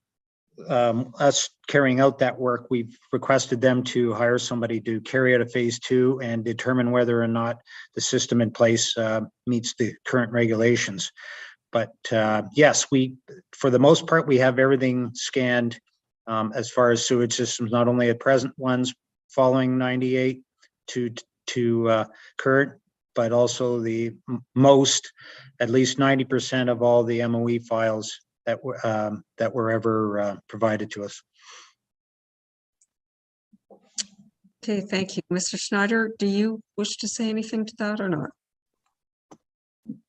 us carrying out that work, we've requested them to hire somebody to carry out a phase 2 and determine whether or not the system in place meets the current regulations. But yes, for the most part, we have everything scanned as far as sewage systems, not only at present ones following 98 to current, but also the most, at least 90% of all the MOE files that were ever provided to us. Okay, thank you. Mr. Schneider, do you wish to say anything to that or not?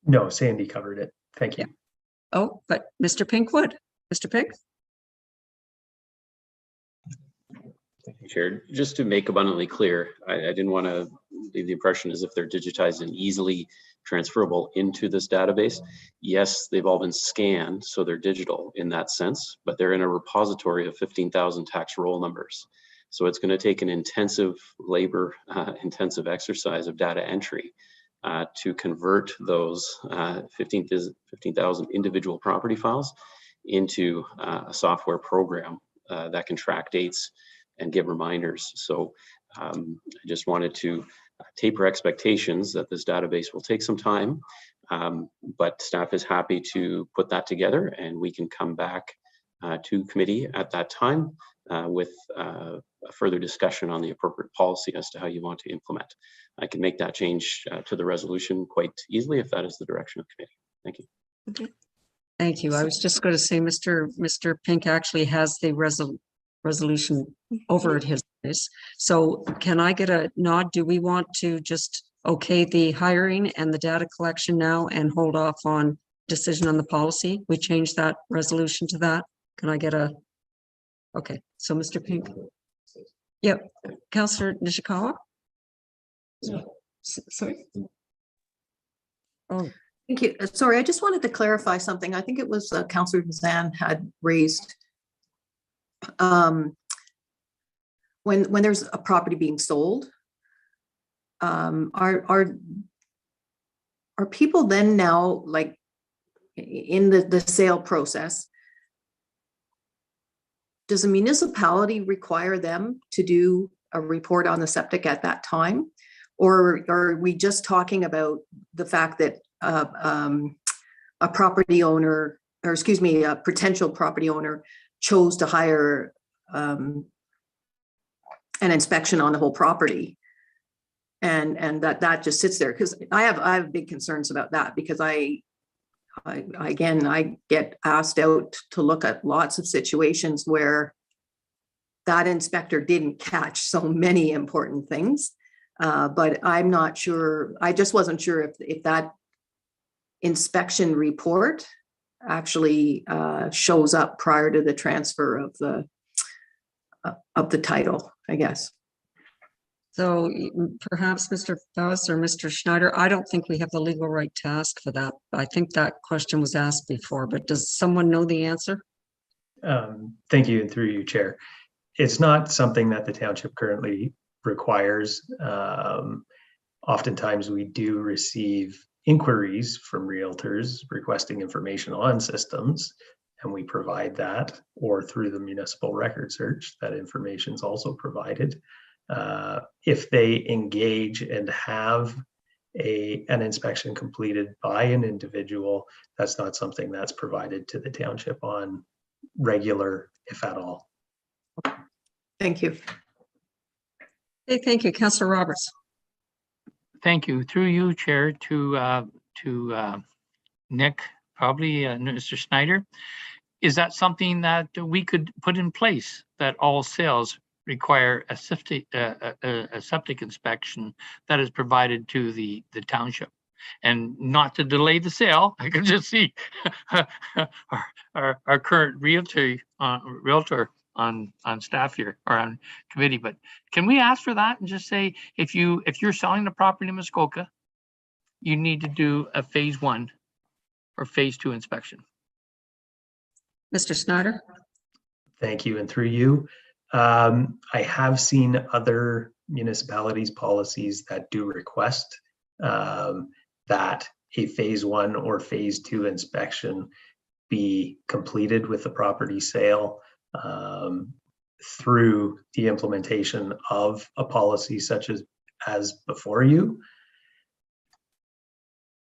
No, Sandy covered it. Thank you. Oh, but Mr. Pink would. Mr. Pink? Thank you, Chair. Just to make abundantly clear, I didn't want to leave the impression as if they're digitized and easily transferable into this database. Yes, they've all been scanned, so they're digital in that sense, but they're in a repository of 15,000 tax roll numbers. So it's going to take an intensive labor, intensive exercise of data entry to convert those 15,000 individual property files into a software program that can track dates and give reminders. So I just wanted to taper expectations that this database will take some time, but staff is happy to put that together and we can come back to committee at that time with a further discussion on the appropriate policy as to how you want to implement. I can make that change to the resolution quite easily if that is the direction of committee. Thank you. Okay. Thank you. I was just going to say Mr. Pink actually has the resolution over at his place. So can I get a nod? Do we want to just okay the hiring and the data collection now and hold off on decision on the policy? We change that resolution to that. Can I get a, okay, so Mr. Pink. Yep, Councillor Nishikawa. Sorry. Oh, Thank you. Sorry, I just wanted to clarify something. I think it was Councillor Zan had raised. When there's a property being sold, are people then now, like in the sale process, does the municipality require them to do a report on the septic at that time? Or are we just talking about the fact that a property owner, or excuse me, a potential property owner chose to hire an inspection on the whole property, and that just sits there? Because I have big concerns about that, because I get asked out to look at lots of situations where that inspector didn't catch so many important things, but I'm not sure. I just wasn't sure if that inspection report actually shows up prior to the transfer of the title, I guess. so perhaps Mr. Faust or Mr. Schneider, I don't think we have the legal right to ask for that. I think that question was asked before, but does someone know the answer? Thank you, and through you, Chair. It's not something that the township currently requires. Oftentimes we do receive inquiries from realtors requesting information on systems, and we provide that, or through the municipal record search, that information is also provided. If they engage and have an inspection completed by an individual, that's not something that's provided to the township on regular, if at all. Thank you. Okay, thank you. Councillor Roberts. Thank you. Through you, Chair, to Nick, probably Mr. Schneider. Is that something that we could put in place, that all sales require a septic inspection that is provided to the township? And not to delay the sale, I can just see our current realtor on staff here, or on committee, but can we ask for that and just say, if you're selling the property in Muskoka, you need to do a phase 1 or phase 2 inspection? Mr. Schneider. Thank you, and through you, I have seen other municipalities' policies that do request that a phase 1 or phase 2 inspection be completed with the property sale. through the implementation of a policy such as before you.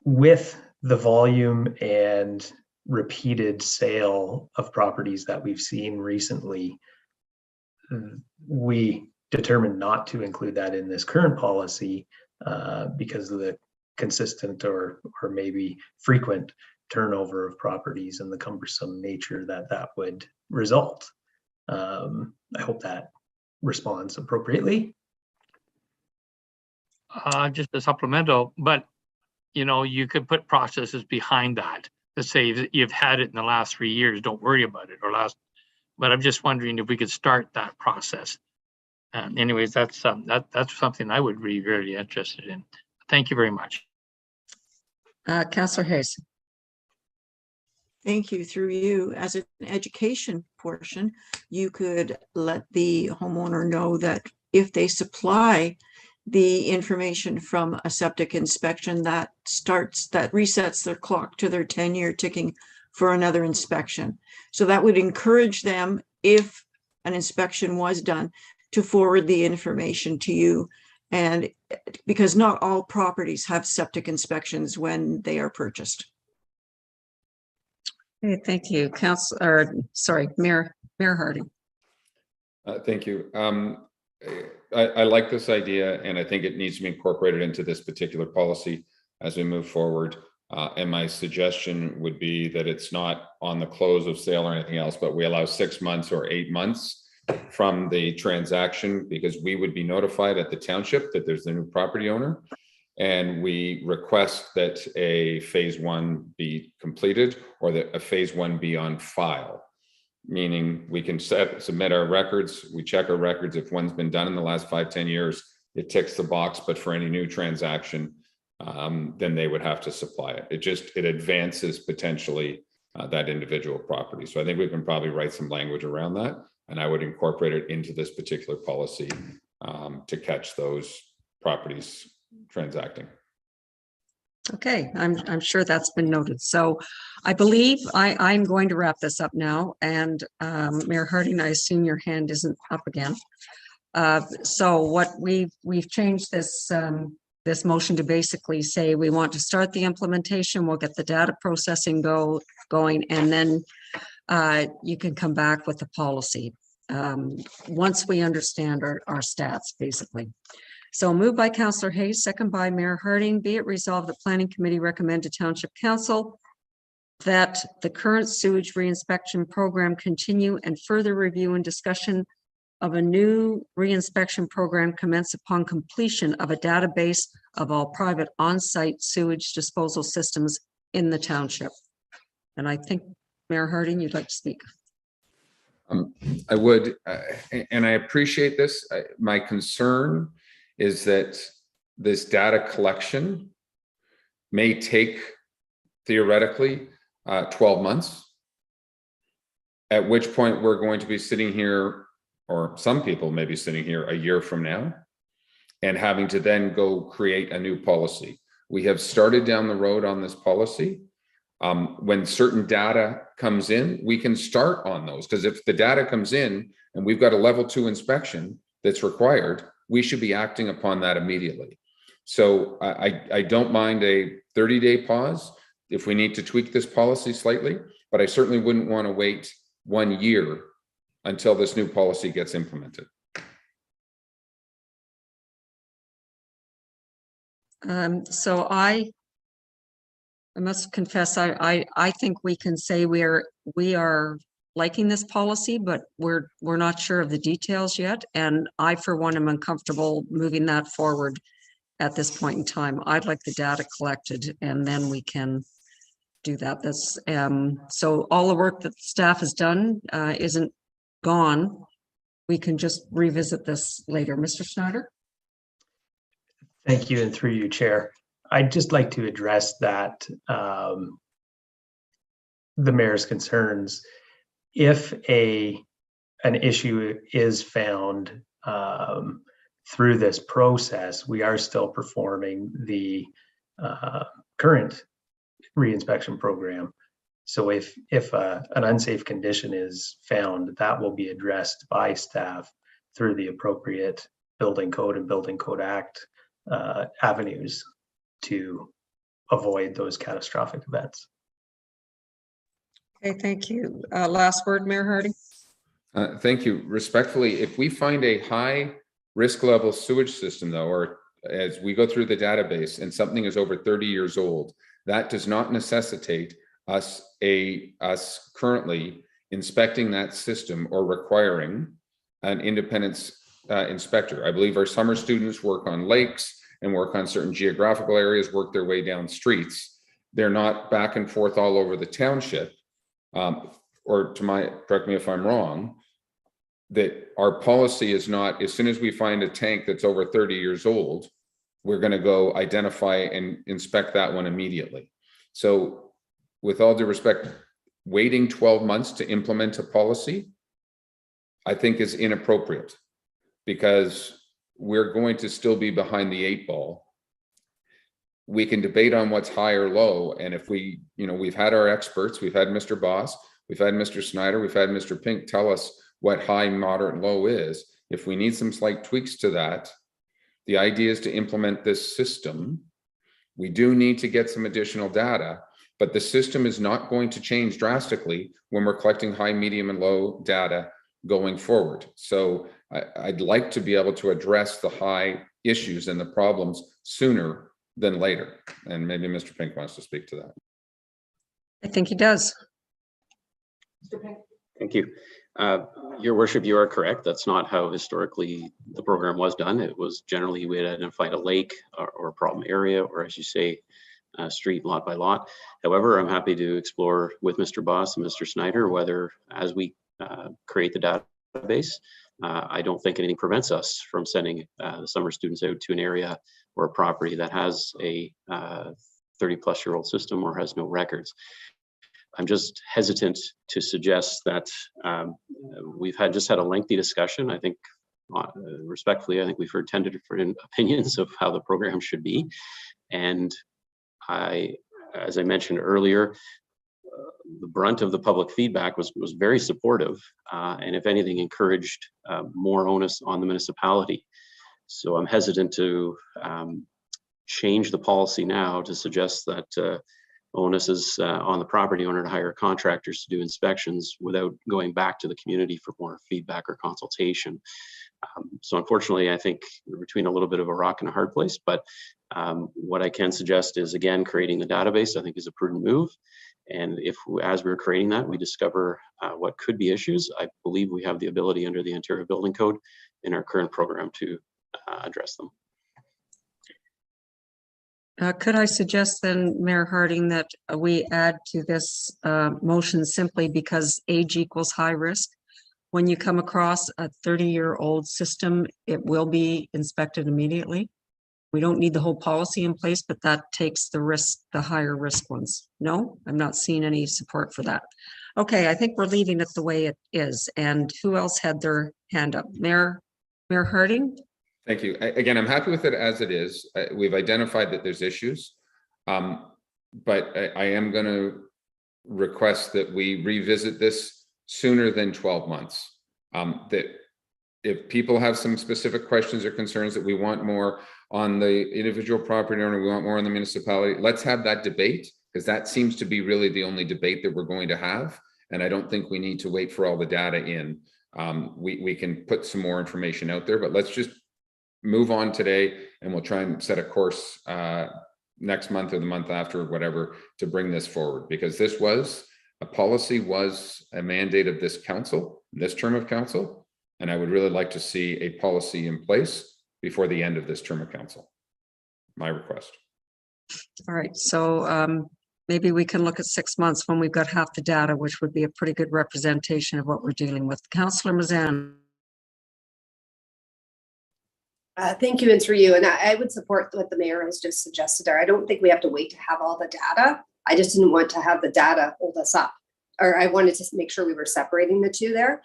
With the volume and repeated sale of properties that we've seen recently, we determined not to include that in this current policy because of the consistent or maybe frequent turnover of properties and the cumbersome nature that would result. I hope that responds appropriately. Just a supplemental, but you could put processes behind that to say that you've had it in the last 3 years, don't worry about it, but I'm just wondering if we could start that process. Anyways, that's something I would be very interested in. Thank you very much. Councillor Hayes. Thank you. Through you, as an education portion, you could let the homeowner know that if they supply the information from a septic inspection, that resets their clock to their 10-year ticking for another inspection. So that would encourage them, if an inspection was done, to forward the information to you. And because not all properties have septic inspections when they are purchased. Okay, thank you, Mayor Harding. Thank you. I like this idea, and I think it needs to be incorporated into this particular policy as we move forward. And my suggestion would be that it's not on the close of sale or anything else, but we allow 6 months or 8 months from the transaction, because we would be notified at the township that there's a new property owner, and we request that a phase 1 be completed or that a phase 1 be on file. Meaning we can submit our records, we check our records. If one's been done in the last 5-10 years, it ticks the box, but for any new transaction, then they would have to supply it. It advances potentially that individual property. So I think we can probably write some language around that, and I would incorporate it into this particular policy to catch those properties transacting. Okay, I'm sure that's been noted. So I believe I'm going to wrap this up now. And Mayor Harding, I assume your hand isn't up again. So what we've changed this this motion to basically say we want to start the implementation. We'll get the data processing going, and then you can come back with the policy once we understand our stats, basically. So moved by Councillor Hayes, second by Mayor Harding. Be it resolved, the Planning Committee recommend to Township Council that the current sewage reinspection program continue, and further review and discussion of a new reinspection program commence upon completion of a database of all private on-site sewage disposal systems in the township. And I think, Mayor Harding, you'd like to speak. I would, and I appreciate this. My concern is that this data collection may take theoretically 12 months, at which point we're going to be sitting here, or some people may be sitting here a year from now, and having to then go create a new policy. We have started down the road on this policy. When certain data comes in, we can start on those, because if the data comes in and we've got a level 2 inspection that's required, we should be acting upon that immediately. So I don't mind a 30-day pause if we need to tweak this policy slightly, but I certainly wouldn't want to wait 1 year until this new policy gets implemented. So I must confess, I think we can say we are liking this policy, but we're not sure of the details yet. And I, for one, am uncomfortable moving that forward at this point in time. I'd like the data collected, and then we can do that. That's so all the work that staff has done isn't gone. We can just revisit this later. Mr. Schneider? Thank you, and through you, Chair. I'd just like to address that, the mayor's concerns. If an issue is found through this process, we are still performing the current reinspection program. So if an unsafe condition is found, that will be addressed by staff through the appropriate building code and building code act avenues to avoid those catastrophic events. Okay, thank you. Last word, Mayor Harding. Thank you. Respectfully, if we find a high risk level sewage system though, or as we go through the database and something is over 30 years old, that does not necessitate us currently inspecting that system or requiring an independent inspector. I believe our summer students work on lakes and work on certain geographical areas, work their way down streets. They're not back and forth all over the township. Or correct me if I'm wrong, that our policy is not, as soon as we find a tank that's over 30 years old, we're going to go identify and inspect that one immediately. So with all due respect, waiting 12 months to implement a policy, I think is inappropriate, because we're going to still be behind the 8 ball. We can debate on what's high or low. And if we, we've had our experts, we've had Mr. Boss, we've had Mr. Snyder, we've had Mr. Pink tell us what high, moderate, low is. If we need some slight tweaks to that, the idea is to implement this system. We do need to get some additional data, but the system is not going to change drastically when we're collecting high, medium, and low data going forward. So I'd like to be able to address the high issues and the problems sooner than later. And maybe Mr. Pink wants to speak to that. I think he does. Thank you. Your worship, you are correct. That's not how historically the program was done. It was generally we had identified a lake or a problem area, or as you say, street lot by lot. However, I'm happy to explore with Mr. Boss and Mr. Snyder whether, as we create the database, I don't think anything prevents us from sending the summer students out to an area or a property that has a 30-plus-year-old system or has no records. I'm just hesitant to suggest that we've just had a lengthy discussion. I think, respectfully, I think we've heard 10 different opinions of how the program should be. And as I mentioned earlier, the brunt of the public feedback was very supportive, and if anything, encouraged more onus on the municipality. So I'm hesitant to change the policy now to suggest that onus is on the property owner to hire contractors to do inspections without going back to the community for more feedback or consultation. So unfortunately, I think we're between a little bit of a rock and a hard place, but what I can suggest is, again, creating the database, I think, is a prudent move. And if, as we're creating that, we discover what could be issues, I believe we have the ability under the Ontario Building Code in our current program to address them. Could I suggest then, Mayor Harding, that we add to this motion simply because age equals high risk? When you come across a 30-year-old system, it will be inspected immediately. We don't need the whole policy in place, but that takes the risk, the higher risk ones. No, I'm not seeing any support for that. Okay, I think we're leaving it the way it is. And who else had their hand up? Mayor Harding? Thank you. Again, I'm happy with it as it is. We've identified that there's issues, but I am going to request that we revisit this sooner than 12 months. That if people have some specific questions or concerns that we want more on the individual property owner, we want more on the municipality, let's have that debate, because that seems to be really the only debate that we're going to have. And I don't think we need to wait for all the data in. We can put some more information out there, but let's just move on today, and we'll try and set a course next month or the month after, or whatever, to bring this forward, because this was a policy, was a mandate of this council, this term of council, and I would really like to see a policy in place before the end of this term of council. My request. All right, so maybe we can look at 6 months when we've got half the data, which would be a pretty good representation of what we're dealing with. Councillor Mazan. Thank you, and through you. And I would support what the mayor has just suggested there. I don't think we have to wait to have all the data. I just didn't want to have the data hold us up, or I wanted to make sure we were separating the two there.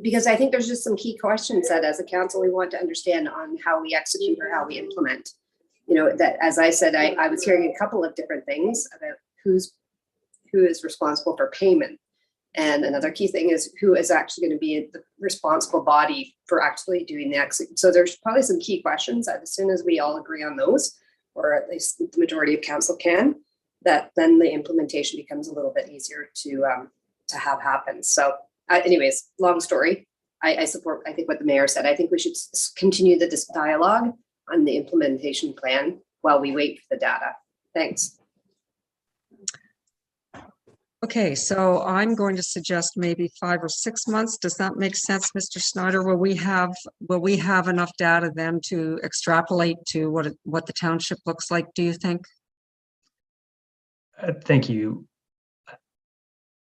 Because I think there's just some key questions that as a council we want to understand on how we execute or how we implement. You know, that, as I said, I was hearing a couple of different things about who is responsible for payment. And another key thing is who is actually going to be the responsible body for actually doing the exit. So there's probably some key questions that as soon as we all agree on those, or at least the majority of council can, that then the implementation becomes a little bit easier to have happen. So anyways, long story. I support, I think what the mayor said. I think we should continue this dialogue on the implementation plan while we wait for the data. Thanks. Okay, so I'm going to suggest maybe 5 or 6 months. Does that make sense, Mr. Snyder? Will we have enough data then to extrapolate to what the township looks like, do you think? Thank you.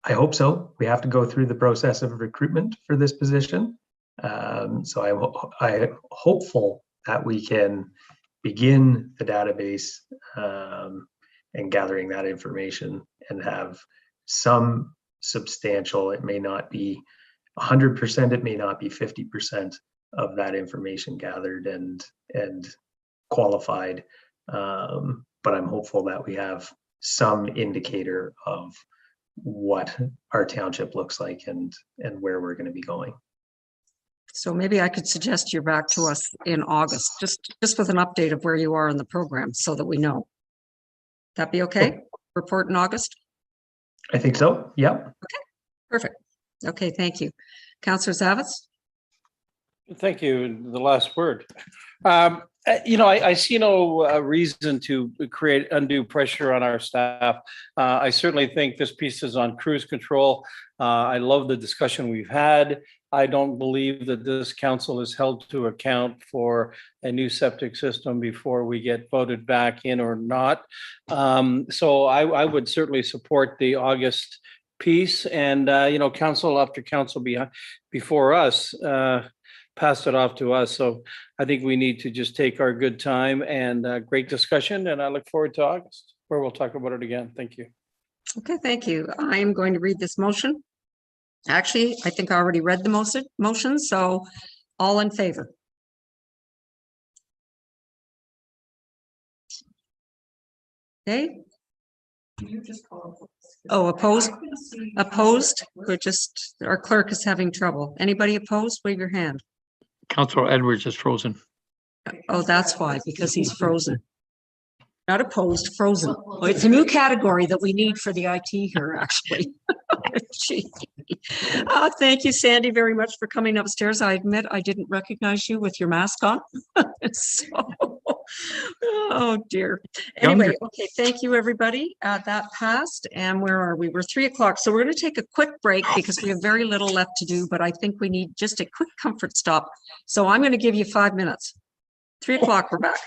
I hope so. We have to go through the process of recruitment for this position. So I'm hopeful that we can begin the database and gathering that information and have some substantial, it may not be 100%, it may not be 50% of that information gathered and qualified. But I'm hopeful that we have some indicator of what our township looks like and where we're going to be going. So maybe I could suggest you're back to us in August, just with an update of where you are in the program so that we know. That be okay? Report in August? I think so. Yeah. Okay, perfect. Okay, thank you. Councillor Savas? Thank you. The last word. I see no reason to create undue pressure on our staff. I certainly think this piece is on cruise control. I love the discussion we've had. I don't believe that this council is held to account for a new septic system before we get voted back in or not. So I would certainly support the August piece, and council after council before us passed it off to us. So I think we need to just take our good time and great discussion, and I look forward to August where we'll talk about it again. Thank you. Okay, thank you. I am going to read this motion. Actually, I think I already read the motion, so all in favor? Okay. Oh, opposed? Opposed? We're just, our clerk is having trouble. Anybody opposed? Wave your hand. Councillor Edwards is frozen. Oh, that's why, because he's frozen. Not opposed, frozen. Oh, it's a new category that we need for the IT here, actually. Gee. Thank you, Sandy, very much for coming upstairs. I admit I didn't recognize you with your mask on. So, oh dear. Anyway, okay, thank you, everybody. That passed. And where are we? We're 3 o'clock. So we're going to take a quick break because we have very little left to do, but I think we need just a quick comfort stop. So I'm going to give you 5 minutes. 3 o'clock, we're back.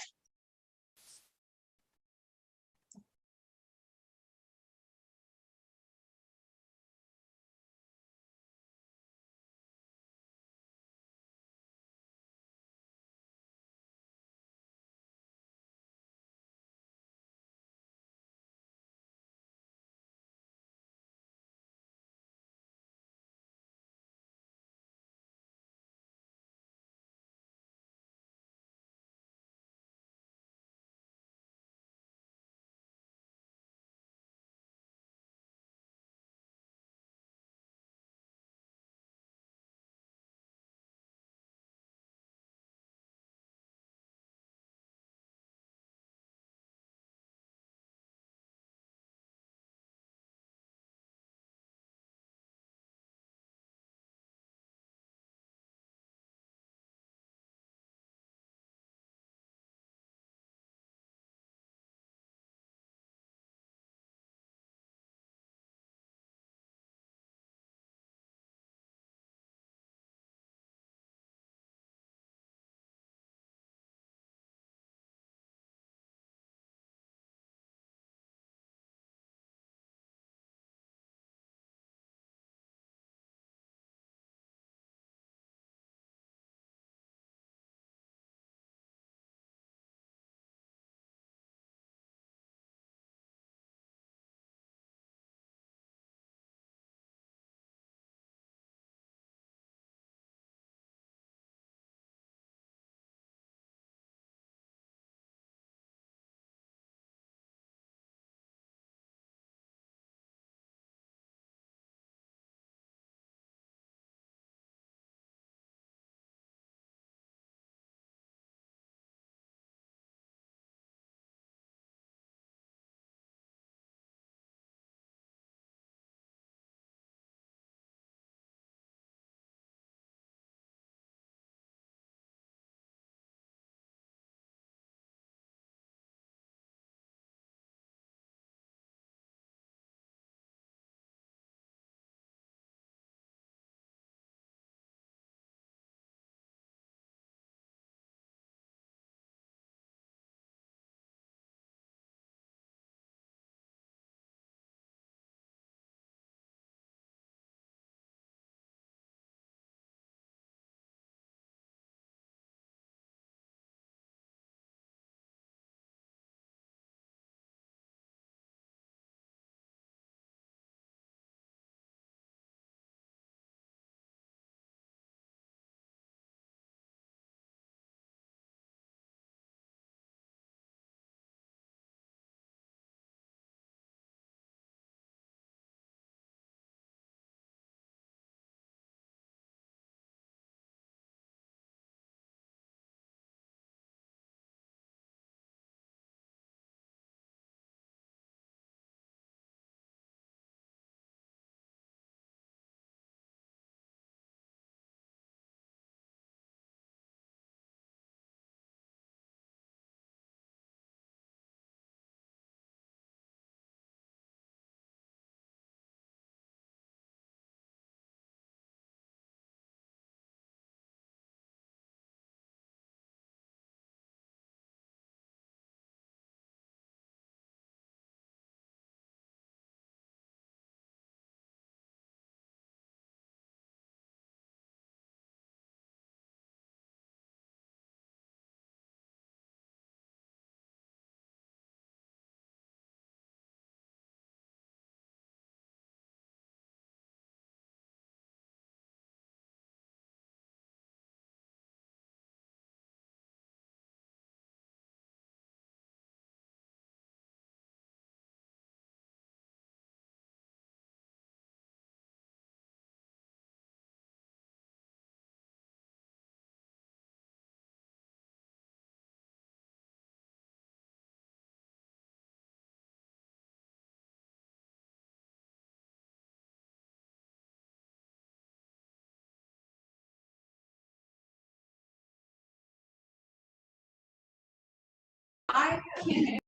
I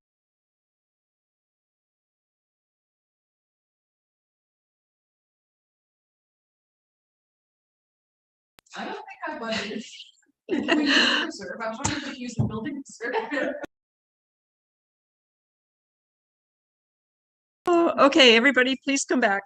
don't think I budgeted. Can we use the reserve? I wanted to use the building reserve. Oh, okay, everybody, please come back.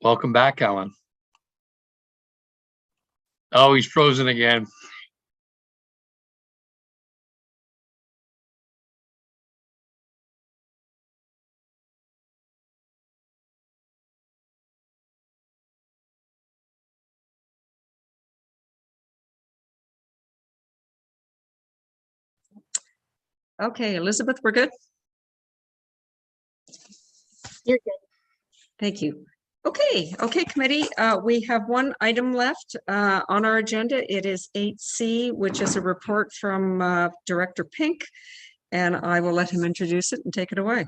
Welcome back, Alan. Oh, he's frozen again. Okay, Elizabeth, we're good? You're good. Thank you. Okay, committee, we have one item left on our agenda. It is 8C, which is a report from Director Pink, and I will let him introduce it and take it away.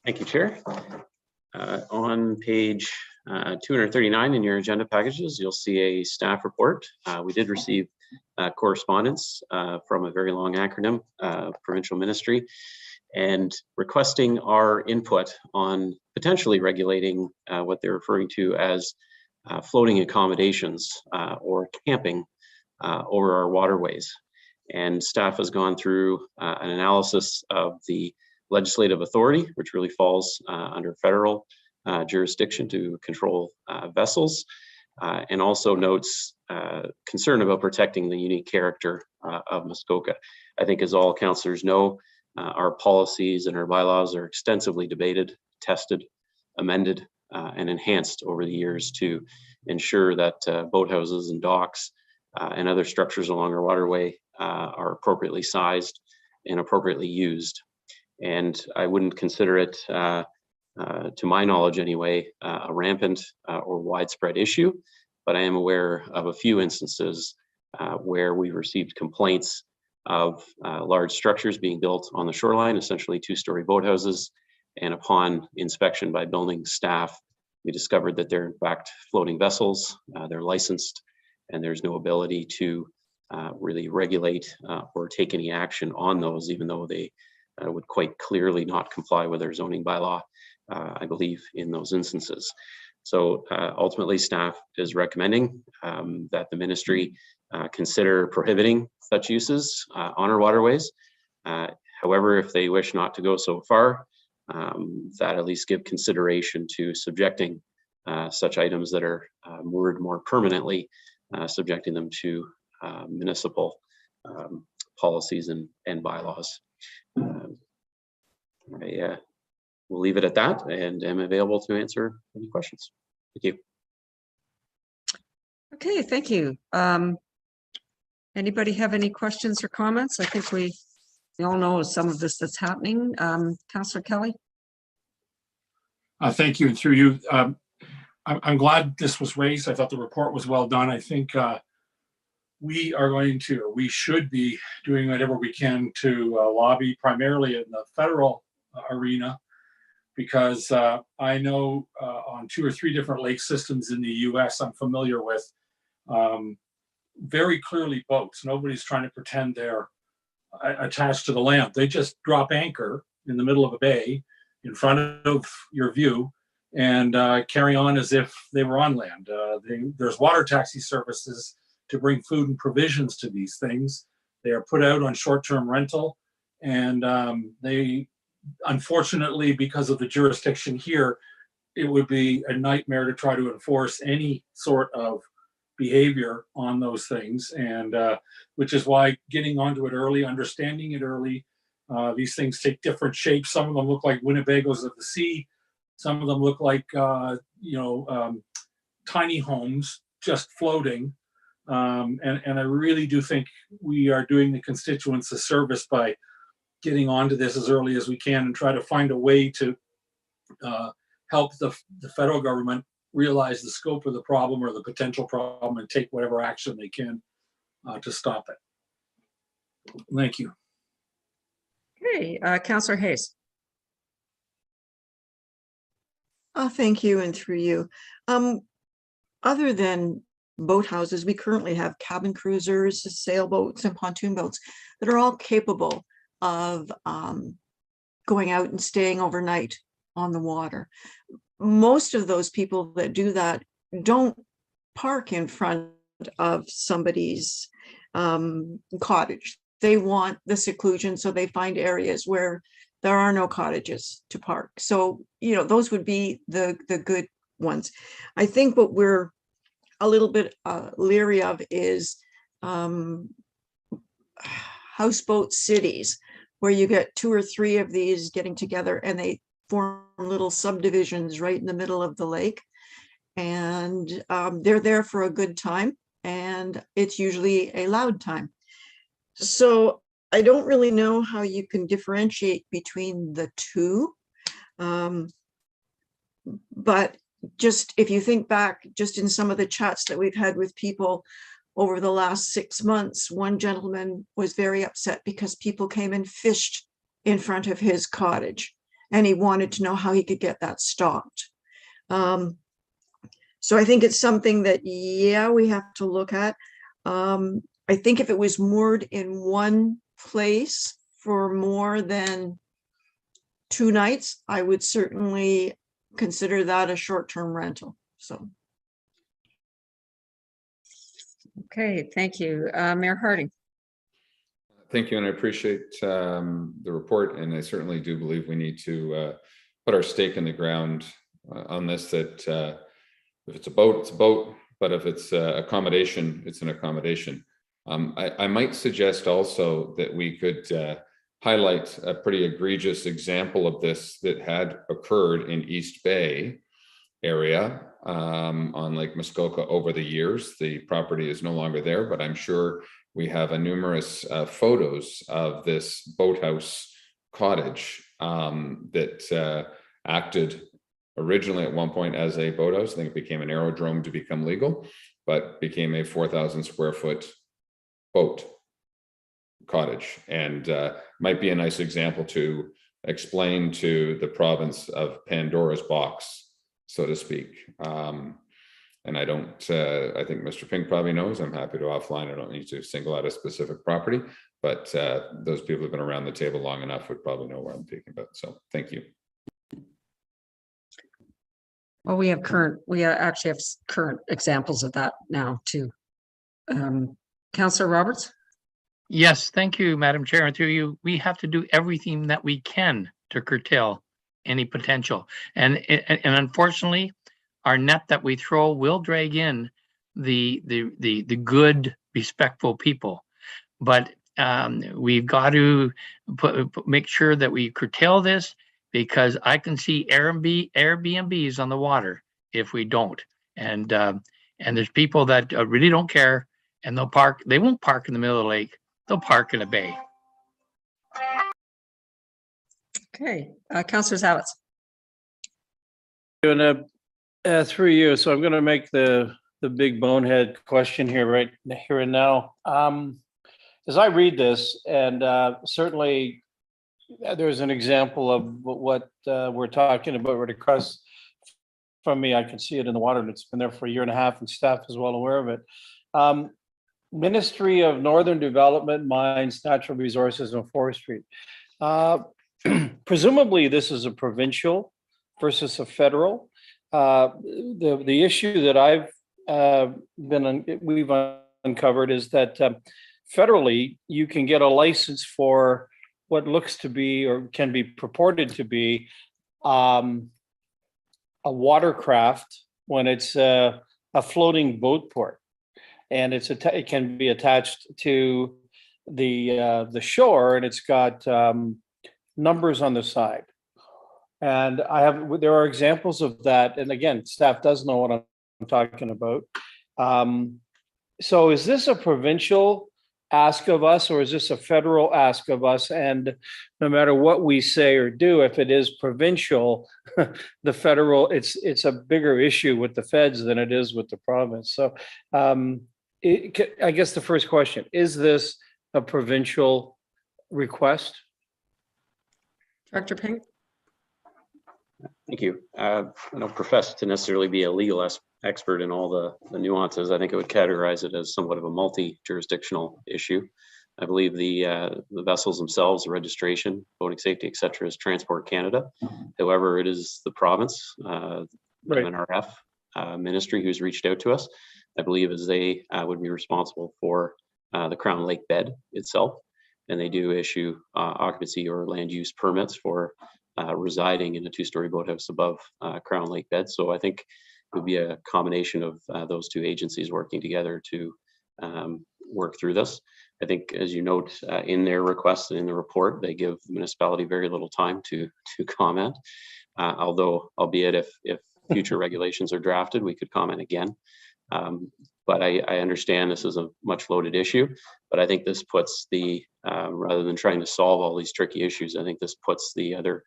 Thank you, Chair. On page 239 in your agenda packages, you'll see a staff report. We did receive correspondence from a very long acronym, provincial ministry, and requesting our input on potentially regulating what they're referring to as floating accommodations or camping over our waterways. And staff has gone through an analysis of the legislative authority, which really falls under federal jurisdiction to control vessels, and also notes concern about protecting the unique character of Muskoka. I think, as all councillors know, our policies and our bylaws are extensively debated, tested, amended, and enhanced over the years to ensure that boathouses and docks and other structures along our waterway are appropriately sized and appropriately used. And I wouldn't consider it, to my knowledge anyway, a rampant or widespread issue, but I am aware of a few instances where we received complaints of large structures being built on the shoreline, essentially two-story boathouses, and upon inspection by building staff, we discovered that they're in fact floating vessels, they're licensed, and there's no ability to really regulate or take any action on those, even though they would quite clearly not comply with their zoning bylaw, I believe, in those instances. So ultimately, staff is recommending that the ministry consider prohibiting such uses on our waterways. However, if they wish not to go so far, that at least give consideration to subjecting such items that are moored more permanently, subjecting them to municipal policies and bylaws. I will leave it at that and am available to answer any questions. Thank you. Okay, thank you. Anybody have any questions or comments? I think we all know some of this that's happening. Councillor Kelly. Thank you, and through you, I'm glad this was raised. I thought the report was well done. I think we should be doing whatever we can to lobby primarily in the federal arena, because I know on 2 or 3 different lake systems in the US I'm familiar with, very clearly boats. Nobody's trying to pretend they're attached to the land. They just drop anchor in the middle of a bay in front of your view and carry on as if they were on land. There's water taxi services to bring food and provisions to these things. They are put out on short-term rental, and they, unfortunately, because of the jurisdiction here, it would be a nightmare to try to enforce any sort of behavior on those things, and which is why getting onto it early, understanding it early. These things take different shapes. Some of them look like Winnebagos of the sea. Some of them look like tiny homes just floating. And I really do think we are doing the constituents a service by getting onto this as early as we can and try to find a way to help the federal government realize the scope of the problem or the potential problem and take whatever action they can. to stop it. Thank you. Okay, Councillor Hayes. Thank you, and through you. Other than boathouses, we currently have cabin cruisers, sailboats, and pontoon boats that are all capable of going out and staying overnight on the water. Most of those people that do that don't park in front of somebody's cottage. They want the seclusion, so they find areas where there are no cottages to park. So, you know, those would be the good ones. I think what we're a little bit leery of is houseboat cities, where you get 2 or 3 of these getting together and they form little subdivisions right in the middle of the lake. And they're there for a good time, and it's usually a loud time. So I don't really know how you can differentiate between the two. But just if you think back, just in some of the chats that we've had with people over the last 6 months, one gentleman was very upset because people came and fished in front of his cottage, and he wanted to know how he could get that stopped. So I think it's something that, yeah, we have to look at. I think if it was moored in one place for more than 2 nights, I would certainly consider that a short-term rental. So. Okay, thank you. Mayor Harding. Thank you, and I appreciate the report, and I certainly do believe we need to put our stake in the ground on this, that if it's a boat, it's a boat, but if it's accommodation, it's an accommodation. I might suggest also that we could highlight a pretty egregious example of this that had occurred in East Bay area on Lake Muskoka over the years. The property is no longer there, but I'm sure we have numerous photos of this boathouse cottage that acted originally at one point as a boathouse. I think it became an aerodrome to become legal, but became a 4,000 square foot boat cottage, and might be a nice example to explain to the province of Pandora's box, so to speak. And I don't, I think Mr. Pink probably knows, I'm happy to offline, I don't need to single out a specific property, but those people who've been around the table long enough would probably know what I'm talking about. So thank you. Well, we actually have current examples of that now too. Councillor Roberts. Yes, thank you, Madam Chair. And through you, we have to do everything that we can to curtail any potential. And unfortunately, our net that we throw will drag in the good, respectful people. But we've got to make sure that we curtail this, because I can see Airbnbs on the water if we don't. And there's people that really don't care, and they won't park in the middle of the lake. They'll park in a bay. Okay, Councillor Savas. Through you, so I'm going to make the big bonehead question here, right here and now. As I read this, and certainly there's an example of what we're talking about right across from me. I can see it in the water, and it's been there for 1.5 years, and staff is well aware of it. Ministry of Northern Development, Mines, Natural Resources, and Forestry. Presumably, this is a provincial versus a federal. The issue that we've uncovered is that federally, you can get a license for what looks to be, or can be purported to be, a watercraft when it's a floating boat port, and it can be attached to the shore, and it's got numbers on the side. And there are examples of that. And again, staff does know what I'm talking about. So is this a provincial ask of us, or is this a federal ask of us? And no matter what we say or do, if it is provincial, the federal, it's a bigger issue with the feds than it is with the province. So I guess the first question, is this a provincial request? Director Pink? Thank you. I don't profess to necessarily be a legal expert in all the nuances. I think I would categorize it as somewhat of a multi-jurisdictional issue. I believe the vessels themselves, the registration, boating safety, et cetera, is Transport Canada. However, it is the province, MNRF ministry who's reached out to us. I believe as they would be responsible for the Crown Lake bed itself. And they do issue occupancy or land use permits for residing in a two-story boathouse above Crown Lake bed. So I think it would be a combination of those two agencies working together to work through this. I think, as you note in their request and in the report, they give the municipality very little time to comment. Although, albeit if future regulations are drafted, we could comment again. But I understand this is a much loaded issue, but I think this puts the, rather than trying to solve all these tricky issues, I think this puts the other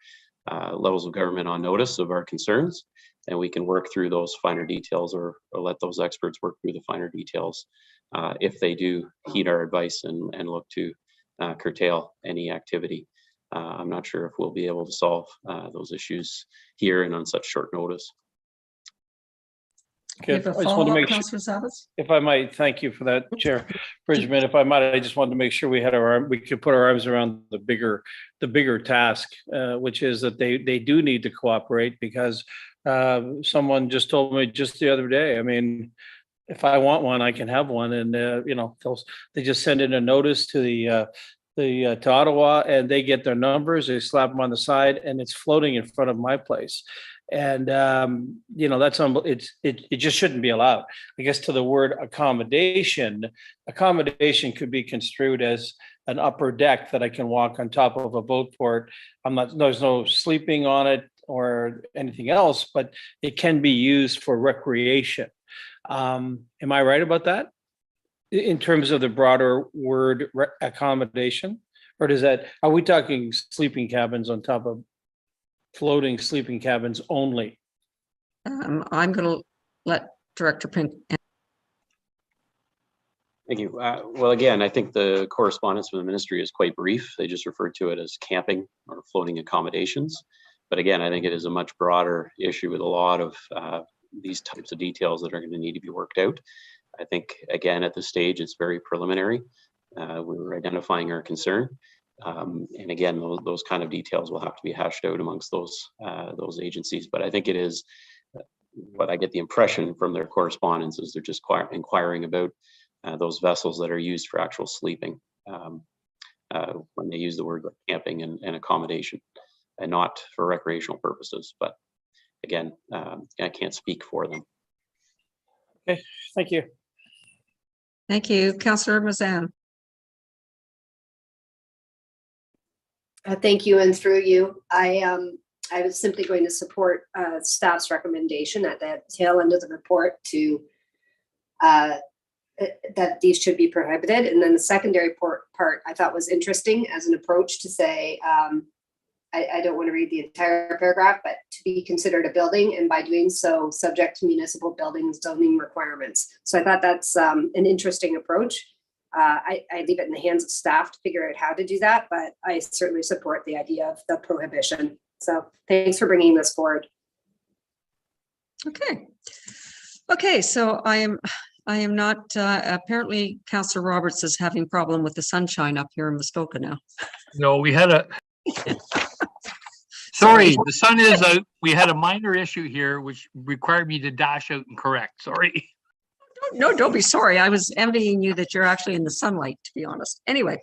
levels of government on notice of our concerns, and we can work through those finer details or let those experts work through the finer details if they do heed our advice and look to curtail any activity. I'm not sure if we'll be able to solve those issues here and on such short notice. Okay, I just want to make sure, if I might, thank you for that, Chair Bridgman. If I might, I just wanted to make sure we could put our arms around the bigger task, which is that they do need to cooperate, because someone just told me just the other day, I mean, if I want one, I can have one, and you know, they just send in a notice to to Ottawa, and they get their numbers, they slap them on the side, and it's floating in front of my place. And you know, that's it just shouldn't be allowed. I guess to the word accommodation could be construed as an upper deck that I can walk on top of a boat port. There's no sleeping on it or anything else, but it can be used for recreation. Am I right about that in terms of the broader word accommodation? Or are we talking sleeping cabins on top of floating sleeping cabins only? I'm going to let Director Pink. Thank you. Well, again, I think the correspondence from the ministry is quite brief. They just refer to it as camping or floating accommodations. But again, I think it is a much broader issue with a lot of these types of details that are going to need to be worked out. I think, again, at this stage, it's very preliminary. We're identifying our concern. And again, those kind of details will have to be hashed out amongst those agencies. But I think it is what I get the impression from their correspondence is they're just inquiring about those vessels that are used for actual sleeping when they use the word camping and accommodation, and not for recreational purposes. But again, I can't speak for them. Okay, thank you. Thank you, Councillor Mazan. Thank you, and through you, I was simply going to support staff's recommendation at the tail end of the report to that these should be prohibited. And then the secondary part I thought was interesting as an approach to say, I don't want to read the entire paragraph, but to be considered a building, and by doing so, subject to municipal building zoning requirements. So I thought that's an interesting approach. I leave it in the hands of staff to figure out how to do that, but I certainly support the idea of the prohibition. So thanks for bringing this forward. Okay, so I am not, apparently Councillor Roberts is having problem with the sunshine up here in Muskoka now. No, we had a, sorry, the sun is out. We had a minor issue here, which required me to dash out and correct. Sorry. No, don't be sorry. I was envying you that you're actually in the sunlight, to be honest. Anyway,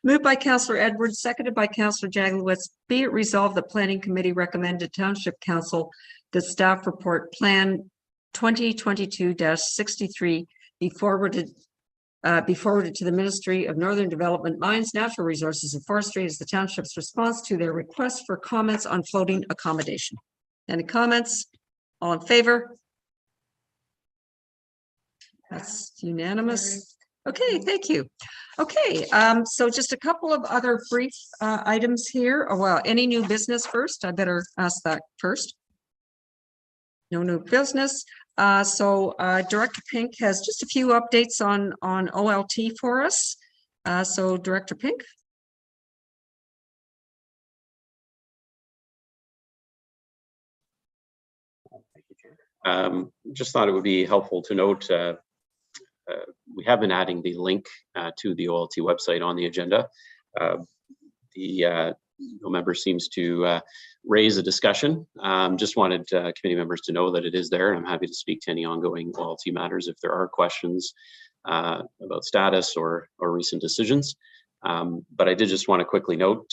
moved by Councillor Edwards, seconded by Councillor Jaglowitz. Be it resolved, the Planning Committee recommended Township Council the staff report Plan 2022-63 be forwarded to the Ministry of Northern Development, Mines, Natural Resources, and Forestry as the Township's response to their request for comments on floating accommodation. Any comments? All in favor? That's unanimous. Okay, thank you. Okay, so just a couple of other brief items here. Oh, well, any new business first? I better ask that first. No new business. So Director Pink has just a few updates on OLT for us. So Director Pink. Just thought it would be helpful to note we have been adding the link to the OLT website on the agenda. No member seems to raise a discussion. Just wanted committee members to know that it is there, and I'm happy to speak to any ongoing OLT matters if there are questions about status or recent decisions. But I did just want to quickly note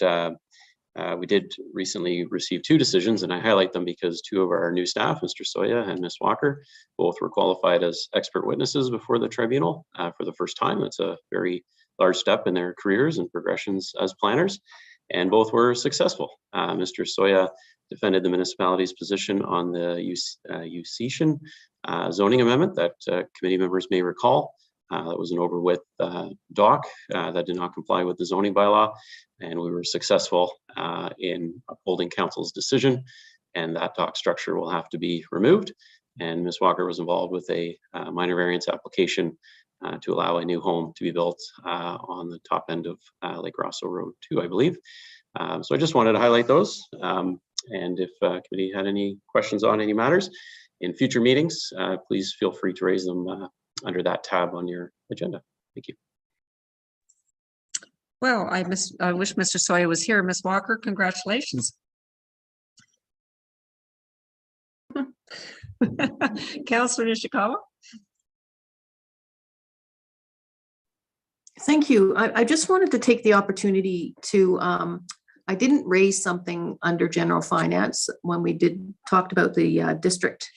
we did recently receive 2 decisions, and I highlight them because 2 of our new staff, Mr. Soya and Ms. Walker, both were qualified as expert witnesses before the tribunal for the first time. It's a very large step in their careers and progressions as planners, and both were successful. Mr. Soya defended the municipality's position on the UCEtion zoning amendment that committee members may recall. That was an overwidth dock that did not comply with the zoning bylaw, and we were successful in upholding council's decision, and that dock structure will have to be removed. And Ms. Walker was involved with a minor variance application to allow a new home to be built on the top end of Lake Rosso Road 2, I believe. So I just wanted to highlight those. And if committee had any questions on any matters in future meetings, please feel free to raise them under that tab on your agenda. Thank you. Well, I wish Mr. Soya was here. Ms. Walker, congratulations. Councillor Nishikawa. Thank you. I just wanted to take the opportunity to, I didn't raise something under general finance when we talked about the district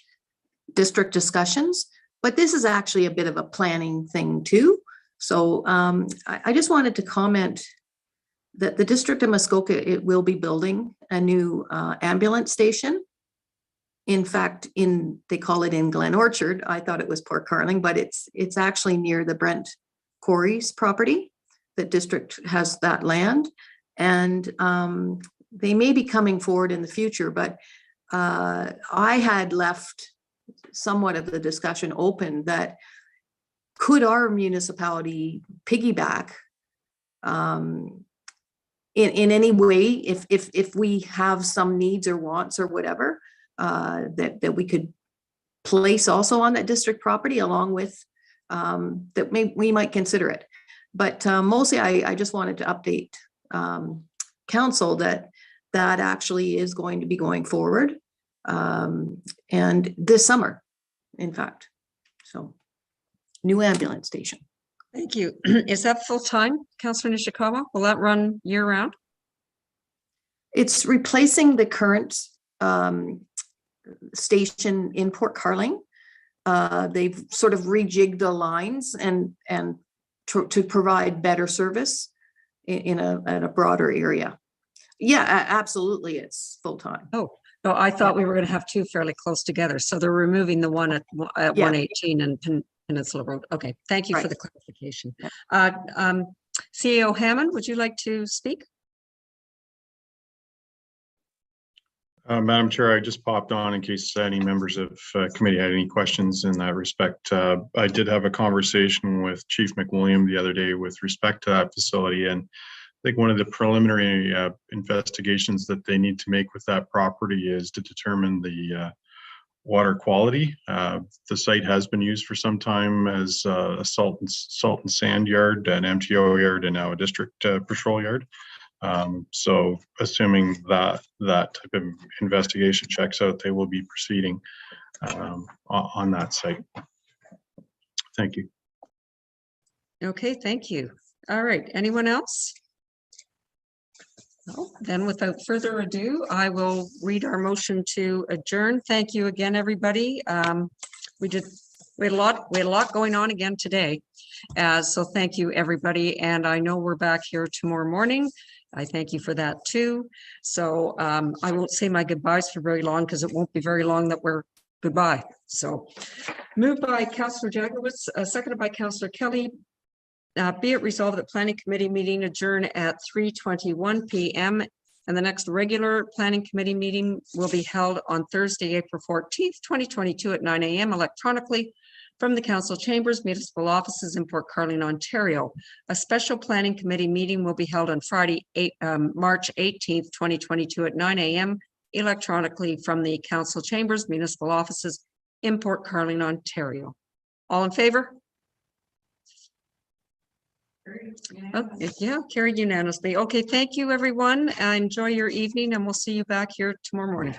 discussions, but this is actually a bit of a planning thing too. So I just wanted to comment that the district of Muskoka, it will be building a new ambulance station. In fact, they call it in Glen Orchard. I thought it was Port Carling, but it's actually near the Brent Quarry's property. The district has that land, and they may be coming forward in the future, but I had left somewhat of the discussion open that could our municipality piggyback in any way if we have some needs or wants or whatever that we could place also on that district property along with we might consider it. But mostly I just wanted to update council that actually is going to be going forward and this summer, in fact. So new ambulance station. Thank you. Is that full-time, Councillor Nishikawa? Will that run year-round? It's replacing the current station in Port Carling. They've sort of rejigged the lines and to provide better service in a broader area. Yeah, absolutely, it's full-time. Oh, no, I thought we were going to have 2 fairly close together. So they're removing the one at 118 and Peninsula Road. Okay, thank you for the clarification. CAO Hammond, would you like to speak? Madam Chair, I just popped on in case any members of committee had any questions in that respect. I did have a conversation with Chief McWilliam the other day with respect to that facility, and I think one of the preliminary investigations that they need to make with that property is to determine the water quality. The site has been used for some time as a salt and sand yard, an MTO yard, and now a district patrol yard. So assuming that type of investigation checks out, they will be proceeding on that site. Thank you. Okay, thank you. All right, anyone else? No, then without further ado, I will read our motion to adjourn. Thank you again, everybody. We had a lot going on again today. So thank you, everybody. And I know we're back here tomorrow morning. I thank you for that too. So I won't say my goodbyes for very long because it won't be very long that we're goodbye. So moved by Councillor Jagowitz, seconded by Councillor Kelly. Be it resolved that Planning Committee meeting adjourn at 3:21 p.m. And the next regular planning committee meeting will be held on Thursday, April 14th, 2022 at 9 a.m. electronically from the council chambers, municipal offices in Port Carling, Ontario. A special planning committee meeting will be held on Friday, March 18th, 2022 at 9 a.m. electronically from the council chambers, municipal offices in Port Carling, Ontario. All in favor? Okay, yeah, carried unanimously. Okay, thank you, everyone. Enjoy your evening, and we'll see you back here tomorrow morning.